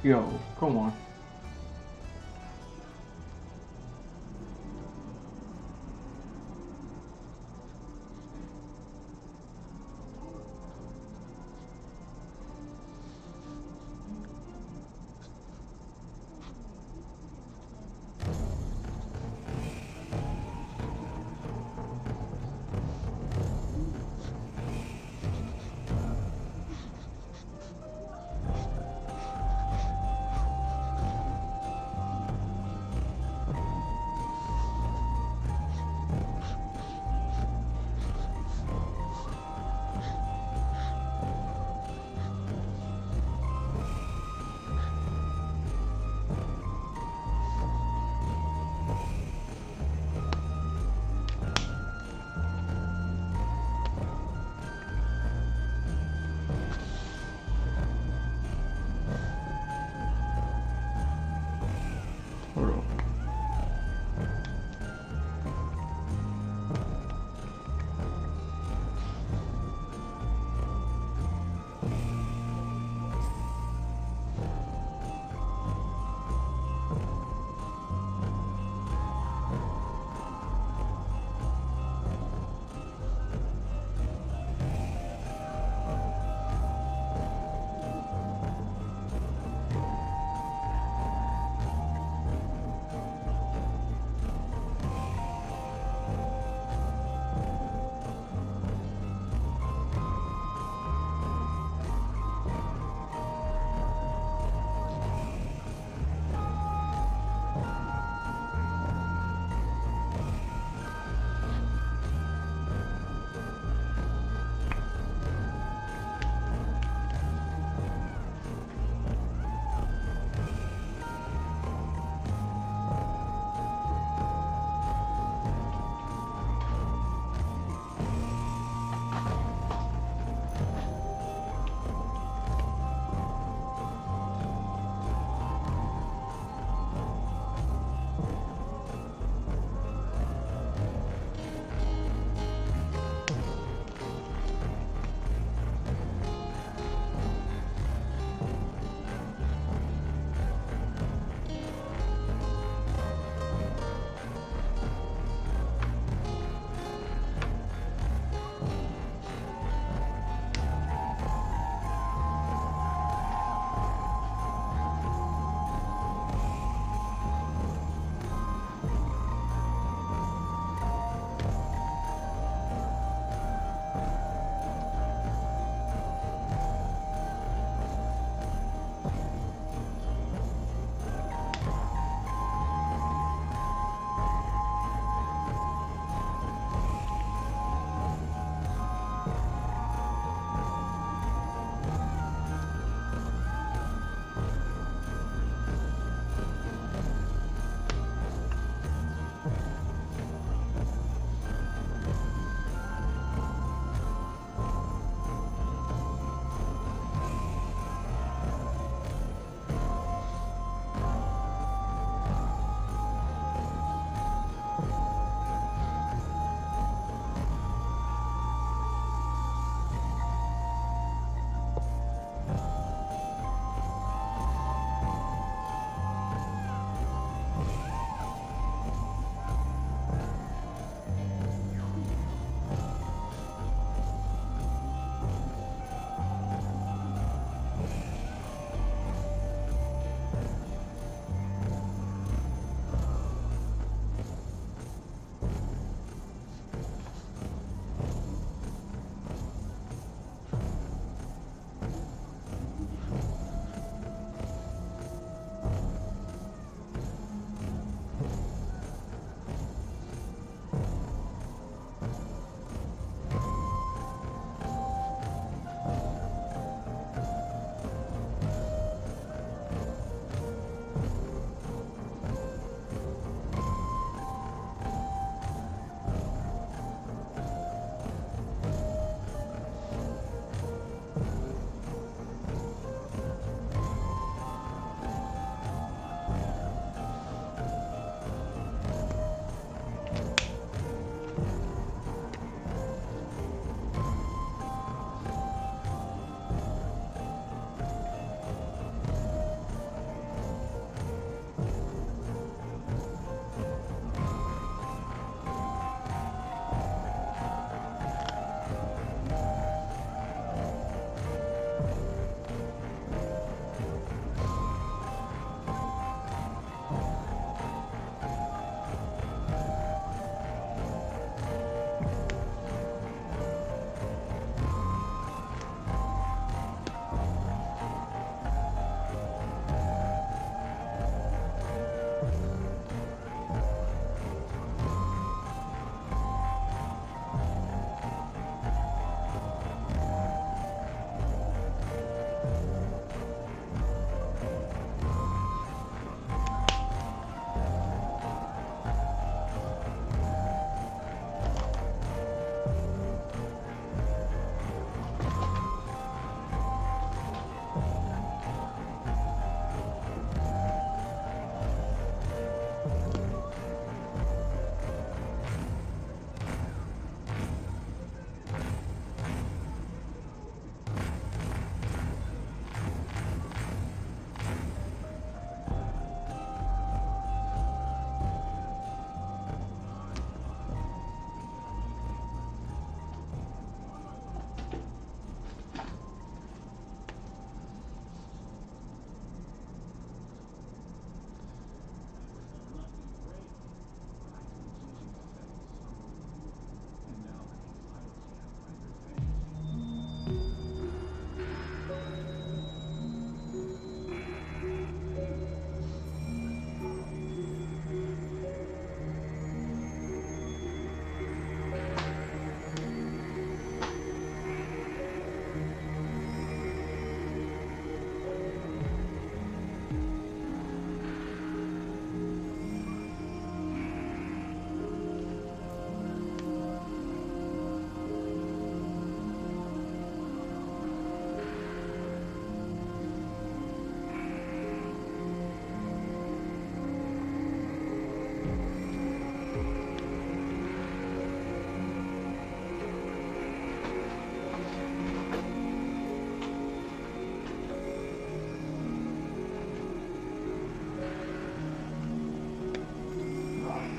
Yo, come on.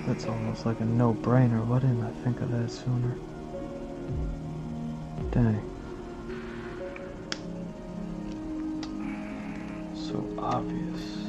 That's almost like a no-brainer. Why didn't I think of that sooner? Dang. So obvious.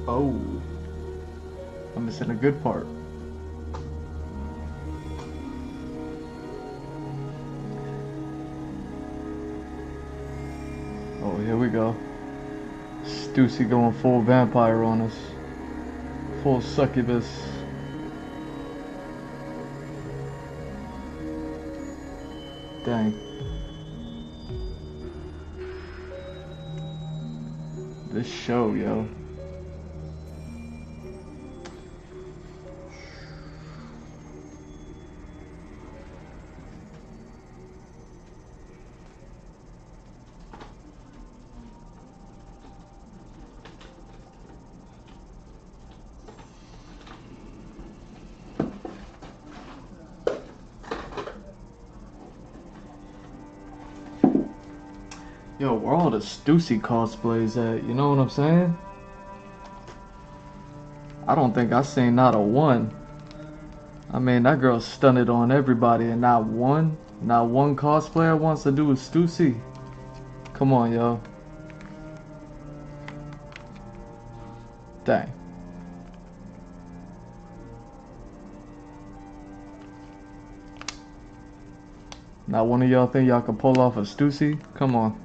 Oh, I'm missing a good part. Oh, here we go. Stussy going full vampire on us. Full succubus. Dang. This show, yo. Yo, where all the Stussy cosplays at? You know what I'm saying? I don't think I seen not a one. I mean, that girl stunted on everybody, and not one cosplayer wants to do a Stussy. Come on, yo. Dang. Not one of y'all think y'all can pull off a Stussy? Come on.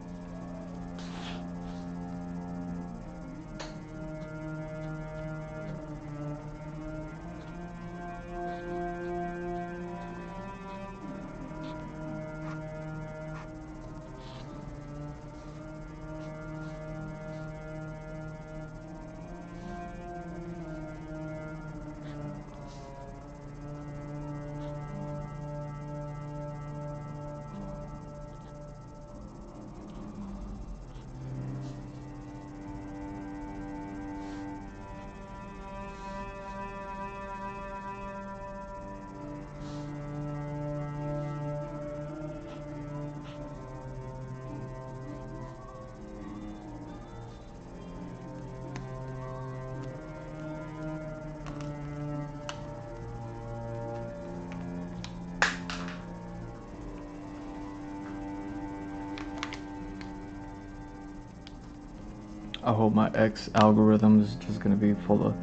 I hope my X algorithm is just gonna be full of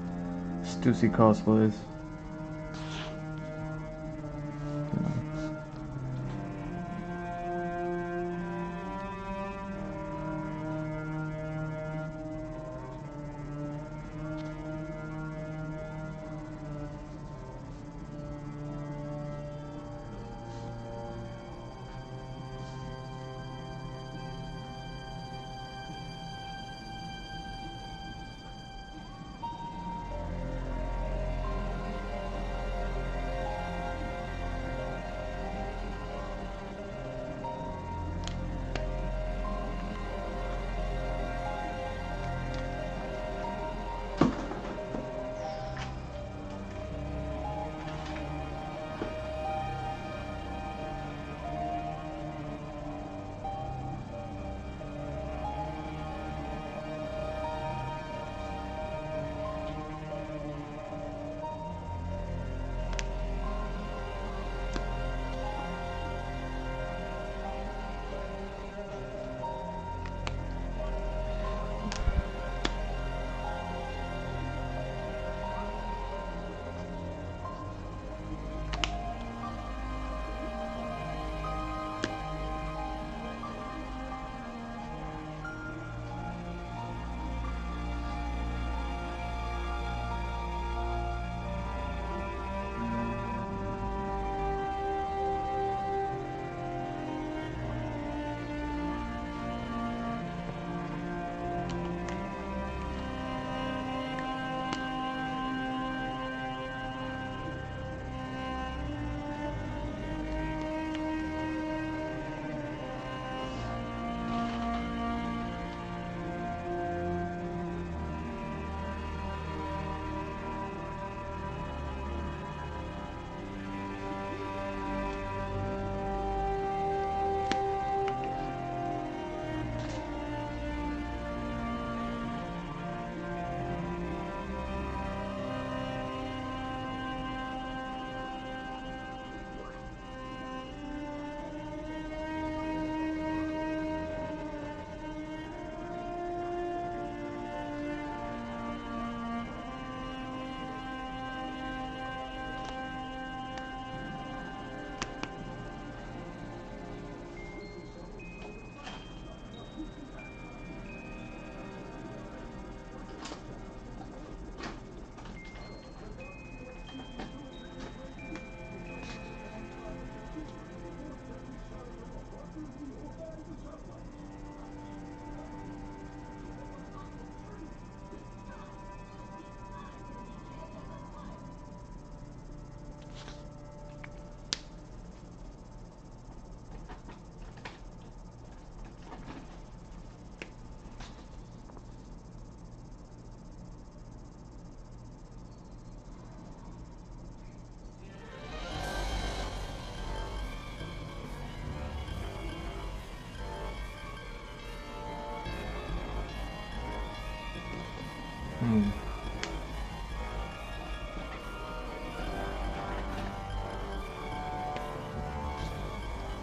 Stussy cosplays. You know.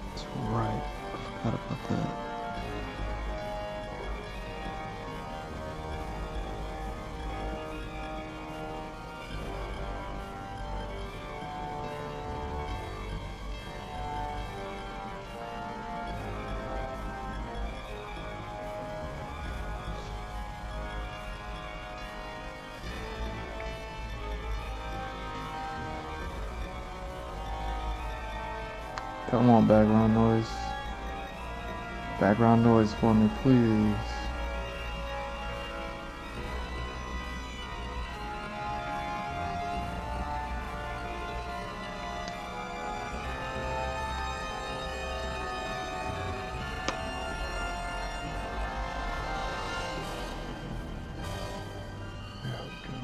That's right. I forgot about that. Come on, background noise. Background noise for me, please. There we go.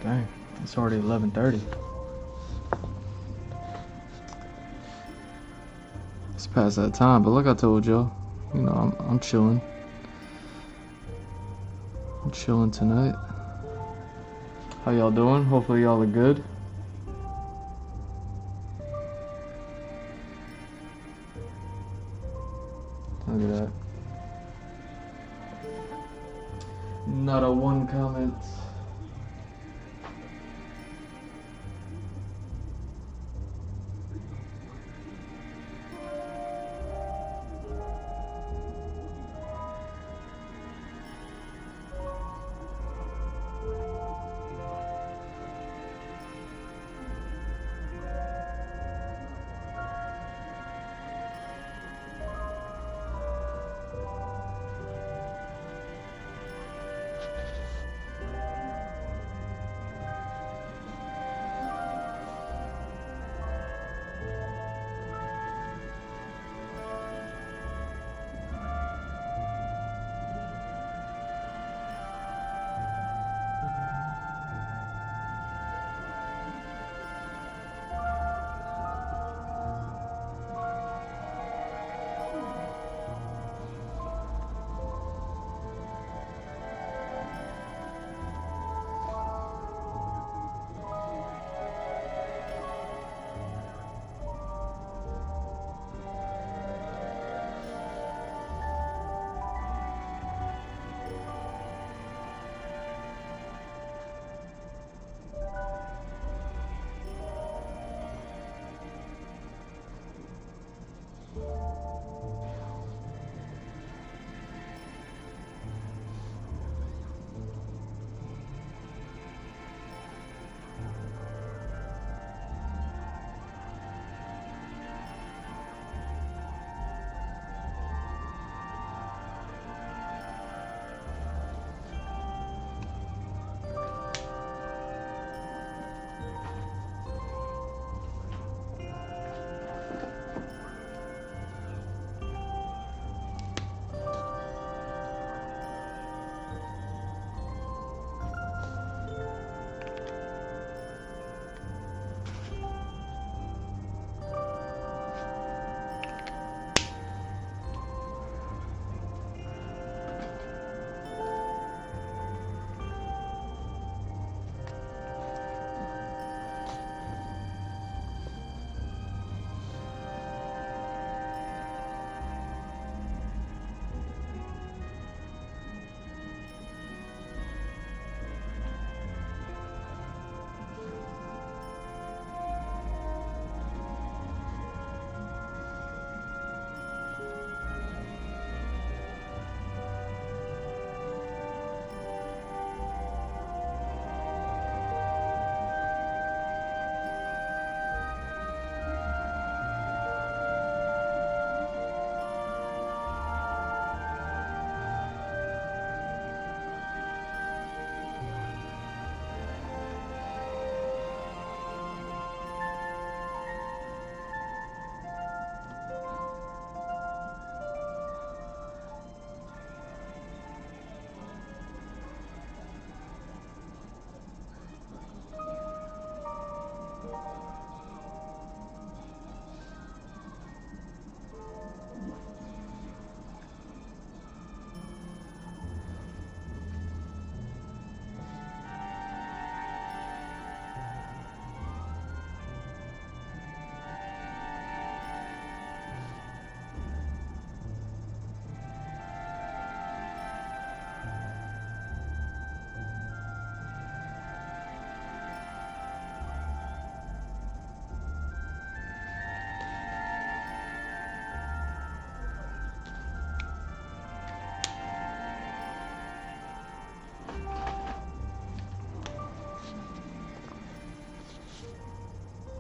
Dang, it's already 11:30. It's past that time, but like I told y'all, you know, I'm chilling. I'm chilling tonight. How y'all doing? Hopefully y'all are good. Look at that. Not a one comment.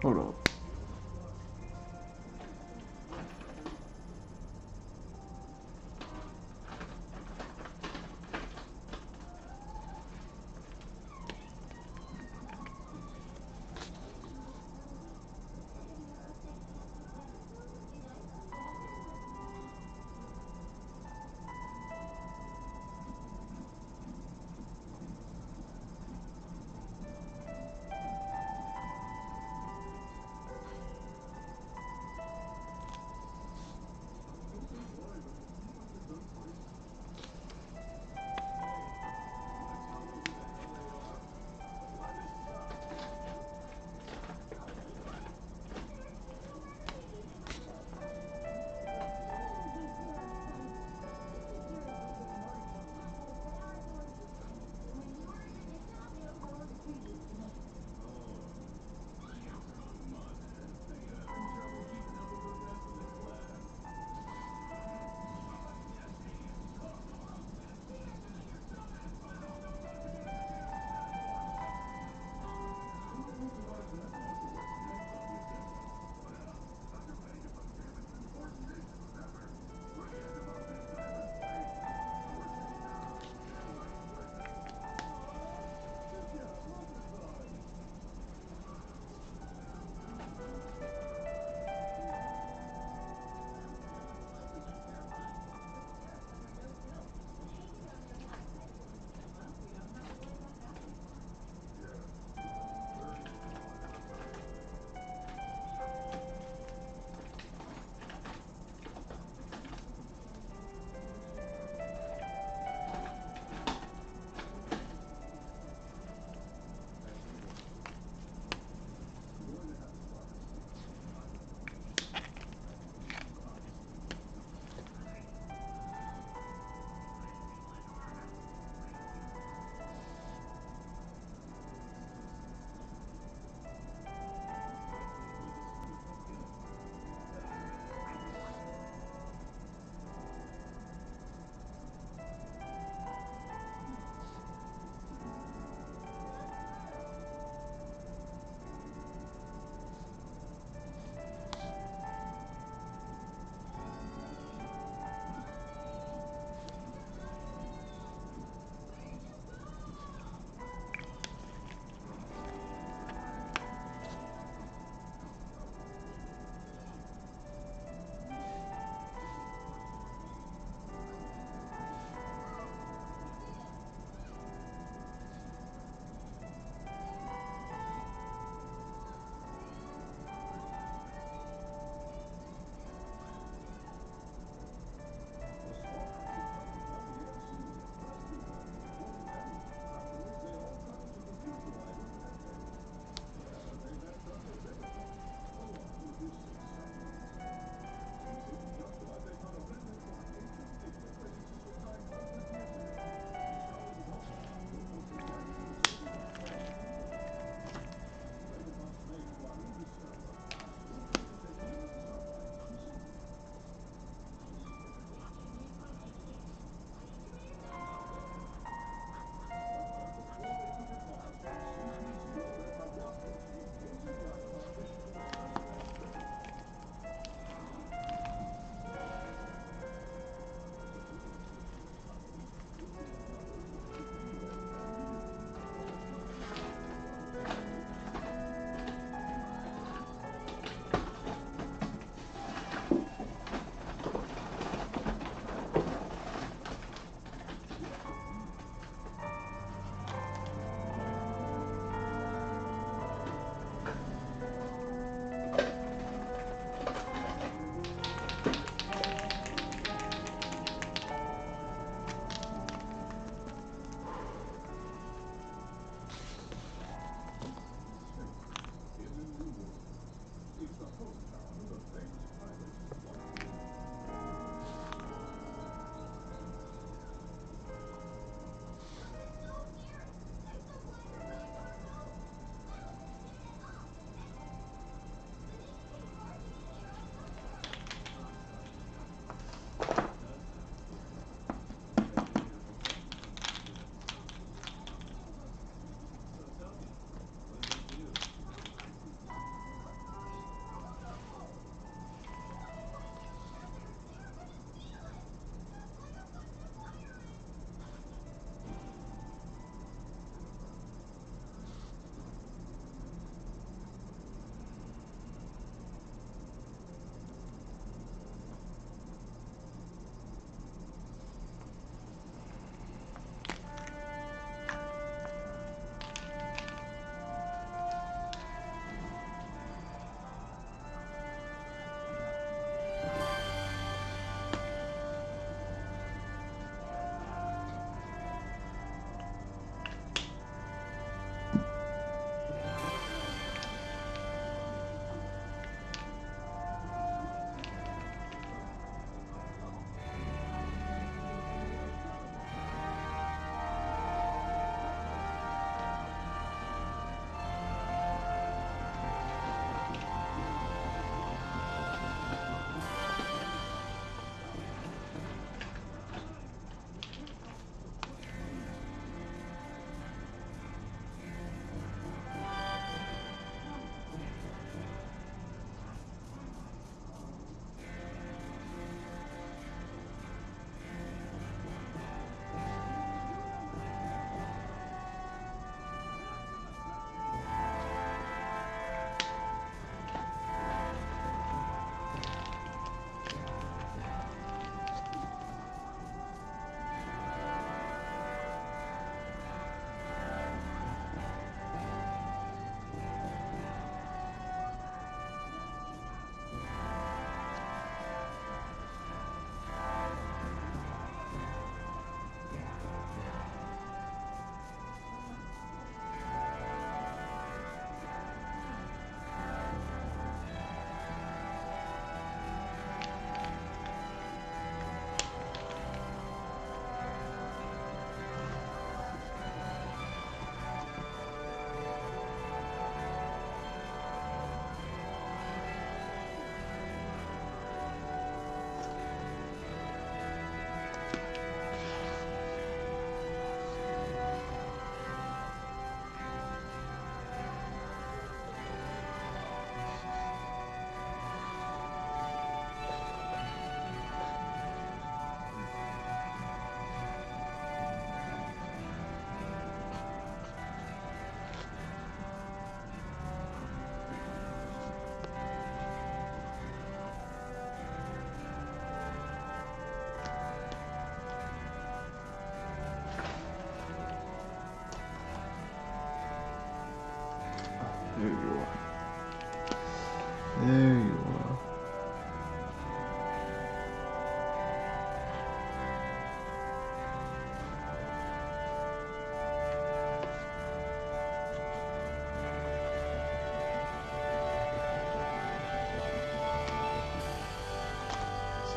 Hold up.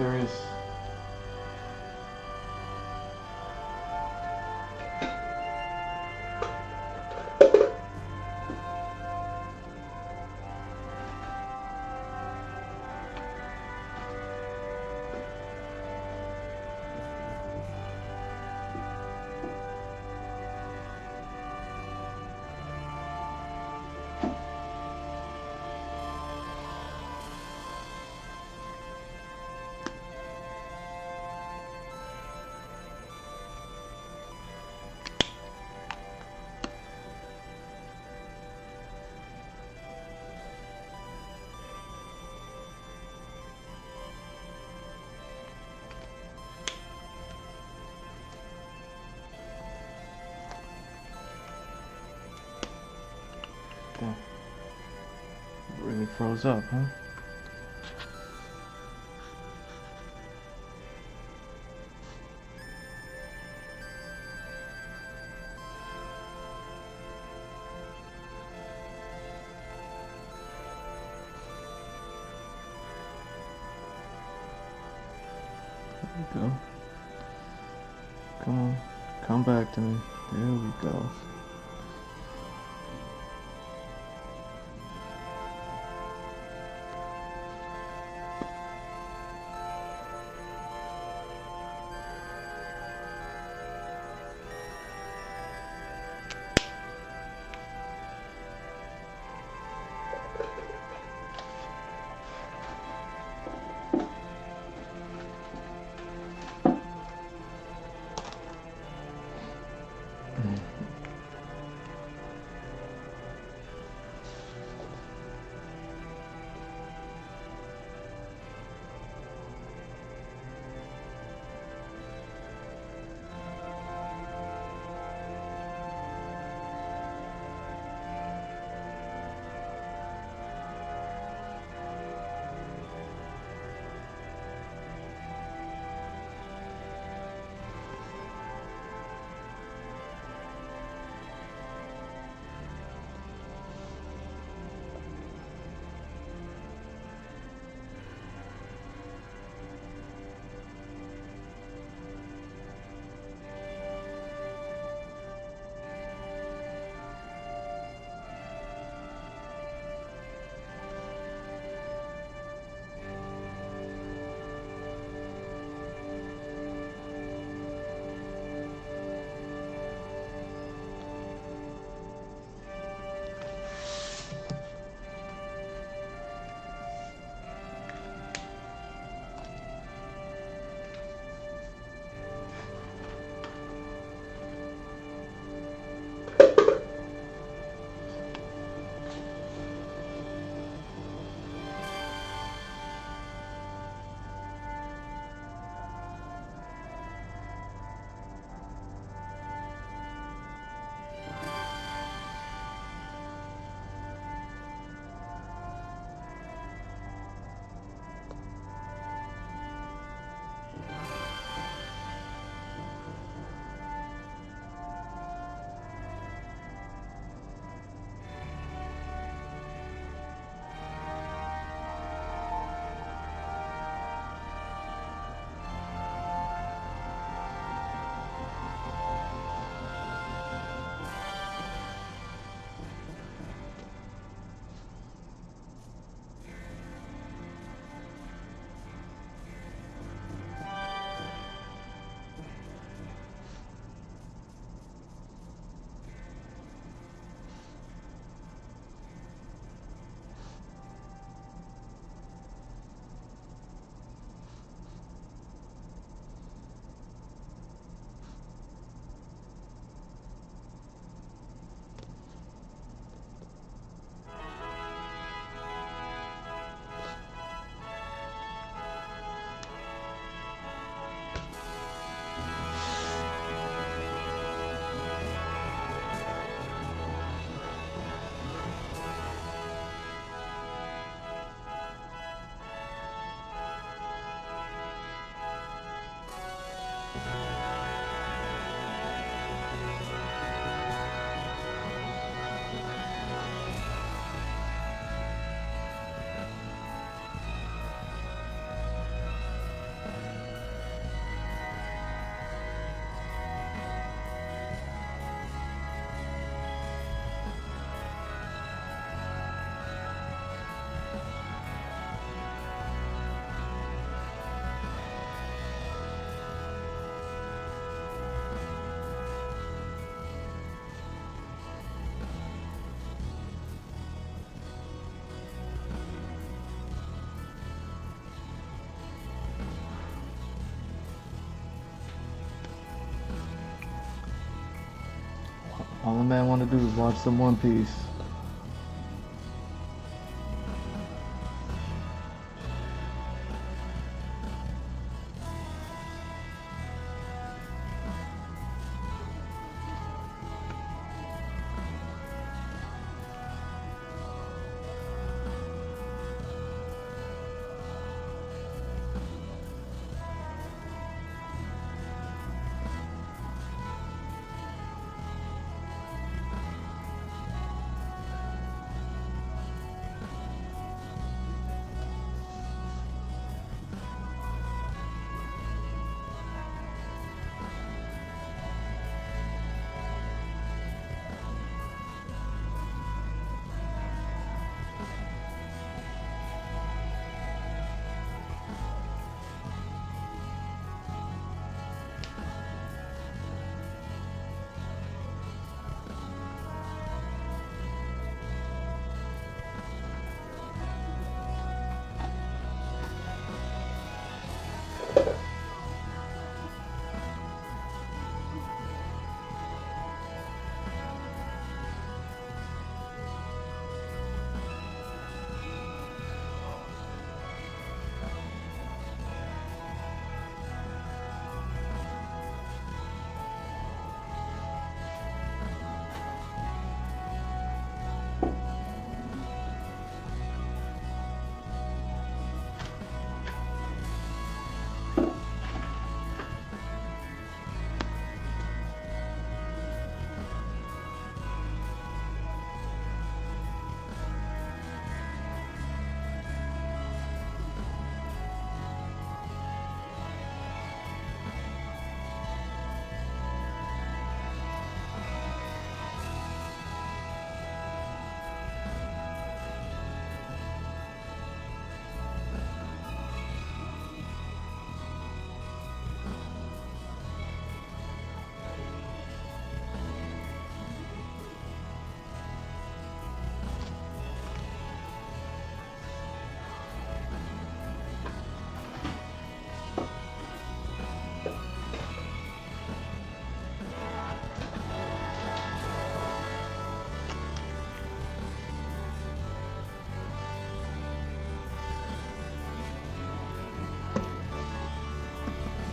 serious. Damn. It really froze up, huh? There we go. Come on. Come back to me. There we go. All a man want to do is watch some One Piece.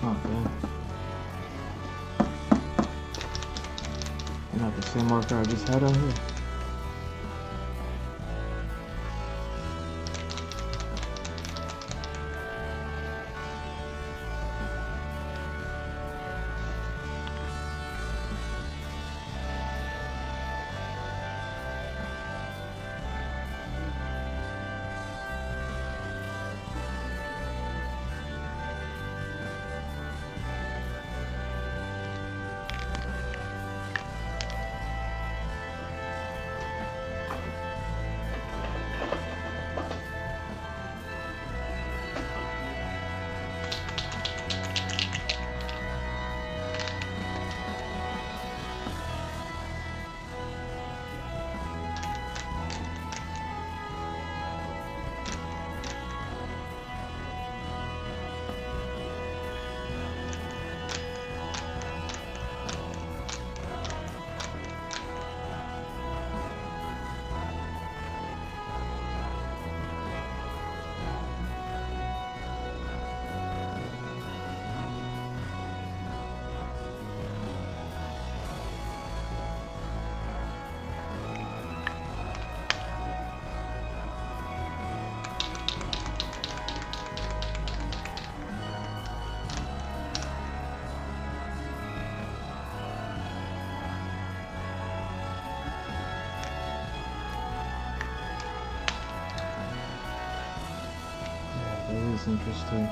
Oh, damn. You have the same marker I just had on here. That is interesting.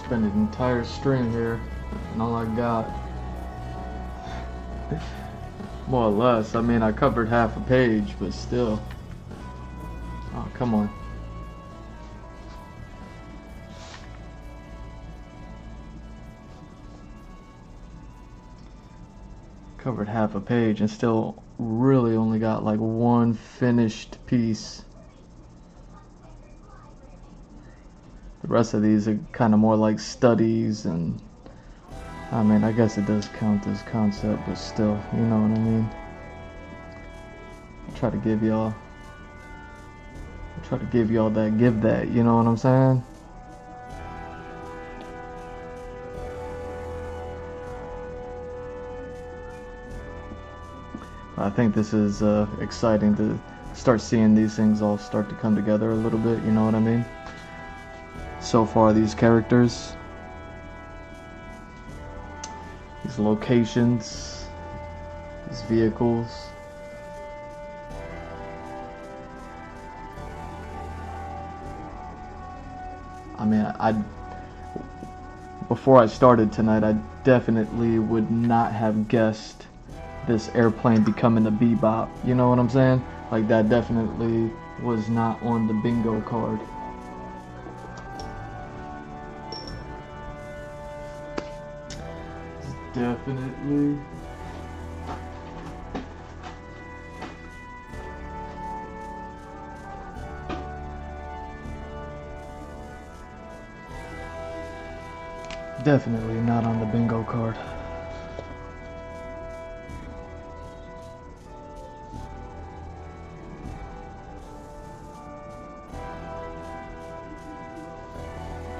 spend an entire stream here, and all I got, more or less. I mean, I covered half a page, but still. Oh, come on. Covered half a page and still really only got like one finished piece. The rest of these are kind of more like studies, and I mean, I guess it does count as concept, but still, you know what I mean. I try to give y'all that, give that, you know what I'm saying? I think this is exciting to start seeing these things all start to come together a little bit, you know what I mean? So far, these characters, these locations, these vehicles. I mean, before I started tonight, I definitely would not have guessed this airplane becoming a bebop. You know what I'm saying? Like, that definitely was not on the bingo card. Definitely. Definitely not on the bingo card.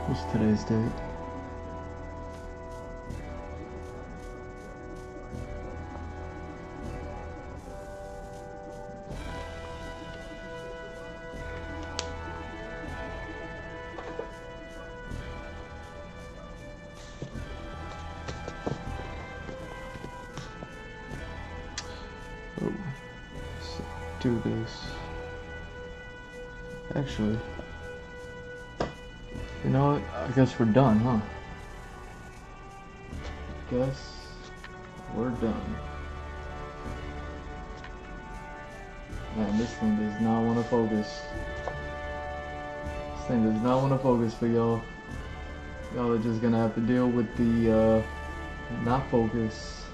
What's today's date? Oh, let's do this. Actually, you know what? I guess we're done, huh? Guess we're done. Man, this thing does not want to focus. This thing does not want to focus for y'all. Y'all are just gonna have to deal with the not focus.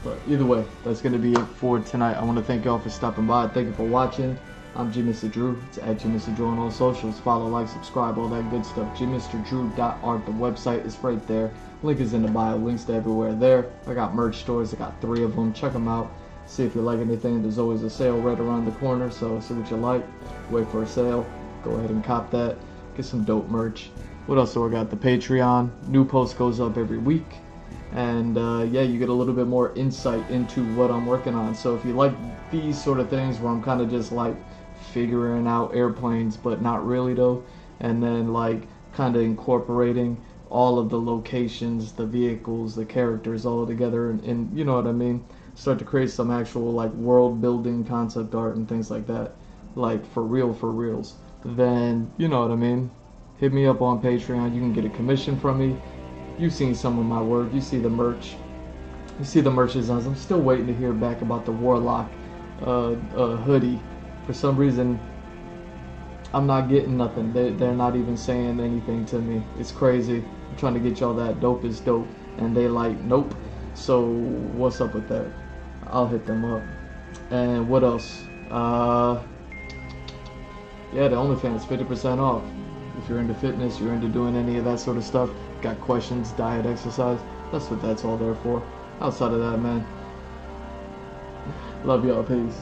But either way, that's gonna be it for tonight. I want to thank y'all for stopping by. Thank you for watching. I'm G Mr. Drew. It's at G Mr. Drew on all socials. Follow, like, subscribe, all that good stuff. gmrdrew.art. The website is right there. Link is in the bio. Links to everywhere there. I got merch stores. I got 3 of them. Check them out. See if you like anything. There's always a sale right around the corner. So see what you like. Wait for a sale. Go ahead and cop that. Get some dope merch. What else do I got? The Patreon. New post goes up every week. And yeah, you get a little bit more insight into what I'm working on. So if you like these sort of things where I'm kind of just like figuring out airplanes, but not really though, and then like kind of incorporating all of the locations, the vehicles, the characters all together, and you know what I mean, start to create some actual like world building concept art and things like that, like for reals, then you know what I mean, hit me up on Patreon. You can get a commission from me. You've seen some of my work. You see the merch. You see the merch designs. I'm still waiting to hear back about the Warlock hoodie. For some reason, I'm not getting nothing. They're not even saying anything to me. It's crazy. I'm trying to get y'all that dope is dope, and they like, nope. So what's up with that? I'll hit them up. And what else? Yeah, the OnlyFans 50% off. If you're into fitness, you're into doing any of that sort of stuff, got questions, diet, exercise, that's what that's all there for. Outside of that, man, love y'all, peace.